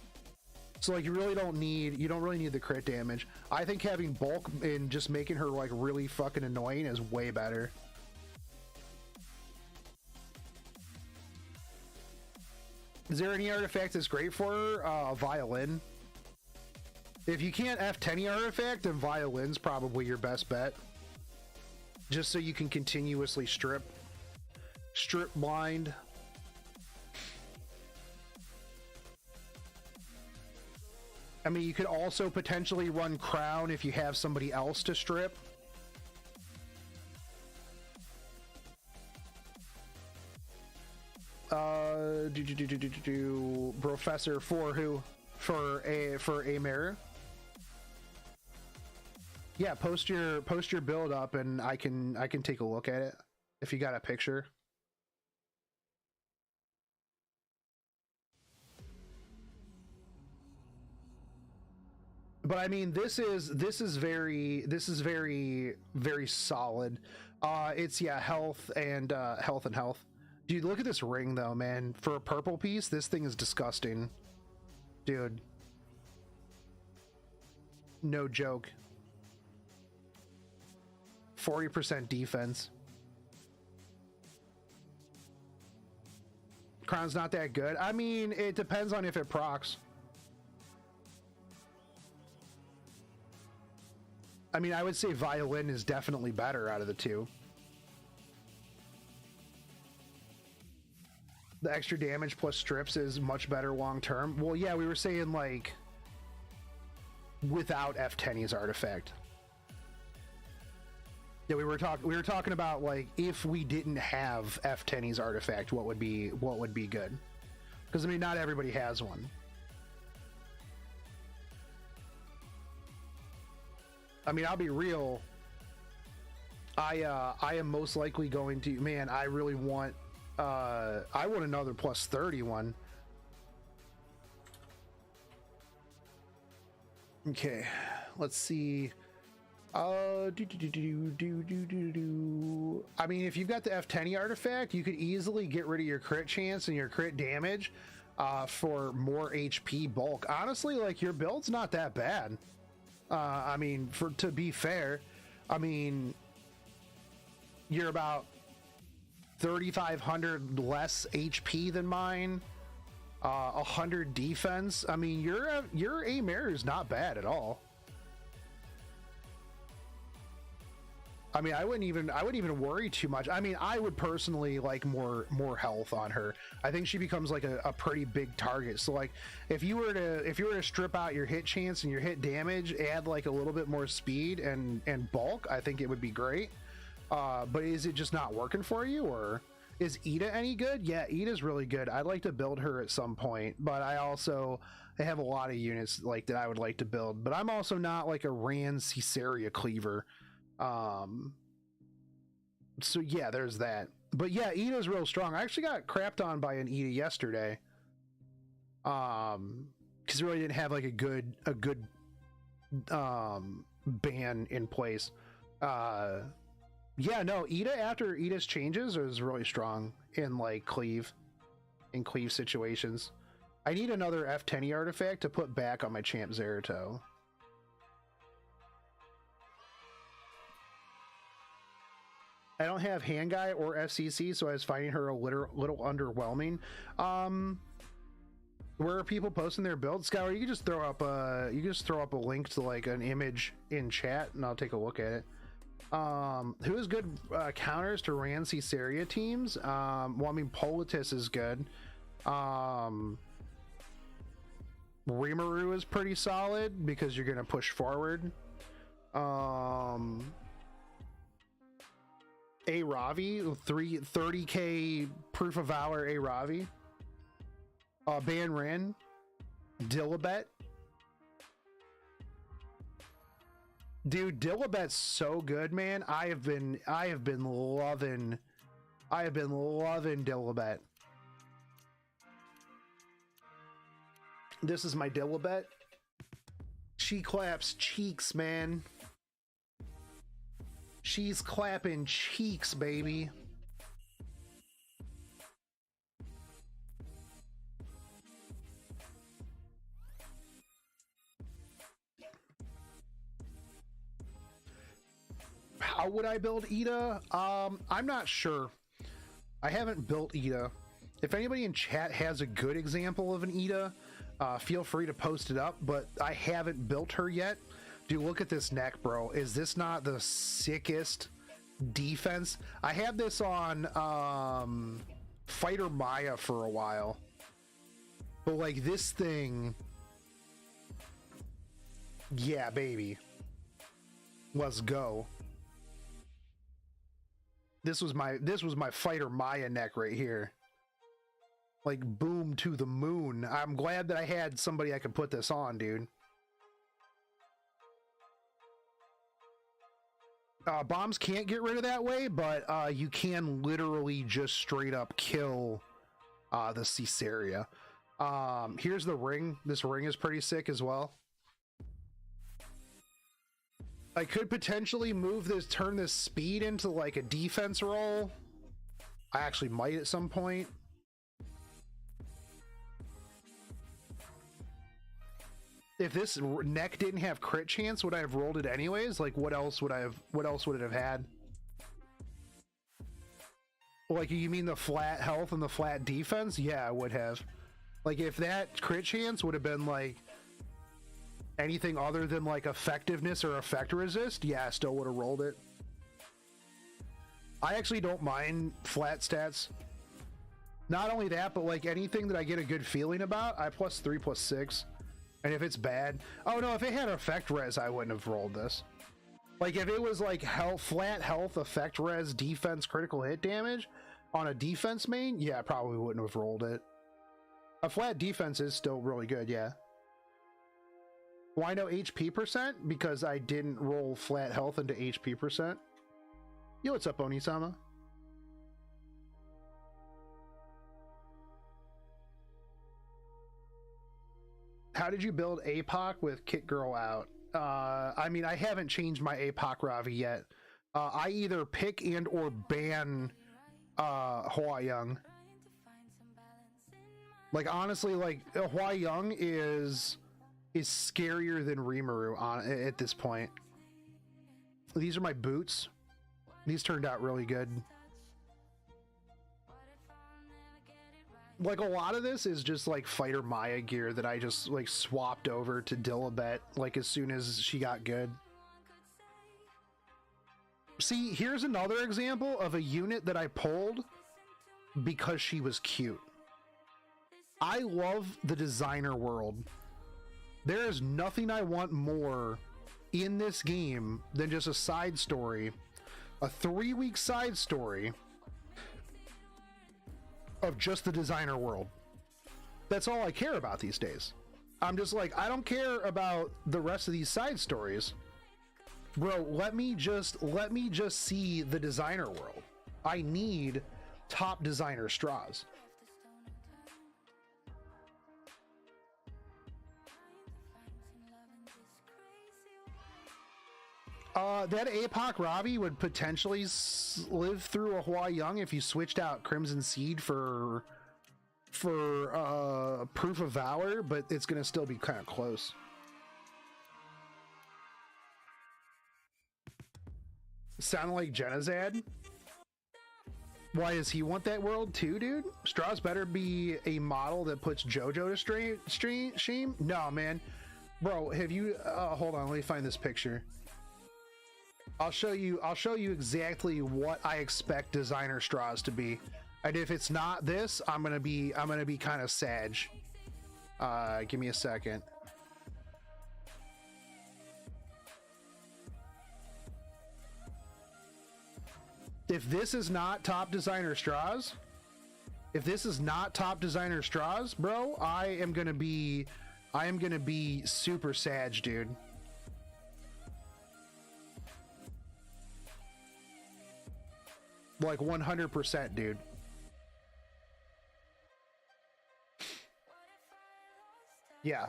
So like you don't really need the crit damage. I think having bulk and just making her like really fucking annoying is way better. Is there any artifact that's great for her? Violin. If you can't F10 artifact, then Violin's probably your best bet. Just so you can continuously strip blind. I mean, you could also potentially run Crown if you have somebody else to strip. Professor for who? For Amer. Yeah, post your build up and I can take a look at it if you got a picture. But I mean, this is very solid. It's health and health. Dude, look at this ring though, man. For a purple piece, this thing is disgusting. Dude. No joke. 40% defense. Crown's not that good. I mean, it depends on if it procs. I mean, I would say Violin is definitely better out of the two. The extra damage plus strips is much better long term. Well, yeah, we were saying like without F10's artifact. Yeah, we were talking about like if we didn't have F10's artifact, what would be good? Because I mean, not everybody has one. I mean, I'll be real. I am most likely going to. Man, I really want. I want another plus 30 one. Okay, let's see. I mean, if you've got the F10 artifact, you could easily get rid of your crit chance and your crit damage for more HP bulk. Honestly, like your build's not that bad. I mean, to be fair, I mean, you're about 3,500 less HP than mine, 100 defense. I mean, your Amer is not bad at all. I mean, I wouldn't even worry too much. I mean, I would personally like more health on her. I think she becomes like a pretty big target. So like if you were to strip out your hit chance and your hit damage, add like a little bit more speed and bulk, I think it would be great. But is it just not working for you, or is Ida any good? Yeah, Ida's really good. I'd like to build her at some point, but I have a lot of units like that I would like to build, but I'm also not like a Rand Caesarea cleaver. So yeah, there's that. But yeah, Ida's real strong. I actually got crapped on by an Ida yesterday. Because just really didn't have like a good ban in place. Yeah, no, Ida after Ida's changes is really strong in like cleave situations. I need another F10 artifact to put back on my champ Zerato. I don't have hand guy or FCC, so I was finding her a little underwhelming. Where are people posting their builds? Scour, you can just throw up a link to like an image in chat, and I'll take a look at it. Who is good counters to Rancy Seria teams? Well, I mean, Politis is good. Rimuru is pretty solid because you're gonna push forward. A Ravi, 30k proof of valor. A Ravi, Ban Ren, Dilibet. Dude, Dilibet's so good, man. I have been loving Dilibet. This is my Dilibet. She claps cheeks, man. She's clapping cheeks, baby. How would I build Ida? I'm not sure. I haven't built Ida. If anybody in chat has a good example of an Ida, feel free to post it up, but I haven't built her yet. Dude, look at this neck, bro. Is this not the sickest defense? I had this on Fighter Maya for a while, but like this thing, yeah, baby, let's go. This was my Fighter Maya neck right here. Like boom to the moon. I'm glad that I had somebody I could put this on, dude. Bombs can't get rid of that way, but you can literally just straight up kill the Caesarea. Here's the ring. This ring is pretty sick as well. I could potentially turn this speed into like a defense roll. I actually might at some point. If this neck didn't have crit chance, would I have rolled it anyways? Like what else would it have had? Like, you mean the flat health and the flat defense? Yeah, I would have. Like, if that crit chance would have been like anything other than like effectiveness or effect resist, yeah, I still would have rolled it. I actually don't mind flat stats. Not only that, but like anything that I get a good feeling about, I +3/+6. And if it's bad, oh no, if it had effect res, I wouldn't have rolled this. Like if it was like flat health, effect res, defense, critical hit damage on a defense main, yeah, I probably wouldn't have rolled it. A flat defense is still really good, yeah. Why no HP percent? Because I didn't roll flat health into HP percent. Yo, what's up, Onisama? How did you build APOC with Kit Girl out? I mean, I haven't changed my APOC Ravi yet. I either pick and or ban Hua Young. Like, honestly, like, Hua Young is scarier than Rimuru at this point. These are my boots. These turned out really good. Like, a lot of this is just like Fighter Maya gear that I just like swapped over to Dilibet like as soon as she got good. See, here's another example of a unit that I pulled because she was cute. I love the designer world. There is nothing I want more in this game than just a side story, a 3-week side story of just the designer world. That's all I care about these days. I'm just like, I don't care about the rest of these side stories. Bro, let me just see the designer world. I need top designer straws. That APOC Ravi would potentially live through a Hua Young if you switched out Crimson Seed for Proof of Valor, but it's gonna still be kind of close. Sound like Genazad? Why does he want that world too, dude? Straws better be a model that puts JoJo to shame? No, man. Bro, have you hold on, let me find this picture. I'll show you exactly what I expect designer straws to be. And if it's not this, I'm gonna be kind of sag. Give me a second. If this is not top designer straws, bro, I am gonna be super sag, dude. Like 100%, dude. Yeah.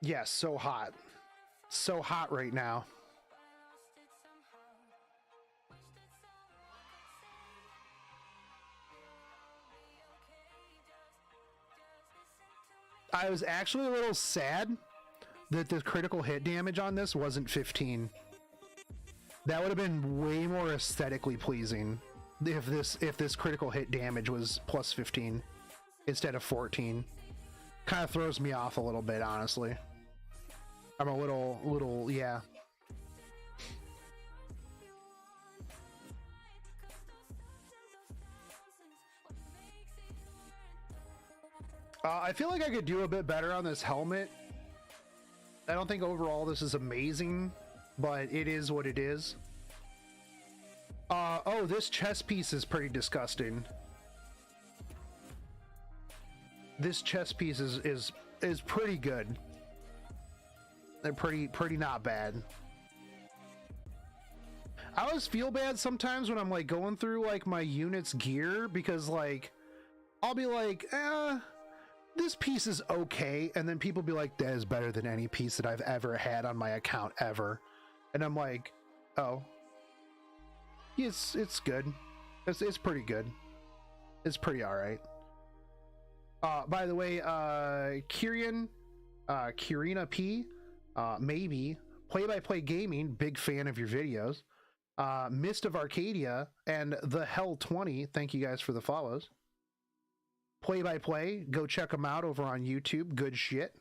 Yeah, so hot. So hot right now. I was actually a little sad that the critical hit damage on this wasn't 15. That would have been way more aesthetically pleasing if this critical hit damage was plus 15 instead of 14. Kind of throws me off a little bit, honestly. I'm a little yeah. I feel like I could do a bit better on this helmet. I don't think overall this is amazing, but it is what it is. Oh, this chest piece is pretty disgusting. This chest piece is pretty good. They're pretty not bad. I always feel bad sometimes when I'm like going through like my unit's gear, because like I'll be like, this piece is okay, and then people be like, that is better than any piece that I've ever had on my account ever. And I'm like, oh, it's good. It's pretty good. It's pretty all right. By the way, Kirina P, maybe play-by-play gaming, big fan of your videos. Mist of Arcadia and the Hell 20, thank you guys for the follows. Play-by-play, go check them out over on YouTube. Good shit.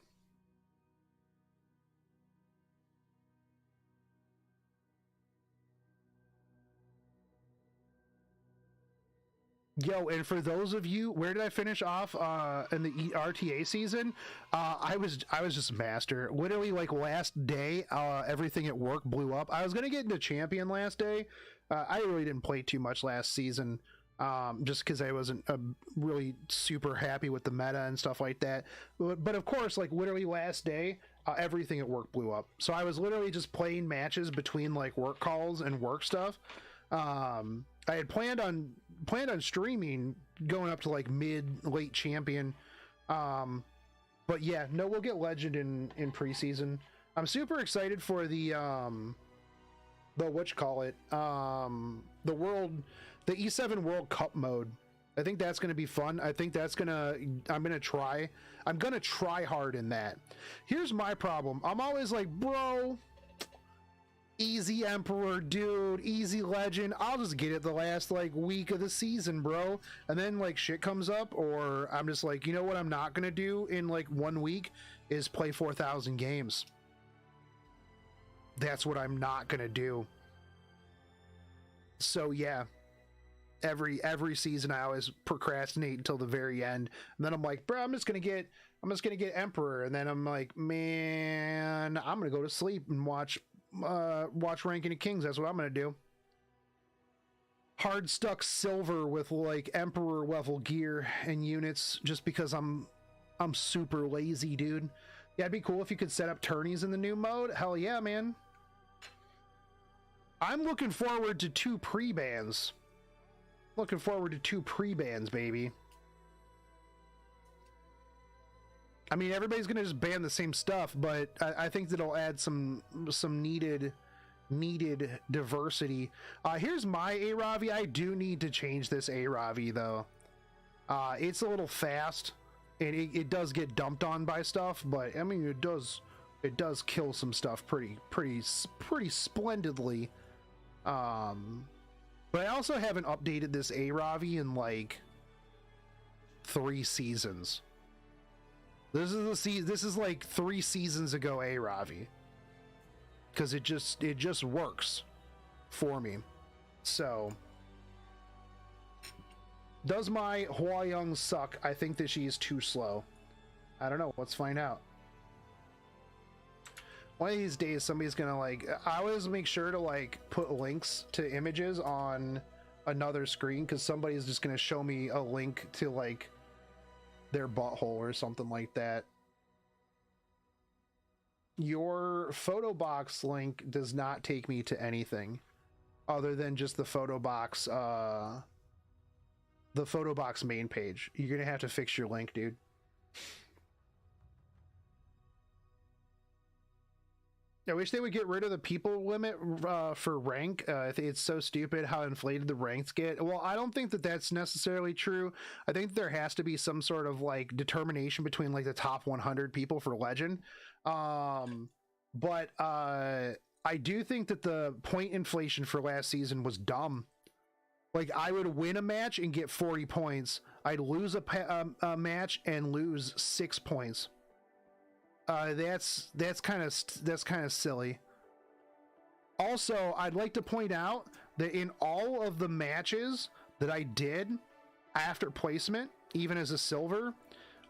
Yo, and for those of you, where did I finish off in the RTA season? I was just master. Literally, like last day, everything at work blew up. I was gonna get into champion last day. I really didn't play too much last season, just because I wasn't really super happy with the meta and stuff like that. But of course, like literally last day, everything at work blew up. So I was literally just playing matches between like work calls and work stuff. I had planned on streaming going up to like late champion, but yeah, no, we'll get legend in preseason. I'm super excited for the the E7 World Cup mode. I think that's gonna be fun. I think that's I'm gonna try hard in that. Here's my problem. I'm always like, bro, easy Emperor, dude, easy Legend. I'll just get it the last like week of the season, bro. And then like shit comes up, or I'm just like, you know what I'm not gonna do in like 1 week is play 4,000 games. That's what I'm not gonna do. So yeah, every season I always procrastinate until the very end, and then I'm like, bro, I'm just gonna get Emperor, and then I'm like, man, I'm gonna go to sleep and watch Ranking of Kings. That's what I'm gonna do. Hard stuck silver with like Emperor level gear and units, just because I'm super lazy, dude. Yeah, it'd be cool if you could set up tourneys in the new mode. Hell yeah, man. I'm looking forward to 2 pre-bans. Looking forward to 2 pre-bans, baby. I mean, everybody's gonna just ban the same stuff, but I think that it'll add some needed diversity. Here's my A-Ravi. I do need to change this A-Ravi though. It's a little fast, and it does get dumped on by stuff, but I mean, it does kill some stuff pretty splendidly. But I also haven't updated this A-Ravi in like 3 seasons. This is like 3 seasons ago A-Ravi, because it just works for me. So, does my Hua Young suck? I think that she is too slow. I don't know. Let's find out. One of these days, somebody's gonna like. I always make sure to like put links to images on another screen, because somebody's just gonna show me a link to like their butthole or something like that. Your photo box link does not take me to anything other than just the photo box main page. You're gonna have to fix your link, dude. I wish they would get rid of the people limit for rank. It's so stupid how inflated the ranks get. Well, I don't think that that's necessarily true. I think there has to be some sort of like determination between like the top 100 people for legend. But I do think that the point inflation for last season was dumb. Like, I would win a match and get 40 points. I'd lose a match and lose 6 points. That's kind of silly. Also, I'd like to point out that in all of the matches that I did after placement, even as a silver,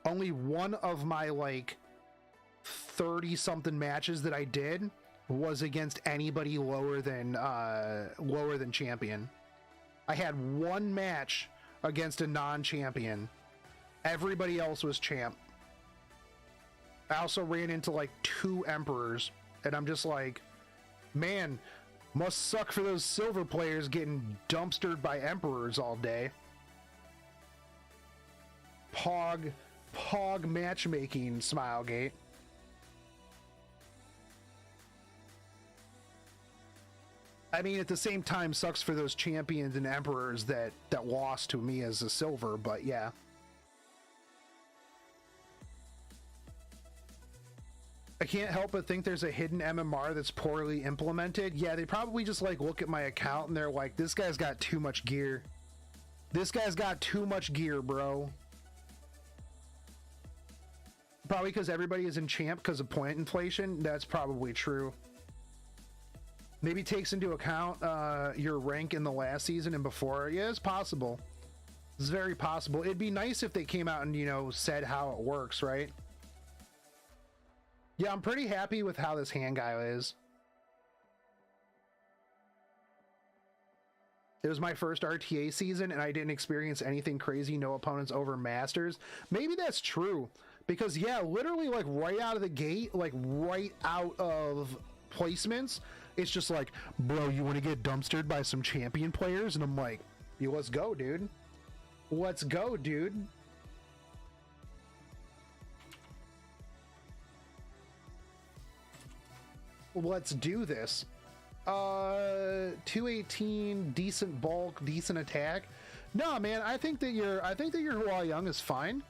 only one of my like 30 something matches that I did was against anybody lower than champion. I had one match against a non-champion. Everybody else was champ. I also ran into like 2 emperors, and I'm just like, man, must suck for those silver players getting dumpstered by emperors all day. Pog matchmaking, Smilegate. I mean, at the same time, sucks for those champions and emperors that lost to me as a silver, but yeah. I can't help but think there's a hidden MMR that's poorly implemented. Yeah, they probably just like look at my account and they're like, this guy's got too much gear. This guy's got too much gear, bro. Probably because everybody is in champ because of point inflation. That's probably true. Maybe takes into account your rank in the last season and before. Yeah, it's possible. It's very possible. It'd be nice if they came out and, you know, said how it works, right? Yeah, I'm pretty happy with how this hand guy is. It was my first RTA season and I didn't experience anything crazy, no opponents over masters. Maybe that's true. Because yeah, literally like right out of the gate, like right out of placements, it's just like, bro, you want to get dumpstered by some champion players? And I'm like, yo, let's go, dude. Let's go, dude. Let's do this. 218, decent bulk, decent attack. No, man, I think that your Hua Young is fine.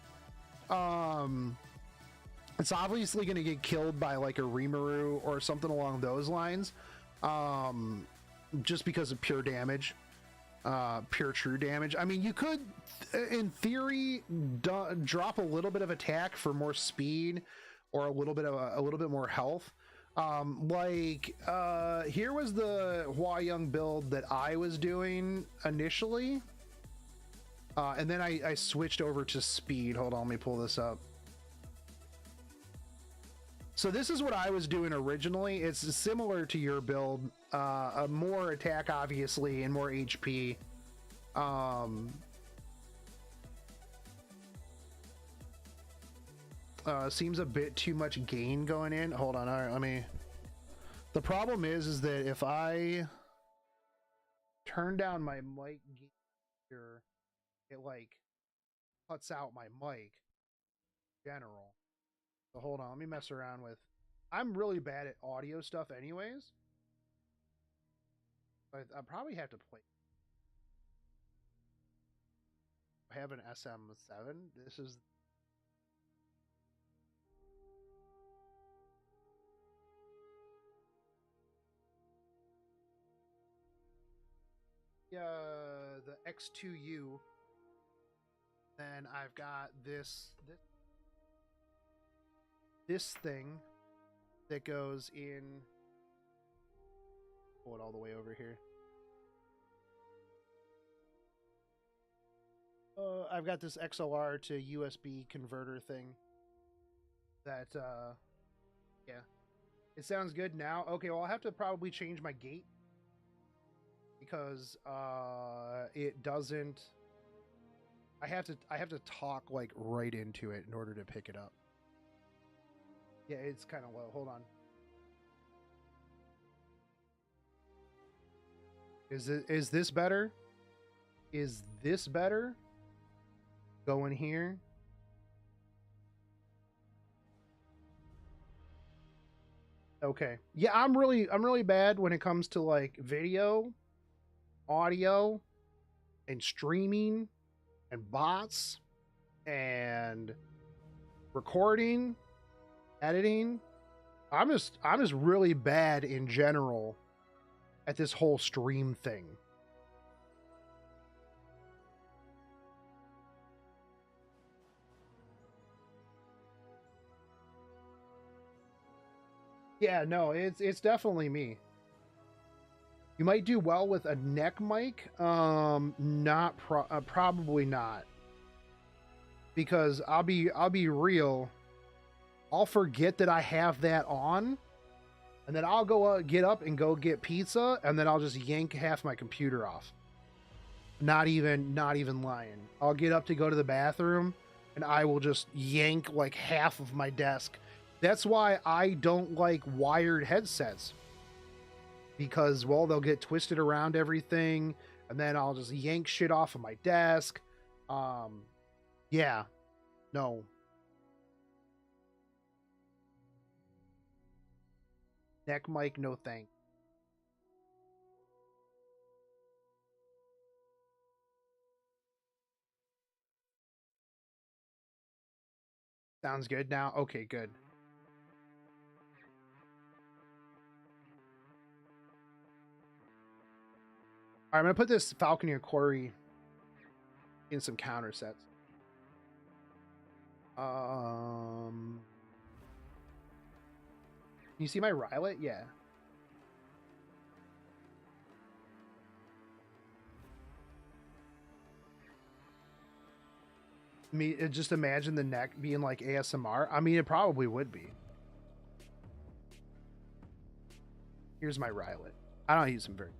It's obviously going to get killed by like a Rimuru or something along those lines. Just because of pure damage. Pure true damage. I mean, you could, in theory, drop a little bit of attack for more speed or a little bit more health. Here was the Hua Young build that I was doing initially. And then I switched over to speed. Hold on, let me pull this up. So this is what I was doing originally. It's similar to your build. More attack, obviously, and more HP. Seems a bit too much gain going in. Hold on, all right, let me... The problem is that if I turn down my mic gain here, it like cuts out my mic in general. So hold on, let me mess around with. I'm really bad at audio stuff, anyways. I probably have to play. I have an SM7. This is. The X2U. Then I've got this thing that goes in. Pull it all the way over here. I've got this XLR to USB converter thing. That yeah, it sounds good now. Okay, well I'll have to probably change my gate because it doesn't. I have to talk like right into it in order to pick it up. Yeah, it's kind of low. Hold on. Is this better? Is this better? Go in here. Okay. Yeah, I'm really bad when it comes to like video, audio, and streaming and bots and recording, editing. I'm just really bad in general at this whole stream thing. Yeah, no, it's definitely me. You might do well with a neck mic. Not probably not. Because I'll be real. I'll forget that I have that on, and then I'll go get up and go get pizza, and then I'll just yank half my computer off. Not even lying. I'll get up to go to the bathroom, and I will just yank like half of my desk. That's why I don't like wired headsets. Because, well, they'll get twisted around everything, and then I'll just yank shit off of my desk. Yeah. No. Neck mic, no thank. Sounds good now? Okay, good. All right, I'm going to put this Falconeer Quarry in some counter sets. Can you see my Rylet? Yeah. Me, just imagine the neck being like ASMR. I mean, it probably would be. Here's my Rylet. I don't use them very.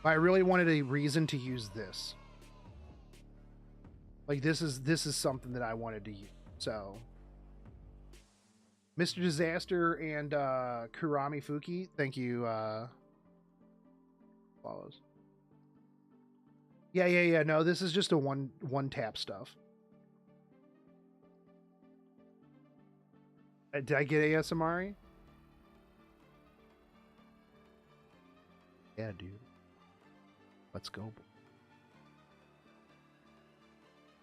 But I really wanted a reason to use this. Like this is something that I wanted to use. So, Mr. Disaster and Kurami Fuki, thank you. Follows. Yeah. No, this is just a one tap stuff. Did I get ASMR? Yeah, dude. Let's go.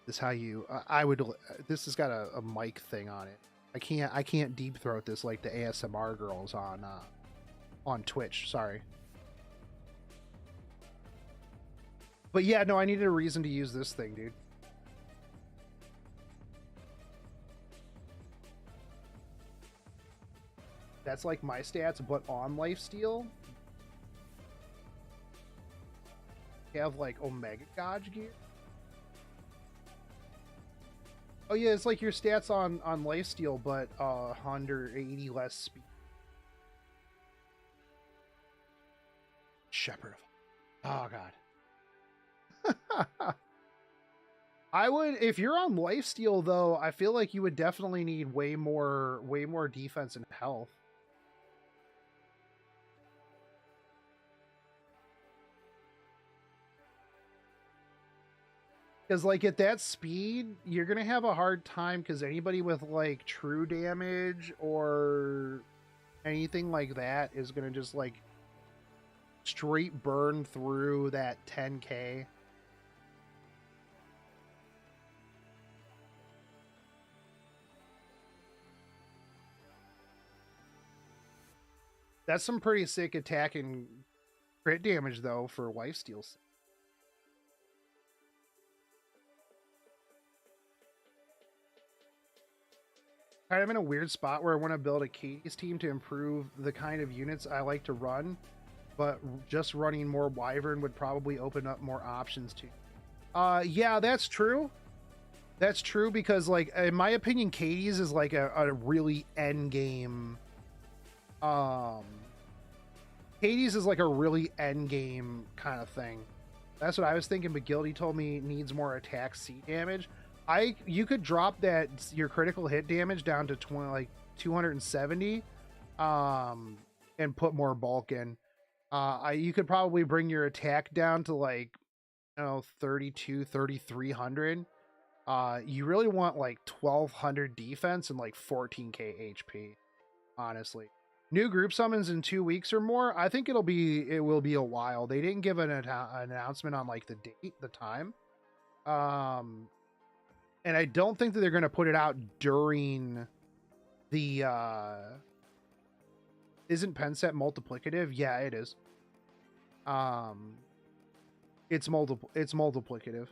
This is how you. I would. This has got a mic thing on it. I can't deep throat this like the ASMR girls on Twitch. Sorry. But yeah, no, I needed a reason to use this thing, dude. That's like my stats, but on lifesteal. You have like Omega Gauge gear. Oh yeah, it's like your stats on lifesteal, but 180 less speed. Shepherd of. Oh god. I would, if you're on lifesteal though, I feel like you would definitely need way more defense and health. Because like at that speed, you're gonna have a hard time because anybody with like true damage or anything like that is gonna just like straight burn through that 10k. That's some pretty sick attack and crit damage though for lifesteals. Kind of in a weird spot where I want to build a Katie's team to improve the kind of units I like to run, but just running more Wyvern would probably open up more options too. Yeah, that's true. That's true because, like, in my opinion, Katie's is like a really end game. Katie's is like a really end game kind of thing. That's what I was thinking, but Guilty told me it needs more attack C damage. You could drop that your critical hit damage down to 270, and put more bulk in. You could probably bring your attack down to like, 3,300. You really want like 1,200 defense and like 14k HP. Honestly, new group summons in 2 weeks or more. I think it will be a while. They didn't give an announcement on like the date, the time. And I don't think that they're going to put it out during the, isn't pen set multiplicative? Yeah, it is. It's multiplicative.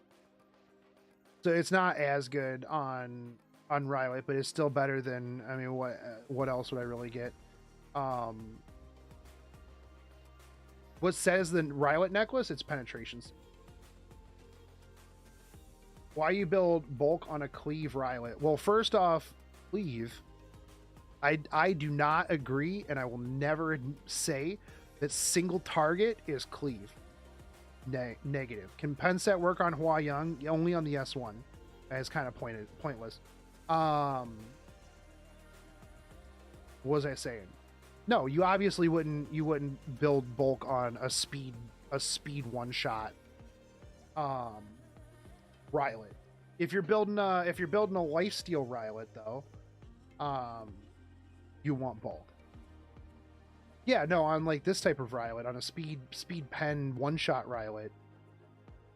So it's not as good on Rylot, but it's still better than, I mean, what else would I really get? What says the Rylot necklace? It's penetrations. Why you build bulk on a cleave Rylot? Well, first off, cleave. I do not agree, and I will never say that single target is cleave. Negative. Can pen set work on Hua Young? Only on the S1. That is kind of pointless. What was I saying? No, you obviously wouldn't build bulk on a speed one shot. Rylot. If you're building a lifesteal Rylot though, you want bulk. Yeah, no, on like this type of Rylot, on a speed pen one shot Rylot,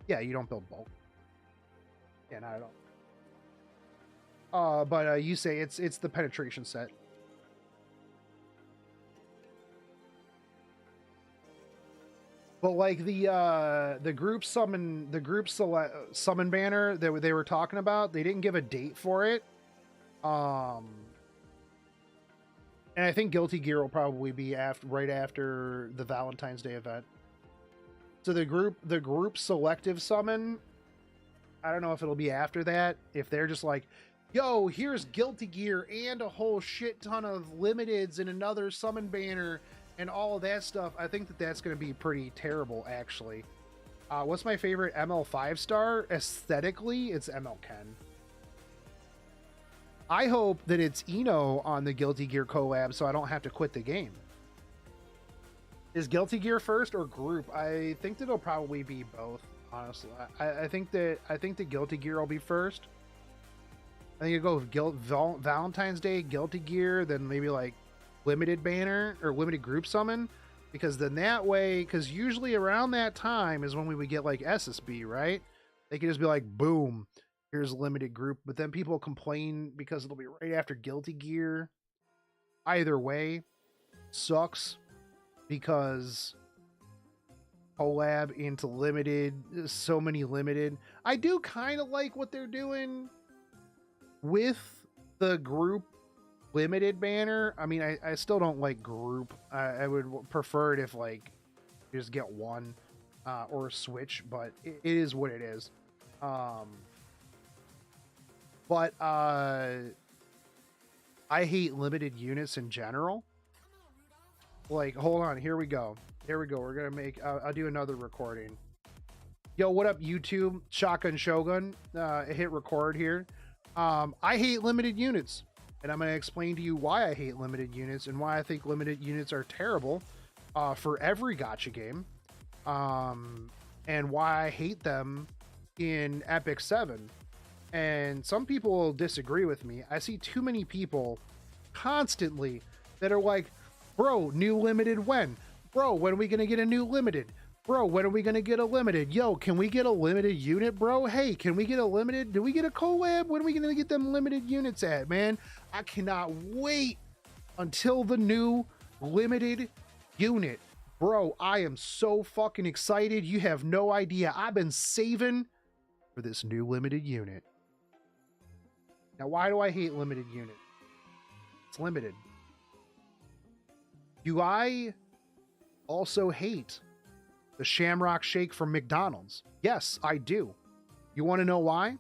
yeah, you don't build bulk. Yeah, not at all. But you say it's the penetration set. But like the group summon banner that they were talking about, they didn't give a date for it. And I think Guilty Gear will probably be right after the Valentine's Day event. So the group selective summon, I don't know if it'll be after that. If they're just like, yo, here's Guilty Gear and a whole shit ton of limiteds and another summon banner and all of that stuff, I think that's going to be pretty terrible, actually. What's my favorite ML 5-star? Aesthetically, it's ML Ken. I hope that it's Eno on the Guilty Gear collab so I don't have to quit the game. Is Guilty Gear first or group? I think that it'll probably be both, honestly. I think the Guilty Gear will be first. I think it'll go with Valentine's Day, Guilty Gear, then maybe like limited banner or limited group summon, because then that way, because usually around that time is when we would get like SSB, right? They could just be like, boom, here's limited group, but then people complain because it'll be right after Guilty Gear. Either way, sucks because collab into limited, so many limited. I do kind of like what they're doing with the group limited banner. I mean, I still don't like group. I would prefer it if like you just get one or switch, but it is what it is. But I hate limited units in general. Like, hold on, here we go. We're gonna make I'll do another recording. Yo, what up, YouTube? Shotgun Shogun, hit record here. I hate limited units. And I'm going to explain to you why I hate limited units and why I think limited units are terrible for every gacha game. And why I hate them in Epic 7, and some people will disagree with me. I see too many people constantly that are like, bro, new limited when? Bro, when are we going to get a new limited? Bro, when are we going to get a limited? Yo, can we get a limited unit, bro? Hey, can we get a limited? Do we get a collab? When are we going to get them limited units at, man? I cannot wait until the new limited unit. Bro, I am so fucking excited. You have no idea. I've been saving for this new limited unit. Now, why do I hate limited unit? It's limited. Do I also hate the Shamrock Shake from McDonald's? Yes, I do. You want to know why?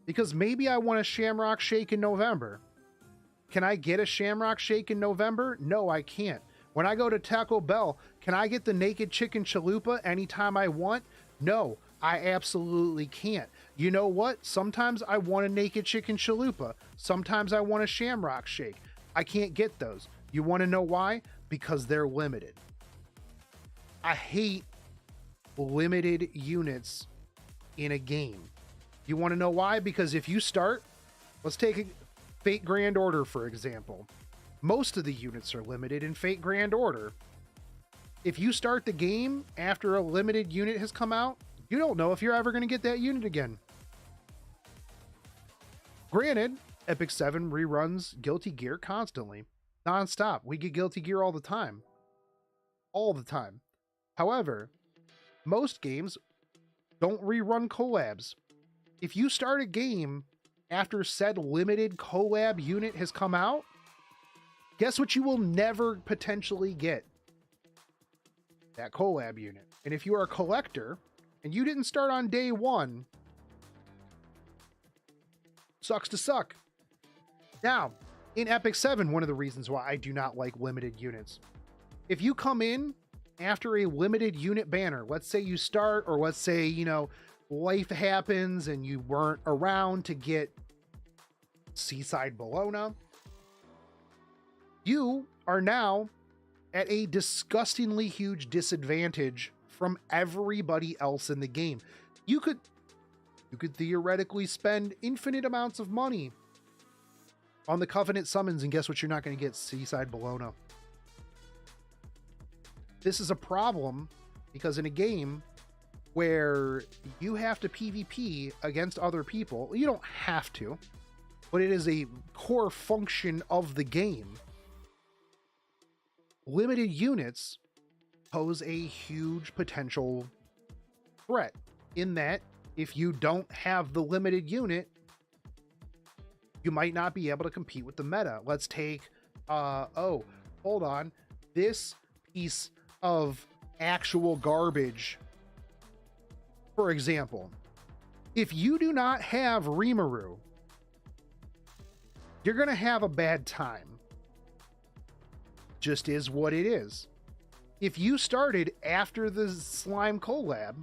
Because maybe I want a Shamrock Shake in November. Can I get a Shamrock Shake in November? No, I can't. When I go to Taco Bell, can I get the naked chicken chalupa anytime I want? No, I absolutely can't. You know what? Sometimes I want a naked chicken chalupa. Sometimes I want a Shamrock Shake. I can't get those. You want to know why? Because they're limited. I hate limited units in a game. You want to know why? Because if you start, let's take a Fate Grand Order, for example. Most of the units are limited in Fate Grand Order. If you start the game after a limited unit has come out, you don't know if you're ever going to get that unit again. Granted, Epic 7 reruns Guilty Gear constantly, non-stop. We get Guilty Gear all the time. All the time. However, most games don't rerun collabs. If you start a game after said limited collab unit has come out, guess what you will never potentially get? That collab unit. And if you are a collector and you didn't start on day one, sucks to suck. Now, in Epic 7, one of the reasons why I do not like limited units. If you come in after a limited unit banner, let's say you start, or let's say, you know, life happens and you weren't around to get Seaside Bologna, you are now at a disgustingly huge disadvantage from everybody else in the game. You could theoretically spend infinite amounts of money on the Covenant summons, and guess what? You're not going to get Seaside Bologna. This is a problem because in a game where you have to PvP against other people, you don't have to, but it is a core function of the game. Limited units pose a huge potential threat in that if you don't have the limited unit, you might not be able to compete with the meta. Let's take, hold on, this piece of actual garbage, for example. If you do not have Rimuru, you're going to have a bad time. Just is what it is. If you started after the Slime collab,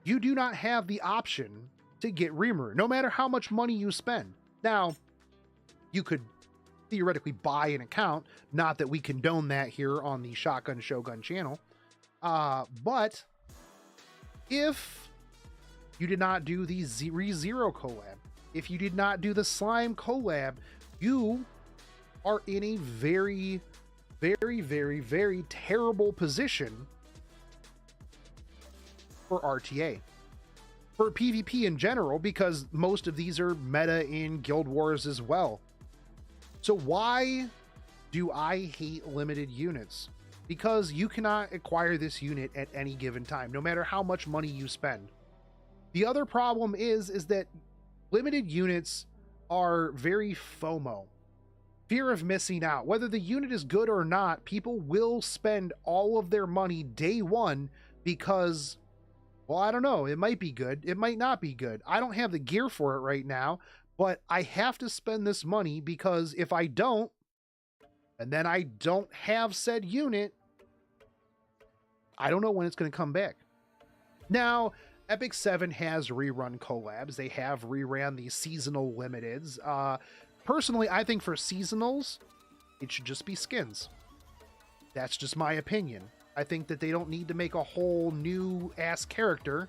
you do not have the option to get Rimuru, no matter how much money you spend. Now, you could theoretically buy an account, not that we condone that here on the Shotgun Shogun channel, but if you did not do the ReZero collab, if you did not do the Slime collab, you are in a very, very, very, very terrible position for RTA. For PvP in general, because most of these are meta in Guild Wars as well. So why do I hate limited units? Because you cannot acquire this unit at any given time, no matter how much money you spend. The other problem is that limited units are very FOMO. Fear of missing out. Whether the unit is good or not, people will spend all of their money day one because, well, I don't know. It might be good. It might not be good. I don't have the gear for it right now, but I have to spend this money because if I don't, and then I don't have said unit, I don't know when it's going to come back. Now, Epic 7 has rerun collabs. They have reran the seasonal limiteds. Personally, I think for seasonals, it should just be skins. That's just my opinion. I think that they don't need to make a whole new ass character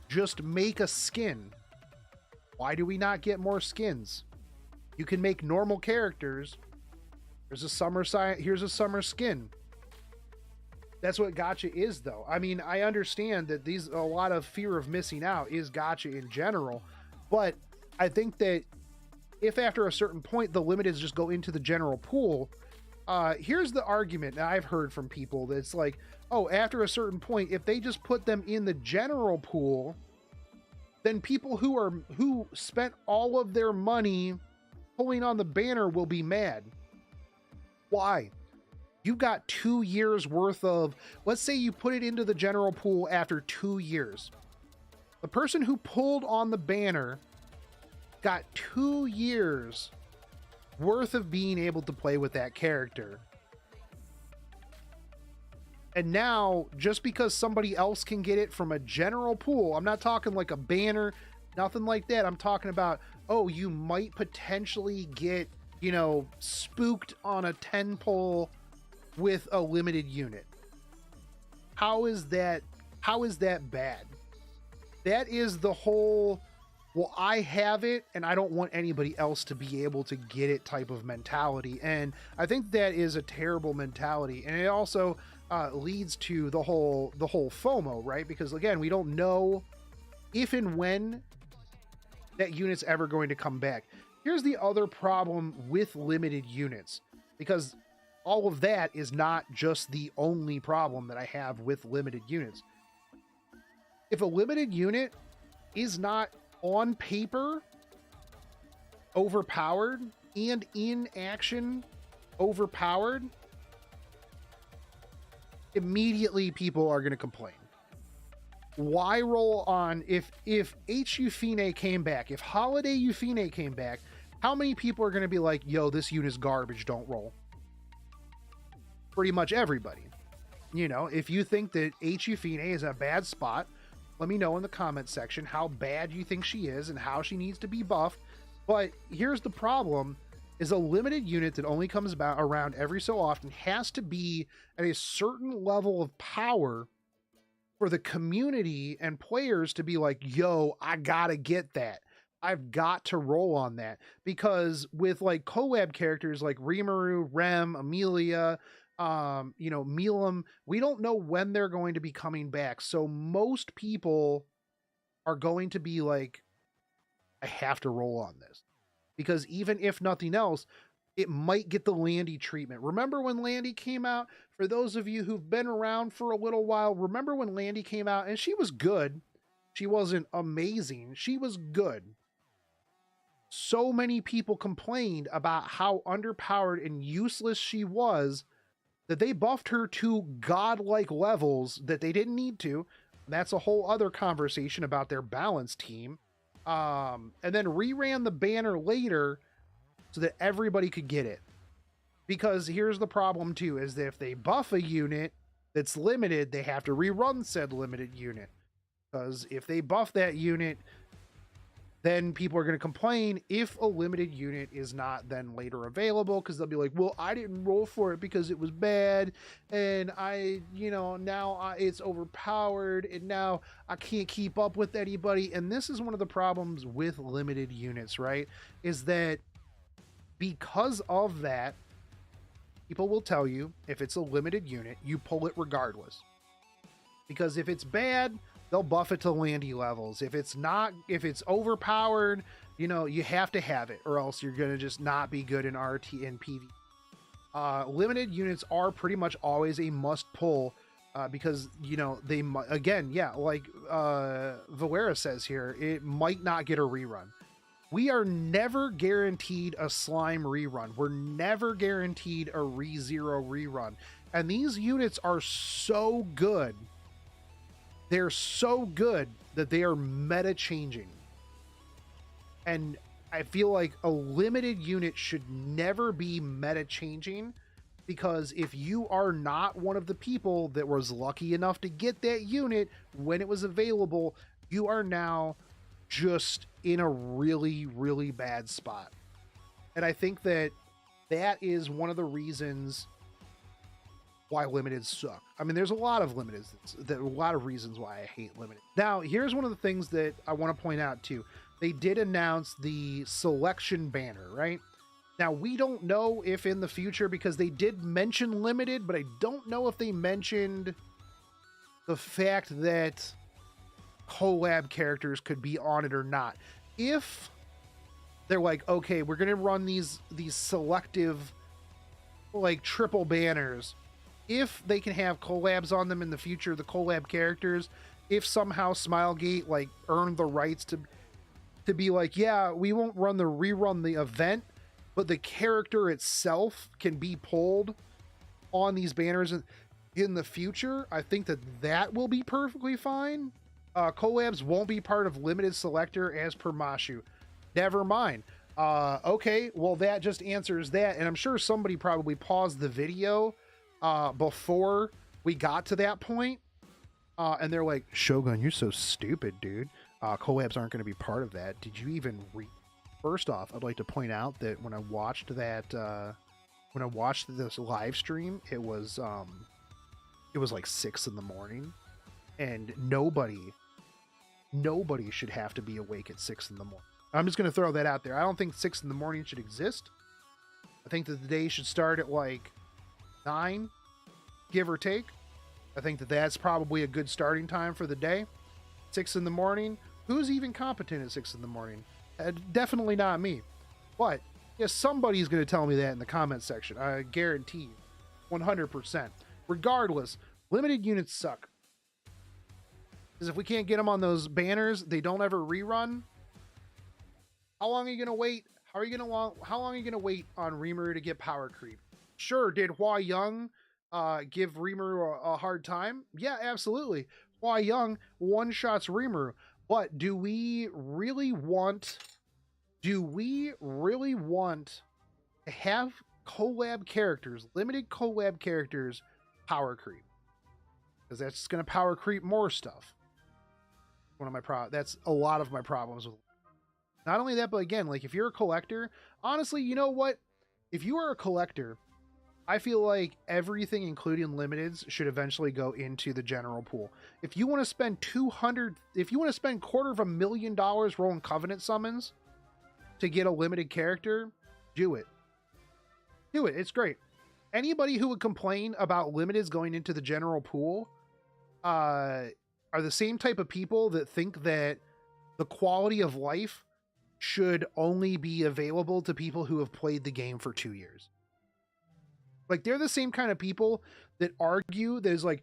Just make a skin. Why do we not get more skins? You can make normal characters. Here's a summer skin. That's what gacha is, though. I mean, I understand that a lot of fear of missing out is gacha in general, but I think that if after a certain point the limit is just go into the general pool, here's the argument that I've heard from people that's like, oh, after a certain point, if they just put them in the general pool, then people who spent all of their money pulling on the banner will be mad. Why? You've got 2 years worth of, let's say you put it into the general pool after 2 years. The person who pulled on the banner got 2 years worth of being able to play with that character. And now, just because somebody else can get it from a general pool, I'm not talking like a banner, nothing like that. I'm talking about, oh, you might potentially get, spooked on a 10 pull with a limited unit. How is that bad? That is the whole, well, I have it and I don't want anybody else to be able to get it type of mentality. And I think that is a terrible mentality. And it also leads to the whole FOMO, right? Because again, we don't know if and when that unit's ever going to come back. Here's the other problem with limited units, because all of that is not just the only problem that I have with limited units. If a limited unit is not on paper overpowered and in action overpowered, immediately people are going to complain. Why roll on if H. Ufine came back, if Holiday Ufine came back, how many people are going to be like, yo, this unit's garbage, don't roll? Pretty much everybody. If you think that H. Ufine is a bad spot, let me know in the comment section how bad you think she is and how she needs to be buffed. But here's the problem, is a limited unit that only comes around every so often has to be at a certain level of power for the community and players to be like, yo, I gotta get that. I've got to roll on that. Because with like collab characters like Rimuru, Rem, Amelia, Milam, we don't know when they're going to be coming back. So most people are going to be like, I have to roll on this. Because even if nothing else, it might get the Landy treatment. Remember when Landy came out? For those of you who've been around for a little while, remember when Landy came out and she was good. She wasn't amazing. She was good. So many people complained about how underpowered and useless she was that they buffed her to godlike levels that they didn't need to. That's a whole other conversation about their balance team. And then reran the banner later so that everybody could get it. Because here's the problem too, is that if they buff a unit that's limited, they have to rerun said limited unit. Because if they buff that unit, then people are going to complain if a limited unit is not then later available, because they'll be like, well, I didn't roll for it because it was bad, and it's overpowered, and now I can't keep up with anybody. And this is one of the problems with limited units, right? Is that because of that, people will tell you if it's a limited unit, you pull it regardless. Because if it's bad, they'll buff it to Landy levels. If it's overpowered, you have to have it, or else you're going to just not be good in RT and PV. Limited units are pretty much always a must pull, because, they, again, yeah, like Valera says here, it might not get a rerun. We are never guaranteed a slime rerun. We're never guaranteed a ReZero rerun. And these units are so good. They're so good that they are meta changing. And I feel like a limited unit should never be meta changing, because if you are not one of the people that was lucky enough to get that unit when it was available, you are now just in a really, really bad spot. And I think that is one of the reasons why limited suck. I mean, there's a lot of limiteds. There are a lot of reasons why I hate limited. Now, here's one of the things that I want to point out too. They did announce the selection banner, right? Now, we don't know if in the future, because they did mention limited, but I don't know if they mentioned the fact that collab characters could be on it or not. If they're like, okay, we're going to run these selective, like, triple banners, if they can have collabs on them in the future, the collab characters, if somehow Smilegate like earned the rights to be like, yeah, we won't rerun the event, but the character itself can be pulled on these banners in the future, I think that will be perfectly fine. Collabs won't be part of limited selector as per Mashu. Never mind. Okay, well, that just answers that, and I'm sure somebody probably paused the video before we got to that point, and they're like, Shogun, you're so stupid, dude. Collabs aren't going to be part of that. Did you even read? First off, I'd like to point out that when I watched this live stream, it was like 6 in the morning, and nobody should have to be awake at 6 in the morning. I'm just going to throw that out there. I don't think 6 in the morning should exist. I think that the day should start at like 9, give or take. I think that that's probably a good starting time for the day. 6 in the morning. Who's even competent at 6 in the morning? Definitely not me. But yes, somebody's going to tell me that in the comment section. I guarantee 100%. Regardless, limited units suck. Because if we can't get them on those banners, they don't ever rerun. How long are you going to wait? How long are you going to wait on Rimuru to get power creep? Sure, did Hua Young give Rimuru a hard time? Yeah, absolutely. Hua Young one-shots Rimuru. But do we really want to have collab characters, limited collab characters, power creep? Because that's just going to power creep more stuff. That's a lot of my problems with. Not only that, but again, like if you're a collector, honestly, you know what? If you are a collector, I feel like everything, including limiteds, should eventually go into the general pool. If you want to spend $250,000 rolling Covenant summons to get a limited character, do it. Do it. It's great. Anybody who would complain about limiteds going into the general pool are the same type of people that think that the quality of life should only be available to people who have played the game for 2 years. Like, they're the same kind of people that argue that is like,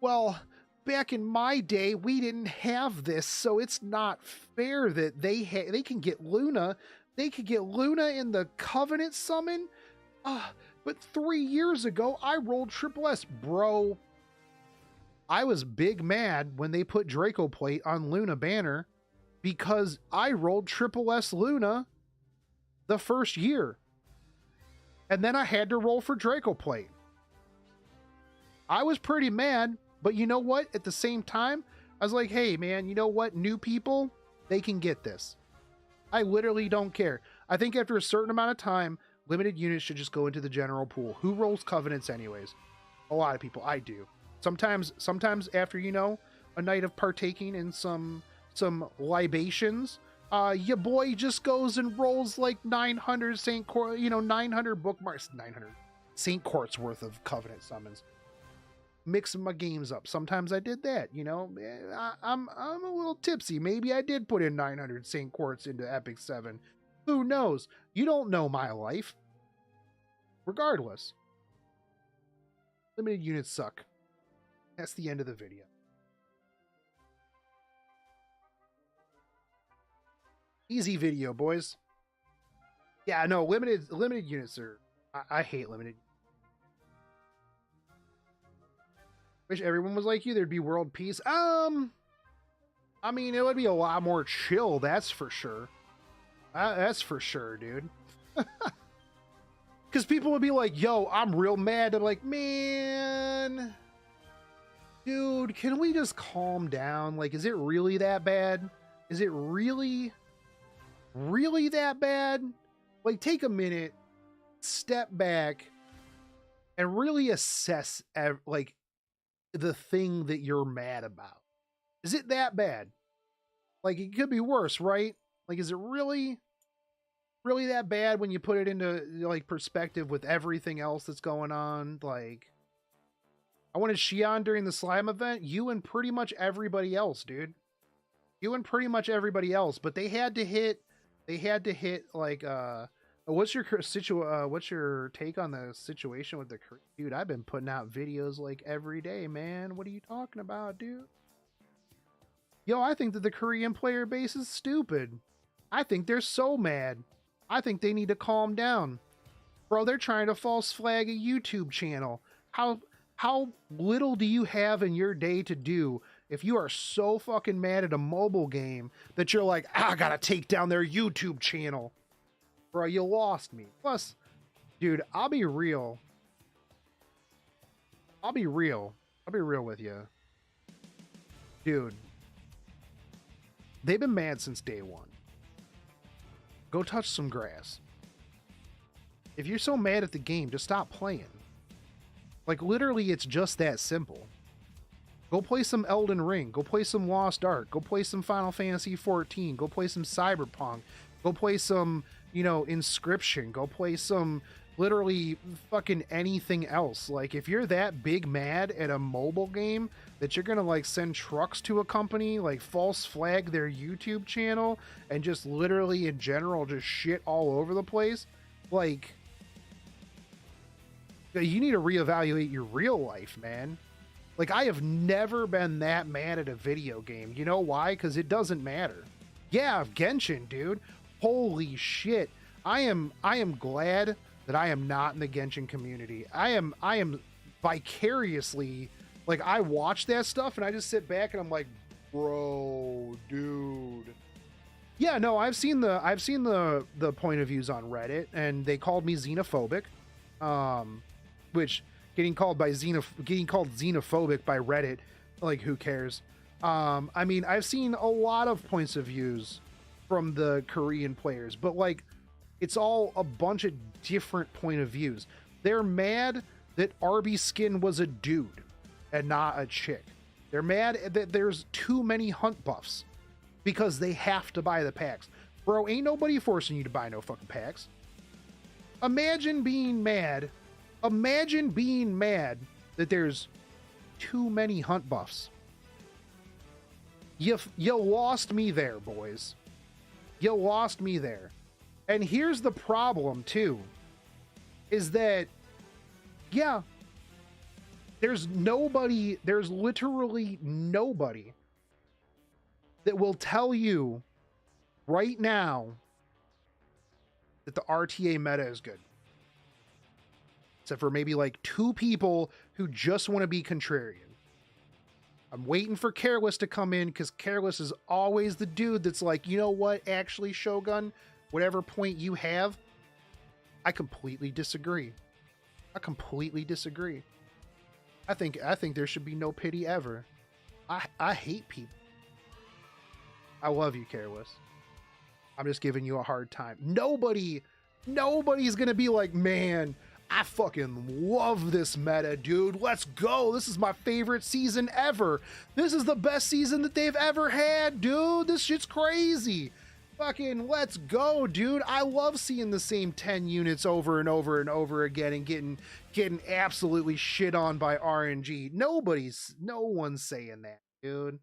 well, back in my day, we didn't have this, so it's not fair that they can get Luna. They could get Luna in the Covenant summon. But 3 years ago, I rolled Triple S. Bro, I was big mad when they put Draco Plate on Luna banner because I rolled Triple S Luna the first year. And then I had to roll for Draco Plate. I was pretty mad, but you know what? At the same time, I was like, hey, man, you know what? New people, they can get this. I literally don't care. I think after a certain amount of time, limited units should just go into the general pool. Who rolls Covenants anyways? A lot of people. I do. Sometimes after, a night of partaking in some libations, your boy just goes and rolls like 900 900 bookmarks, 900 St. Court's worth of Covenant summons. Mixing my games up. Sometimes I did that, I'm a little tipsy. Maybe I did put in 900 St. Courts into Epic 7. Who knows? You don't know my life. Regardless, limited units suck. That's the end of the video. Easy video, boys. Yeah, no, limited units are... I hate limited. Wish everyone was like you. There'd be world peace. I mean, it would be a lot more chill, that's for sure. That's for sure, dude. Because people would be like, yo, I'm real mad. I'm like, man... Dude, can we just calm down? Like, is it really that bad? Is it really that bad? Like, take a minute, step back, and really assess like the thing that you're mad about. Is it that bad? Like, it could be worse, right? Like, is it really that bad when you put it into like perspective with everything else that's going on? Like, I wanted Xi'an during the slime event. You and pretty much everybody else, dude. You and pretty much everybody else, but they had to hit like what's your what's your take on the situation with the dude? I've been putting out videos like every day, man. What are you talking about, dude? Yo, I think that the Korean player base is stupid. I think they're so mad. I think they need to calm down. Bro, they're trying to false flag a YouTube channel. How little do you have in your day to do if you are so fucking mad at a mobile game that you're like, I gotta take down their YouTube channel? Bro, you lost me. Plus, dude, I'll be real with you. Dude, they've been mad since day one. Go touch some grass. If you're so mad at the game, just stop playing. Like, literally, it's just that simple. Go play some Elden Ring. Go play some Lost Ark. Go play some Final Fantasy 14. Go play some Cyberpunk. Go play some, Inscription. Go play some literally fucking anything else. Like, if you're that big mad at a mobile game that you're gonna like send trucks to a company, like false flag their YouTube channel, and just literally in general just shit all over the place, like, you need to reevaluate your real life, man. Like, I have never been that mad at a video game. You know why? Because it doesn't matter. Yeah, Genshin, dude. Holy shit. I am glad that I am not in the Genshin community. I am vicariously, like, I watch that stuff and I just sit back and I'm like, bro, dude. Yeah, no, I've seen the point of views on Reddit, and they called me xenophobic. Which getting called xenophobic by Reddit, like, who cares? I mean, I've seen a lot of points of views from the Korean players, but like, it's all a bunch of different point of views. They're mad that Arby Skin was a dude and not a chick. They're mad that there's too many hunt buffs because they have to buy the packs. Bro, ain't nobody forcing you to buy no fucking packs. Imagine being mad that there's too many hunt buffs. You lost me there, boys. You lost me there. And here's the problem, too, is that, yeah, there's literally nobody that will tell you right now that the RTA meta is good. Except for maybe like 2 people who just want to be contrarian. I'm waiting for Careless to come in, because Careless is always the dude that's like, you know what, actually, Shogun, whatever point you have, I completely disagree. I think there should be no pity ever. I hate people. I love you, Careless. I'm just giving you a hard time. Nobody's gonna be like, man, I fucking love this meta, dude. Let's go. This is my favorite season ever. This is the best season that they've ever had, dude. This shit's crazy. Fucking let's go, dude. I love seeing the same 10 units over and over and over again and getting absolutely shit on by RNG. No one's saying that, dude.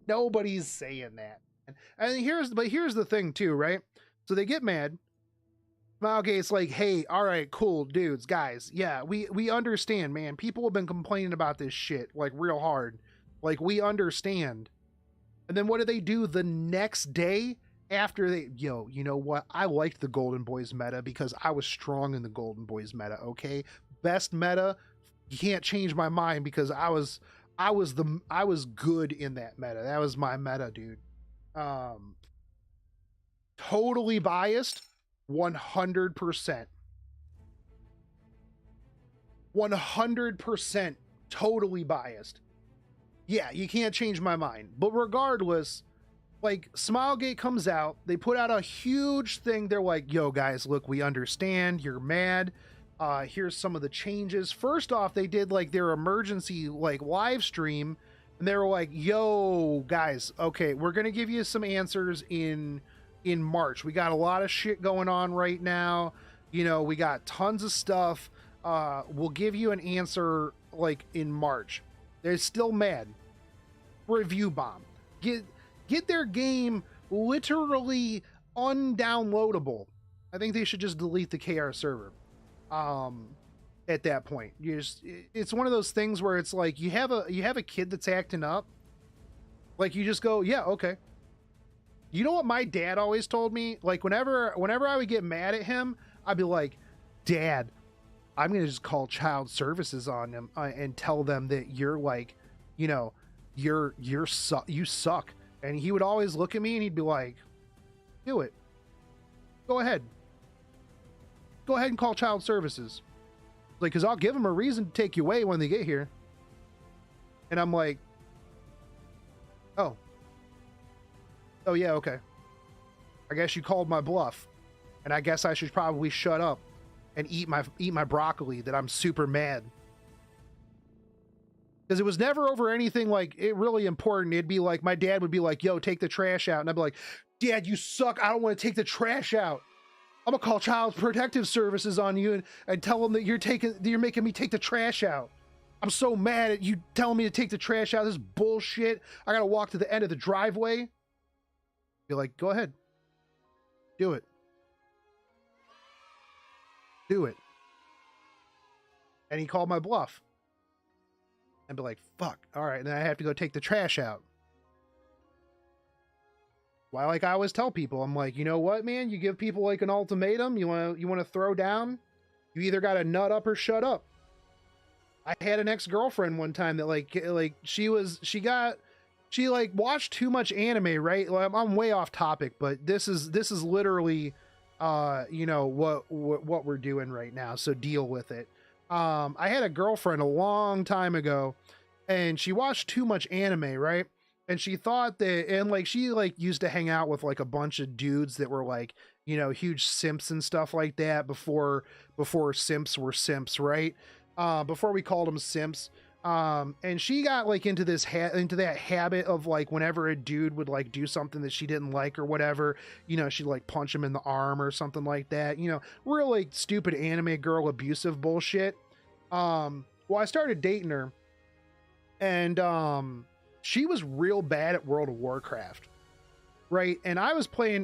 Nobody's saying that. And here's the thing too, right? So they get mad. Smilegate's like, hey, all right, cool, dudes, guys. Yeah, we understand, man. People have been complaining about this shit, like, real hard. Like, we understand. And then what do the next day after they, you know what? I liked the Golden Boys meta because I was strong in the Golden Boys meta, okay? Best meta. You can't change my mind because I was good in that meta. That was my meta, dude. Totally biased. 100%. 100% totally biased. Yeah, you can't change my mind. But regardless, like, Smilegate comes out, they put out a huge thing. They're like, yo, guys, look, we understand you're mad. Here's some of the changes. First off, they did like their emergency like live stream, and they were like, yo guys, okay, we're gonna give you some answers in March. We got a lot of shit going on right now, you know, we got tons of stuff. We'll give you an answer like in March. They're still mad. Review bomb. Get their game literally undownloadable. I think they should just delete the KR server. At that point, it's one of those things where it's like you have a kid that's acting up, like you just go, yeah, okay. You know what my dad always told me? Like whenever I would get mad at him, I'd be like, Dad, I'm gonna just call child services on them and tell them that you're like, you know, you suck. And he would always look at me and he'd be like, do it. Go ahead and call child services. Like, because I'll give them a reason to take you away when they get here. And I'm like, oh yeah, okay. I guess you called my bluff. And I guess I should probably shut up and eat my broccoli that I'm super mad. Because it was never over anything like it really important. It'd be like, my dad would be like, yo, take the trash out. And I'd be like, Dad, you suck. I don't want to take the trash out. I'm gonna call Child Protective Services on you and tell them that you're making me take the trash out. I'm so mad at you telling me to take the trash out. This is bullshit. I gotta walk to the end of the driveway. Be like, go ahead. Do it. Do it. And he called my bluff. And be like, fuck. All right, and then I have to go take the trash out. Why, like I always tell people, I'm like, you know what, man? You give people like an ultimatum. You want to throw down. You either got to nut up or shut up. I had an ex-girlfriend one time that like she watched too much anime, right? Like, I'm way off topic, but this is literally, you know, what we're doing right now. So deal with it. I had a girlfriend a long time ago, and she watched too much anime, right? And she thought that, and like she like used to hang out with like a bunch of dudes that were like, you know, huge simps and stuff like that before simps were simps, right? Before we called them simps. And she got like into that habit of like whenever a dude would like do something that she didn't like or whatever, you know, she'd like punch him in the arm or something like that, you know, really stupid anime girl abusive bullshit. Well, I started dating her, and she was real bad at World of Warcraft, right? And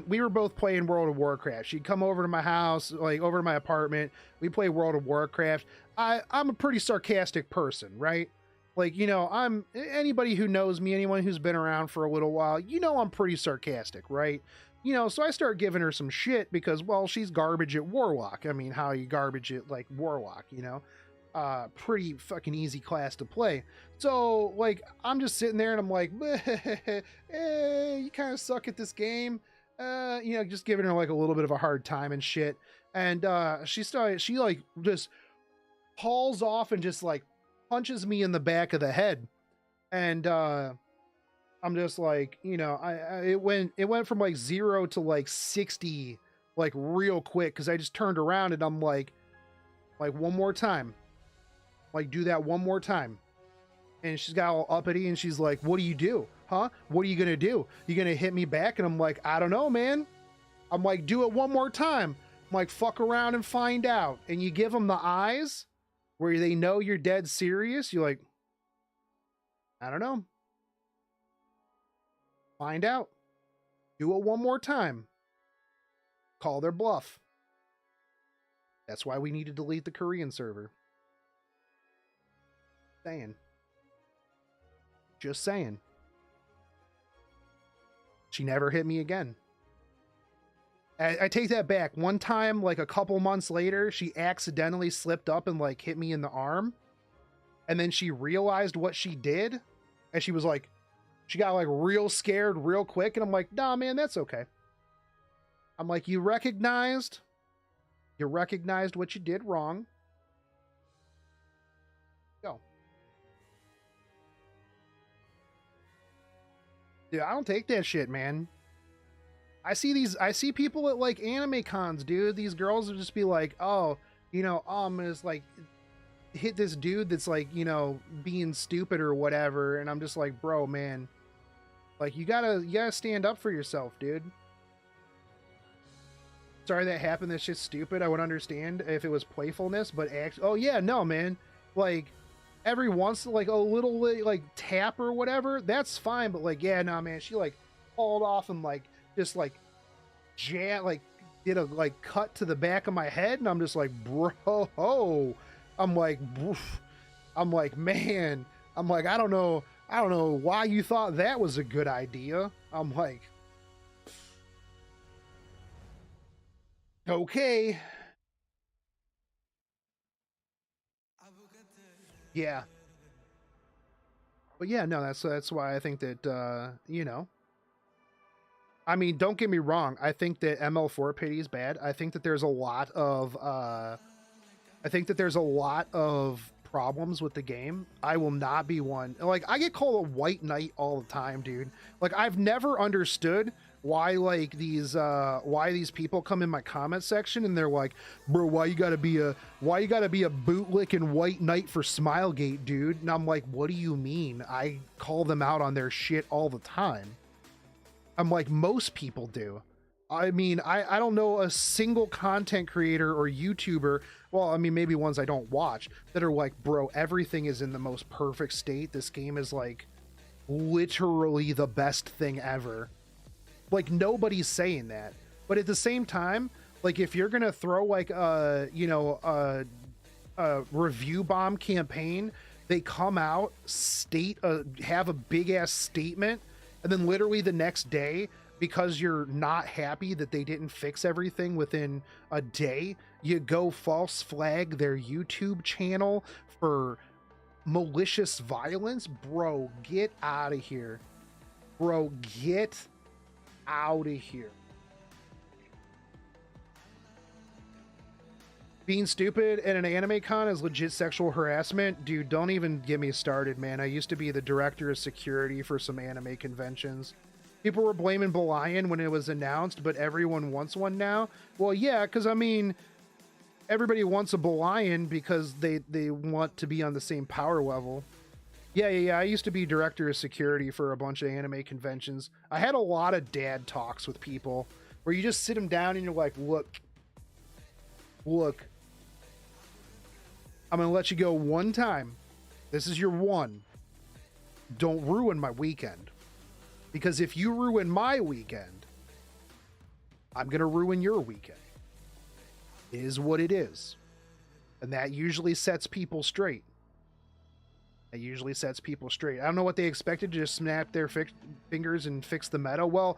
we were both playing World of Warcraft. She'd come over to my house, like over to my apartment. We play World of Warcraft. I'm a pretty sarcastic person, right? Like, you know, anybody who knows me, anyone who's been around for a little while, you know, I'm pretty sarcastic, right? You know, so I start giving her some shit because, well, she's garbage at Warlock. I mean, how you garbage at like Warlock, you know? Pretty fucking easy class to play. So like I'm just sitting there and I'm like, you kind of suck at this game, you know, just giving her like a little bit of a hard time and shit. And she like just hauls off and just like punches me in the back of the head. And I'm just like, you know, it went from like 0 to like 60 like real quick, because I just turned around and I'm like one more time. Like, do that one more time. And she's got all uppity and she's like, what do you do? Huh? What are you going to do? You going to hit me back? And I'm like, I don't know, man. I'm like, do it one more time. I'm like, fuck around and find out. And you give them the eyes where they know you're dead serious. You're like, I don't know. Find out. Do it one more time. Call their bluff. That's why we need to delete the Korean server. Just saying. She never hit me again. I take that back. One time, like a couple months later, she accidentally slipped up and like hit me in the arm. And then she realized what she did. And she was like, she got like real scared real quick. And I'm like, nah, man, that's okay. I'm like, you recognized what you did wrong. Go. Dude, I don't take that shit, man. I see people at like anime cons, dude. These girls would just be like, oh, is like hit this dude that's like, being stupid or whatever, and I'm just like, bro, man, like you gotta stand up for yourself, dude. Sorry that happened. That's just stupid. I would understand if it was playfulness, but oh yeah, no, man. Like every once, like a little like tap or whatever, that's fine. But like, yeah, no, man. She like hauled off and like just like like did a like cut to the back of my head, and I'm just like, bro. I'm like, woof. I'm like, man. I'm like, I don't know why you thought that was a good idea. I'm like, okay. Yeah. But yeah, no, that's why I think that I mean, don't get me wrong, I think that ML4 pity is bad. I think that there's a lot of problems with the game. I will not be one. Like, I get called a white knight all the time, dude. Like, I've never understood why like these people come in my comment section and they're like, bro, why you gotta be a bootlicking white knight for Smilegate, dude? And I'm like, what do you mean? I call them out on their shit all the time. I'm like, most people do. I mean, I don't know a single content creator or YouTuber, well, I mean, maybe ones I don't watch, that are like, bro, everything is in the most perfect state. This game is like literally the best thing ever. Like, nobody's saying that. But at the same time, like, if you're gonna throw like a review bomb campaign, they come out, have a big ass statement, and then literally the next day, because you're not happy that they didn't fix everything within a day, you go false flag their YouTube channel for malicious violence. Bro, get out of here. Bro, get out of here. Being stupid at an anime con is legit sexual harassment. Dude, don't even get me started, man. I used to be the director of security for some anime conventions. People were blaming Belian when it was announced, but everyone wants one now. Well, yeah, because I mean, everybody wants a Belian because they want to be on the same power level. Yeah. I used to be director of security for a bunch of anime conventions. I had a lot of dad talks with people where you just sit them down and you're like, look, I'm going to let you go one time. This is your one. Don't ruin my weekend. Because if you ruin my weekend, I'm going to ruin your weekend. It is what it is. And that usually sets people straight. I don't know what they expected, to just snap their fingers and fix the meta. Well,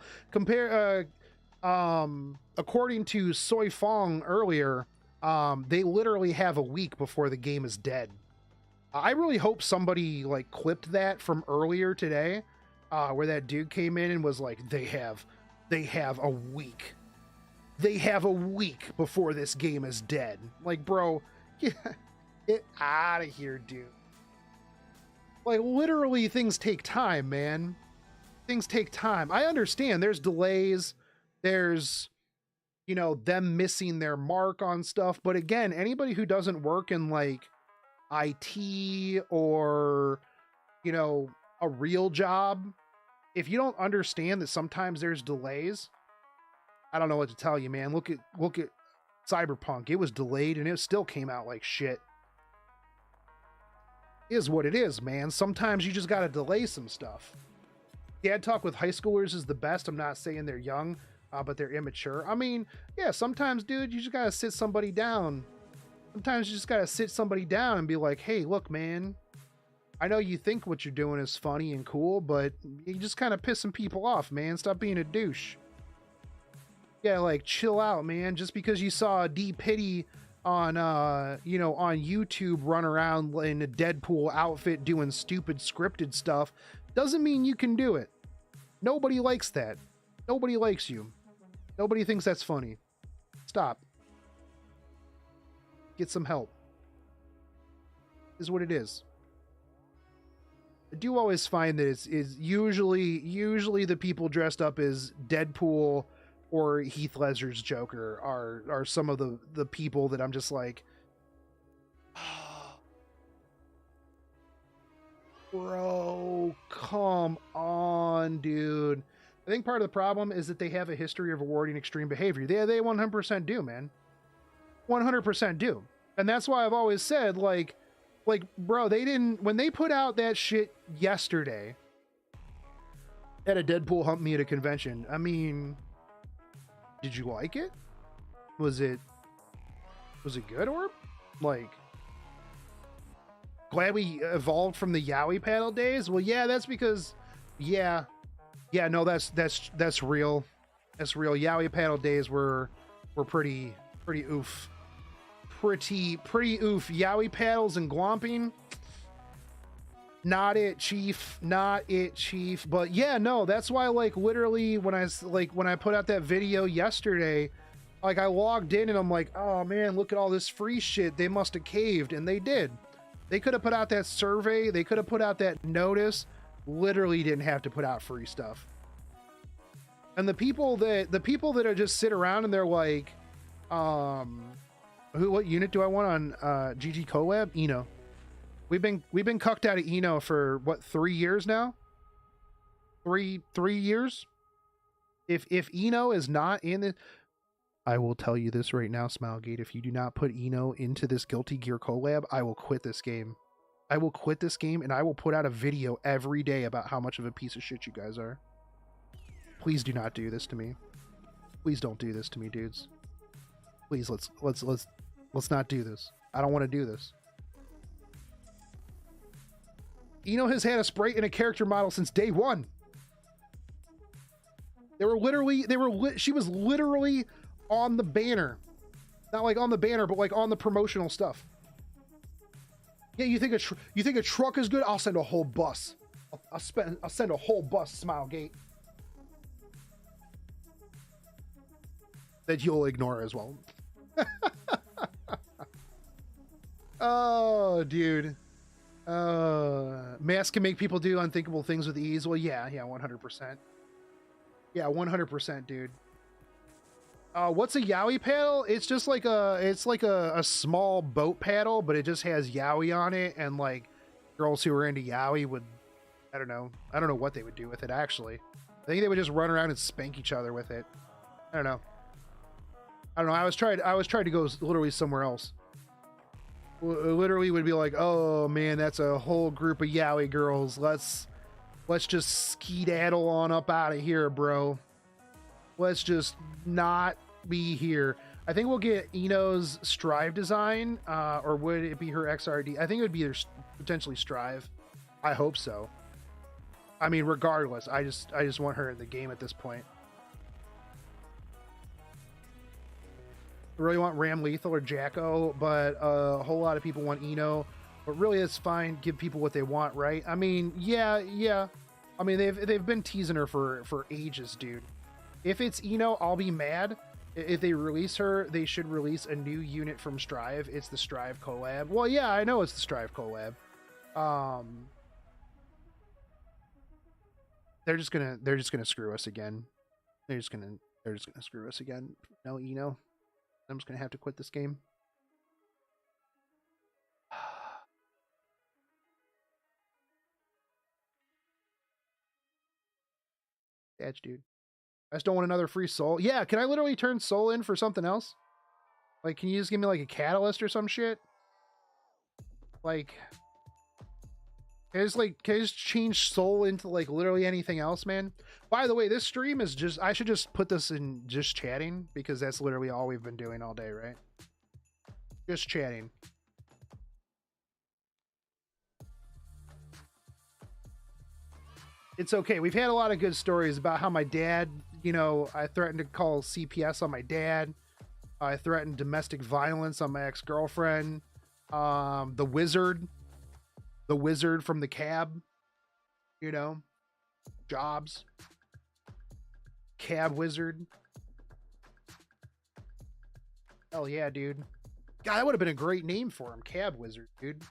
according to Soy Fong earlier, they literally have a week before the game is dead. I really hope somebody like clipped that from earlier today, where that dude came in and was like, they have a week. They have a week before this game is dead. Like, bro, get out of here, dude. Like, literally, things take time, man. Things take time. I understand there's delays. There's, them missing their mark on stuff. But again, anybody who doesn't work in, like, IT or, a real job, if you don't understand that sometimes there's delays, I don't know what to tell you, man. Look at Cyberpunk. It was delayed and it still came out like shit. Is what it is, man. Sometimes you just gotta delay some stuff. Dad talk with high schoolers is the best. I'm not saying they're young, but they're immature. I mean, yeah, sometimes, dude, you just gotta sit somebody down. Sometimes you just gotta sit somebody down and be like, hey, look, man, I know you think what you're doing is funny and cool, but you just kind of pissing people off, man. Stop being a douche. Yeah, like, chill out, man. Just because you saw a D-Pity on YouTube run around in a Deadpool outfit doing stupid scripted stuff doesn't mean you can do it. Nobody likes that. Nobody likes you. Nobody thinks that's funny. Stop. Get some help. This is what it is. I do always find that it's usually the people dressed up as Deadpool or Heath Ledger's Joker are some of the people that I'm just like, Bro, come on, dude. I think part of the problem is that they have a history of rewarding extreme behavior. They 100% do, man. 100% do. And that's why I've always said, like, bro, they didn't, when they put out that shit yesterday at a Deadpool hump me at a convention, I mean, did you like it? Was it good, Orb? Like, glad we evolved from the Yowie paddle days? Well, yeah, that's because, yeah, no, that's real. That's real. Yowie paddle days were pretty oof. Pretty oof. Yowie paddles and glomping. Not it, Chief. Not it, Chief. But yeah, no, that's why, like, literally when I put out that video yesterday, like, I logged in and I'm like, oh man, look at all this free shit. They must have caved, and they did. They could have put out that survey. They could have put out that notice. Literally didn't have to put out free stuff. And the people that are just sit around and they're like, what unit do I want on GG Collab? Eno. We've been cucked out of Eno for what, 3 years now? Three years? If Eno is not in it, I will tell you this right now, Smilegate. If you do not put Eno into this Guilty Gear collab, I will quit this game. I will quit this game, and I will put out a video every day about how much of a piece of shit you guys are. Please do not do this to me. Please don't do this to me, dudes. Please, let's not do this. I don't want to do this. Eno has had a sprite and a character model since day one. She was literally on the banner. Not like on the banner, but like on the promotional stuff. Yeah, you think a truck is good? I'll send a whole bus. I'll send a whole bus, Smilegate. That you'll ignore as well. Oh, dude. Masks can make people do unthinkable things with ease. Well, yeah, 100%. Yeah, 100%, dude. What's a Yowie paddle? It's just like a small boat paddle, but it just has Yowie on it, and like girls who are into Yowie would, I don't know what they would do with it, actually. I think they would just run around and spank each other with it. I don't know. I was trying to go literally somewhere else. Literally would be like, oh man, that's a whole group of Yowie girls. Let's just skedaddle on up out of here, bro. Let's just not be here. I think we'll get Eno's Strive design, or would it be her XRD? I think it would be her potentially Strive. I hope so. I mean, regardless, I just want her in the game at this point. I really want Ram Lethal or Jacko, but a whole lot of people want Eno. But really, it's fine. Give people what they want, right? I mean, yeah. I mean, they've been teasing her for ages, dude. If it's Eno, I'll be mad. If they release her, they should release a new unit from Strive. It's the Strive collab. Well, yeah, I know it's the Strive collab. They're just gonna screw us again. They're just gonna screw us again. No Eno. I'm just gonna have to quit this game. Edge, dude. I just don't want another free soul. Yeah, can I literally turn soul in for something else? Like, can you just give me like a catalyst or some shit? Like, can I just change soul into like literally anything else, man? By the way, this stream is just, I should just put this in just chatting, because that's literally all we've been doing all day, right? Just chatting. It's okay. We've had a lot of good stories about how my dad, I threatened to call CPS on my dad. I threatened domestic violence on my ex-girlfriend. The wizard from the cab, Jobs. Cab wizard. Hell yeah, dude. God, that would have been a great name for him. Cab wizard, dude.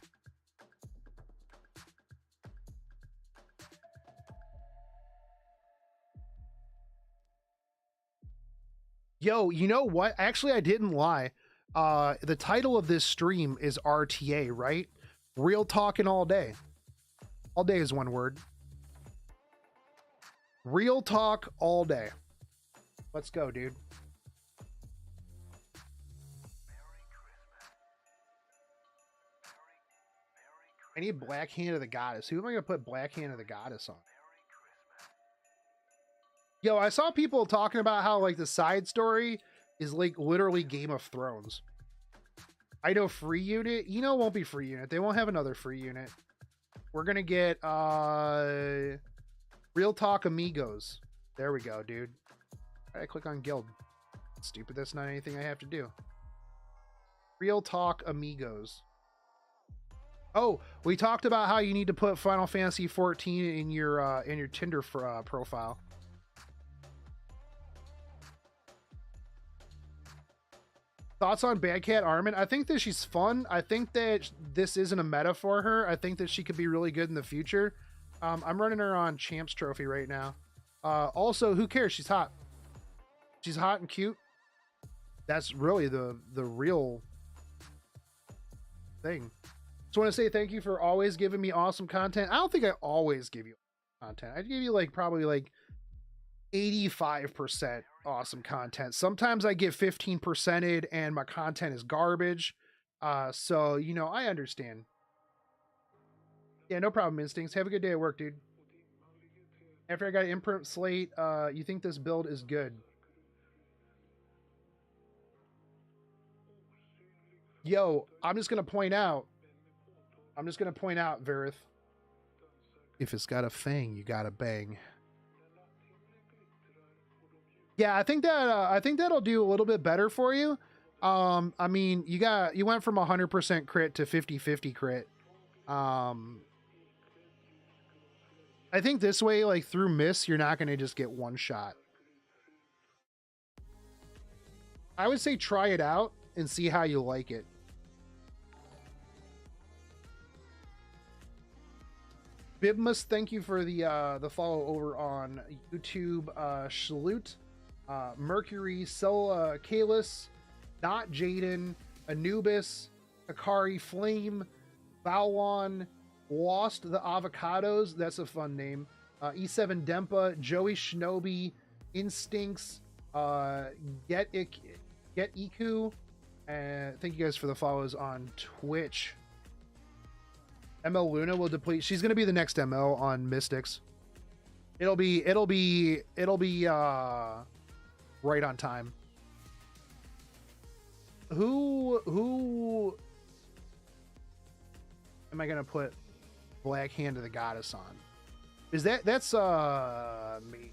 Yo, you know what? Actually, I didn't lie. The title of this stream is RTA, right? Real talking all day. All day is one word. Real talk all day. Let's go, dude. I need Black Hand of the Goddess. Who am I going to put Black Hand of the Goddess on? Yo, I saw people talking about how like the side story is like literally Game of Thrones. I know free unit. You know it won't be free unit. They won't have another free unit. We're going to get Real Talk Amigos. There we go, dude. All right, click on guild. Stupid, that's not anything I have to do. Real Talk Amigos. Oh, we talked about how you need to put Final Fantasy 14 in your Tinder profile. Thoughts on Bad Cat Armin? I think that she's fun. I think that this isn't a meta for her. I think that she could be really good in the future. I'm running her on Champs Trophy right now. Also, who cares? She's hot. She's hot and cute. That's really the real thing. Just want to say thank you for always giving me awesome content. I don't think I always give you content. I give you like probably like 85% awesome content. Sometimes I get 15%ed and my content is garbage. So, you know, I understand. Yeah, no problem, Instincts. Have a good day at work, dude. After I got an imprint slate, you think this build is good? Yo, I'm just going to point out, Verith. If it's got a fang, you got to bang. Yeah, I think that'll do a little bit better for you. I mean, you went from 100% crit to 50-50 crit. I think this way, like through miss, you're not going to just get one shot. I would say try it out and see how you like it. Bibmus, thank you for the follow over on YouTube. Shaloot, Mercury, Kalis, Not Jaden, Anubis, Akari Flame, Valwan, Lost the Avocados. That's a fun name. E7 Dempa, Joey Shinobi, Instincts, Get Iku, and thank you guys for the follows on Twitch. ML Luna will deplete. She's gonna be the next ML on Mystics. It'll be right on time. Who am I gonna put Black Hand of the Goddess on? Is that's me?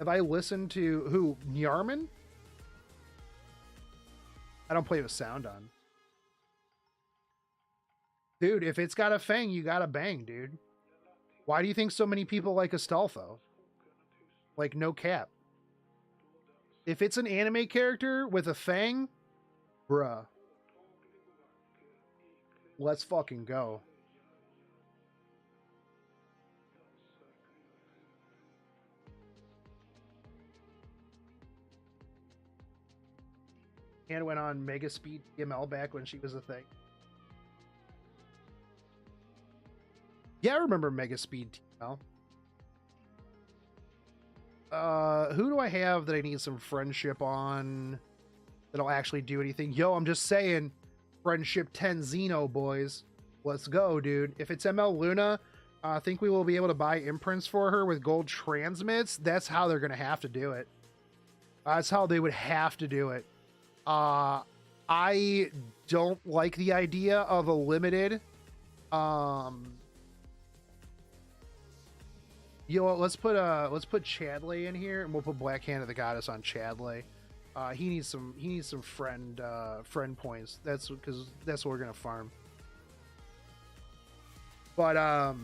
Have I listened to who? Nyarman? I don't play with sound on. Dude, if it's got a fang, you gotta bang, dude. Why do you think so many people like Astolfo? Like, no cap. If it's an anime character with a fang, bruh. Let's fucking go. And went on Mega Speed ML back when she was a thing. Yeah, I remember Mega Speed TML. Who do I have that I need some friendship on that'll actually do anything? Yo, I'm just saying, friendship 10 Xeno, boys. Let's go, dude. If it's ML Luna, I think we will be able to buy imprints for her with gold transmits. That's how they're going to have to do it. That's how they would have to do it. I don't like the idea of a limited... You know what, let's put Chadley in here, and we'll put Black Hand of the Goddess on Chadley. He needs some friend points. That's because that's what we're gonna farm. But I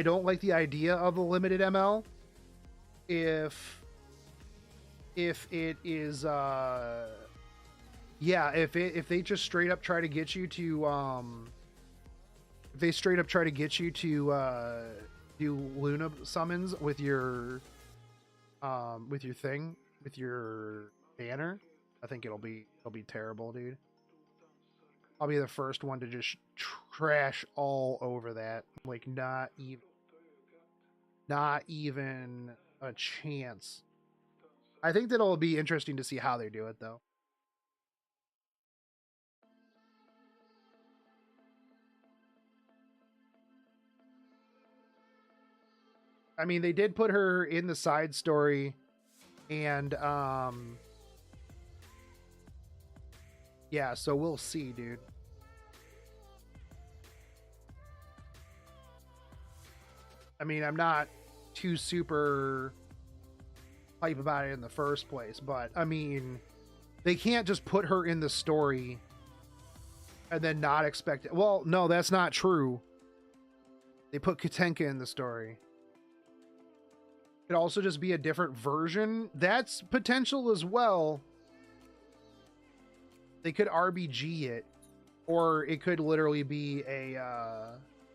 don't like the idea of a limited ML. If it is if they just straight up try to get you to do Luna summons with your banner, I think it'll be terrible, dude. I'll be the first one to just trash all over that. Like, not even a chance. I think that'll be interesting to see how they do it, though. I mean, they did put her in the side story, and yeah, so we'll see, dude. I mean, I'm not too super hype about it in the first place, but I mean, they can't just put her in the story and then not expect it. Well, no, that's not true. They put Katenka in the story. Could also just be a different version. That's potential as well. They could RBG it, or it could literally be a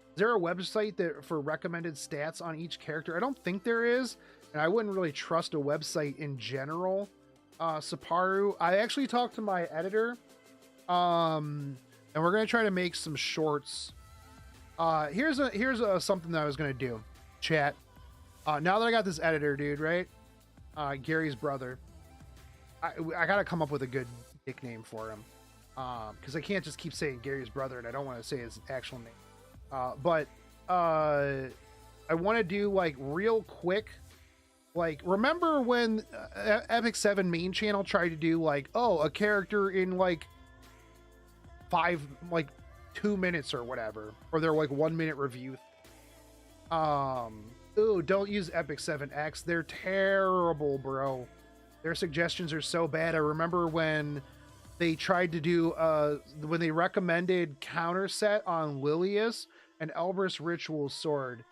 is there a website that for recommended stats on each character? I don't think there is, and I wouldn't really trust a website in general. Saparu, I actually talked to my editor, and we're gonna try to make some shorts. Here's something that I was gonna do, chat. Now that I got this editor, dude, right? Gary's brother. I gotta come up with a good nickname for him, because I can't just keep saying Gary's brother, and I don't want to say his actual name. But I want to do like real quick. Like, remember when Epic 7 main channel tried to do like, oh, a character in like 2 minutes or whatever, or their like 1 minute review. Ooh, don't use Epic 7X. They're terrible, bro. Their suggestions are so bad. I remember when they tried to do when they recommended counter set on Lilius and Elbrus Ritual Sword,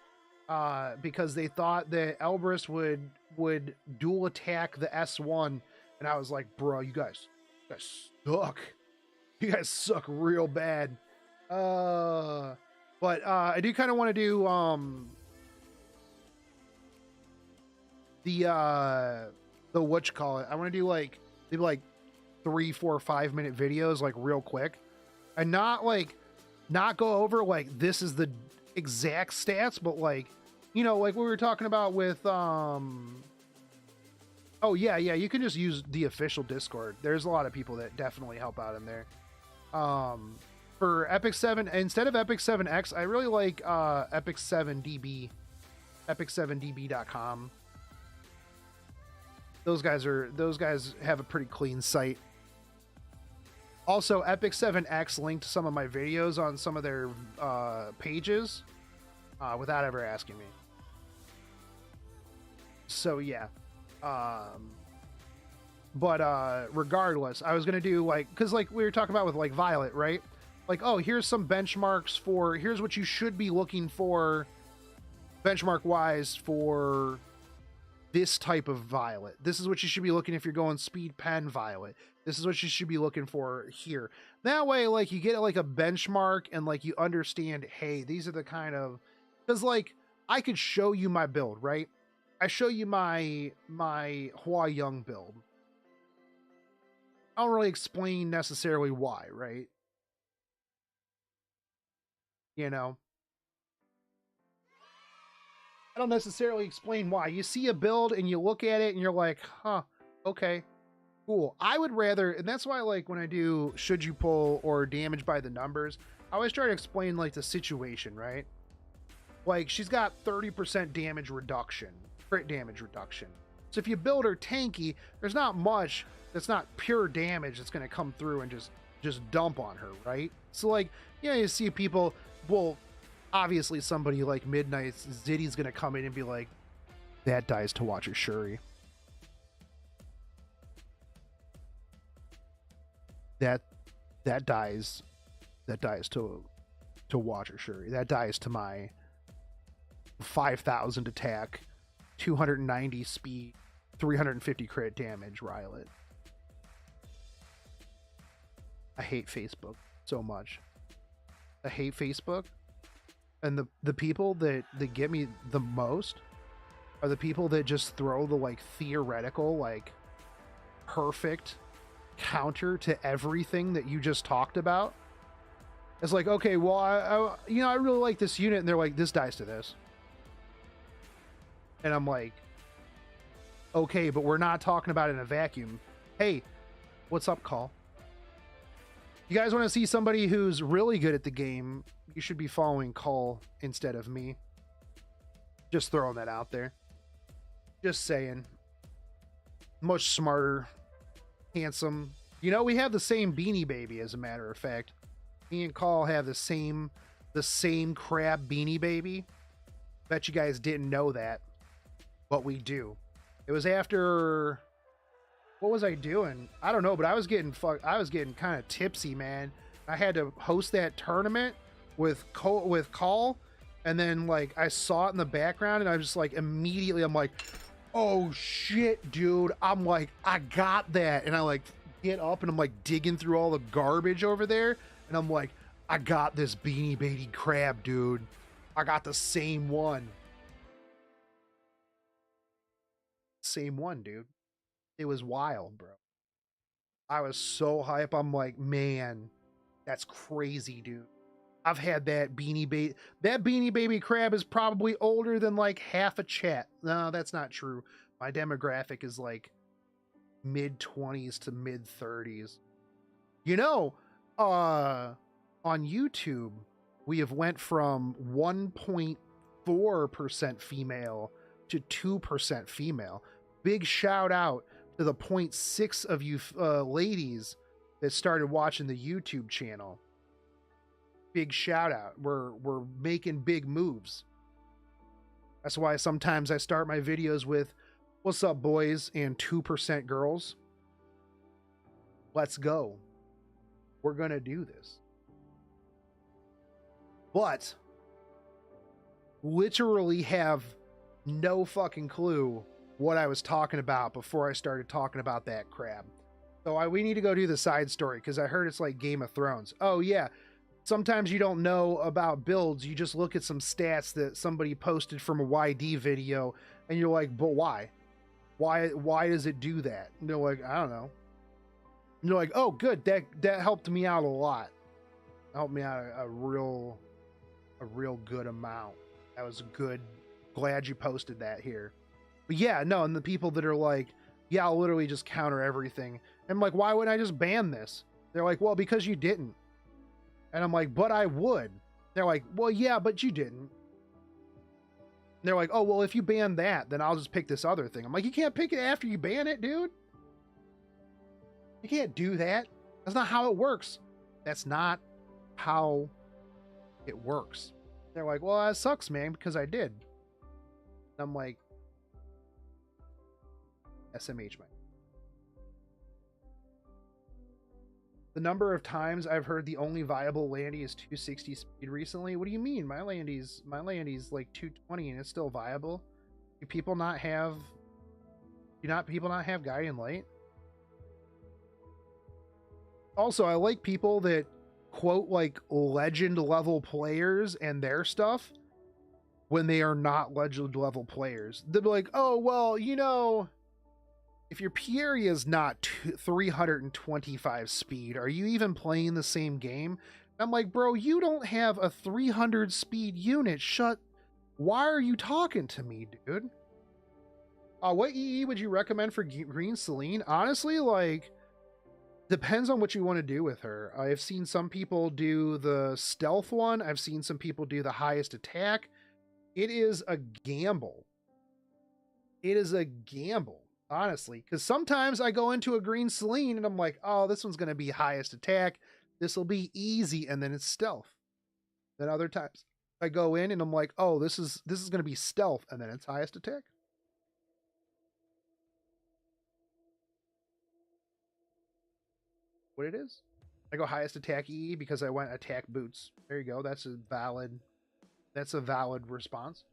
because they thought that Elbrus would dual attack the S1, and I was like, bro, you guys suck. You guys suck real bad. But I do kind of want to do the what you call it. I want to do like maybe like 3, 4, 5 minute videos, like real quick, and not go over like this is the exact stats, but like, you know, like we were talking about with oh yeah, you can just use the official Discord. There's a lot of people that definitely help out in there. For Epic 7, instead of Epic 7X, I really like Epic 7DB, epic7db.com. Those guys have a pretty clean site. Also, Epic 7X linked some of my videos on some of their pages without ever asking me. So yeah. But regardless, I was gonna do like, because like we were talking about with like Violet, right? Like, oh, here's some benchmarks for, here's what you should be looking for benchmark wise for this type of Violet. This is what you should be looking if you're going speed pen Violet. This is what you should be looking for here. That way, like, you get like a benchmark and like you understand, hey, these are the kind of, because like I could show you my build, right? I show you my Hua Young build. I don't really explain necessarily why, right? You know, I don't necessarily explain why. You see a build and you look at it and you're like, huh, okay, cool. I would rather, and that's why like when I do should you pull or damage by the numbers, I always try to explain like the situation, right? Like she's got 30% damage reduction, crit damage reduction. So if you build her tanky, there's not much that's not pure damage that's going to come through and just dump on her, right? So like, you know, you see people, well, obviously somebody like Midnight Ziddy's going to come in and be like, that dies to Watcher Shuri. That dies to Watcher Shuri. That dies to my 5,000 attack, 290 speed, 350 crit damage Rylet. I hate Facebook so much. I hate Facebook. And the people that get me the most are the people that just throw the like theoretical, like, perfect counter to everything that you just talked about. It's like, okay, well, I really like this unit, and they're like, this dies to this. And I'm like, okay, but we're not talking about it in a vacuum. Hey, what's up, Call? You guys want to see somebody who's really good at the game, you should be following Call instead of me. Just throwing that out there. Just saying. Much smarter, handsome. You know, we have the same Beanie Baby, as a matter of fact. Me and Call have the same crab Beanie Baby. Bet you guys didn't know that, but we do. It was after, what was I doing? I don't know, but I was getting kind of tipsy, man. I had to host that tournament with Call, and then like I saw it in the background, and I was just like, immediately I'm like, oh shit, dude. I'm like, I got that. And I like get up and I'm like digging through all the garbage over there, and I'm like, I got this Beanie Baby crab, dude. I got the same one. Same one, dude. It was wild, bro. I was so hype. I'm like, man, that's crazy, dude. I've had that Beanie Baby. That Beanie Baby crab is probably older than like half a chat. No, that's not true. My demographic is like mid 20s to mid 30s. You know, on YouTube, we have went from 1.4% female to 2% female. Big shout out to the 0.6 of you ladies that started watching the YouTube channel. Big shout out. We're making big moves. That's why sometimes I start my videos with, what's up, boys, and 2% girls. Let's go. We're gonna do this. But literally have no fucking clue what I was talking about before I started talking about that crab. So we need to go do the side story, because I heard it's like Game of Thrones. Oh yeah, sometimes you don't know about builds. You just look at some stats that somebody posted from a YD video, and you're like, but why? Why does it do that? And they're like, I don't know. And you're like, oh good, that helped me out a lot. Helped me out a real good amount. That was good. Glad you posted that here. But yeah, no, and the people that are like, yeah, I'll literally just counter everything. And I'm like, why wouldn't I just ban this? They're like, well, because you didn't. And I'm like, but I would. They're like, well, yeah, but you didn't. And they're like, oh, well, if you ban that, then I'll just pick this other thing. I'm like, you can't pick it after you ban it, dude. You can't do that. That's not how it works. That's not how it works. They're like, well, that sucks, man, because I did. And I'm like, SMH, man. The number of times I've heard the only viable landy is 260 speed recently. What do you mean? My landy's like 220 and it's still viable. Do people not have Guiding Light? Also, I like people that quote like legend level players and their stuff when they are not legend level players. They're like, oh, well, you know, if your Pieria is not 325 speed, are you even playing the same game? I'm like, bro, you don't have a 300 speed unit. Why are you talking to me, dude? What EE would you recommend for Green Celine? Honestly, like, depends on what you want to do with her. I've seen some people do the stealth one. I've seen some people do the highest attack. It is a gamble. It is a gamble, honestly, because sometimes I go into a Green Celine and I'm like, oh, this one's going to be highest attack. This will be easy. And then it's stealth. Then other times I go in and I'm like, oh, this is going to be stealth. And then it's highest attack. What it is. I go highest attack EE because I went attack boots. There you go. That's a valid response.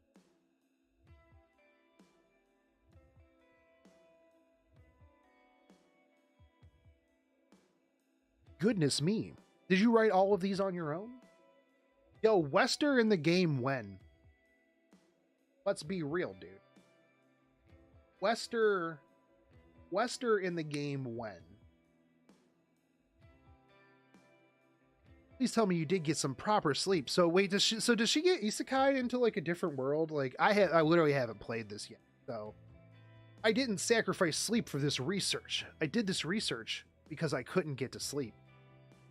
Goodness me. Did you write all of these on your own? Yo, Wester in the game when? Let's be real, dude. Wester request her in the game when? Please tell me you did get some proper sleep. So wait, does she get isekai into like a different world? Like I literally haven't played this yet. So I didn't sacrifice sleep for this research. I did this research because I couldn't get to sleep.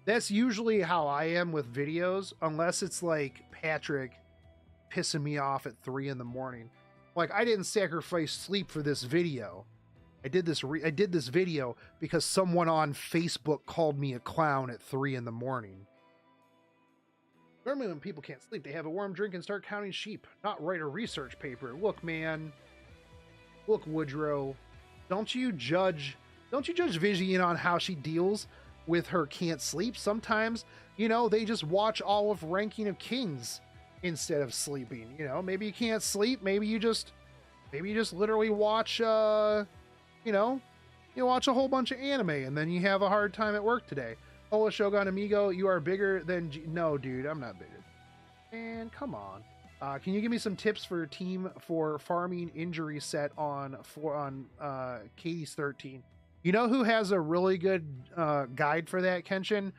That's usually how I am with videos, unless it's like Patrick pissing me off at 3 in the morning. Like, I didn't sacrifice sleep for this video. I did this video because someone on Facebook called me a clown at 3 in the morning. Normally when people can't sleep, they have a warm drink and start counting sheep, not write a research paper. Look, man. Look, Woodrow. Don't you judge Vivian on how she deals with her can't sleep. Sometimes, you know, they just watch all of Ranking of Kings instead of sleeping. You know, maybe you can't sleep. Maybe you just literally watch, you watch a whole bunch of anime and then you have a hard time at work today. Hola Shogun Amigo, you are bigger than No, dude, I'm not bigger. Man, come on. Can you give me some tips for a team for farming injury set on Katie's 13? You know who has a really good guide for that, Kenshin?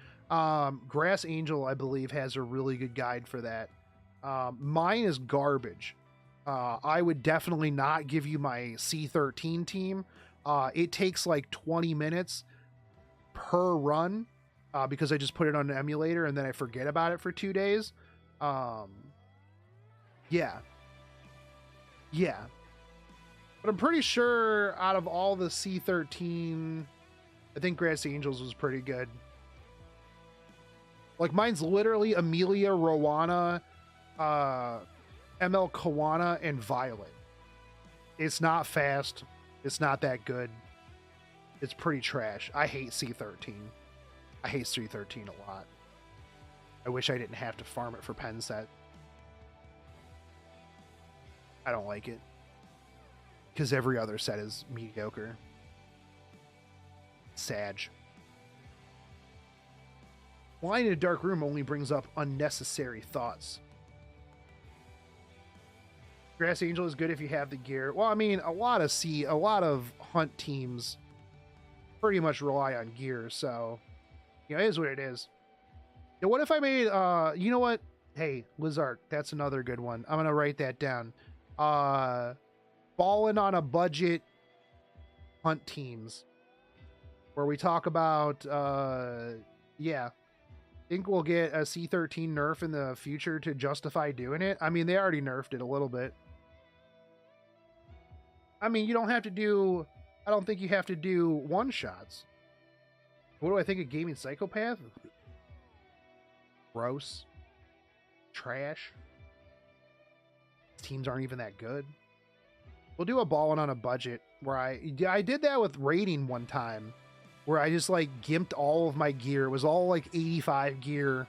Grass Angel, I believe, has a really good guide for that. Mine is garbage. I would definitely not give you my C13 team. It takes like 20 minutes per run because I just put it on an emulator and then I forget about it for 2 days. Yeah. But I'm pretty sure out of all the C13, I think Grass Angels was pretty good. Like mine's literally Amelia, Rowana, ML Kawana, and Violet. It's not fast. It's not that good. It's pretty trash. I hate C13. I hate C13 a lot. I wish I didn't have to farm it for pen set. I don't like it. Because every other set is mediocre. Sag. Lying in a dark room only brings up unnecessary thoughts. Grass Angel is good if you have the gear. Well, I mean, a lot of hunt teams pretty much rely on gear, so you know, it is what it is. Now, what if I made you know what? Hey, Lizard, that's another good one. I'm gonna write that down. Balling on a budget hunt teams where we talk about yeah. Think we'll get a C13 nerf in the future to justify doing it. I mean, they already nerfed it a little bit. I mean, you don't have to do, I don't think you have to do one-shots. What do I think of Gaming Psychopath? Gross. Trash. Teams aren't even that good. We'll do a balling on a budget where I did that with raiding one time where I just like gimped all of my gear. It was all like 85 gear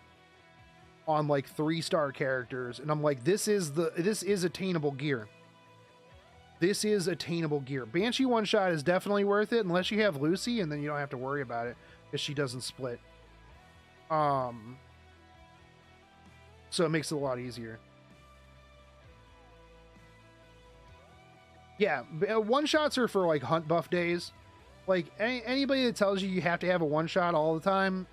on like 3-star characters. And I'm like, this is attainable gear. This is attainable gear. Banshee one-shot is definitely worth it unless you have Lucy, and then you don't have to worry about it because she doesn't split. So it makes it a lot easier. Yeah, one-shots are for like hunt buff days. Like anybody that tells you have to have a one-shot all the time,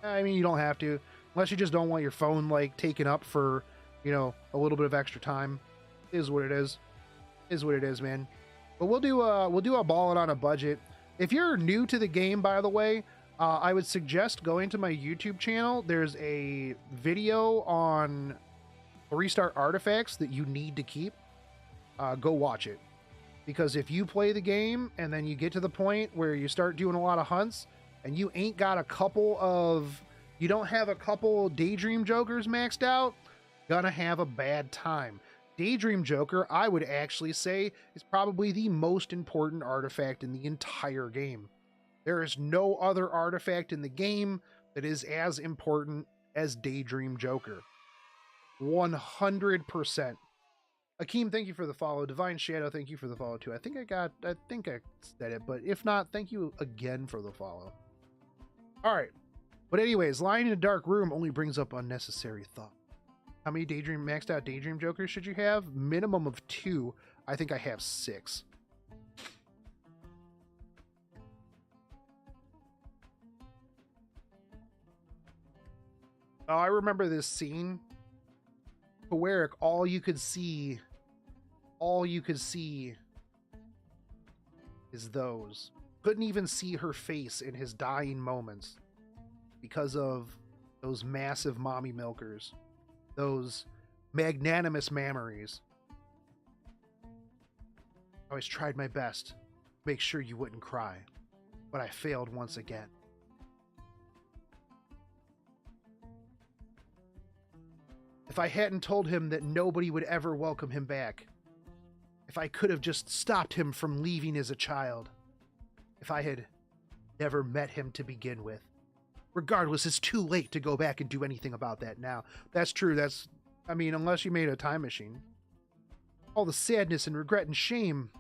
I mean, you don't have to, unless you just don't want your phone like taken up for, you know, a little bit of extra time. It is what it is. Is what it is, man. But we'll do a balling on a budget. If you're new to the game, by the way, I would suggest going to my YouTube channel. There's a video on 3-star artifacts that you need to keep. Go watch it. Because if you play the game and then you get to the point where you start doing a lot of hunts and you ain't got you don't have a couple Daydream Jokers maxed out, gonna have a bad time. Daydream Joker, I would actually say, is probably the most important artifact in the entire game. There is no other artifact in the game that is as important as Daydream Joker. 100%. Akeem, thank you for the follow. Divine Shadow, thank you for the follow too. I think I said it, but if not, thank you again for the follow. All right. But anyways, lying in a dark room only brings up unnecessary thought. How many maxed out Daydream Jokers should you have? Minimum of 2. I think I have 6. Oh, I remember this scene. Poeric, all you could see is those. Couldn't even see her face in his dying moments because of those massive mommy milkers, those magnanimous mammaries. I always tried my best to make sure you wouldn't cry, but I failed once again. If I hadn't told him that nobody would ever welcome him back, if I could have just stopped him from leaving as a child, if I had never met him to begin with. Regardless, it's too late to go back and do anything about that now. That's true. I mean, unless you made a time machine. All the sadness and regret and shame.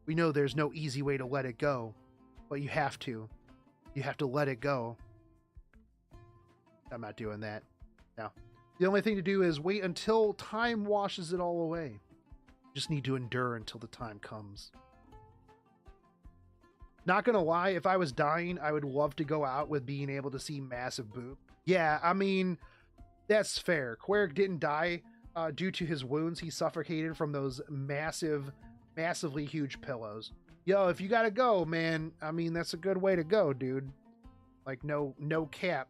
We know there's no easy way to let it go, but you have to. You have to let it go. I'm not doing that. No. The only thing to do is wait until time washes it all away. You just need to endure until the time comes. Not gonna lie, if I was dying, I would love to go out with being able to see massive boob. Yeah, I mean, that's fair. Queric didn't die due to his wounds. He suffocated from those massively huge pillows. Yo, if you gotta go, man, I mean, that's a good way to go, dude. Like, no cap.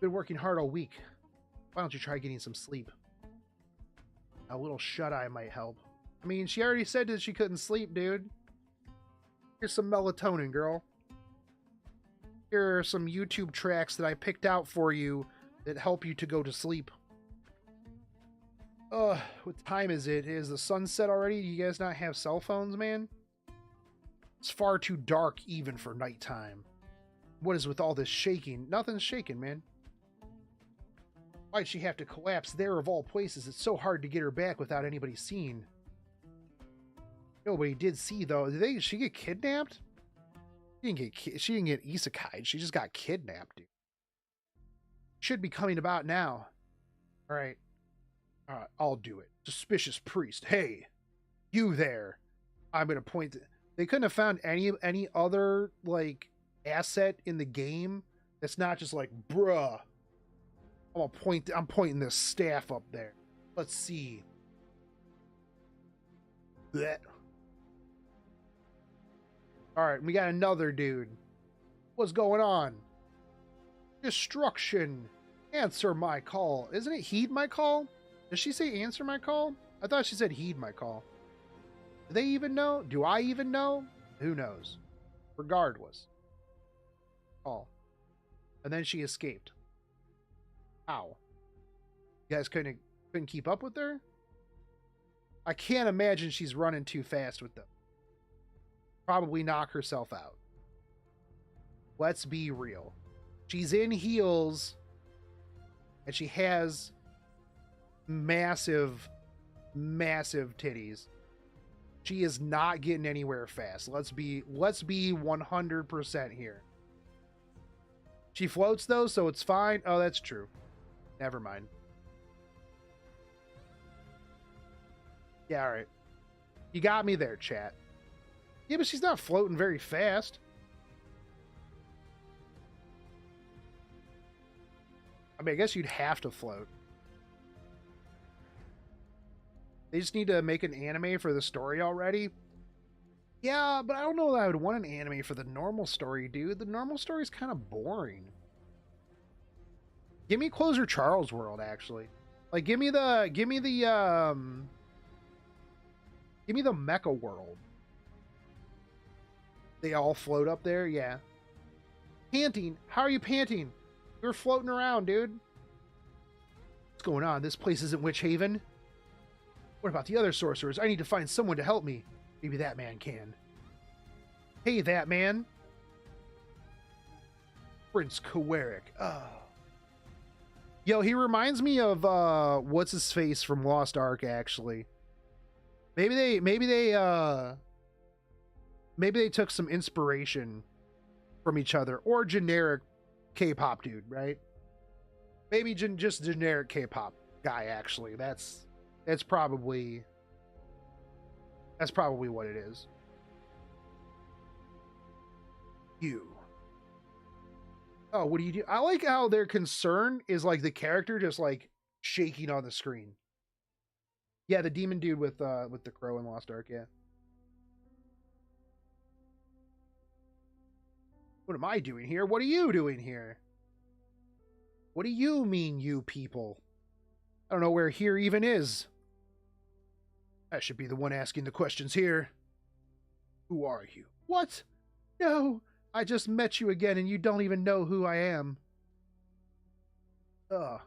Been working hard all week. Why don't you try getting some sleep? A little shut-eye might help. I mean, she already said that she couldn't sleep, dude. Here's some melatonin, girl. Here are some YouTube tracks that I picked out for you that help you to go to sleep. What time is it? Is the sunset already? Do you guys not have cell phones, man? It's far too dark even for nighttime. What is with all this shaking? Nothing's shaking, man. Why'd she have to collapse there of all places? It's so hard to get her back without anybody seeing. Nobody did see, though. Did she get kidnapped? She didn't get isekai'd. She just got kidnapped, dude. Should be coming about now. All right, I'll do it. Suspicious priest. Hey, you there. I'm going to point to... They couldn't have found any other, like, asset in the game that's not just like, bruh. I'm pointing this staff up there. Let's see. Blech. All right, we got another dude. What's going on? Destruction. Answer my call. Isn't it heed my call? Does she say answer my call? I thought she said heed my call. Do they even know? Do I even know? Who knows? Regardless. Call. And then she escaped. How? You guys couldn't keep up with her? I can't imagine she's running too fast with them. Probably knock herself out. Let's be real. She's in heels and she has massive titties. She is not getting anywhere fast. Let's be 100% here. She floats though, so it's fine. Oh, that's true. Never mind. Yeah, all right. You got me there, chat. Yeah, but she's not floating very fast. I mean, I guess you'd have to float. They just need to make an anime for the story already. Yeah, but I don't know that I would want an anime for the normal story, dude. The normal story is kind of boring. Give me Closer Charles World, actually. Like, give me the Mecha World. They all float up there, yeah. Panting? How are you panting? You're floating around, dude. What's going on? This place isn't Witch Haven. What about the other sorcerers? I need to find someone to help me. Maybe that man can. Hey, that man. Prince Queric. Oh. Yo, he reminds me of what's his face from Lost Ark, actually. Maybe they took some inspiration from each other, or generic K-pop dude, right? Maybe just generic K-pop guy, actually. That's probably what it is. You. Oh, what do you do? I like how their concern is like the character just like shaking on the screen. Yeah, the demon dude with the crow in Lost Ark, yeah. What am I doing here? What are you doing here? What do you mean, you people? I don't know where here even is. I should be the one asking the questions here. Who are you? What? No, I just met you again and you don't even know who I am. Am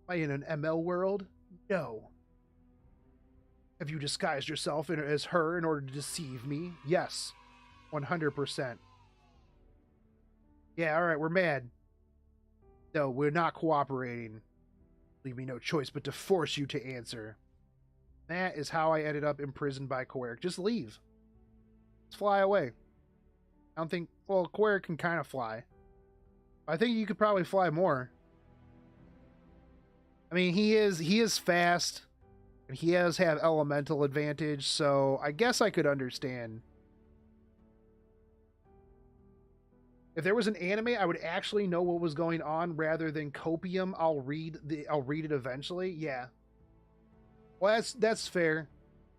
I in an ML world? No. Have you disguised yourself as her in order to deceive me? Yes, 100%. Yeah, alright, we're mad. No, we're not cooperating. Leave me no choice but to force you to answer. That is how I ended up imprisoned by Quirk. Just leave. Just fly away. I don't think... Well, Quirk can kind of fly. I think you could probably fly more. I mean, he is fast. And he has had elemental advantage, so I guess I could understand. If there was an anime, I would actually know what was going on rather than copium. I'll read it eventually. Yeah. Well, that's fair.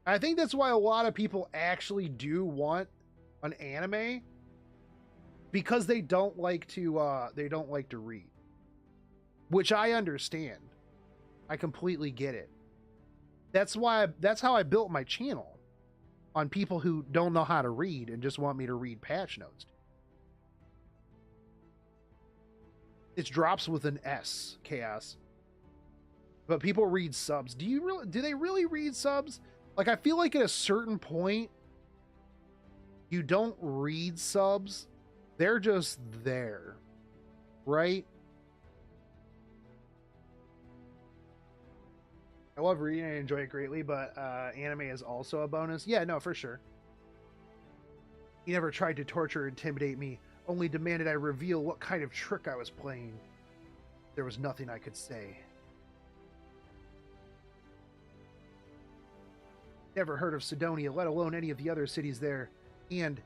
I think that's why a lot of people actually do want an anime, because they don't like to read. Which I understand. I completely get it. That's how I built my channel, on people who don't know how to read and just want me to read patch notes. It drops with an S, Chaos. But people read subs. Do they really read subs? Like, I feel like at a certain point, you don't read subs. They're just there. Right? I love reading and enjoy it greatly, but anime is also a bonus. Yeah, no, for sure. He never tried to torture or intimidate me, only demanded I reveal what kind of trick I was playing. There was nothing I could say. Never heard of Sidonia, let alone any of the other cities there. And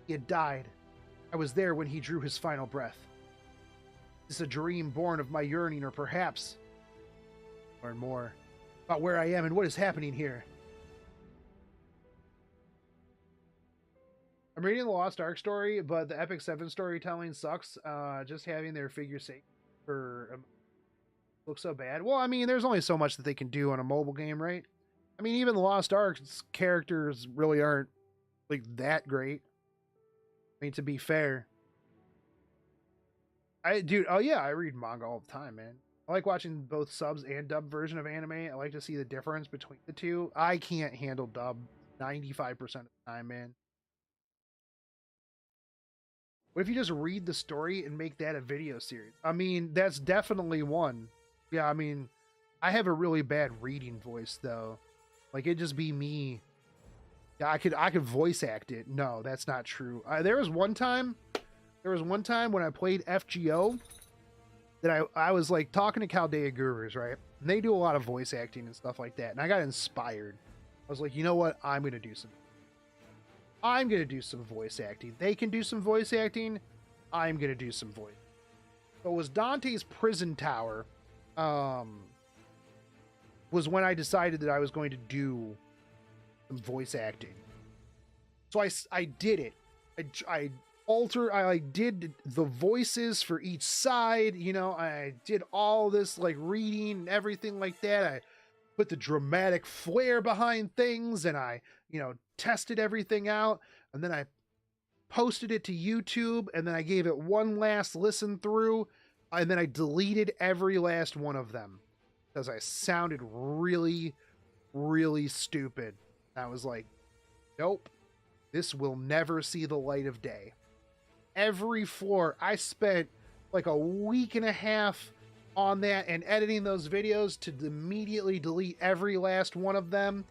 he had died. I was there when he drew his final breath. Is this a dream born of my yearning, or perhaps learn more about where I am and what is happening here? I'm reading the Lost Ark story, but the Epic 7 storytelling sucks. Just having their figure sake for looks so bad. Well, I mean, there's only so much that they can do on a mobile game, right? I mean, even the Lost Ark's characters really aren't like that great. I mean, to be fair. Oh yeah, I read manga all the time, man. I like watching both subs and dub version of anime. I like to see the difference between the two. I can't handle dub 95% of the time, man. What if you just read the story and make that a video series? I mean, that's definitely one. Yeah, I mean, I have a really bad reading voice, though. Like, it'd just be me. Yeah, I could voice act it. No, that's not true. There was one time when I played FGO that I was like talking to Chaldea Gurus, right? And they do a lot of voice acting and stuff like that. And I got inspired. I was like, you know what? I'm going to do some voice acting. They can do some voice acting. I'm going to do some voice. So it was Dante's Prison Tower. Was when I decided that I was going to do some voice acting. So I did it. I did the voices for each side, you know, I did all this like reading and everything like that. I put the dramatic flair behind things and I, you know, tested everything out, and then I posted it to YouTube, and then I gave it one last listen through, and then I deleted every last one of them because I sounded really, really stupid. I was like, nope, this will never see the light of day. Every floor, I spent like a week and a half on that and editing those videos to immediately delete every last one of them,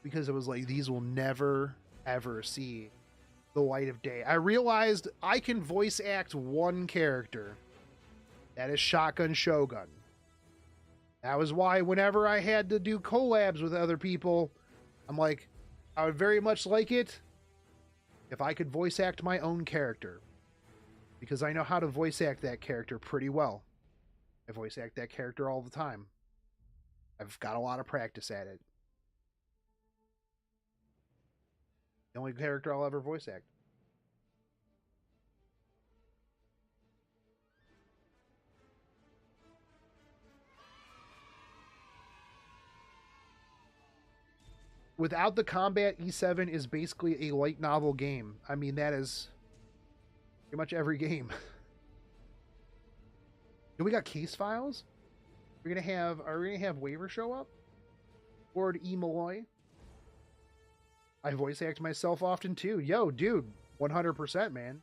because it was like, these will never ever see the light of day. I realized I can voice act one character. That is Shotgun Shogun. That was why whenever I had to do collabs with other people, I'm like, I would very much like it if I could voice act my own character. because I know how to voice act that character pretty well. I voice act that character all the time. I've got a lot of practice at it. The only character I'll ever voice act. Without the combat, E7 is basically a light novel game. I mean, that is pretty much every game. Do we got case files? Are we gonna have Waiver show up? Lord E. Malloy? I voice act myself often too. Yo, dude, 100%, man.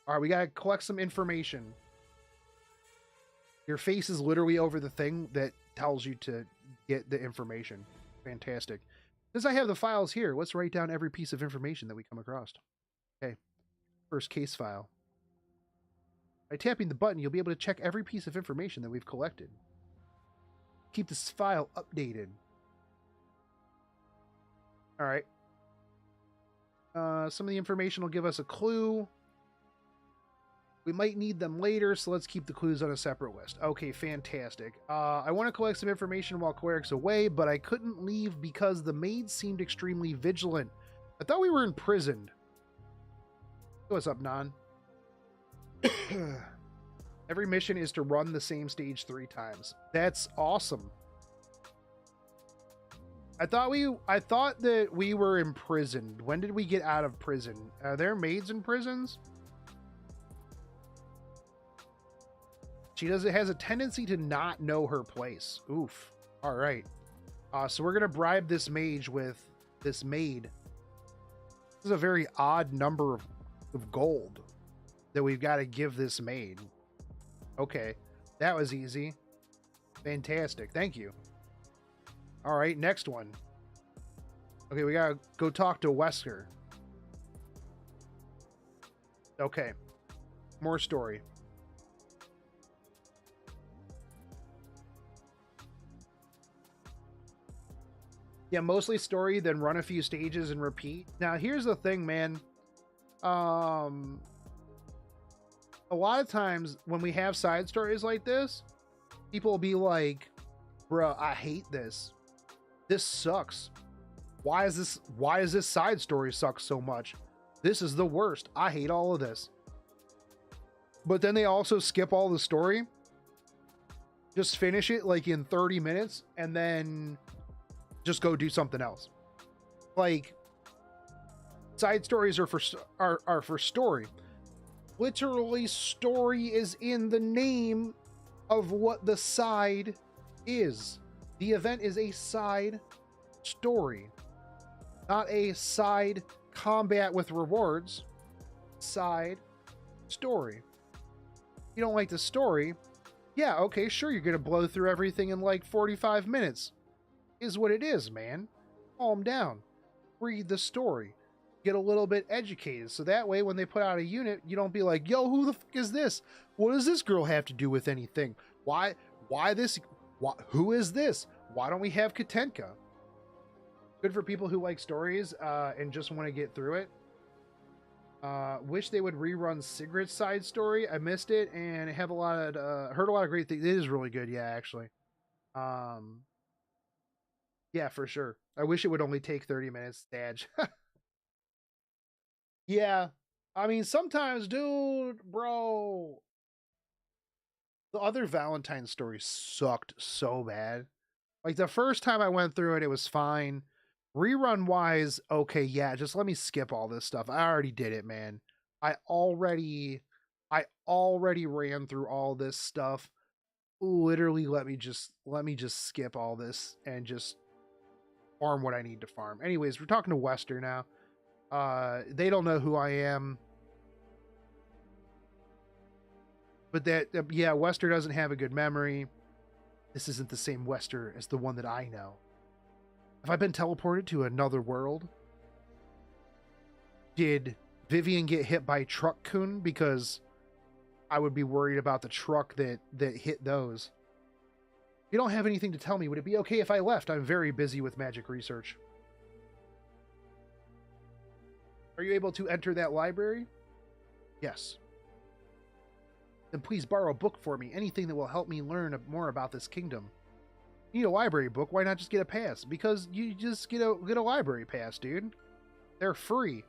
All right, we gotta collect some information. Your face is literally over the thing that tells you to get the information. Fantastic. Since I have the files here, let's write down every piece of information that we come across. Okay, first case file. By tapping the button, you'll be able to check every piece of information that we've collected. Keep this file updated. All right. Some of the information will give us a clue. We might need them later, so let's keep the clues on a separate list. Okay, fantastic. I want to collect some information while Cleric's away, but I couldn't leave because the maids seemed extremely vigilant. I thought we were imprisoned. What's up, Non? Every mission is to run the same stage 3 times. That's awesome. I thought that we were imprisoned. When did we get out of prison? Are there maids in prisons? She has a tendency to not know her place. Oof. All right. So we're gonna bribe this mage with this maid. This is a very odd number of gold that we've got to give this maid. Okay, that was easy. Fantastic. Thank you. All right, next one. Okay, we gotta go talk to Wesker. Okay, more story. Yeah, mostly story, then run a few stages and repeat. Now, here's the thing, man. A lot of times when we have side stories like this, people will be like, bruh, I hate this. This sucks. Why is this side story suck so much? This is the worst. I hate all of this. But then they also skip all the story. Just finish it like in 30 minutes and then just go do something else. Like, side stories are for story. Literally, story is in the name of what the side is. The event is a side story, not a side combat with rewards. Side story. You don't like the story? Yeah, okay, sure, you're gonna blow through everything in like 45 minutes. Is what it is, man. Calm down. Read the story. Get a little bit educated, so that way when they put out a unit, you don't be like, yo, who the fuck is this? What does this girl have to do with anything? Why this? Who is this? Why don't we have Katenka? Good for people who like stories and just want to get through it. Wish they would rerun Sigrid's side story. I missed it and have heard a lot of great things. It is really good, yeah, actually. Yeah, for sure. I wish it would only take 30 minutes, Stadge. Yeah, I mean, sometimes, dude, bro, the other Valentine story sucked so bad. Like, the first time I went through it, it was fine. Rerun wise, okay, yeah, just let me skip all this stuff. I already did it, man. I already ran through all this stuff. Literally, let me just skip all this and just farm what I need to farm. Anyways, we're talking to Wester now. They don't know who I am. But yeah, Wester doesn't have a good memory. This isn't the same Wester as the one that I know. Have I been teleported to another world? Did Vivian get hit by Truck Kun? Because I would be worried about the truck that hit those. You don't have anything to tell me. Would it be okay if I left? I'm very busy with magic research. Are you able to enter that library? Yes. Then please borrow a book for me. Anything that will help me learn more about this kingdom. You need a library book. Why not just get a pass? Because you just get a library pass, dude. They're free.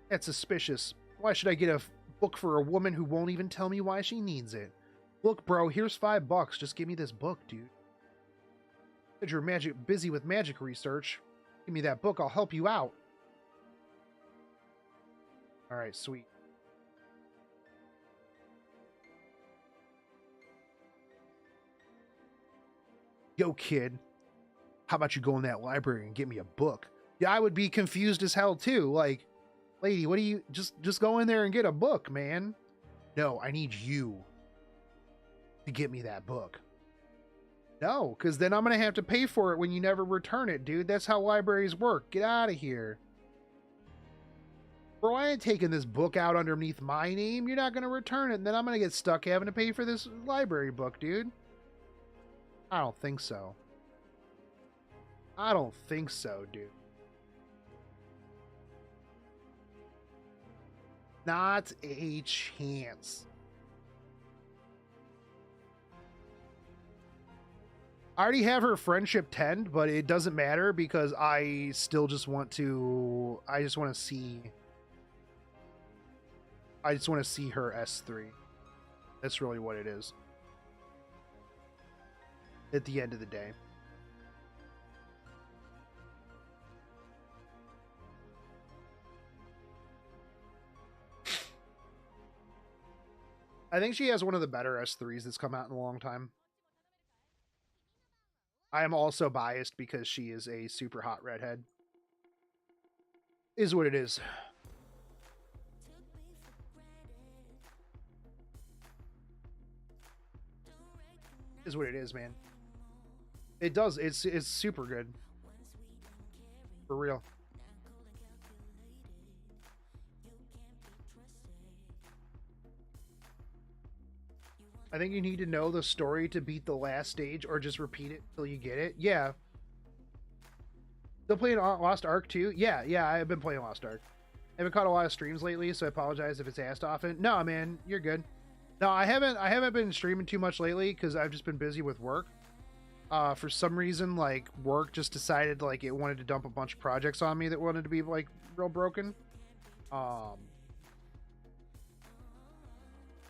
That's suspicious. Why should I get a book for a woman who won't even tell me why she needs it? Look, bro, here's $5. Just give me this book, dude. Said you're busy with magic research. Give me that book. I'll help you out. All right, sweet. Yo, kid. How about you go in that library and get me a book? Yeah, I would be confused as hell too. Like, lady, what do you just go in there and get a book, man? No, I need you to get me that book. No, because then I'm gonna have to pay for it when you never return it, dude. That's how libraries work. Get out of here. Bro, I ain't taking this book out underneath my name. You're not gonna return it, and then I'm gonna get stuck having to pay for this library book, dude. I don't think so. I don't think so, dude. Not a chance. I already have her friendship 10, but it doesn't matter because I still just want to... I just want to see her S3. That's really what it is. At the end of the day. I think she has one of the better S3s that's come out in a long time. I am also biased because she is a super hot redhead. Is what it is. Is what it is, man. It does. It's super good. For real. I think you need to know the story to beat the last stage or just repeat it till you get it. Yeah. Still playing Lost Ark too? Yeah, I've been playing Lost Ark. I haven't caught a lot of streams lately, so I apologize if it's asked often. No, man, you're good. No, I haven't been streaming too much lately because I've just been busy with work. For some reason, like, work just decided, like, it wanted to dump a bunch of projects on me that wanted to be, like, real broken.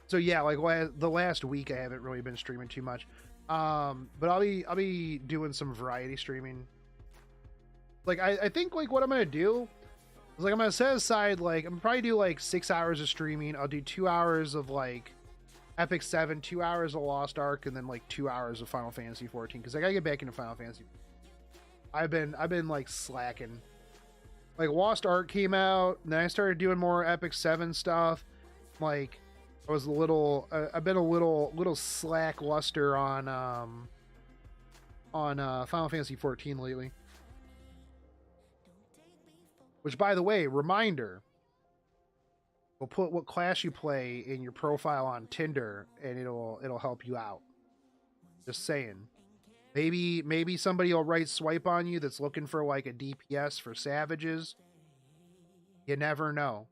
So yeah, like the last week I haven't really been streaming too much. But I'll be doing some variety streaming. Like I think like what I'm gonna do is like I'm gonna set aside like I'm gonna probably do like 6 hours of streaming. I'll do 2 hours of like Epic 7, 2 hours of Lost Ark, and then like 2 hours of Final Fantasy 14 because I gotta get back into Final Fantasy. I've been like slacking. Like Lost Ark came out, and then I started doing more Epic 7 stuff. Like I was a little, I've been a little slackluster on Final Fantasy 14 lately. Which, by the way, reminder, we'll put what class you play in your profile on Tinder, and it'll help you out. Just saying. Maybe somebody will write swipe on you that's looking for like a DPS for savages. You never know.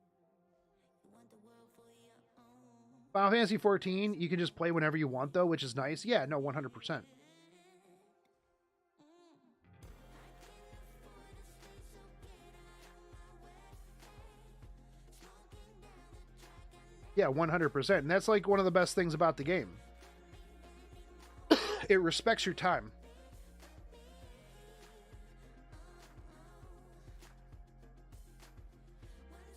Final Fantasy 14, you can just play whenever you want, though, which is nice. Yeah, no, 100%. Yeah, 100%. And that's like one of the best things about the game. It respects your time.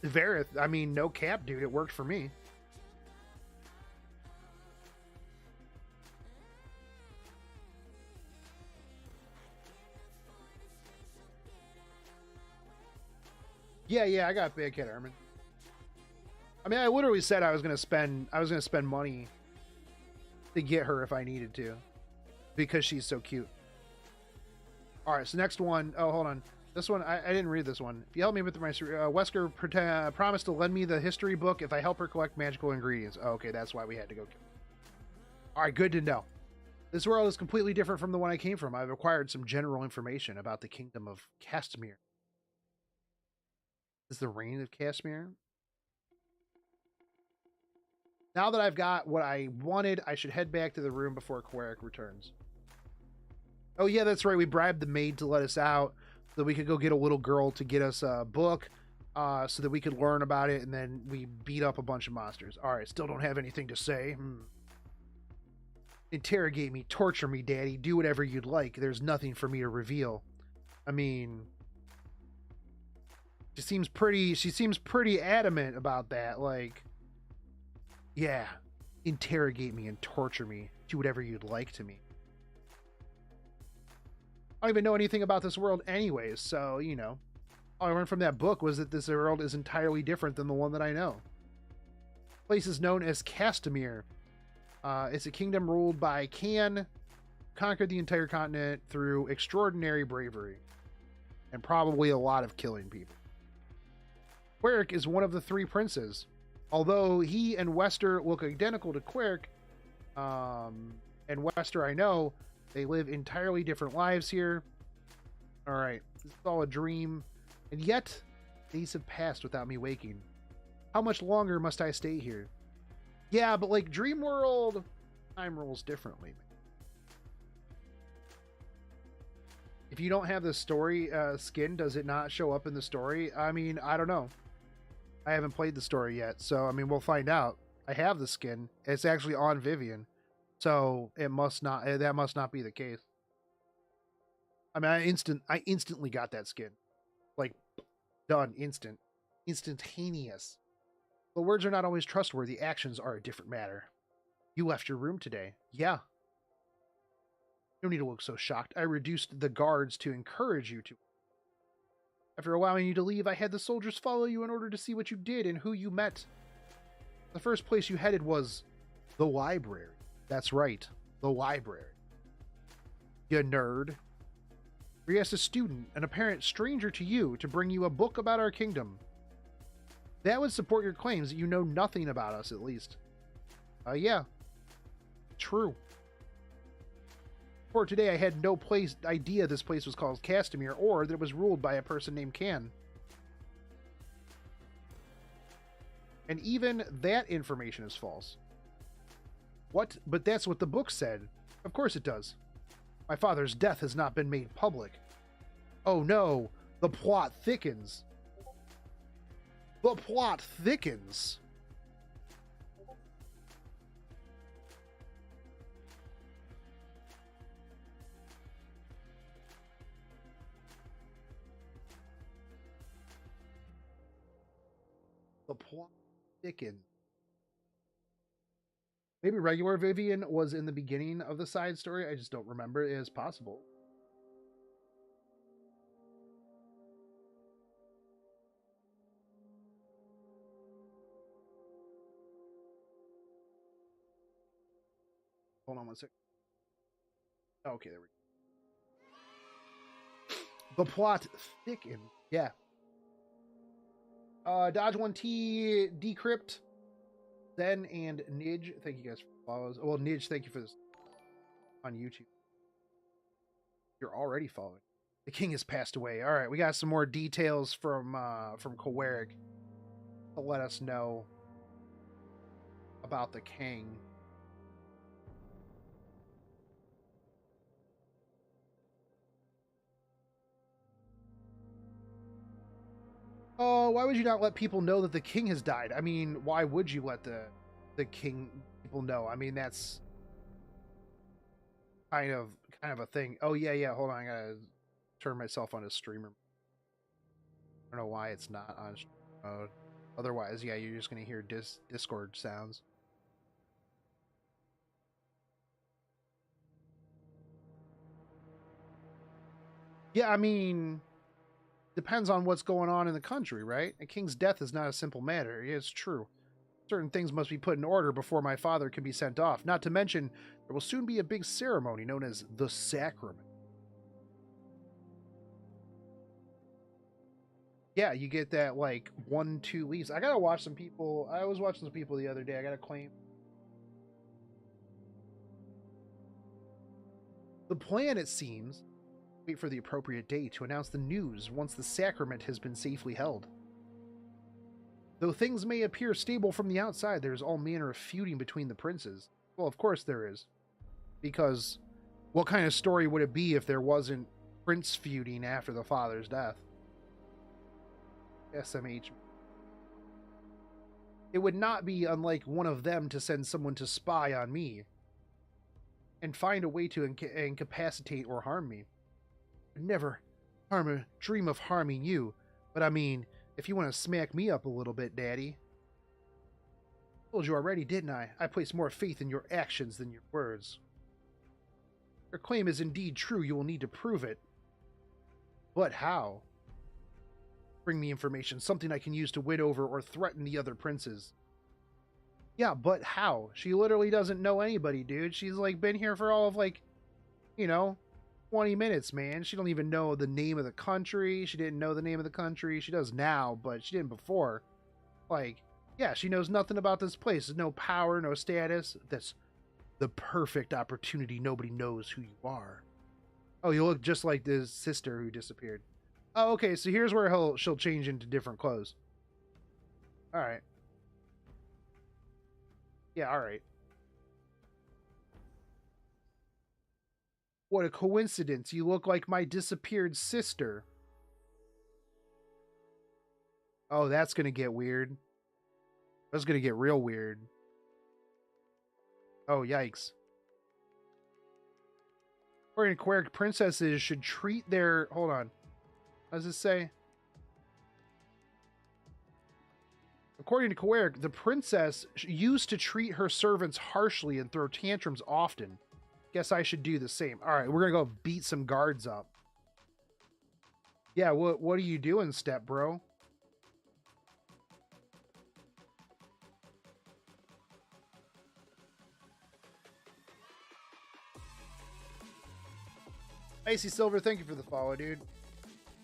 Varith, I mean, no cap, dude. It worked for me. Yeah, I got big hit, Herman. I mean, I literally said I was gonna spend money to get her if I needed to, because she's so cute. All right, so next one. Oh, hold on. This one, I didn't read this one. If you help me with my Wesker promised to lend me the history book if I help her collect magical ingredients. Oh, okay, that's why we had to go. All right, good to know. This world is completely different from the one I came from. I've acquired some general information about the kingdom of Castamere. Is the reign of Casimir? Now that I've got what I wanted, I should head back to the room before Queric returns. Oh yeah, that's right. We bribed the maid to let us out so that we could go get a little girl to get us a book so that we could learn about it, and then we beat up a bunch of monsters. All right, still don't have anything to say. Interrogate me, torture me, Daddy. Do whatever you'd like. There's nothing for me to reveal. I mean, she seems pretty adamant about that. Like, yeah, interrogate me and torture me. Do whatever you'd like to me. I don't even know anything about this world anyways, so, you know. All I learned from that book was that this world is entirely different than the one that I know. The place is known as Castamere. It's a kingdom ruled by Can, conquered the entire continent through extraordinary bravery, and probably a lot of killing people. Queric is one of the three princes. Although he and Wester look identical to Queric, and Wester I know, they live entirely different lives here. Alright, this is all a dream, and yet days have passed without me waking. How much longer must I stay here? Yeah, but like Dream World, time rolls differently. If you don't have the story skin, does it not show up in the story? I mean, I don't know. I haven't played the story yet, so I mean, we'll find out. I have the skin. It's actually on Vivian, so it must not. That must not be the case. I mean, I instantly got that skin, like done, instantaneous. But words are not always trustworthy. Actions are a different matter. You left your room today. Yeah. You don't need to look so shocked. I reduced the guards to encourage you to. After allowing you to leave, I had the soldiers follow you in order to see what you did and who you met. The first place you headed was the library. That's right, the library. You nerd. We asked a student, an apparent stranger to you, to bring you a book about our kingdom. That would support your claims that you know nothing about us, at least. Yeah. True. For today, I had no idea this place was called Castamere, or that it was ruled by a person named Can. And even that information is false. What? But that's what the book said. Of course it does. My father's death has not been made public. Oh no, the plot thickens. The plot thickens. The plot thickens. Maybe regular Vivian was in the beginning of the side story. I just don't remember. It is possible. Hold on one sec. Okay, there we go. The plot thickened. Yeah. Dodge 1T, Decrypt, Zen, and Nidge. Thank you guys for follows. Well, Nidge, thank you for this on YouTube. You're already following. The king has passed away. All right, we got some more details from Queric to let us know about the king. Oh, why would you not let people know that the king has died? I mean, why would you let the king people know? I mean, that's kind of a thing. Oh yeah. Hold on, I gotta turn myself on as streamer. I don't know why it's not on mode. Otherwise, yeah, you're just gonna hear Discord sounds. Yeah, I mean, depends on what's going on in the country, right? A king's death is not a simple matter. It's true. Certain things must be put in order before my father can be sent off. Not to mention, there will soon be a big ceremony known as the Sacrament. Yeah, you get that, like, 1-2 leaves. I gotta watch some people. I was watching some people the other day. I gotta claim. The plan, it seems, wait for the appropriate day to announce the news once the sacrament has been safely held. Though things may appear stable from the outside, there is all manner of feuding between the princes. Well, of course there is. Because what kind of story would it be if there wasn't prince feuding after the father's death? SMH. It would not be unlike one of them to send someone to spy on me and find a way to incapacitate or harm me. I'd never dream of harming you, but I mean, if you want to smack me up a little bit, Daddy. I told you already, didn't I? I place more faith in your actions than your words. Your claim is indeed true. You will need to prove it. But how? Bring me information, something I can use to win over or threaten the other princes. Yeah, but how? She literally doesn't know anybody, dude. She's like been here for all of 20 minutes, man. She don't even know the name of the country. She didn't know the name of the country. She does now, but she didn't before. Yeah, she knows nothing about this place. There's no power, no status. That's the perfect opportunity. Nobody knows who you are. Oh, you look just like this sister who disappeared. Oh, okay, so here's where she'll change into different clothes. Alright. Yeah, alright. What a coincidence. You look like my disappeared sister. Oh, that's gonna get weird. That's gonna get real weird. Oh, yikes. According to Quirk, princesses should treat their... Hold on. What does it say? According to Quirk, the princess used to treat her servants harshly and throw tantrums often. Guess I should do the same. All right, we're gonna go beat some guards up. Yeah, what are you doing, step bro? Icy Silver, thank you for the follow, dude.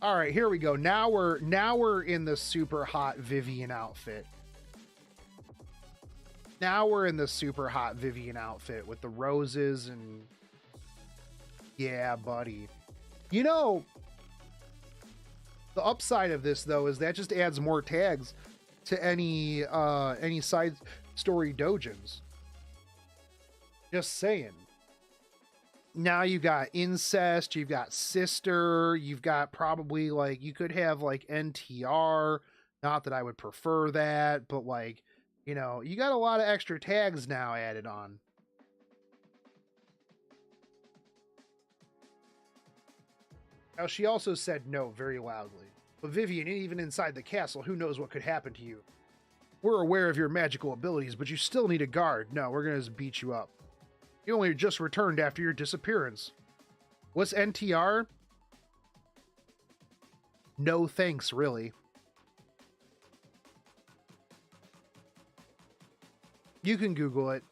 All right, here we go. Now we're in the super hot Vivian outfit. Now we're in the super hot Vivian outfit with the roses and... Yeah, buddy. You know, the upside of this, though, is that just adds more tags to any side story dojins. Just saying. Now you've got incest, you've got sister, you've got probably, you could have, NTR. Not that I would prefer that, but, you got a lot of extra tags now added on. Now, she also said no very loudly. But Vivian, even inside the castle, who knows what could happen to you? We're aware of your magical abilities, but you still need a guard. No, we're going to just beat you up. You only just returned after your disappearance. What's NTR? No thanks, really. You can Google it.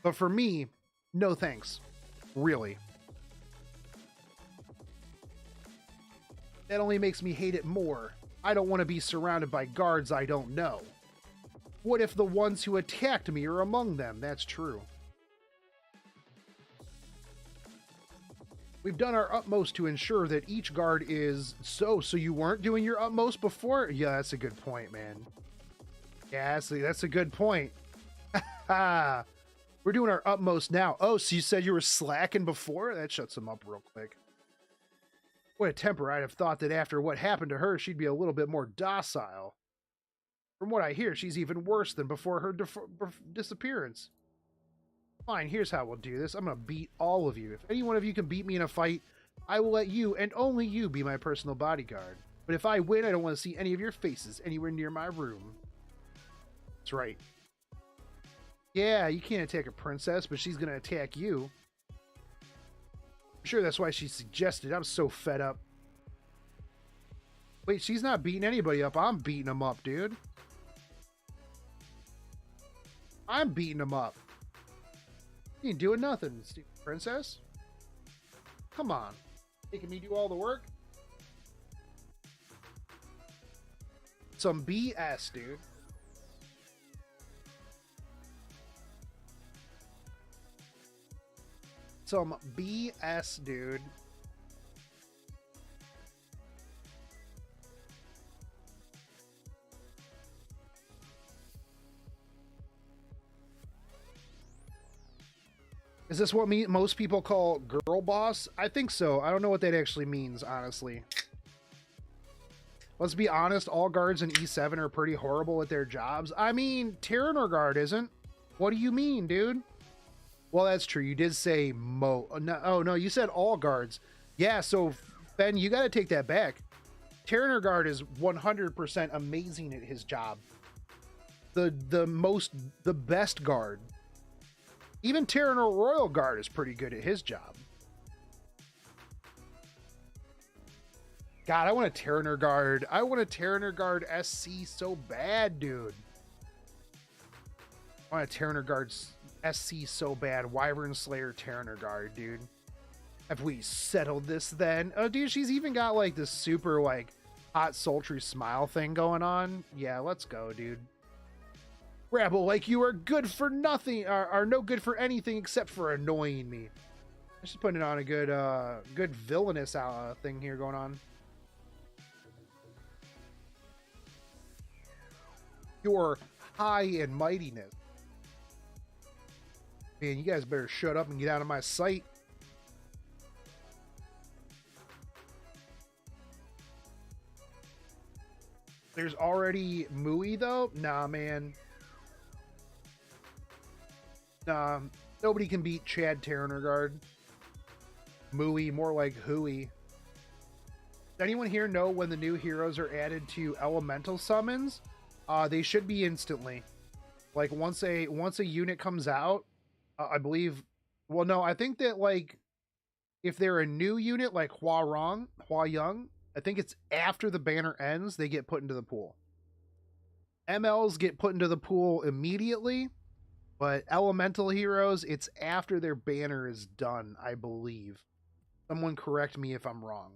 But for me, no thanks. Really. That only makes me hate it more. I don't want to be surrounded by guards I don't know. What if the ones who attacked me are among them? That's true. We've done our utmost to ensure that each guard is... So you weren't doing your utmost before? Yeah, that's a good point, man. Yeah, that's a good point. We're doing our utmost now. Oh, so you said you were slacking before? That shuts him up real quick. What a temper. I'd have thought that after what happened to her, she'd be a little bit more docile. From what I hear, she's even worse than before her disappearance. Fine, here's how we'll do this. I'm going to beat all of you. If any one of you can beat me in a fight, I will let you, and only you, be my personal bodyguard. But if I win, I don't want to see any of your faces anywhere near my room. That's right. Yeah, you can't attack a princess, but she's going to attack you. I'm sure that's why she suggested. I'm so fed up. Wait, she's not beating anybody up. I'm beating them up, dude. I'm beating them up. You ain't doing nothing, stupid princess. Come on. Making me do all the work? Some BS, dude. Some BS, dude. Is this what most people call girl boss? I think so. I don't know what that actually means, honestly. Let's be honest, all guards in E7 are pretty horrible at their jobs. I mean, Tyranor guard isn't. What do you mean, dude? Well, that's true. You did say no, oh, no, you said all guards. Yeah, so, Ben, you got to take that back. Tyranor guard is 100% amazing at his job. The best guard. Even Tyranor Royal Guard is pretty good at his job. God, I want a Tyranor Guard. I want a Tyranor Guard SC so bad, dude. I want a Tyranor Guard SC so bad. Wyvern Slayer Tyranor Guard, dude. Have we settled this then? Oh, dude, she's even got like this super like hot sultry smile thing going on. Yeah, let's go, dude. Rabble, like you are good for nothing, are no good for anything except for annoying me. I'm just putting it on a good villainous thing here going on. Your high and mightiness. Man, you guys better shut up and get out of my sight. There's already Mui though? Nah, man. Nobody can beat Chad Tyranor Guard. Mui, more like Hooey. Does anyone here know when the new heroes are added to elemental summons? They should be instantly. Like once a unit comes out, I believe. Well, no, I think that like if they're a new unit like Hua Young, I think it's after the banner ends they get put into the pool. MLs get put into the pool immediately. But elemental heroes, it's after their banner is done, I believe. Someone correct me if I'm wrong.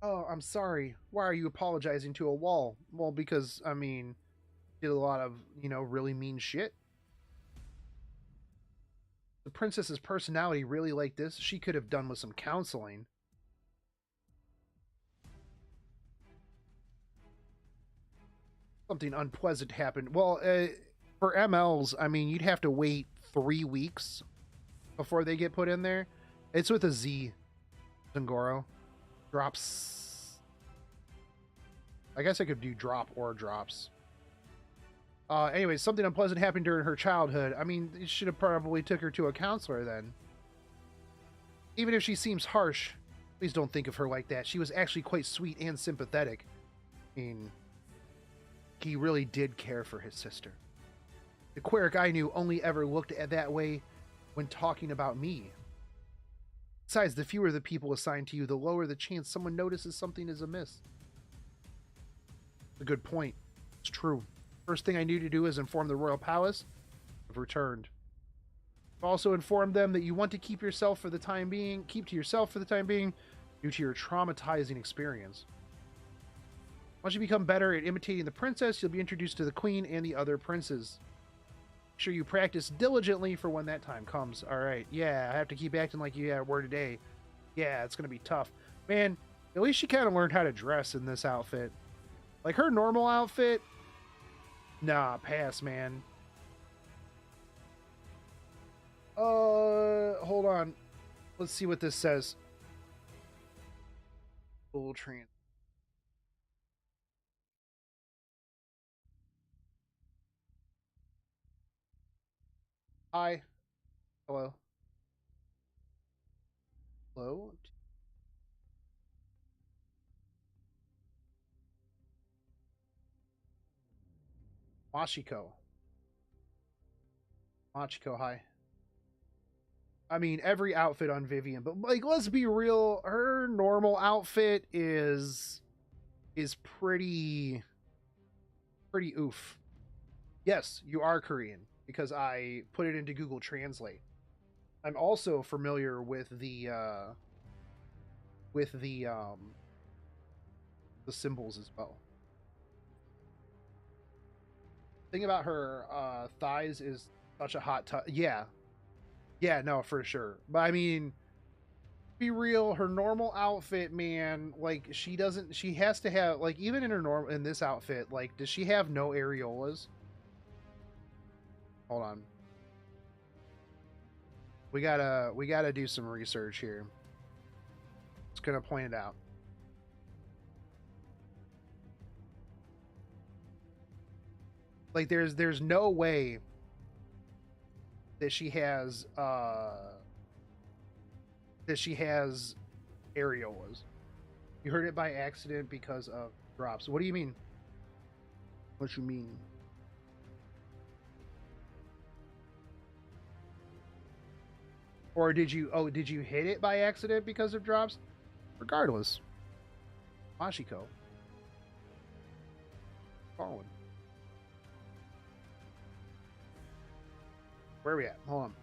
Oh, I'm sorry. Why are you apologizing to a wall? Well, because, I mean, did a lot of, really mean shit. The princess's personality really like this. She could have done with some counseling. Something unpleasant happened. Well, for MLs, I mean, you'd have to wait 3 weeks before they get put in there. It's with a Z, Zangoro. Drops. I guess I could do drop or drops. Anyway, something unpleasant happened during her childhood. I mean, you should have probably took her to a counselor then. Even if she seems harsh, please don't think of her like that. She was actually quite sweet and sympathetic. I mean, he really did care for his sister. The Queric I knew only ever looked at that way when talking about me. Besides, the fewer the people assigned to you, the lower the chance someone notices something is amiss. A good point. It's true. First thing I need to do is inform the Royal Palace I've returned. I've also informed them that you want to keep to yourself for the time being due to your traumatizing experience. Once you become better at imitating the princess, you'll be introduced to the queen and the other princes. Make sure you practice diligently for when that time comes. All right, yeah, I have to keep acting like you were today. Yeah, it's gonna be tough. Man, at least she kind of learned how to dress in this outfit. Like her normal outfit, nah, pass, man. Hold on. Let's see what this says. Full train. Hi. Hello. Hello. Machiko, hi. I mean, every outfit on Vivian, but like, let's be real. Her normal outfit is pretty oof. Yes, you are Korean because I put it into Google Translate. I'm also familiar with the symbols as well. Thing about her thighs is such a hot touch. Yeah, no, for sure. But I mean, Be real, her normal outfit, man, like she doesn't, she has to have, like, even in her normal, in this outfit, like, does she have no areolas? Hold on. We gotta do some research here. It's gonna point it out. Like, there's no way that she has areolas. You heard it by accident because of drops. What do you mean? What you mean? Or did you hit it by accident because of drops? Regardless. Mashiko. Fallen. Where are we at? Hold on.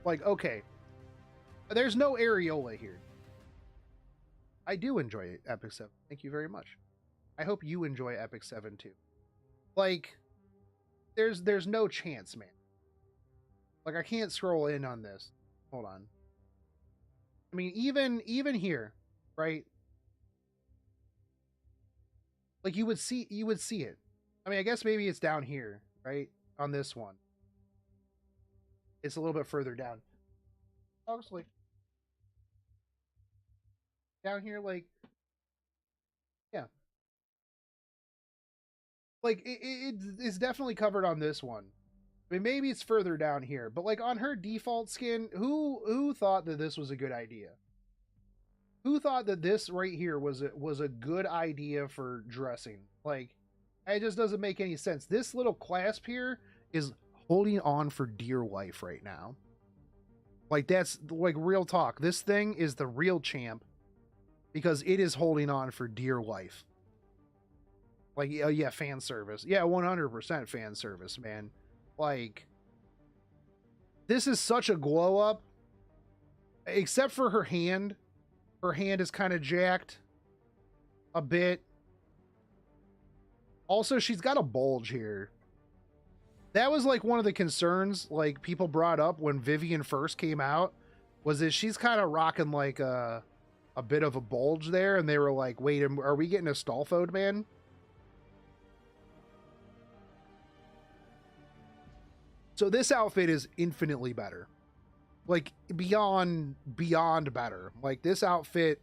Like, okay. There's no areola here. I do enjoy Epic 7. Thank you very much. I hope you enjoy Epic 7 too. Like, there's no chance, man. Like, I can't scroll in on this. Hold on. I mean, even here, right? Like, you would see it. I mean, I guess maybe it's down here, right? On this one. It's a little bit further down. Obviously. Down here, like, yeah. Like, it's definitely covered on this one. I mean, maybe it's further down here, but like on her default skin, who thought that this was a good idea? Who thought that this right here was a good idea for dressing? Like, it just doesn't make any sense. This little clasp here is holding on for dear life right now. Like, that's like real talk. This thing is the real champ because it is holding on for dear life. Like, yeah, fan service. Yeah, 100% fan service, man. Like, this is such a glow up. Except for her hand. Her hand is kind of jacked a bit. Also, she's got a bulge here. That was like one of the concerns like people brought up when Vivian first came out, was that she's kind of rocking like a bit of a bulge there, and they were like, wait, are we getting a Stolfode, man? So this outfit is infinitely better. Like, beyond better. Like, this outfit,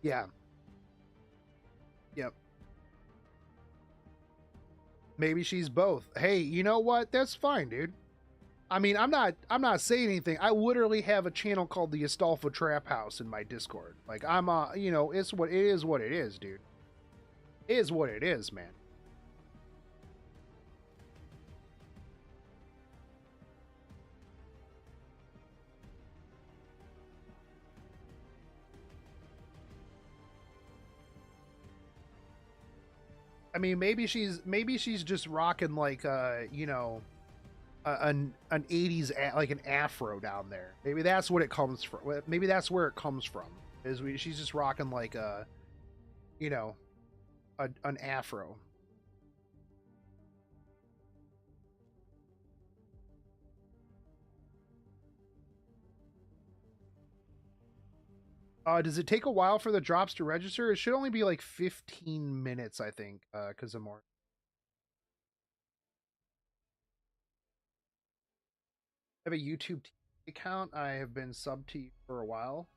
yeah. Yep. Maybe she's both. Hey, you know what? That's fine, dude. I mean, I'm not saying anything. I literally have a channel called the Astolfo Trap House in my Discord. Like, I'm you know, it's what it is, dude. It is what it is, man. I mean, maybe she's just rocking like you know, an 80s like an afro down there. Maybe that's what it comes from. Maybe that's where it comes from. She's just rocking like a, you know, an afro. Does it take a while for the drops to register? It should only be like 15 minutes, I think, because of more. I have a YouTube account. I have been subbed to you for a while.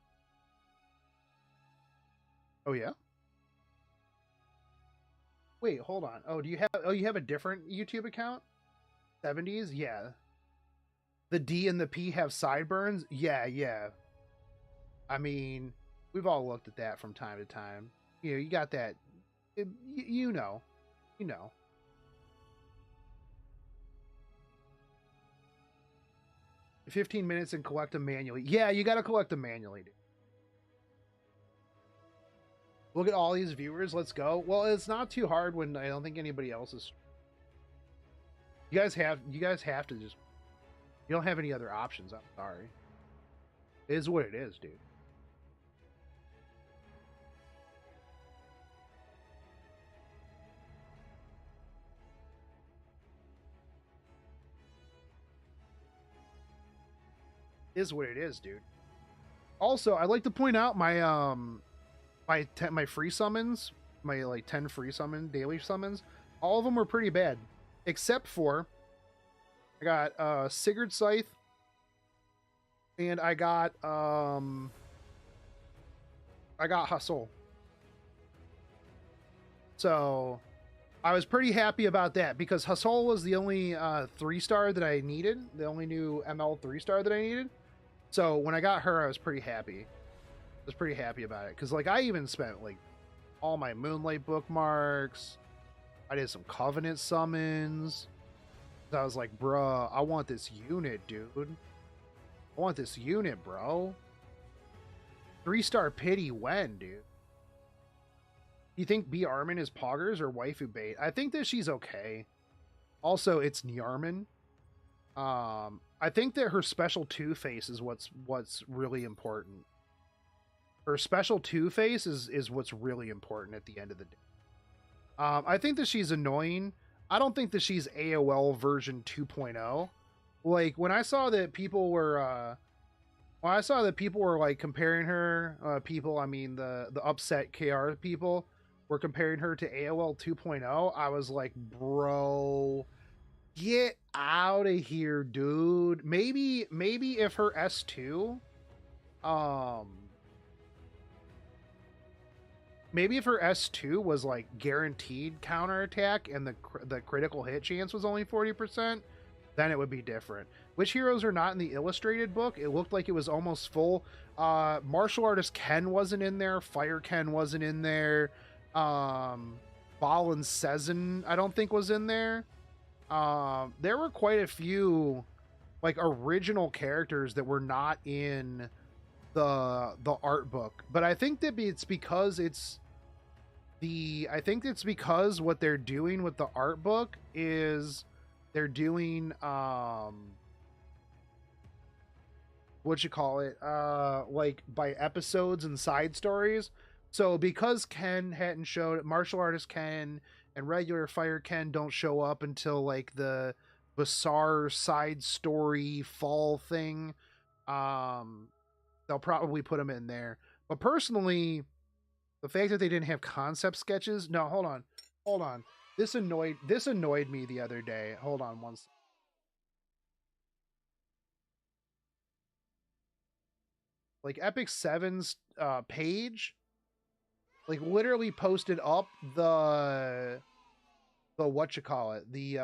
Oh yeah. Wait, hold on. Oh, do you have? Oh, you have a different YouTube account? 70s? Yeah. The D and the P have sideburns? Yeah, yeah. I mean, we've all looked at that from time to time. You know, you got that. You know. You know. 15 minutes and collect them manually. Yeah, you got to collect them manually, dude. Look at all these viewers. Let's go. Well, it's not too hard when I don't think anybody else is. You guys have to just. You don't have any other options. I'm sorry. It is what it is, dude. Is what it is, dude. Also, I'd like to point out my my free summons, my like 10 free summon daily summons. All of them were pretty bad, except for I got Sigurd Scythe, and I got Hustle. So I was pretty happy about that because Hustle was the only 3-star that I needed, the only new ML 3-star that I needed. So when I got her, I was pretty happy. I was pretty happy about it because like I even spent like all my Moonlight bookmarks. I did some Covenant summons. I was like, bruh, I want this unit, dude. I want this unit, bro. 3-star pity when, dude? You think B. Armin is poggers or waifu bait? I think that she's okay. Also, it's Nyarman. I think that her special 2-face is what's really important. Her special 2-face is what's really important at the end of the day. I think that she's annoying. I don't think that she's AOL version 2.0. Like when I saw that people were like comparing her, people, I mean the upset KR people were comparing her to AOL 2.0. I was like, bro, get out of here, dude. Maybe if her S2, maybe if her S2 was like guaranteed counterattack and the critical hit chance was only 40%, then it would be different. Which heroes are not in the illustrated book? It looked like it was almost full. Martial artist Ken wasn't in there. Fire Ken wasn't in there. Balin Sezin, I don't think was in there. There were quite a few like original characters that were not in the art book, but I think that it's because what they're doing with the art book is they're doing what you call it, like by episodes and side stories. So because Ken hadn't showed, martial artist Ken and regular Fire Ken don't show up until like the bizarre side story fall thing, they'll probably put them in there. But personally, the fact that they didn't have concept sketches, no, hold on. This annoyed me the other day. Hold on one second. Like Epic 7's page, like literally posted up the what you call it, the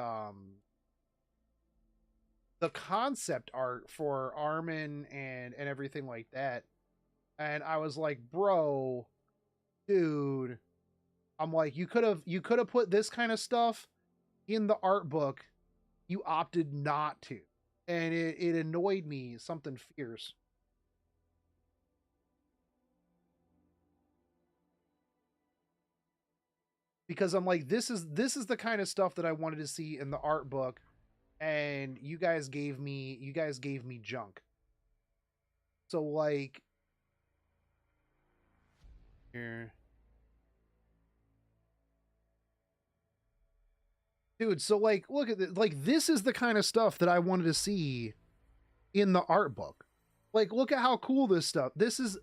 concept art for Armin and everything like that. And I was like, bro, dude, I'm like, you could have put this kind of stuff in the art book. You opted not to. And it annoyed me something fierce. Because I'm like, this is the kind of stuff that I wanted to see in the art book, and you guys gave me junk. So like here, dude, so like look at this. Like this is the kind of stuff that I wanted to see in the art book. Like look at how cool this stuff. This is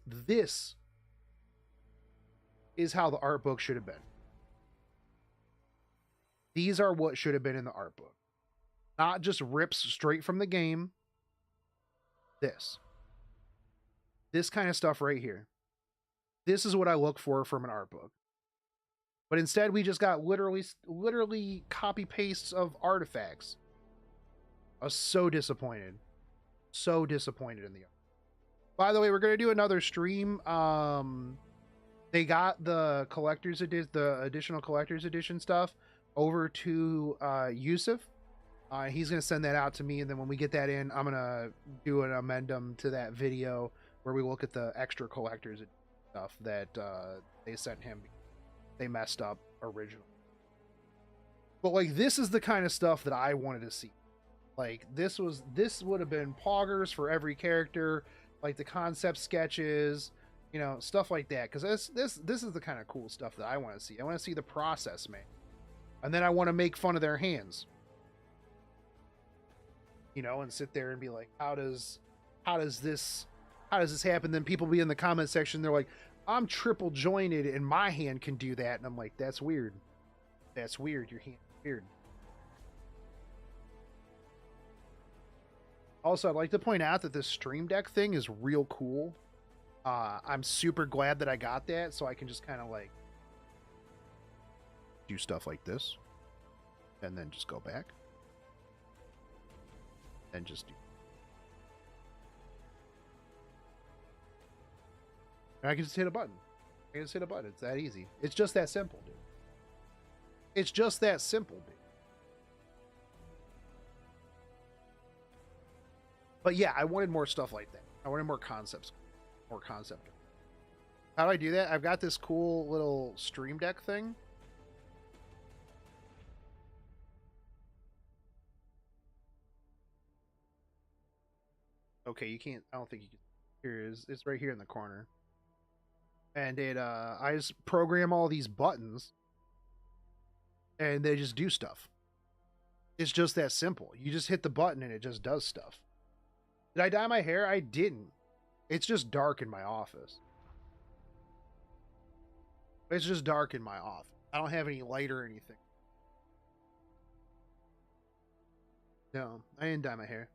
how the art book should have been. These are what should have been in the art book. Not just rips straight from the game. This kind of stuff right here. This is what I look for from an art book. But instead we just got literally copy pastes of artifacts. I was so disappointed. So disappointed in the art. By the way, we're going to do another stream. They got the additional collector's edition stuff over to Yusuf. He's going to send that out to me, and then when we get that in, I'm going to do an amendum to that video where we look at the extra collector's stuff that they sent him. They messed up originally. But like, this is the kind of stuff that I wanted to see. Like this would have been poggers for every character, like the concept sketches, you know, stuff like that. Because this is the kind of cool stuff that I want to see. I want to see the process, man. And then I want to make fun of their hands. You know, and sit there and be like, how does how does this happen? Then people be in the comment section, they're like, I'm triple jointed and my hand can do that. And I'm like, that's weird. That's weird. Your hand is weird. Also, I'd like to point out that this Stream Deck thing is real cool. I'm super glad that I got that, so I can just kind of like do stuff like this and then just go back and just do. And I can just hit a button. I can just hit a button. It's that easy. It's just that simple, dude. It's just that simple, dude. But yeah, I wanted more stuff like that. I wanted more concepts. More concept. How do I do that? I've got this cool little Stream Deck thing. Okay, you can't, I don't think you can. Here it is. It's right here in the corner. And it, I just program all these buttons and they just do stuff. It's just that simple. You just hit the button and it just does stuff. Did I dye my hair? I didn't. It's just dark in my office. It's just dark in my office. I don't have any light or anything. No, I didn't dye my hair.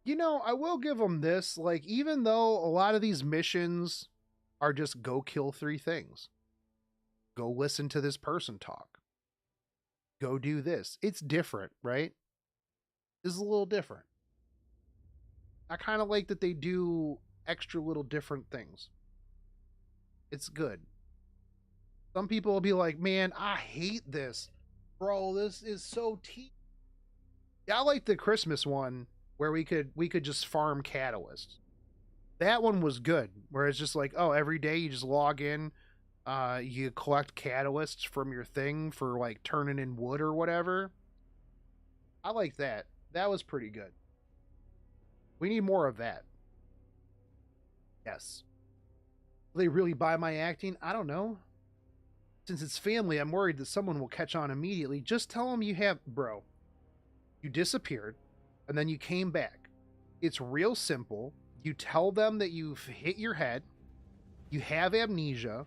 You know, I will give them this. Like, even though a lot of these missions are just go kill 3 things, go listen to this person talk, go do this. It's different, right? This is a little different. I kind of like that they do extra little different things. It's good. Some people will be like, man, I hate this. Bro, this is so Yeah, I like the Christmas one where we could just farm catalysts. That one was good, where it's just like, oh, every day you just log in, you collect catalysts from your thing for like turning in wood or whatever. I like that. That was pretty good. We need more of that. Yes. Will they really buy my acting? I don't know. Since it's family, I'm worried that someone will catch on immediately. Just tell them you have, bro, you disappeared and then you came back. It's real simple. You tell them that you've hit your head, you have amnesia,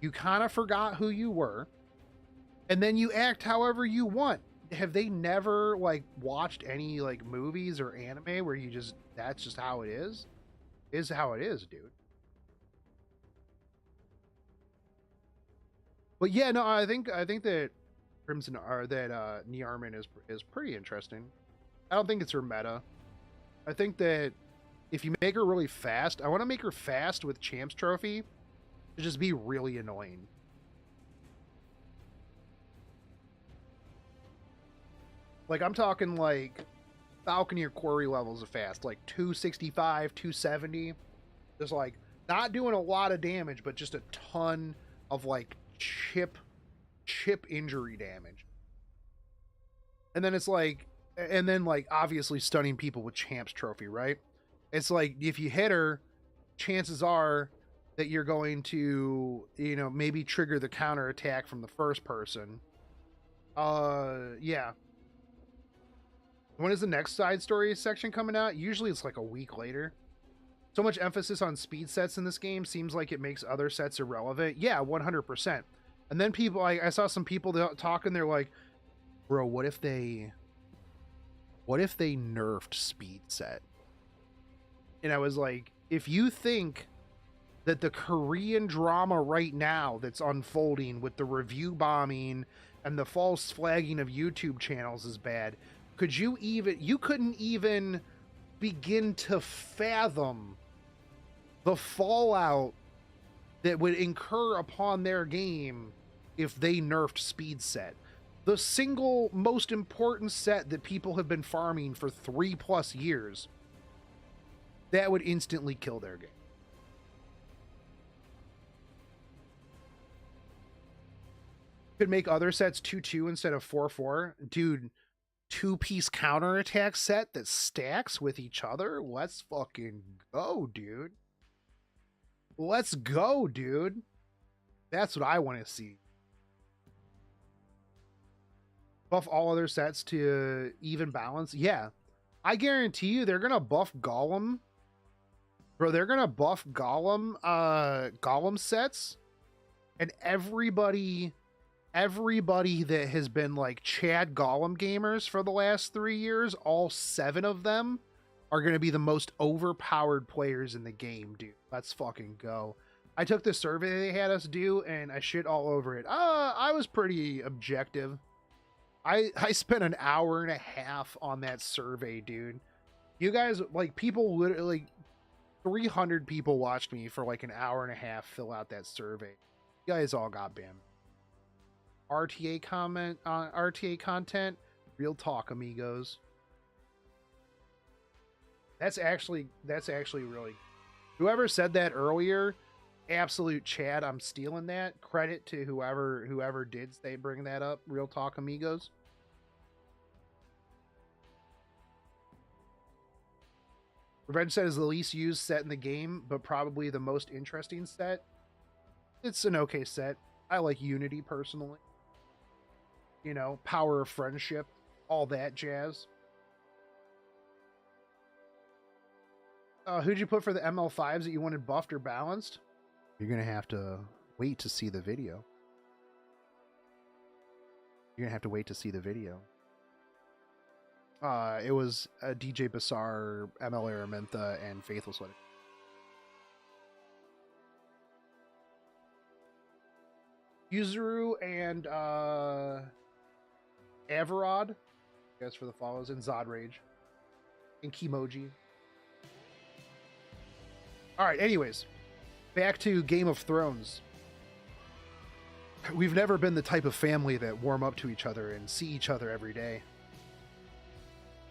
you kind of forgot who you were, and then you act however you want. Have they never like watched any like movies or anime where you just, that's just how it is? Is how it is, dude. But yeah, no, I think that Crimson or that Niarman is pretty interesting. I don't think it's her meta. I think that if you make her really fast, I want to make her fast with Champs Trophy to just be really annoying. Like, I'm talking like Falconeer Quarry levels of fast, like 265, 270. Just like not doing a lot of damage, but just a ton of like chip injury damage. And then it's like, and then like obviously stunning people with Champs Trophy, right? It's like if you hit her, chances are that you're going to, you know, maybe trigger the counter attack from the first person. Yeah. When is the next side story section coming out? Usually it's like a week later. So much emphasis on speed sets in this game seems like it makes other sets irrelevant. Yeah, 100%. And then people, I saw some people talking, they're like, bro, what if they nerfed speed set? And I was like, if you think that the Korean drama right now that's unfolding with the review bombing and the false flagging of YouTube channels is bad, you couldn't even begin to fathom the fallout that would incur upon their game if they nerfed speed set. The single most important set that people have been farming for 3+ years, that would instantly kill their game. Could make other sets 2-2 instead of 4-4. Dude, 2-piece counterattack set that stacks with each other? Let's fucking go, dude. Let's go, dude. That's what I want to see. Buff all other sets to even balance. Yeah. I guarantee you they're gonna buff Golem. Bro, they're gonna buff Golem sets. And everybody that has been like Chad Golem gamers for the last 3 years, all 7 of them are gonna be the most overpowered players in the game, dude. Let's fucking go. I took the survey they had us do and I shit all over it. I was pretty objective. I spent an hour and a half on that survey, dude. You guys, like, people literally, like, 300 people watched me for like an hour and a half fill out that survey. You guys all got banned. RTA content, real talk, amigos. That's actually really. Whoever said that earlier, absolute Chad. I'm stealing that. Credit to whoever did they bring that up. Real talk, amigos. Revenge set is the least used set in the game, but probably the most interesting set. It's an okay set. I like Unity personally. You know, power of friendship, all that jazz. Who'd you put for the ML5s that you wanted buffed or balanced? You're going to have to wait to see the video. You're going to have to wait to see the video. It was DJ Bassar, ML Araminta, and Faithless Wedding. Yuzuru and Averod, guys, for the follows, and Zod Rage, and Kimoji. All right, anyways, back to Game of Thrones. We've never been the type of family that warm up to each other and see each other every day.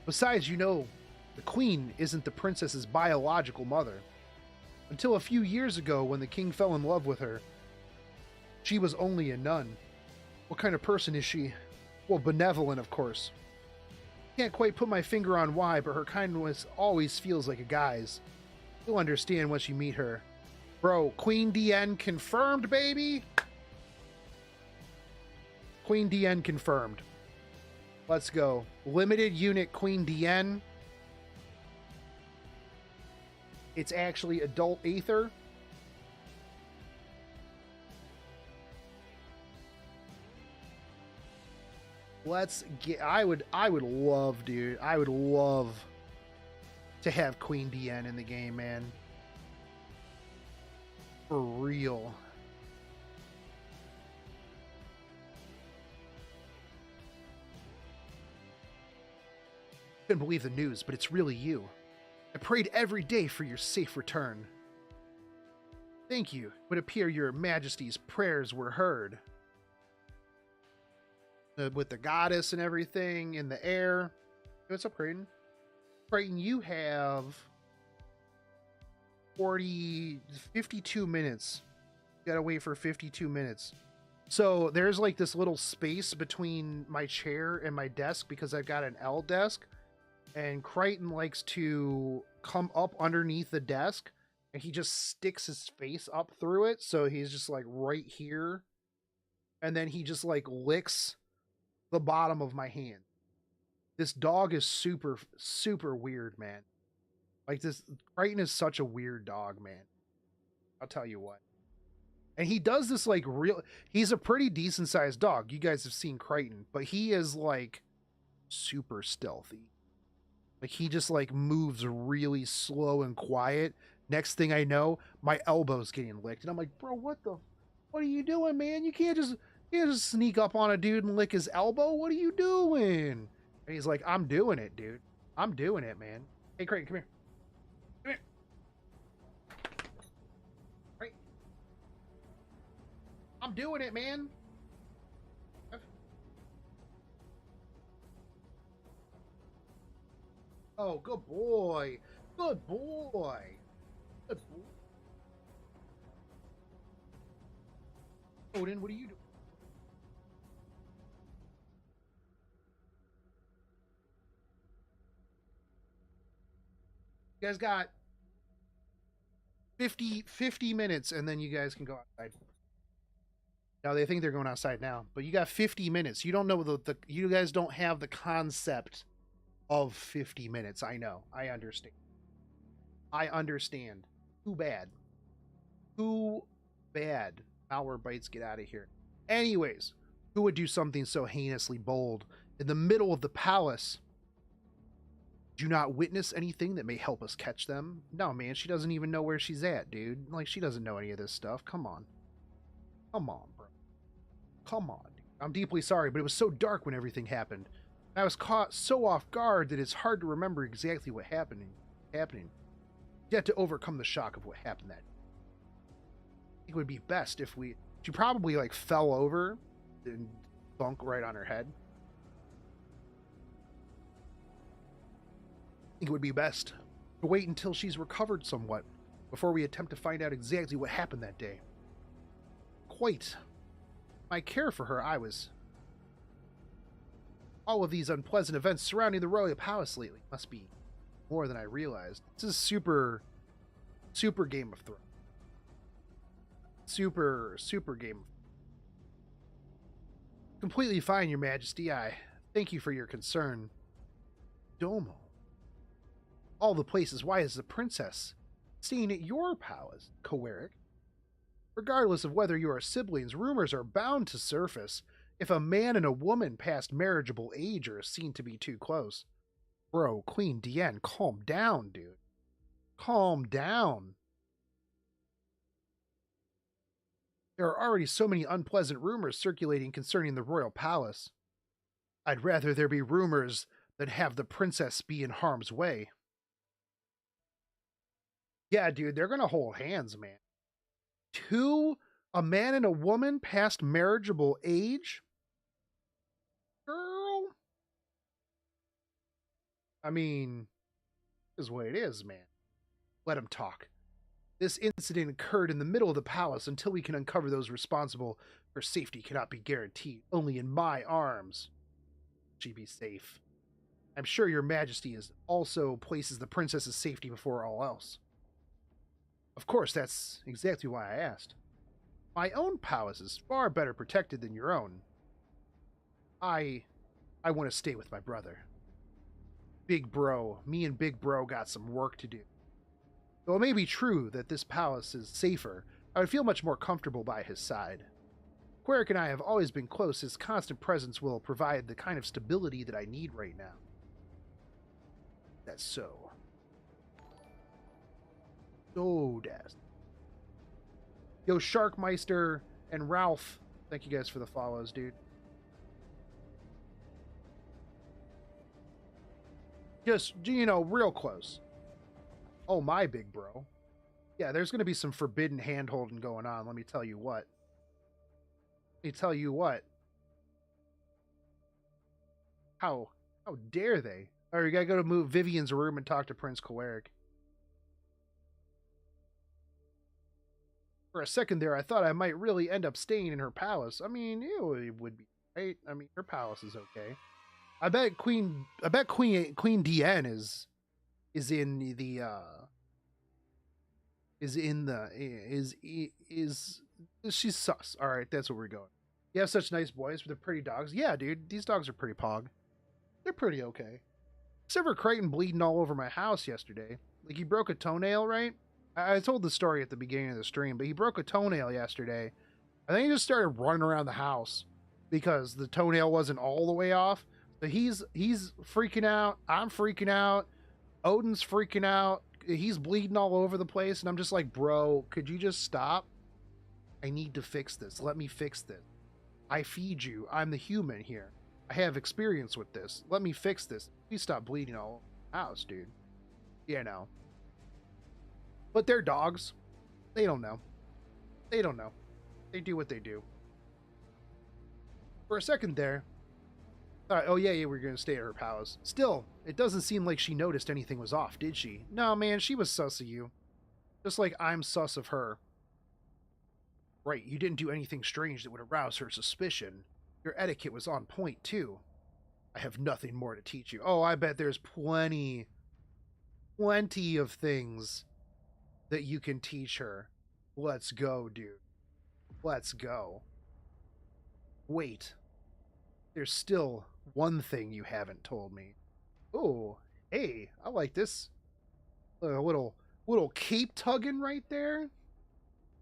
Besides, you know, the queen isn't the princess's biological mother. Until a few years ago, when the king fell in love with her, she was only a nun. What kind of person is she? Well, benevolent, of course. Can't quite put my finger on why, but her kindness always feels like a guy's. You'll understand once you meet her. Bro, Queen DN confirmed, baby! Queen DN confirmed. Let's go. Limited unit Queen DN. It's actually adult Aether. Let's get. I would love, dude. I would love to have Queen DN in the game, man. For real. Couldn't believe the news, but it's really you. I prayed every day for your safe return. Thank you. It would appear your majesty's prayers were heard. With the goddess and everything in the air. What's up, Creighton? Creighton, you have 52 minutes. You gotta wait for 52 minutes. So there's like this little space between my chair and my desk because I've got an L desk. And Crichton likes to come up underneath the desk and he just sticks his face up through it. So he's just like right here. And then he just like licks the bottom of my hand. This dog is super, super weird, man. Like this, Crichton is such a weird dog, man. I'll tell you what. And he does this like he's a pretty decent sized dog. You guys have seen Crichton, but he is like super stealthy. Like he just like moves really slow and quiet. Next thing I know, my elbow's getting licked. And I'm like, bro, what are you doing, man? You can't just sneak up on a dude and lick his elbow. What are you doing? And he's like, I'm doing it, dude. I'm doing it, man. Hey, Creighton, come here. Come here. Right. I'm doing it, man. Oh, good boy. Good boy. Good boy. Odin, what are you doing? You guys got 50 minutes and then you guys can go outside. Now they think they're going outside now, but you got 50 minutes. You don't know you guys don't have the concept of 50 minutes. I know. I understand. I understand. Too bad. Too bad. Malwarebytes, get out of here. Anyways, who would do something so heinously bold in the middle of the palace? Do not witness anything that may help us catch them. No, man, she doesn't even know where she's at, dude. Like, she doesn't know any of this stuff. Come on. Come on, bro. Come on. I'm deeply sorry, but it was so dark when everything happened. I was caught so off guard that it's hard to remember exactly what happening. Yet to overcome the shock of what happened that day. I think it would be best if she probably like fell over and thunk right on her head. I think it would be best to wait until she's recovered somewhat before we attempt to find out exactly what happened that day. Quite my care for her, all of these unpleasant events surrounding the royal palace lately must be more than I realized. This is super Game of Thrones. Super Game of Thrones. Completely fine, Your Majesty. I thank you for your concern. Domo. All the places. Why is the princess staying at your palace, Kowarik? Regardless of whether you are siblings, rumors are bound to surface if a man and a woman past marriageable age are seen to be too close. Bro, Queen Diane, calm down, dude. Calm down. There are already so many unpleasant rumors circulating concerning the royal palace. I'd rather there be rumors than have the princess be in harm's way. Yeah, dude, they're gonna hold hands, man. A man and a woman past marriageable age? Girl? I mean, is what it is, man. Let him talk. This incident occurred in the middle of the palace. Until we can uncover those responsible, her safety cannot be guaranteed. Only in my arms she be safe. I'm sure Your Majesty also places the princess's safety before all else. Of course, that's exactly why I asked. My own palace is far better protected than your own. I want to stay with my brother. Big Bro, me and Big Bro got some work to do. Though it may be true that this palace is safer, I would feel much more comfortable by his side. Queric and I have always been close. His constant presence will provide the kind of stability that I need right now. That's so. So das. Yo, Sharkmeister and Ralph, thank you guys for the follows, dude. Just, you know, real close. Oh, my Big Bro. Yeah, there's going to be some forbidden hand-holding going on, let me tell you what. How dare they? All right, we got to go to move Vivian's room and talk to Prince Koeric. For a second there, I thought I might really end up staying in her palace. I mean, it would be right. I mean, her palace is okay. I bet Queen Diane is she's sus. All right, that's where we're going. You have such nice boys with the pretty dogs. Yeah, dude, these dogs are pretty pog. They're pretty okay. Except for Creighton bleeding all over my house yesterday. Like, he broke a toenail, right? I told the story at the beginning of the stream, but he broke a toenail yesterday. I think he just started running around the house because the toenail wasn't all the way off. So he's freaking out. I'm freaking out. Odin's freaking out. He's bleeding all over the place. And I'm just like, bro, could you just stop? I need to fix this. Let me fix this. I feed you. I'm the human here. I have experience with this. Let me fix this. Please stop bleeding all over the house, dude. You know. But they're dogs. They don't know. They don't know. They do what they do. For a second there, I thought, oh yeah, we're going to stay at her palace. Still, it doesn't seem like she noticed anything was off, did she? No, man, she was sus of you. Just like I'm sus of her. Right, you didn't do anything strange that would arouse her suspicion. Your etiquette was on point, too. I have nothing more to teach you. Oh, I bet there's plenty of things that you can teach her. Let's go, dude. Let's go. Wait, there's still one thing you haven't told me. Oh, hey, I like this. A little cape tugging right there.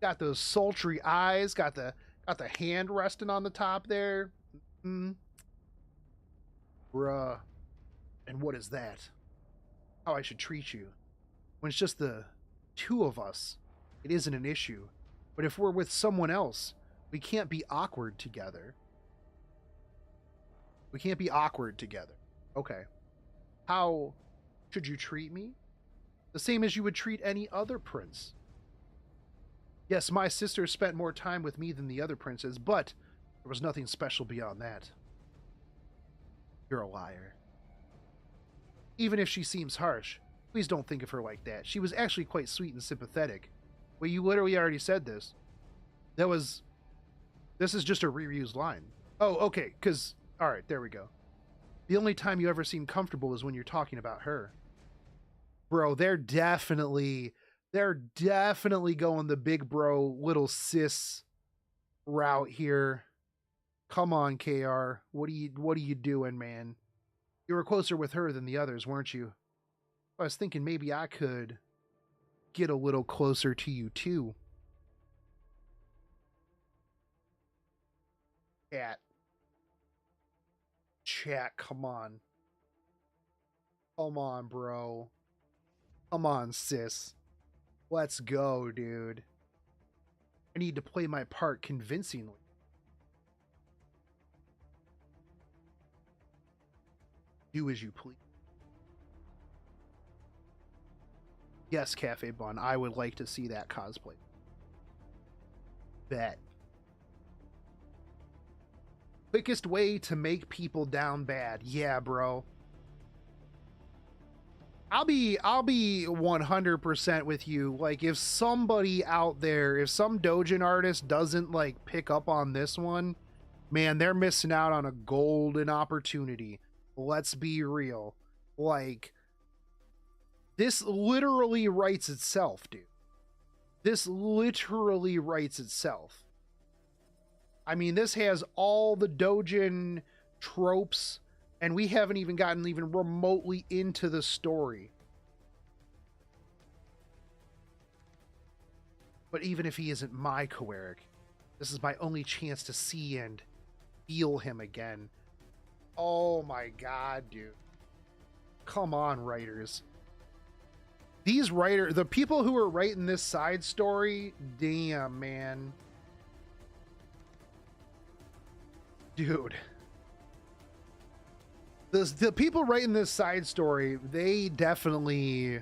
Got those sultry eyes. Got the hand resting on the top there. Mm. Bruh. And what is that? How I should treat you. When it's just the two of us, it isn't an issue. But if we're with someone else, we can't be awkward together. We can't be awkward together. Okay. How should you treat me? The same as you would treat any other prince. Yes, my sister spent more time with me than the other princes, but there was nothing special beyond that. You're a liar. Even if she seems harsh, please don't think of her like that. She was actually quite sweet and sympathetic. Well, you literally already said this. This is just a reused line. Oh, okay, because, all right, there we go. The only time you ever seem comfortable is when you're talking about her. Bro, they're definitely going the big bro, little sis route here. Come on, KR. What are you doing, man? You were closer with her than the others, weren't you? I was thinking maybe I could get a little closer to you too. Chat, come on. Come on, bro. Come on, sis. Let's go, dude. I need to play my part convincingly. Do as you please. Yes, Cafe Bun, I would like to see that cosplay. Bet. Quickest way to make people down bad. Yeah, bro. I'll be 100% with you. Like, if somebody out there, if some Dojin artist doesn't like pick up on this one, man, they're missing out on a golden opportunity. Let's be real. Like, this literally writes itself, dude. This literally writes itself. I mean, this has all the Dojin tropes, and we haven't even gotten even remotely into the story. But even if he isn't my Koeric, this is my only chance to see and feel him again. Oh my god, dude. Come on, writers. These writers, the people who are writing this side story, damn, man. Dude. The people writing this side story, they definitely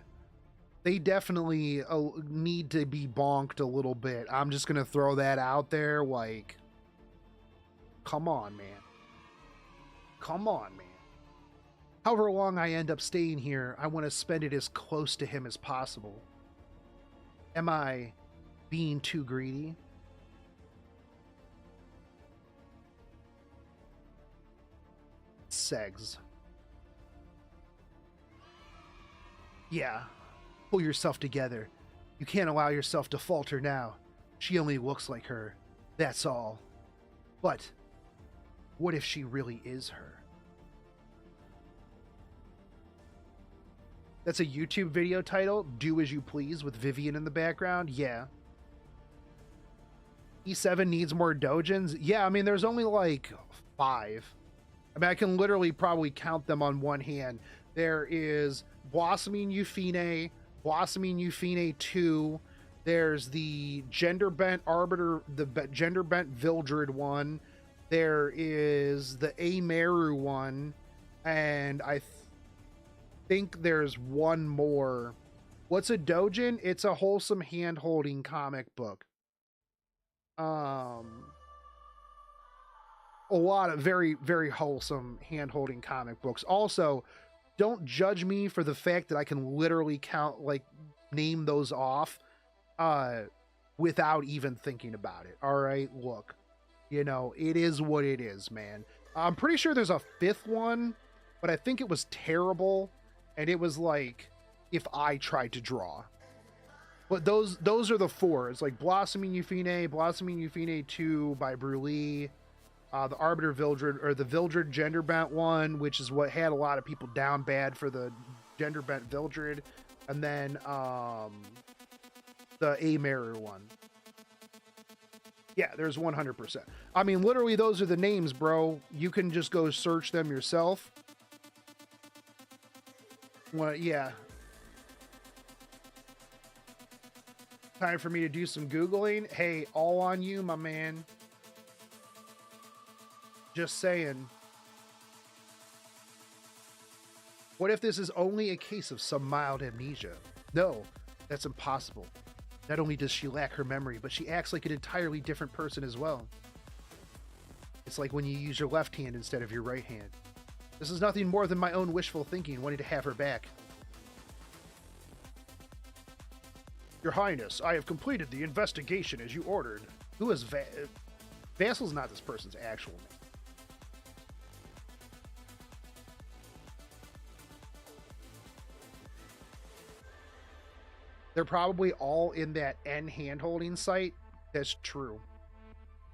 need to be bonked a little bit. I'm just gonna throw that out there. Like, come on, man. Come on, man. However long I end up staying here, I want to spend it as close to him as possible. Am I being too greedy? Segs. Yeah, pull yourself together. You can't allow yourself to falter now. She only looks like her. That's all. But what if she really is her? That's a YouTube video title, Do As You Please, with Vivian in the background. Yeah. E7 needs more Dojins. Yeah, I mean, there's only like 5. I mean, I can literally probably count them on one hand. There is Blossoming Euphine, Blossoming Euphine 2. There's the Gender Bent Arbiter, the Gender Bent Vildred one. There is the Ameru one. And I think there's one more. What's a Dojin? It's a wholesome hand-holding comic book. A lot of very, very wholesome hand-holding comic books. Also, don't judge me for the fact that I can literally name those off without even thinking about it. All right, look, you know, it is what it is, man. I'm pretty sure there's a 5th one, but I think it was terrible, and it was like if I tried to draw. But those are the 4. It's like Blossoming Euphine, Blossoming Euphine 2 by Brulé. the Arbiter Vildred, or the Vildred gender bent one, which is what had a lot of people down bad for the gender bent Vildred, and then the A-Mirror one. Yeah, there's 100%. I mean, literally, those are the names, bro. You can just go search them yourself. Well, yeah. Time for me to do some Googling. Hey, all on you, my man. Just saying. What if this is only a case of some mild amnesia? No, that's impossible. Not only does she lack her memory, but she acts like an entirely different person as well. It's like when you use your left hand instead of your right hand. This is nothing more than my own wishful thinking, wanting to have her back. Your Highness, I have completed the investigation as you ordered. Who is Vassal's not this person's actual name. They're probably all in that N hand-holding site. That's true.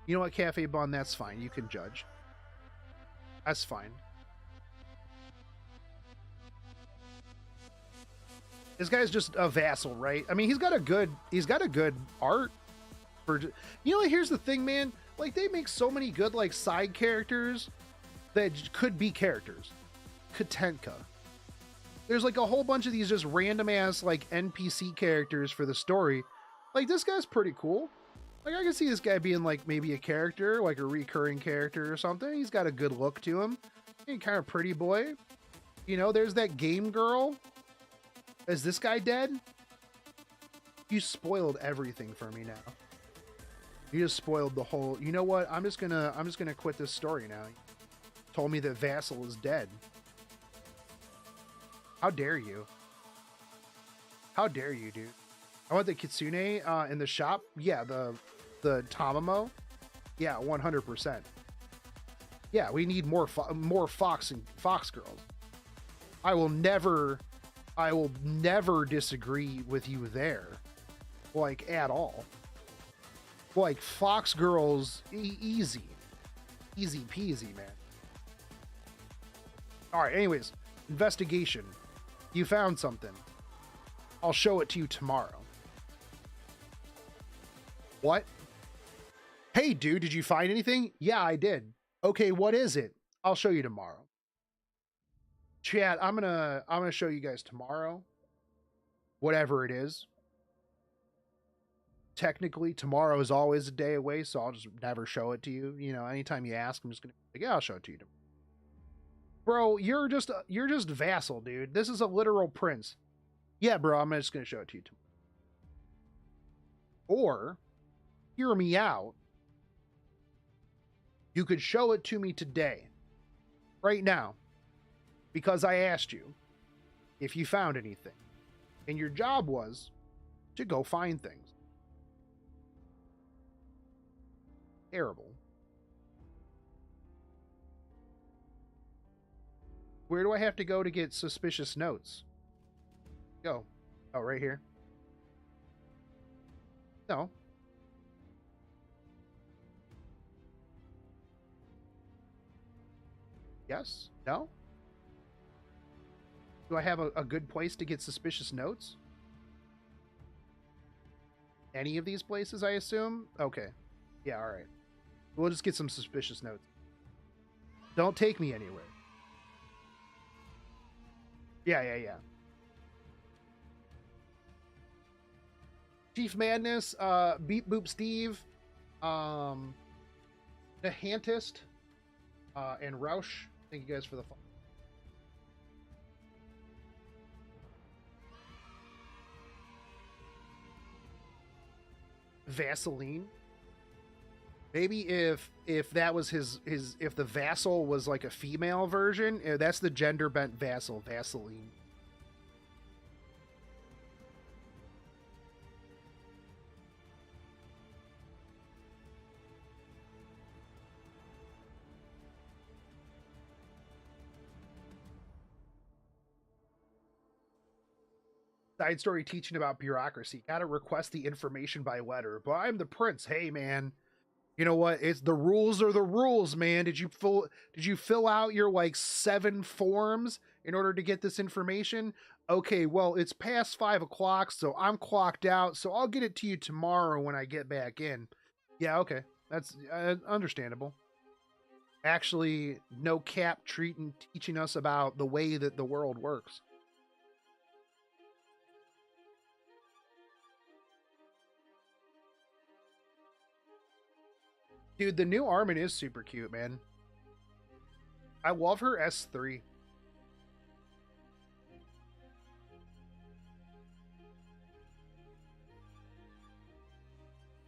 You know what, Cafe Bun? That's fine. You can judge. That's fine. This guy's just a vassal, right? I mean, he's got a good art for, you know, here's the thing, man. Like, they make so many good, like, side characters that could be characters. Katenka. There's like a whole bunch of these just random ass like NPC characters for the story. Like, this guy's pretty cool. Like, I can see this guy being like maybe a character, like a recurring character or something. He's got a good look to him. He's kind of pretty boy. You know, there's that game girl. Is this guy dead? You spoiled everything for me now. You just spoiled the whole. You know what? I'm just gonna quit this story now. You told me that Vassal is dead. How dare you? How dare you, dude? I want the Kitsune in the shop. Yeah, the Tamamo. Yeah, 100%. Yeah, we need more fox girls. I will never disagree with you there, like, at all. Like, fox girls, easy peasy, man. All right. Anyways, investigation. You found something. I'll show it to you tomorrow. What? Hey, dude, did you find anything? Yeah, I did. Okay, what is it? I'll show you tomorrow. Chat, I'm gonna show you guys tomorrow. Whatever it is. Technically, tomorrow is always a day away, so I'll just never show it to you. You know, anytime you ask, I'm just gonna be like, yeah, I'll show it to you tomorrow. Bro, you're just vassal, dude. This is a literal prince. Yeah, bro, I'm just gonna show it to you tomorrow. Or, hear me out. You could show it to me today, right now, because I asked you if you found anything, and your job was to go find things. Terrible. Where do I have to go to get suspicious notes? Go. Oh, right here. No. Yes? No? Do I have a good place to get suspicious notes? Any of these places, I assume? Okay. Yeah, alright. We'll just get some suspicious notes. Don't take me anywhere. Yeah. Chief Madness, Beep Boop Steve, the Hantist, and Roush. Thank you guys for the fun. Vaseline. Maybe if that was his if the vassal was like a female version, that's the gender bent vassal, Vaseline. Side story teaching about bureaucracy. Gotta request the information by letter. But I'm the prince. Hey, man. You know what? It's the rules are the rules, man. Did you fill out your like 7 forms in order to get this information? Okay, well, it's past 5 o'clock, so I'm clocked out, so I'll get it to you tomorrow when I get back in. Yeah, okay. That's understandable. Actually, no cap teaching us about the way that the world works. Dude, the new Armin is super cute, man. I love her S3.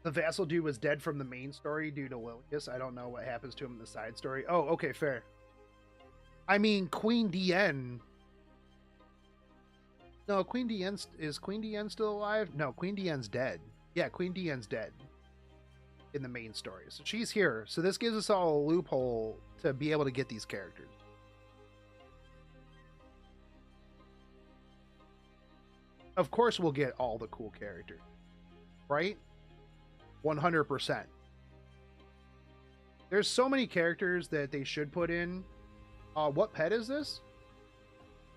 The vassal dude was dead from the main story due to Lilius. I don't know what happens to him in the side story. Oh, okay, fair. I mean, Queen DN. No, Queen DN is Queen DN still alive? No, Queen DN's dead. Yeah, Queen DN's dead in the main story. So she's here. So this gives us all a loophole to be able to get these characters. Of course we'll get all the cool characters. Right? 100%. There's so many characters that they should put in. What pet is this?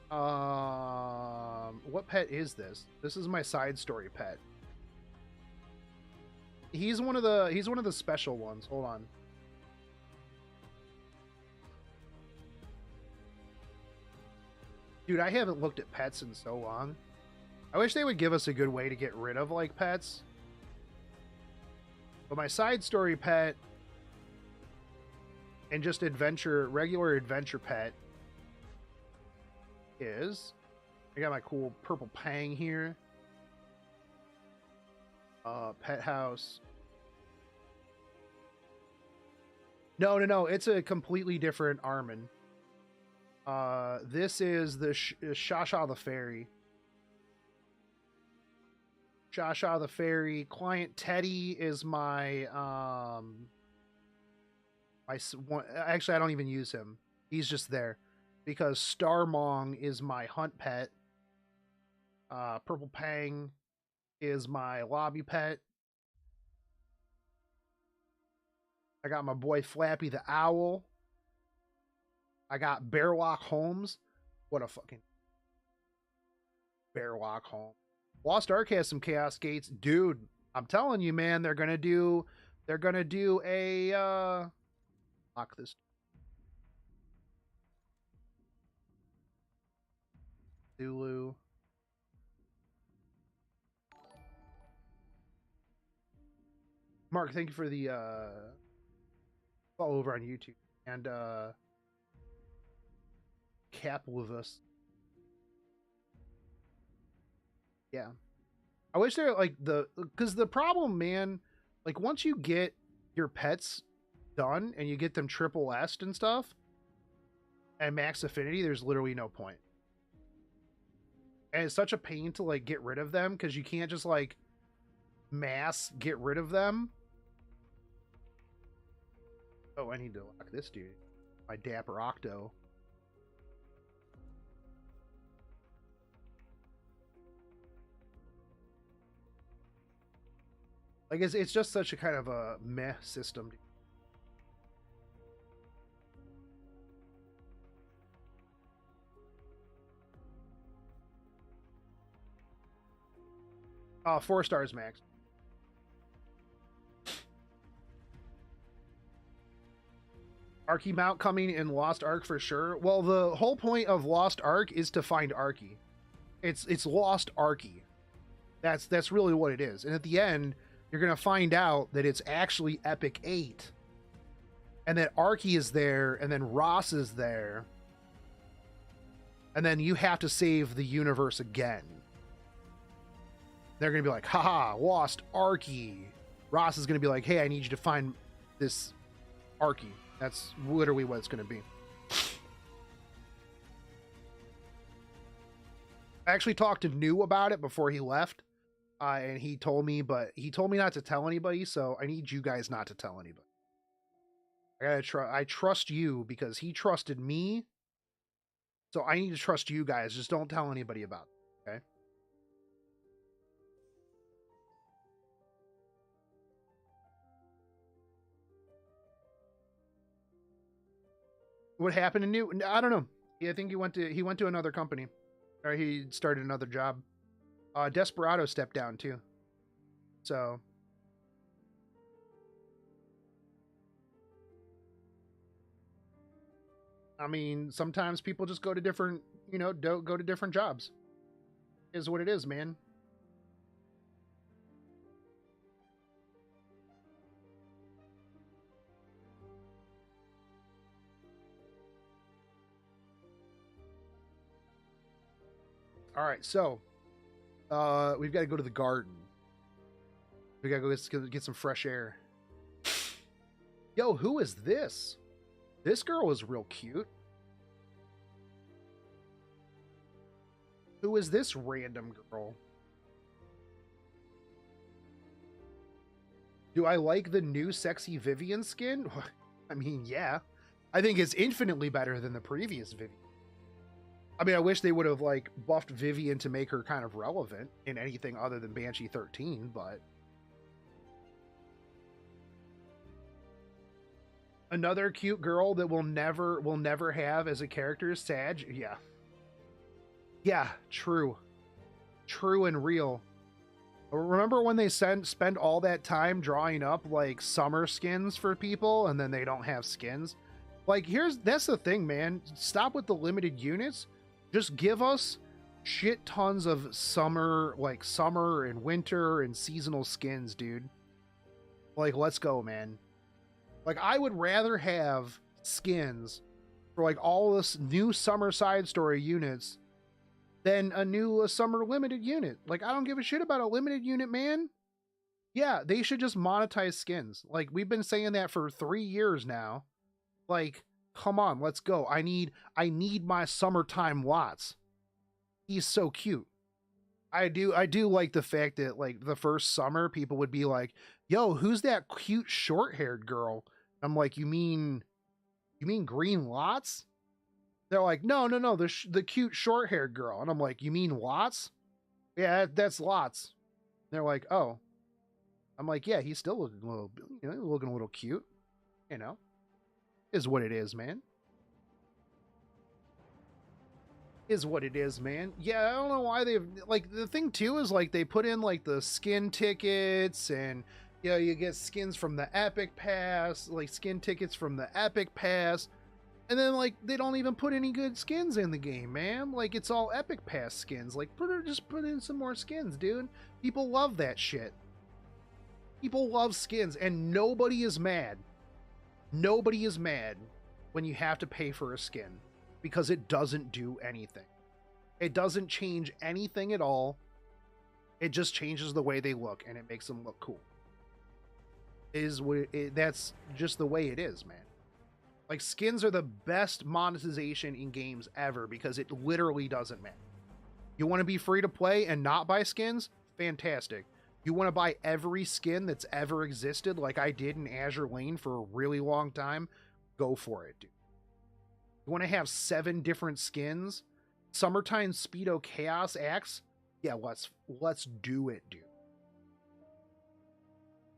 What pet is this? This is my side story pet. He's one of the special ones. Hold on. Dude, I haven't looked at pets in so long. I wish they would give us a good way to get rid of like pets. But my side story pet and just regular adventure pet is, I got my cool purple Pang here. Pet house. No, it's a completely different Armin. This is the Shasha the Fairy. Shasha the Fairy. Client Teddy is my actually, I don't even use him. He's just there because Starmong is my hunt pet. Purple Pang is my lobby pet. I got my boy Flappy the Owl. I got Bearlock Holmes. What a fucking Bearlock Holmes. Lost Ark has some Chaos Gates. Dude, I'm telling you, man, they're gonna do a lock this. Zulu. Mark, thank you for the follow over on YouTube. And Cap with us. Yeah. I wish they're like because the problem, man, like once you get your pets done and you get them triple S and stuff and max affinity, there's literally no point. And it's such a pain to like get rid of them because you can't just like mass get rid of them. Oh, I need to lock this dude. My Dapper Octo. Like it's just such a kind of a meh system. Oh, 4 stars max. Arky mount coming in Lost Ark for sure. Well, the whole point of Lost Ark is to find Arky. It's Lost Arky. That's really what it is. And at the end, you're gonna find out that it's actually Epic 8. And that Arky is there, and then Ross is there. And then you have to save the universe again. They're gonna be like, haha, lost Arky. Ross is gonna be like, hey, I need you to find this Arky. That's literally what it's gonna be. I actually talked to New about it before he left. And he told me not to tell anybody, so I need you guys not to tell anybody. I trust you because he trusted me. So I need to trust you guys. Just don't tell anybody about it, okay? What happened to New? I don't know. Yeah, I think he went to another company, or he started another job. Desperado stepped down too. So I mean, sometimes people just go to different, don't go to different jobs. Is what it is, man. All right, so we've got to go to the garden. We got to go get some fresh air. Yo, who is this? This girl is real cute. Who is this random girl? Do I like the new sexy Vivian skin? I mean, yeah. I think it's infinitely better than the previous Vivian. I mean, I wish they would have, like, buffed Vivian to make her kind of relevant in anything other than Banshee 13, but... Another cute girl that we'll never have as a character is Sag. Yeah. Yeah, true. True and real. Remember when they spend all that time drawing up, like, summer skins for people, and then they don't have skins? Like, that's the thing, man. Stop with the limited units. Just give us shit tons of summer and winter and seasonal skins, dude. Like, let's go, man. Like, I would rather have skins for, like, all this new summer side story units than a new summer limited unit. Like, I don't give a shit about a limited unit, man. Yeah, they should just monetize skins. Like, we've been saying that for 3 years now. Like, come on, let's go. I need my summertime lots. He's so cute. I do like the fact that, like, the first summer people would be like, yo, who's that cute short-haired girl? I'm like, you mean Green Lots? They're like, no, the cute short-haired girl. And I'm like, you mean Lots? Yeah, that's Lots. They're like, oh. I'm like, yeah, he's still looking a little cute. Is what it is, man. Is what it is, man. Yeah, I don't know why they've, like, the thing too is, like, they put in, like, the skin tickets, and you get skins from the Epic Pass, like skin tickets from the Epic Pass, and then, like, they don't even put any good skins in the game, man. Like, it's all Epic Pass skins. Like, just put in some more skins, dude. People love that shit. People love skins, and nobody is mad. Nobody is mad when you have to pay for a skin, because it doesn't do anything. It doesn't change anything at all. It just changes the way they look, and it makes them look cool. That's just the way it is, man. Like, skins are the best monetization in games ever, because it literally doesn't matter. You want to be free to play and not buy skins? Fantastic. You want to buy every skin that's ever existed, like I did in Azure Lane for a really long time? Go for it, dude. You want to have 7 different skins? Summertime Speedo Chaos Axe? Yeah, let's do it, dude.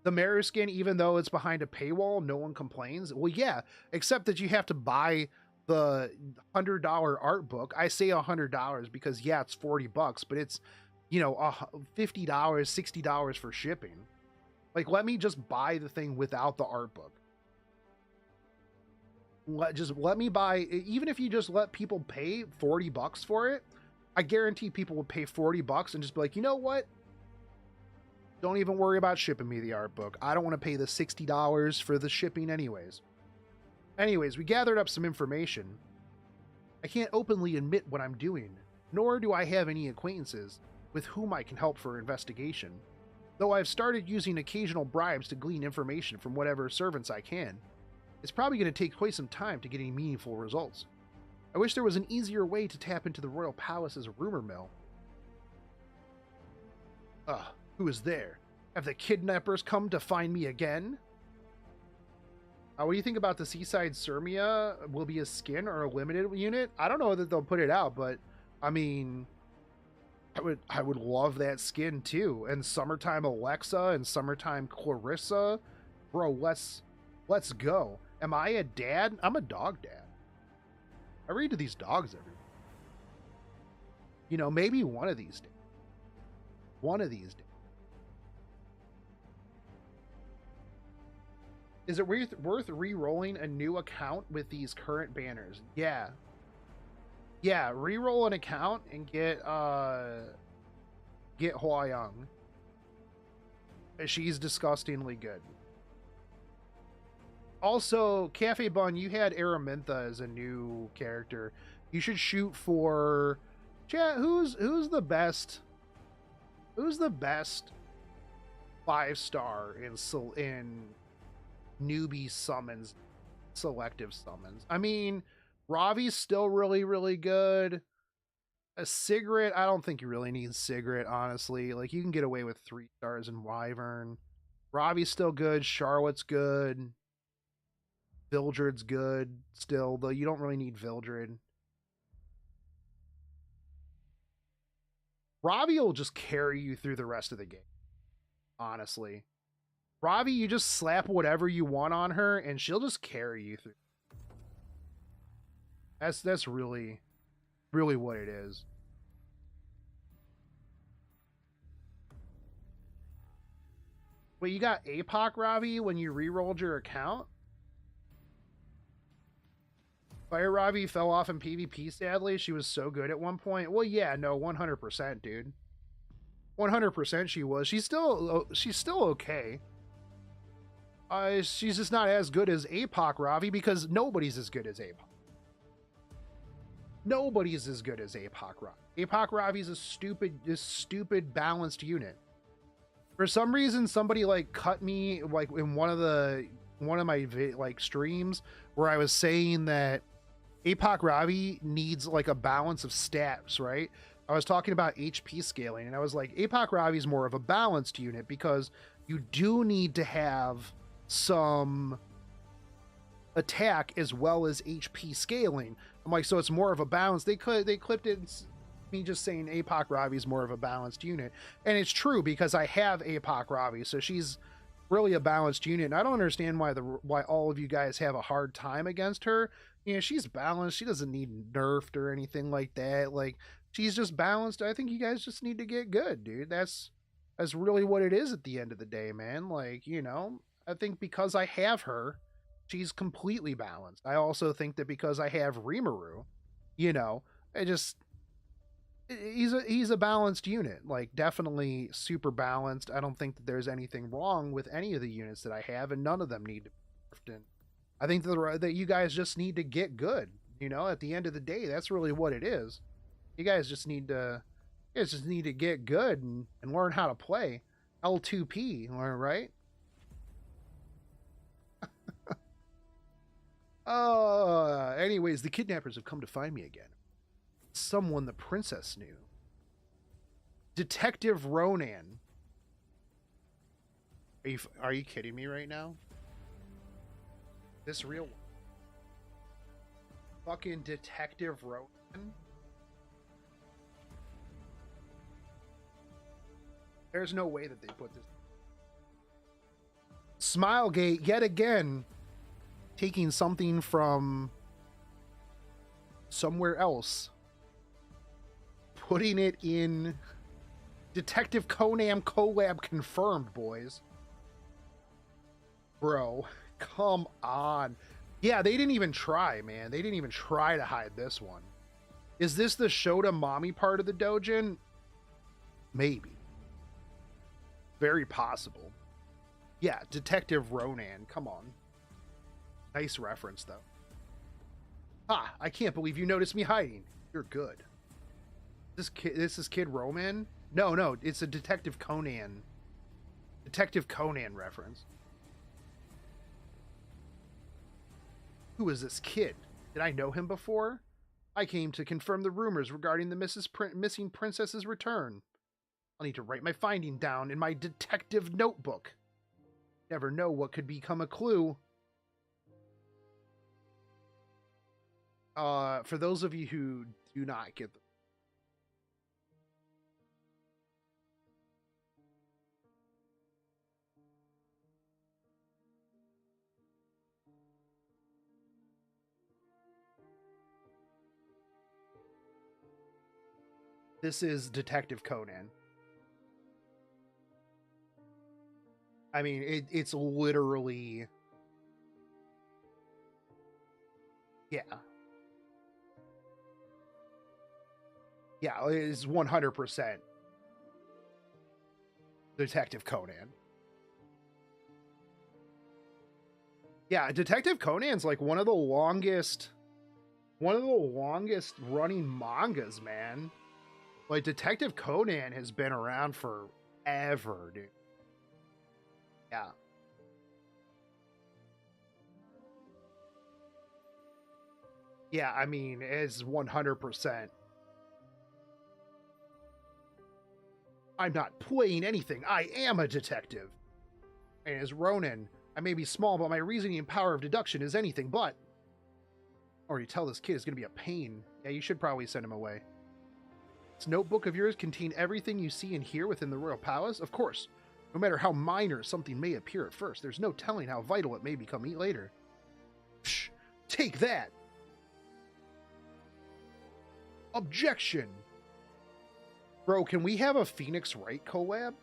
The Maru skin, even though it's behind a paywall, no one complains. Well, yeah, except that you have to buy the $100 art book. I say $100 because, yeah, it's $40, but it's, $50, $60 for shipping. Like, let me just buy the thing without the art book. Let me buy, even if you just let people pay $40 for it, I guarantee people would pay $40 and just be like, you know what? Don't even worry about shipping me the art book. I don't want to pay the $60 for the shipping anyways. Anyways, we gathered up some information. I can't openly admit what I'm doing, nor do I have any acquaintances with whom I can help for investigation, though I've started using occasional bribes to glean information from whatever servants I can. It's probably going to take quite some time to get any meaningful results. I wish there was an easier way to tap into the Royal Palace's rumor mill. Who is there? Have the kidnappers come to find me again? What do you think about the Seaside Sirmia? Will be a skin or a limited unit? I don't know that they'll put it out, but I mean, I would love that skin too. And Summertime Alexa and Summertime Clarissa, bro. Let's go. Am I a dad? I'm a dog dad. I read to these dogs every. You know, maybe one of these days. One of these days. Is it worth re-rolling a new account with these current banners? Yeah. Yeah, re-roll an account and get Hua Young. She's disgustingly good. Also, Cafe Bun, you had Araminta as a new character. You should shoot for chat. Who's the best? Who's the best 5-star in newbie summons, selective summons? I mean, Ravi's still really, really good. A Sigrid, I don't think you really need Sigrid, honestly. Like, you can get away with 3 stars in Wyvern. Ravi's still good. Charlotte's good. Vildred's good still, though you don't really need Vildred. Ravi will just carry you through the rest of the game, honestly. Ravi, you just slap whatever you want on her, and she'll just carry you through. That's really, really what it is. Wait, you got APOC Ravi when you re-rolled your account? Fire Ravi fell off in PvP, sadly. She was so good at one point. Well, yeah, no, 100%, dude. 100% she was. She's still okay. She's just not as good as APOC Ravi because nobody's as good as APOC. Nobody's as good as APOC Ravi. APOC Ravi's a stupid balanced unit. For some reason, somebody like cut me like in one of my like streams where I was saying that APOC Ravi needs like a balance of stats, right? I was talking about HP scaling, and I was like, APOC Ravi is more of a balanced unit because you do need to have some attack as well as HP scaling. I'm like, so it's more of a balance. They clipped it, me just saying APOC Ravi is more of a balanced unit, and it's true because I have APOC Ravi, so she's really a balanced unit. And I don't understand why all of you guys have a hard time against her. You know, she's balanced. She doesn't need nerfed or anything like that. Like, she's just balanced. I think you guys just need to get good, dude. That's really what it is at the end of the day, man. Like, you know, I think because I have her, she's completely balanced. I also think that because I have Rimuru, you know, he's a balanced unit. Like, definitely super balanced. I don't think that there's anything wrong with any of the units that I have, and none of them need to be nerfed. And I think that you guys just need to get good. You know, at the end of the day, that's really what it is. You guys just need to get good and learn how to play L2P, right? Anyways, the kidnappers have come to find me again. Someone the princess knew. Detective Ronan. Are you kidding me right now? This real one? Fucking Detective Ronan? There's no way that they put this. Smilegate yet again taking something from somewhere else, putting it in Detective Conan collab confirmed, boys. Bro, come on. Yeah, they didn't even try, man. They didn't even try to hide this one. Is this the Shota mommy part of the Dojin? Maybe. Very possible. Yeah, Detective Ronan. Come on. Nice reference, though. Ah, I can't believe you noticed me hiding. You're good. This is Kid Roman? No, it's a Detective Conan. Detective Conan reference. Who is this kid? Did I know him before? I came to confirm the rumors regarding the missing princess's return. I'll need to write my finding down in my detective notebook. Never know what could become a clue. For those of you who do not get the This is Detective Conan. I mean, it's literally... Yeah. Yeah, it is 100% Detective Conan. Yeah, Detective Conan's like one of the longest running mangas, man. Like, Detective Conan has been around forever, dude. Yeah. Yeah, I mean, it's 100%. I'm not playing anything. I am a detective. And as Ronin, I may be small, but my reasoning and power of deduction is anything but. Or you tell this kid is going to be a pain. Yeah, you should probably send him away. This notebook of yours contain everything you see and hear within the royal palace? Of course. No matter how minor something may appear at first, there's no telling how vital it may become later. Psh, take that! Objection! Bro, can we have a Phoenix Wright collab?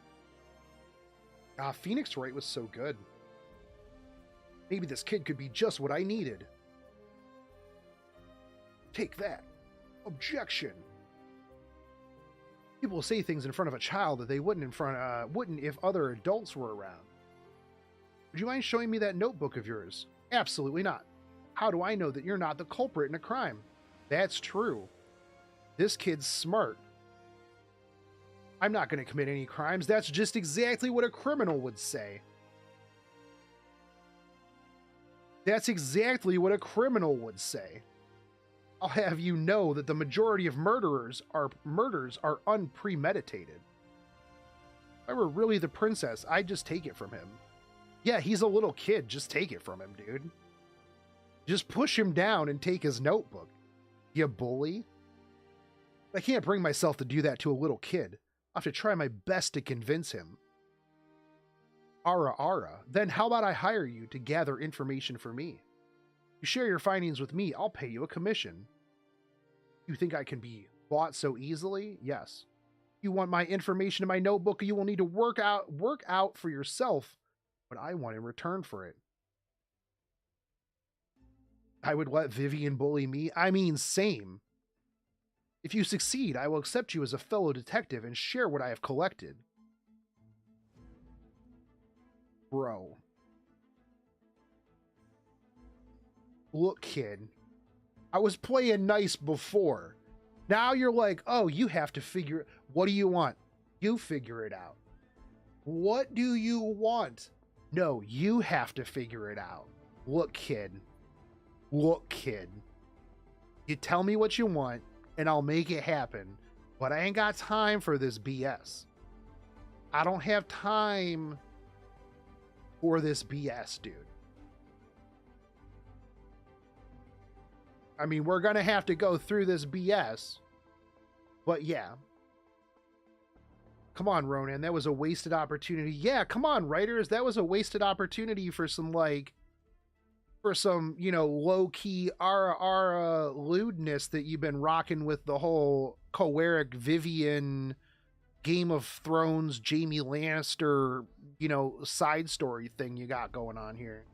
Ah, Phoenix Wright was so good. Maybe this kid could be just what I needed. Take that. Objection. People will say things in front of a child that they wouldn't if other adults were around. Would you mind showing me that notebook of yours? Absolutely not. How do I know that you're not the culprit in a crime? That's true. This kid's smart. I'm not going to commit any crimes. That's just exactly what a criminal would say. That's exactly what a criminal would say. I'll have you know that the majority of murders are unpremeditated. If I were really the princess, I'd just take it from him. Yeah, he's a little kid. Just take it from him, dude. Just push him down and take his notebook. You bully. I can't bring myself to do that to a little kid. I'll have to try my best to convince him. Ara. Then how about I hire you to gather information for me? You share your findings with me, I'll pay you a commission. You think I can be bought so easily? Yes. You want my information in my notebook, you will need to work out for yourself what I want in return for it. I would let Vivian bully me? I mean, same. If you succeed, I will accept you as a fellow detective and share what I have collected. Bro. Look, kid. I was playing nice before. Now you're like, oh, you have to figure... What do you want? You figure it out. What do you want? No, you have to figure it out. Look, kid. Look, kid. You tell me what you want, and I'll make it happen. But I ain't got time for this BS. I don't have time for this BS, dude. I mean, we're going to have to go through this BS. But yeah. Come on, Ronan. That was a wasted opportunity. Yeah, come on, writers. That was a wasted opportunity for some, like... For some, you know, low-key ara lewdness that you've been rocking with the whole Coeric Vivian Game of Thrones Jaime Lannister, you know, side story thing you got going on here.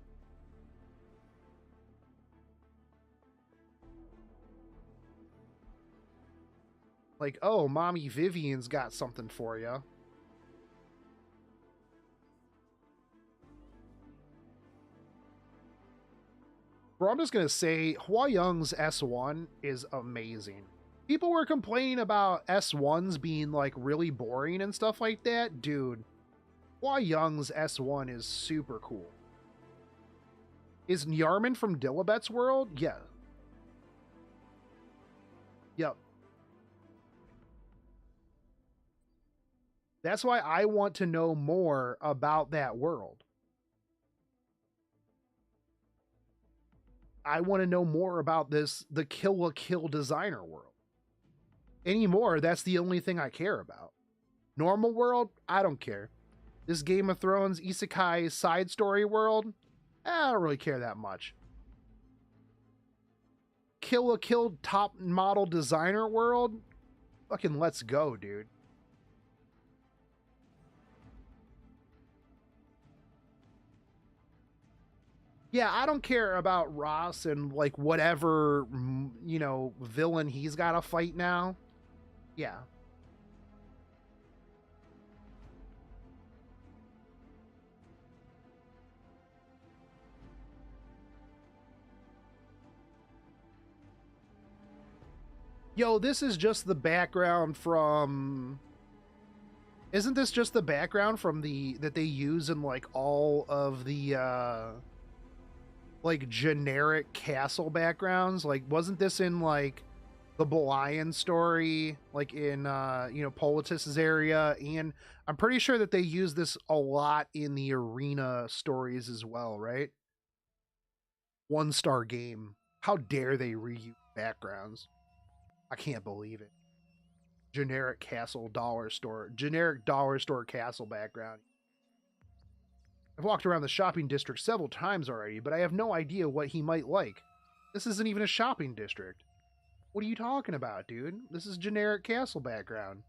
Like, oh, Mommy Vivian's got something for you. Bro, I'm just going to say, Hua Young's S1 is amazing. People were complaining about S1s being, like, really boring and stuff like that. Dude, Hua Young's S1 is super cool. Is Yarman from Dilibet's world? Yeah. Yep. That's why I want to know more about that world. I want to know more about the Kill la Kill designer world. Anymore, that's the only thing I care about. Normal world, I don't care. This Game of Thrones isekai side story world, I don't really care that much. Kill la Kill top model designer world, Fucking let's go, dude. Yeah, I don't care about Ross and like whatever, you know, villain he's got to fight now. Yeah. Yo, this is just the background from... Isn't this just the background from the... that they use in, like, all of the, like, generic castle backgrounds? Like, wasn't this in, like, the Belian story? Like, in, you know, Politis's area? And I'm pretty sure that they use this a lot in the arena stories as well, right? One-star game. How dare they reuse backgrounds? I can't believe it. Generic castle dollar store. Generic dollar store castle background. I've walked around the shopping district several times already, but I have no idea what he might like. This isn't even a shopping district. What are you talking about, dude? This is generic castle background.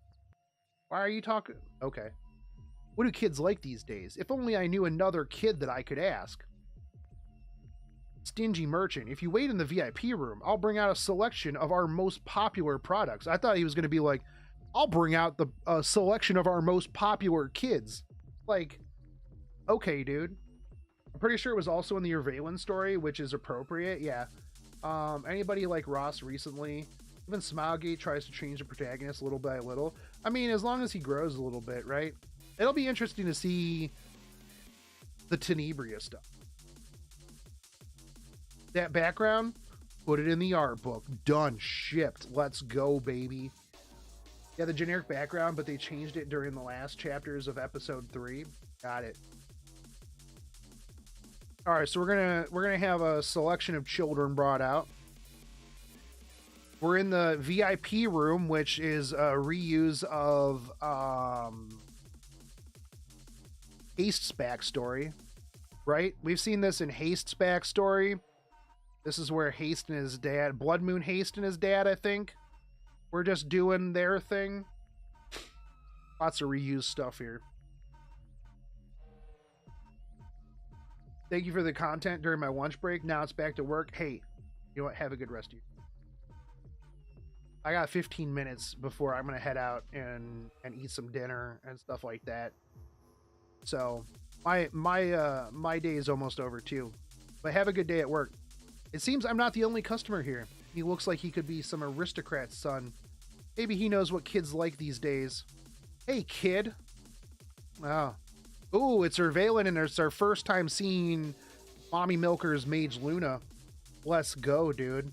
Why are you talking? Okay. What do kids like these days? If only I knew another kid that I could ask. Stingy merchant. If you wait in the VIP room, I'll bring out a selection of our most popular products. I thought he was going to be like, I'll bring out the selection of our most popular kids. Like, okay, dude. I'm pretty sure it was also in the Urvalen story, which is appropriate. Yeah. Anybody like Ross recently? Even Smilegate tries to change the protagonist little by little. I mean, as long as he grows a little bit, right? It'll be interesting to see the Tenebria stuff. That background, put it in the art book. Done. Shipped. Let's go, baby. Yeah, the generic background, but they changed it during the last chapters of episode 3. Got it. All right, so we're gonna have a selection of children brought out. We're in the VIP room, which is a reuse of Haste's backstory, right? We've seen this in Haste's backstory. This is where Haste and his dad, Blood Moon Haste and his dad, I think, we're just doing their thing. Lots of reused stuff here. Thank you for the content during my lunch break. Now it's back to work. Hey, you know what? Have a good rest of you. I got 15 minutes before I'm going to head out and eat some dinner and stuff like that. So my day is almost over too. But have a good day at work. It seems I'm not the only customer here. He looks like he could be some aristocrat's son. Maybe he knows what kids like these days. Hey, kid. Oh. Ooh, it's Urvalen, and it's our first time seeing Mommy Milker's Mage Luna. Let's go, dude.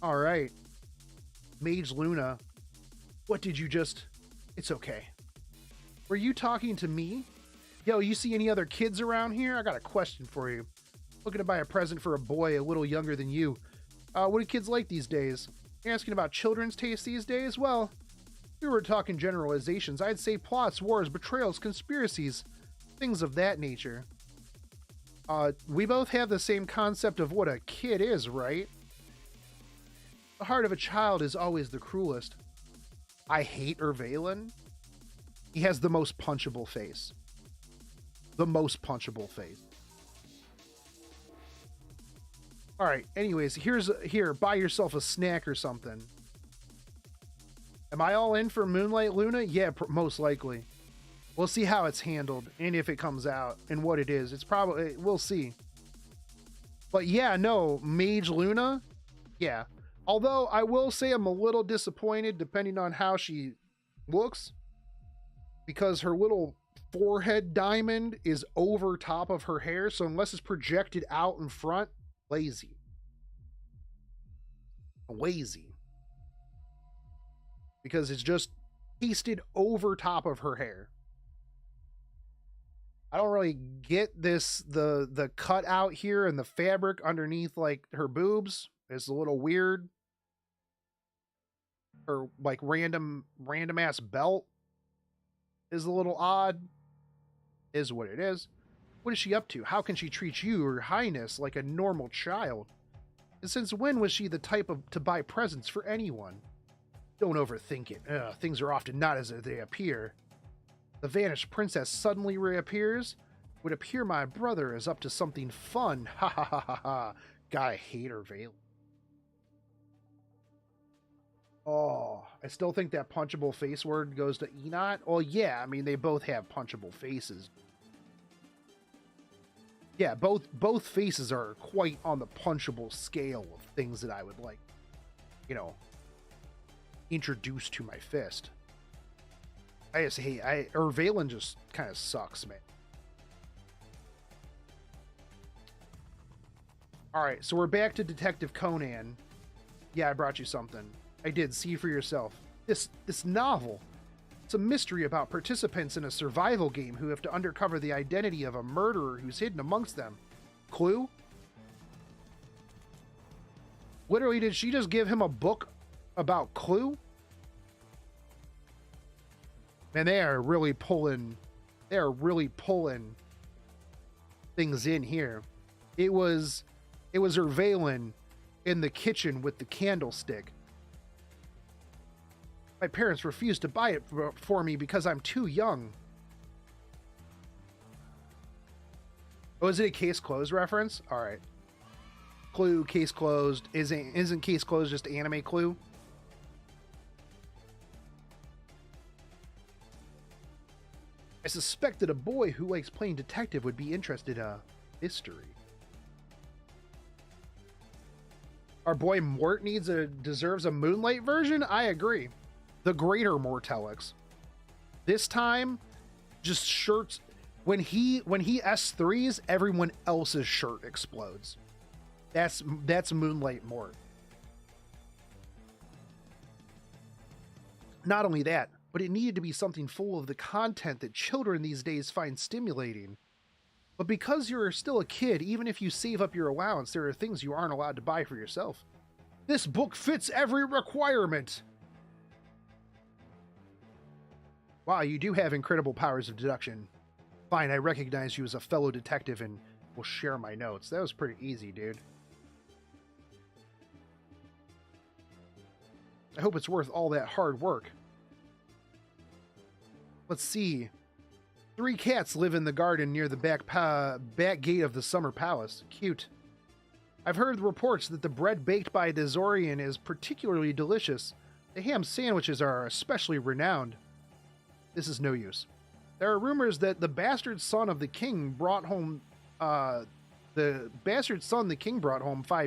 All right. Mage Luna. What did you just... It's okay. Were you talking to me? Yo, you see any other kids around here? I got a question for you. Looking to buy a present for a boy a little younger than you. What do kids like these days? You're asking about children's taste these days? Well, if we were talking generalizations, I'd say plots, wars, betrayals, conspiracies, things of that nature. We both have the same concept of what a kid is, right? The heart of a child is always the cruelest. I hate Urvalen. He has the most punchable face. The most punchable face. All right. Anyways, here, buy yourself a snack or something. Am I all in for Moonlight Luna? Yeah, most likely. We'll see how it's handled and if it comes out and what it is. It's probably, we'll see. But yeah, no, Mage Luna. Yeah. Although I will say I'm a little disappointed depending on how she looks, because her little forehead diamond is over top of her hair. So unless it's projected out in front, lazy. Because it's just pasted over top of her hair. I don't really get this, the cut out here and the fabric underneath like her boobs is a little weird. Her like random ass belt is a little odd. Is what it is. What is she up to? How can she treat you, Your Highness, like a normal child? And since when was she the type to buy presents for anyone? Don't overthink it. Things are often not as they appear. The vanished princess suddenly reappears. Would appear my brother is up to something fun. Ha ha ha ha ha. Guy hate her veil. Oh, I still think that punchable face word goes to Enot. Well, yeah, I mean, they both have punchable faces. Yeah, both faces are quite on the punchable scale of things that I would like, you know, introduce to my fist. I just hate, Valen just kind of sucks, man. All right, so we're back to Detective Conan. Yeah, I brought you something. I did. See for yourself. This novel. It's a mystery about participants in a survival game who have to uncover the identity of a murderer who's hidden amongst them. Clue? Literally, did she just give him a book about Clue? Man, they are really pulling things in here. It was Valen in the kitchen with the candlestick. My parents refused to buy it for me because I'm too young. Oh, is it a case closed reference? All right. Clue, case closed. Isn't case closed just anime Clue? I suspected a boy who likes playing detective would be interested in history. Our boy Mort deserves a Moonlight version? I agree. The greater Mortelix. This time, just shirts. When he S3s, everyone else's shirt explodes. That's Moonlight Mort. Not only that, but it needed to be something full of the content that children these days find stimulating. But because you're still a kid, even if you save up your allowance, there are things you aren't allowed to buy for yourself. This book fits every requirement. Wow, you do have incredible powers of deduction. Fine, I recognize you as a fellow detective and will share my notes. That was pretty easy, dude. I hope it's worth all that hard work. Let's see. 3 cats live in the garden near the back gate of the summer palace. Cute. I've heard reports that the bread baked by Dezorian is particularly delicious. The ham sandwiches are especially renowned. This is no use. There are rumors that the bastard son the king brought home 5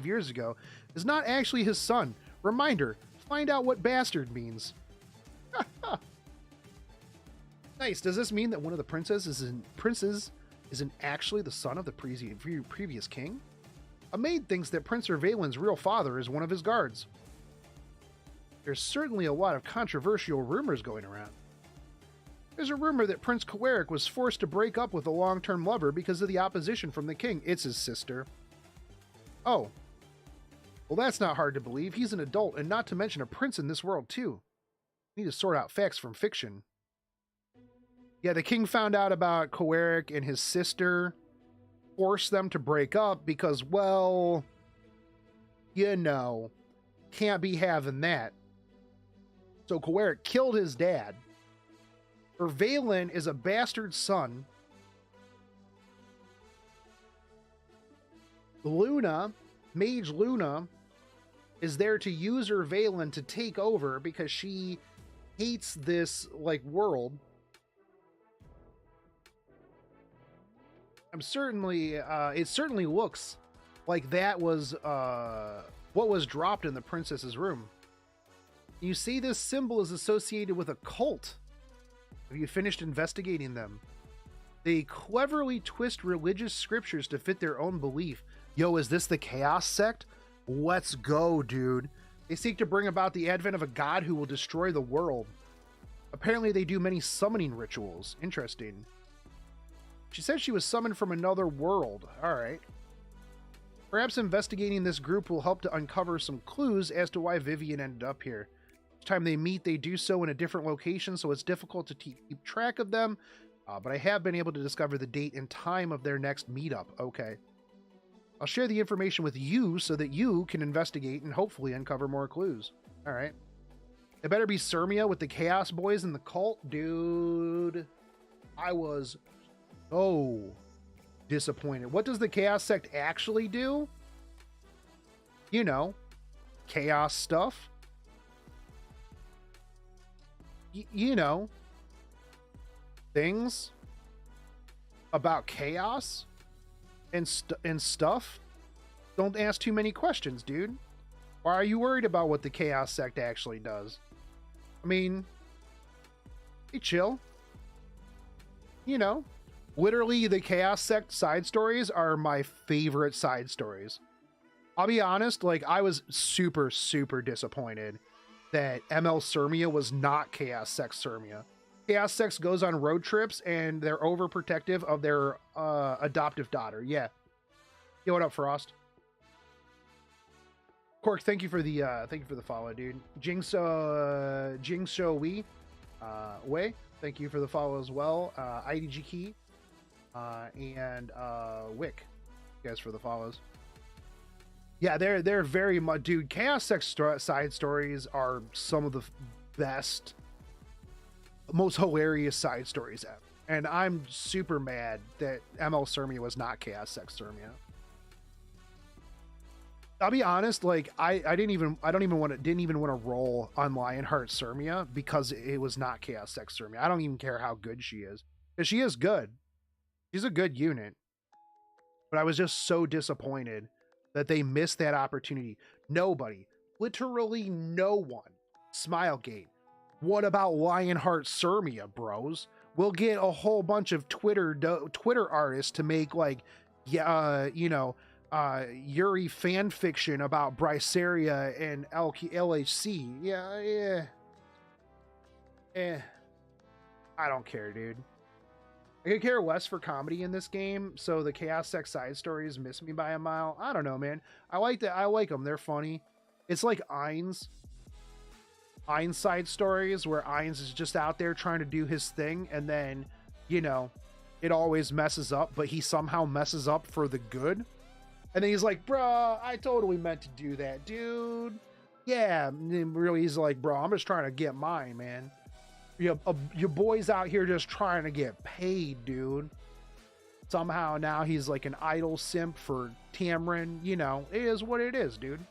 years ago is not actually his son. Reminder, find out what bastard means. Nice. Does this mean that one of the princes isn't actually the son of the previous king? A maid thinks that Prince Valen's real father is one of his guards. There's certainly a lot of controversial rumors going around. There's a rumor that Prince Coeric was forced to break up with a long-term lover because of the opposition from the king. It's his sister. Oh. Well, that's not hard to believe. He's an adult, and not to mention a prince in this world, too. We need to sort out facts from fiction. Yeah, the king found out about Coeric and his sister, forced them to break up because, well, you know, can't be having that. So Coeric killed his dad. Valen is a bastard son. Mage Luna, is there to use her Valen to take over because she hates this, like, world. It certainly looks like that was what was dropped in the princess's room. You see, this symbol is associated with a cult. Have you finished investigating them? They cleverly twist religious scriptures to fit their own belief. Yo, is this the Chaos Sect? Let's go, dude. They seek to bring about the advent of a god who will destroy the world. Apparently they do many summoning rituals. Interesting. She said she was summoned from another world. Alright. Perhaps investigating this group will help to uncover some clues as to why Vivian ended up here. Each time they meet, they do so in a different location, so it's difficult to keep track of them. But I have been able to discover the date and time of their next meetup. Okay. I'll share the information with you so that you can investigate and hopefully uncover more clues. All right. It better be Sirmia with the Chaos Boys and the cult. Dude, I was so disappointed. What does the Chaos Sect actually do? You know, chaos stuff. You know, things about chaos and stuff. Don't ask too many questions, dude. Why are you worried about what the Chaos Sect actually does? I mean, hey, chill. You know, literally the Chaos Sect side stories are my favorite side stories. I'll be honest, like, I was super, super disappointed that ML Sirmia was not Chaos Sect Sirmia. Chaos Sect goes on road trips and they're overprotective of their adoptive daughter. Yeah. Yo, what up, Frost? Cork, thank you for the follow, dude. Jingso Wei, thank you for the follow as well. IDG Key, and Wick, you guys for the follows. Yeah, they're very much, dude. Chaos Sect side stories are some of the best, most hilarious side stories ever, and I'm super mad that ML Sirmia was not Chaos Sect Sirmia. I'll be honest, like didn't even want to roll on Lionheart Sirmia because it was not Chaos Sect Sirmia. I don't even care how good she is, because she is good. She's a good unit, but I was just so disappointed that they missed that opportunity. Nobody, literally no one, Smilegate. What about Lionheart Sirmia, bros? We'll get a whole bunch of Twitter artists to make, like, Yuri fan fiction about Bryceria and LHC. Yeah. I don't care, dude. I could care less for comedy in this game, so the Chaos Sect side stories miss me by a mile. I don't know, man. I like them. They're funny. It's like Ainz side stories, where Ainz is just out there trying to do his thing, and then, it always messes up, but he somehow messes up for the good. And then he's like, bruh, I totally meant to do that, dude. Yeah, and really, he's like, bro, I'm just trying to get mine, man. Your boy's out here just trying to get paid, dude. Somehow now he's like an idol simp for Tamrin. It is what it is, dude.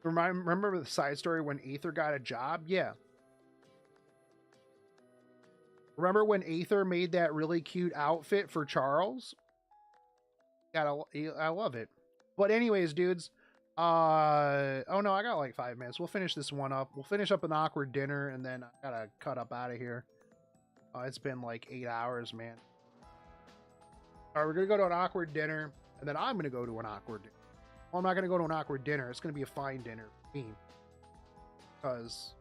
Remember the side story when Aether got a job? Yeah. Remember when Aether made that really cute outfit for Charles? I love it. But anyways, dudes. Oh no, I got like 5 minutes. We'll finish this one up. We'll finish up an awkward dinner, and then I gotta cut up out of here. It's been like 8 hours, man. All right, we're gonna go to an awkward dinner, and then I'm gonna go to an awkward dinner. Well, I'm not gonna go to an awkward dinner. It's gonna be a fine dinner for me, because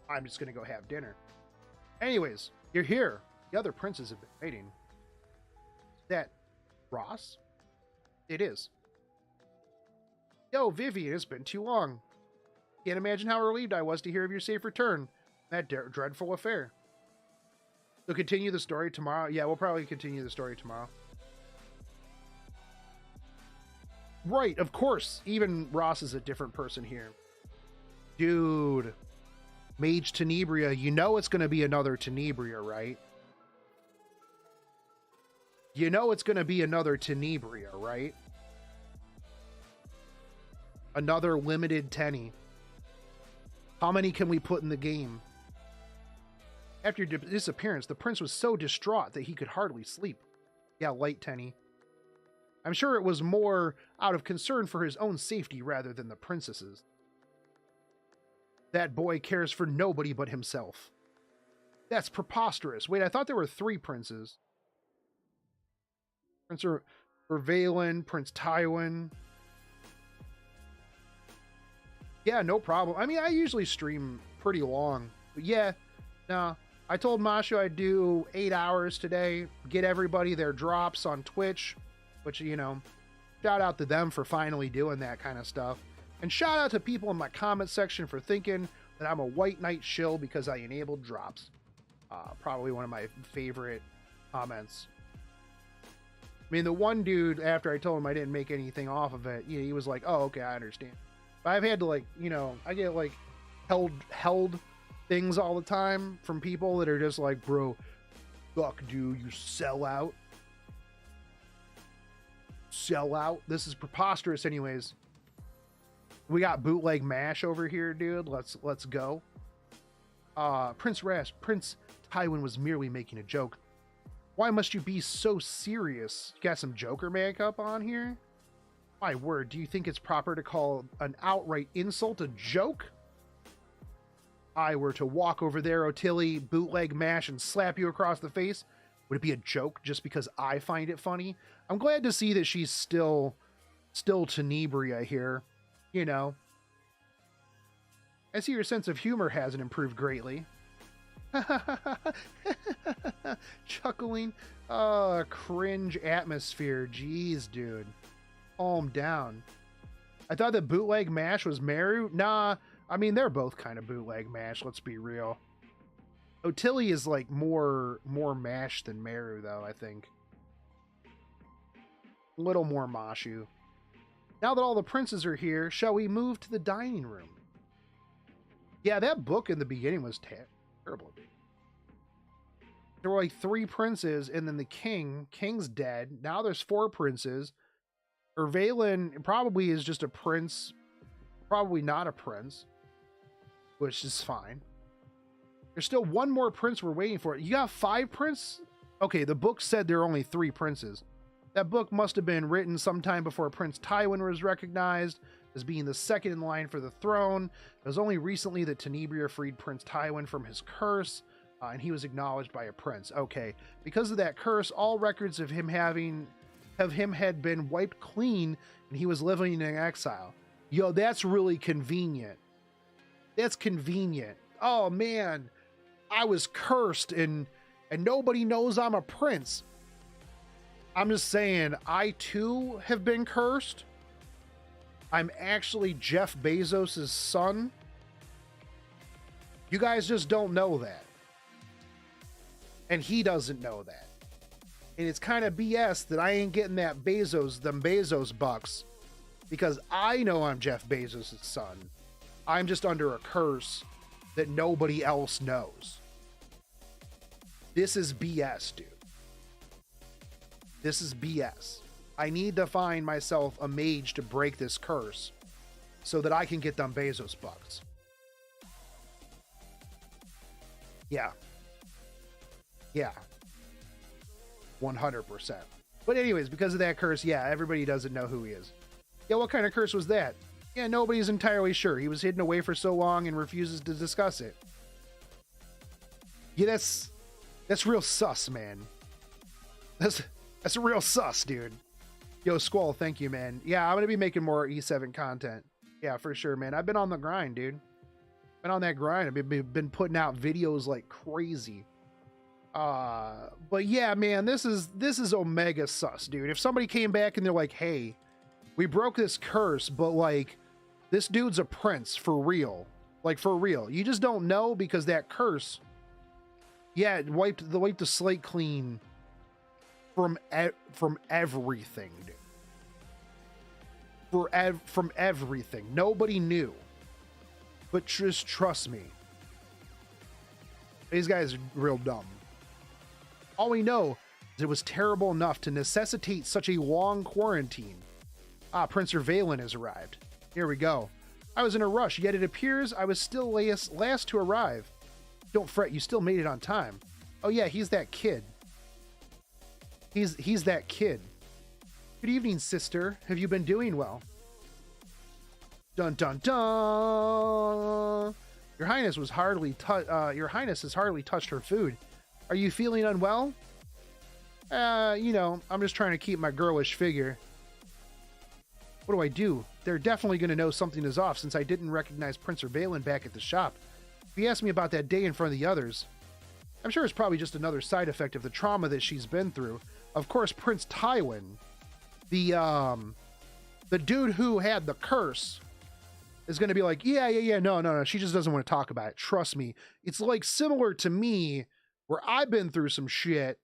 I'm just gonna go have dinner. Anyways, you're here. The other princes have been waiting. Is that Ross? It is. Yo, Vivian, it's been too long. Can't imagine how relieved I was to hear of your safe return. That dreadful affair. So continue the story tomorrow? Yeah, we'll probably continue the story tomorrow. Right, of course. Even Ross is a different person here. Dude. Mage Tenebria. You know it's going to be another Tenebria, right? You know it's going to be another Tenebria, right? Another limited Tenny. How many can we put in the game? After your disappearance, the prince was so distraught that he could hardly sleep. Yeah, light Tenny. I'm sure it was more out of concern for his own safety rather than the princess's. That boy cares for nobody but himself. That's preposterous. Wait, I thought there were 3 princes. Prince Vervalen, Prince Tywin. Yeah, no problem. I mean, I usually stream pretty long. But yeah, no. I told Mashu I'd do 8 hours today. Get everybody their drops on Twitch. Which, shout out to them for finally doing that kind of stuff. And shout out to people in my comment section for thinking that I'm a White Knight shill because I enabled drops. Probably one of my favorite comments. mean, the one dude, after I told him I didn't make anything off of it, he was like, oh, okay, I understand. But I've had to, like, I get, like, held things all the time from people that are just like, bro, fuck, dude, you sell out. Sell out. This is preposterous anyways. We got bootleg mash over here, dude. Let's go. Prince Tywin was merely making a joke. Why must you be so serious? You got some Joker makeup on here? My word, do you think it's proper to call an outright insult a joke? I were to walk over there, Otilli, bootleg mash, and slap you across the face, would it be a joke just because I find it funny? I'm glad to see that she's still tenebria here, I see your sense of humor hasn't improved greatly. Chuckling. Cringe atmosphere. Jeez, dude. Calm down. I thought that bootleg mash was Meru. Nah, I mean, they're both kind of bootleg mash, let's be real. Otilli is like more mash than Meru, though, I think. A little more Mashu. Now that all the princes are here, shall we move to the dining room? Yeah, that book in the beginning was terrible, dude. There were like 3 princes, and then the king's dead. Now there's 4 princes. Valen probably is just a prince, probably not a prince, which is fine. There's still 1 more prince we're waiting for. You got 5 princes? Okay, the book said there are only 3 princes. That book must have been written sometime before Prince Tywin was recognized as being the second in line for the throne. It was only recently that Tenebria freed Prince Tywin from his curse, and he was acknowledged by a prince. Okay, because of that curse, all records of him had been wiped clean, and he was living in exile. Yo, that's really convenient. That's convenient. Oh man, I was cursed, and nobody knows I'm a prince. I'm just saying, I too have been cursed. I'm actually Jeff Bezos' son. You guys just don't know that. And he doesn't know that. And it's kind of BS that I ain't getting them Bezos bucks, because I know I'm Jeff Bezos' son. I'm just under a curse that nobody else knows. This is BS, dude. This is BS. I need to find myself a mage to break this curse so that I can get them Bezos bucks. Yeah. Yeah. 100%. But anyways, because of that curse, yeah, everybody doesn't know who he is. Yeah, what kind of curse was that? Yeah, nobody's entirely sure. He was hidden away for so long and refuses to discuss it. Yeah, that's real sus, man. That's real sus, dude. Yo, Squall, thank you, man. Yeah, I'm going to be making more E7 content. Yeah, for sure, man. I've been on the grind, dude. Been on that grind. I've been putting out videos like crazy. But yeah, man, this is Omega sus, dude. If somebody came back and they're like, hey, we broke this curse, but like, this dude's a prince for real. Like, for real. You just don't know because that curse, yeah, it wiped the slate clean from everything, dude. From everything. Nobody knew. But just trust me. These guys are real dumb. All we know is it was terrible enough to necessitate such a long quarantine. Ah, Prince Valen has arrived. Here we go. I was in a rush, yet it appears I was still last to arrive. Don't fret, you still made it on time. Oh yeah, he's that kid. He's that kid. Good evening, sister. Have you been doing well? Dun dun dun. Your Highness has hardly touched her food. Are you feeling unwell? I'm just trying to keep my girlish figure. What do I do? They're definitely going to know something is off since I didn't recognize Prince Valen back at the shop. He asked me about that day in front of the others. I'm sure it's probably just another side effect of the trauma that she's been through. Of course, Prince Tywin, the dude who had the curse, is going to be like, yeah, no, she just doesn't want to talk about it. Trust me. It's like similar to me, where I've been through some shit,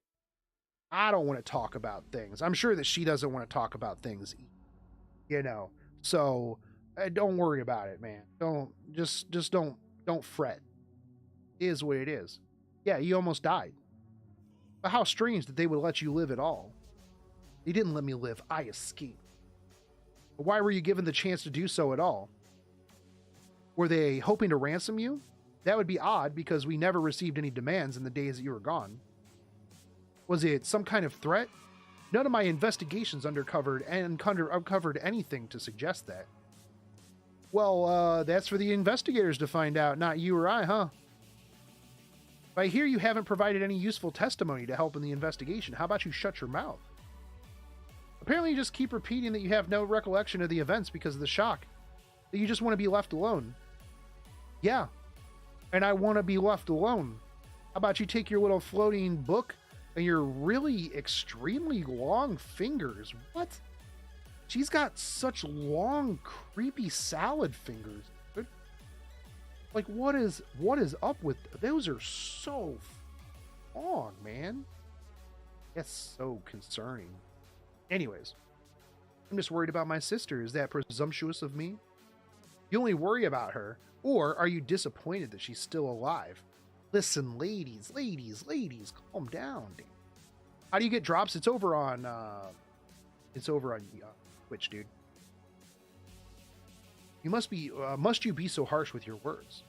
I don't want to talk about things. I'm sure that she doesn't want to talk about things, you know. So don't worry about it, man. Don't fret. It is what it is. Yeah, you almost died. But how strange that they would let you live at all. They didn't let me live. I escaped. But why were you given the chance to do so at all? Were they hoping to ransom you? That would be odd because we never received any demands in the days that you were gone. Was it some kind of threat? None of my investigations uncovered anything to suggest that. Well, that's for the investigators to find out, not you or I, huh? I hear you haven't provided any useful testimony to help in the investigation. How about you shut your mouth? Apparently you just keep repeating that you have no recollection of the events because of the shock. That you just want to be left alone. Yeah, and I want to be left alone. How about you take your little floating book and your really extremely long fingers? What? She's got such long, creepy salad fingers. Like, what is up with those? Are so long, man. That's so concerning. Anyways, I'm just worried about my sister. Is that presumptuous of me? You only worry about her, or are you disappointed that she's still alive? Listen, ladies, calm down, dude. How do you get drops? It's over on Twitch, dude. You must you be so harsh with your words?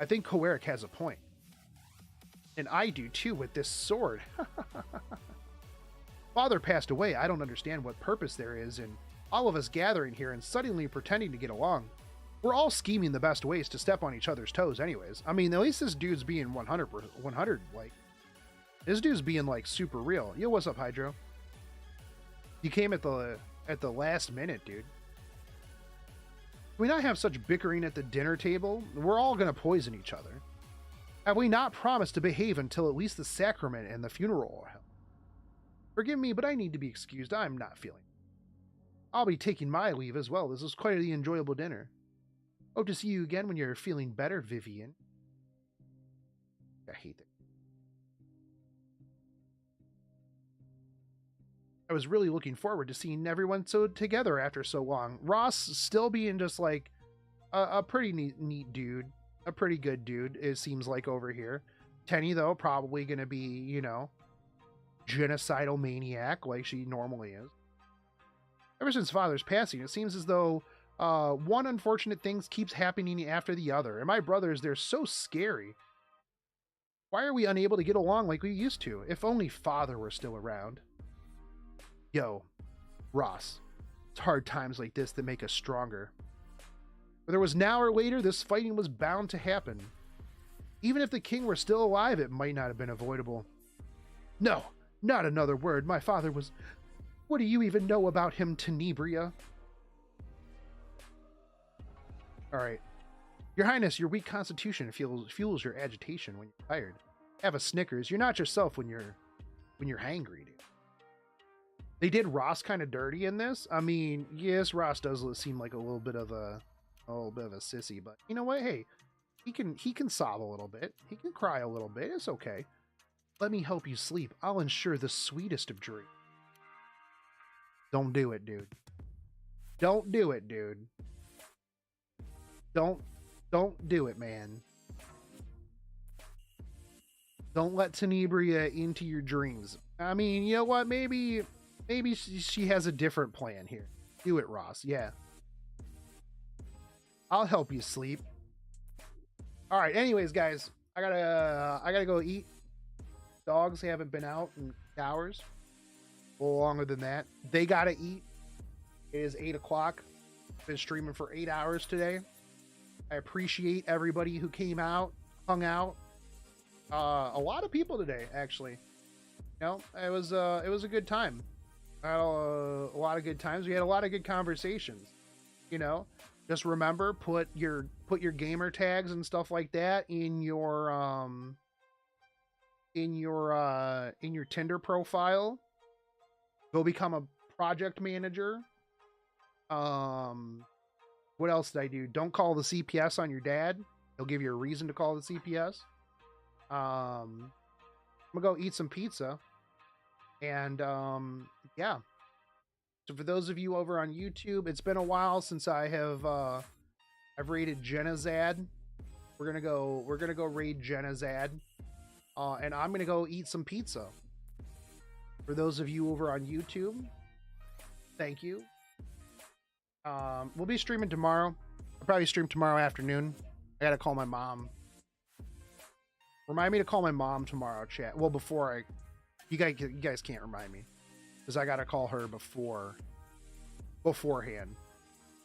I think Koeric has a point. And I do too with this sword. Father passed away. I don't understand what purpose there is in all of us gathering here and suddenly pretending to get along. We're all scheming the best ways to step on each other's toes anyways. I mean, at least this dude's being 100, like, this dude's being, like, super real. Yo, what's up, Hydro? You came at the last minute, dude. Can we not have such bickering at the dinner table? We're all gonna poison each other. Have we not promised to behave until at least the sacrament and the funeral are held? Forgive me, but I need to be excused. I'm not feeling. I'll be taking my leave as well. This was quite the enjoyable dinner. Hope to see you again when you're feeling better, Vivian. I hate that. I was really looking forward to seeing everyone together after so long. Ross still being just like a pretty neat dude. A pretty good dude, it seems like over here. Tenny, though, probably going to be, you know, genocidal maniac like she normally is. Ever since Father's passing, it seems as though one unfortunate thing keeps happening after the other. And my brothers, they're so scary. Why are we unable to get along like we used to? If only Father were still around. Yo, Ross, it's hard times like this that make us stronger. Whether it was now or later, this fighting was bound to happen. Even if the king were still alive, it might not have been avoidable. No, not another word. My father was... What do you even know about him, Tenebria? Alright. Your Highness, your weak constitution fuels your agitation when you're tired. Have a Snickers. You're not yourself when you're hangry, dude. They did Ross kind of dirty in this. I mean, yes, Ross does seem like a little bit of a sissy, but you know what? Hey, he can sob a little bit. He can cry a little bit. It's okay. Let me help you sleep. I'll ensure the sweetest of dreams. Don't do it, dude. Don't do it, dude. Don't do it, man. Don't let Tenebria into your dreams. I mean, you know what? Maybe she has a different plan here. Do it, Ross. Yeah. I'll help you sleep. All right. Anyways, guys, I gotta go eat. Dogs haven't been out in hours. A little longer than that. They gotta eat. It is 8 o'clock. Been streaming for 8 hours today. I appreciate everybody who came out, hung out. A lot of people today, actually. You know, it was a good time. I had a lot of good times. We had a lot of good conversations. You know, just remember, put your gamer tags and stuff like that in your Tinder profile. Go become a project manager. What else did I do? Don't call the CPS on your dad. He'll give you a reason to call the CPS. I'm gonna go eat some pizza. And yeah. So for those of you over on YouTube, it's been a while since I have I've raided Genazad. We're gonna go raid Genazad. And I'm gonna go eat some pizza. For those of you over on YouTube, thank you. We'll be streaming tomorrow. I'll probably stream tomorrow afternoon. I gotta call my mom. Remind me to call my mom tomorrow, chat. Well, before you guys can't remind me because I gotta call her beforehand.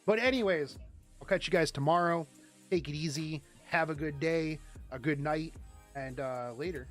But anyways, I'll catch you guys tomorrow. Take it easy. Have a good day, a good night, and later.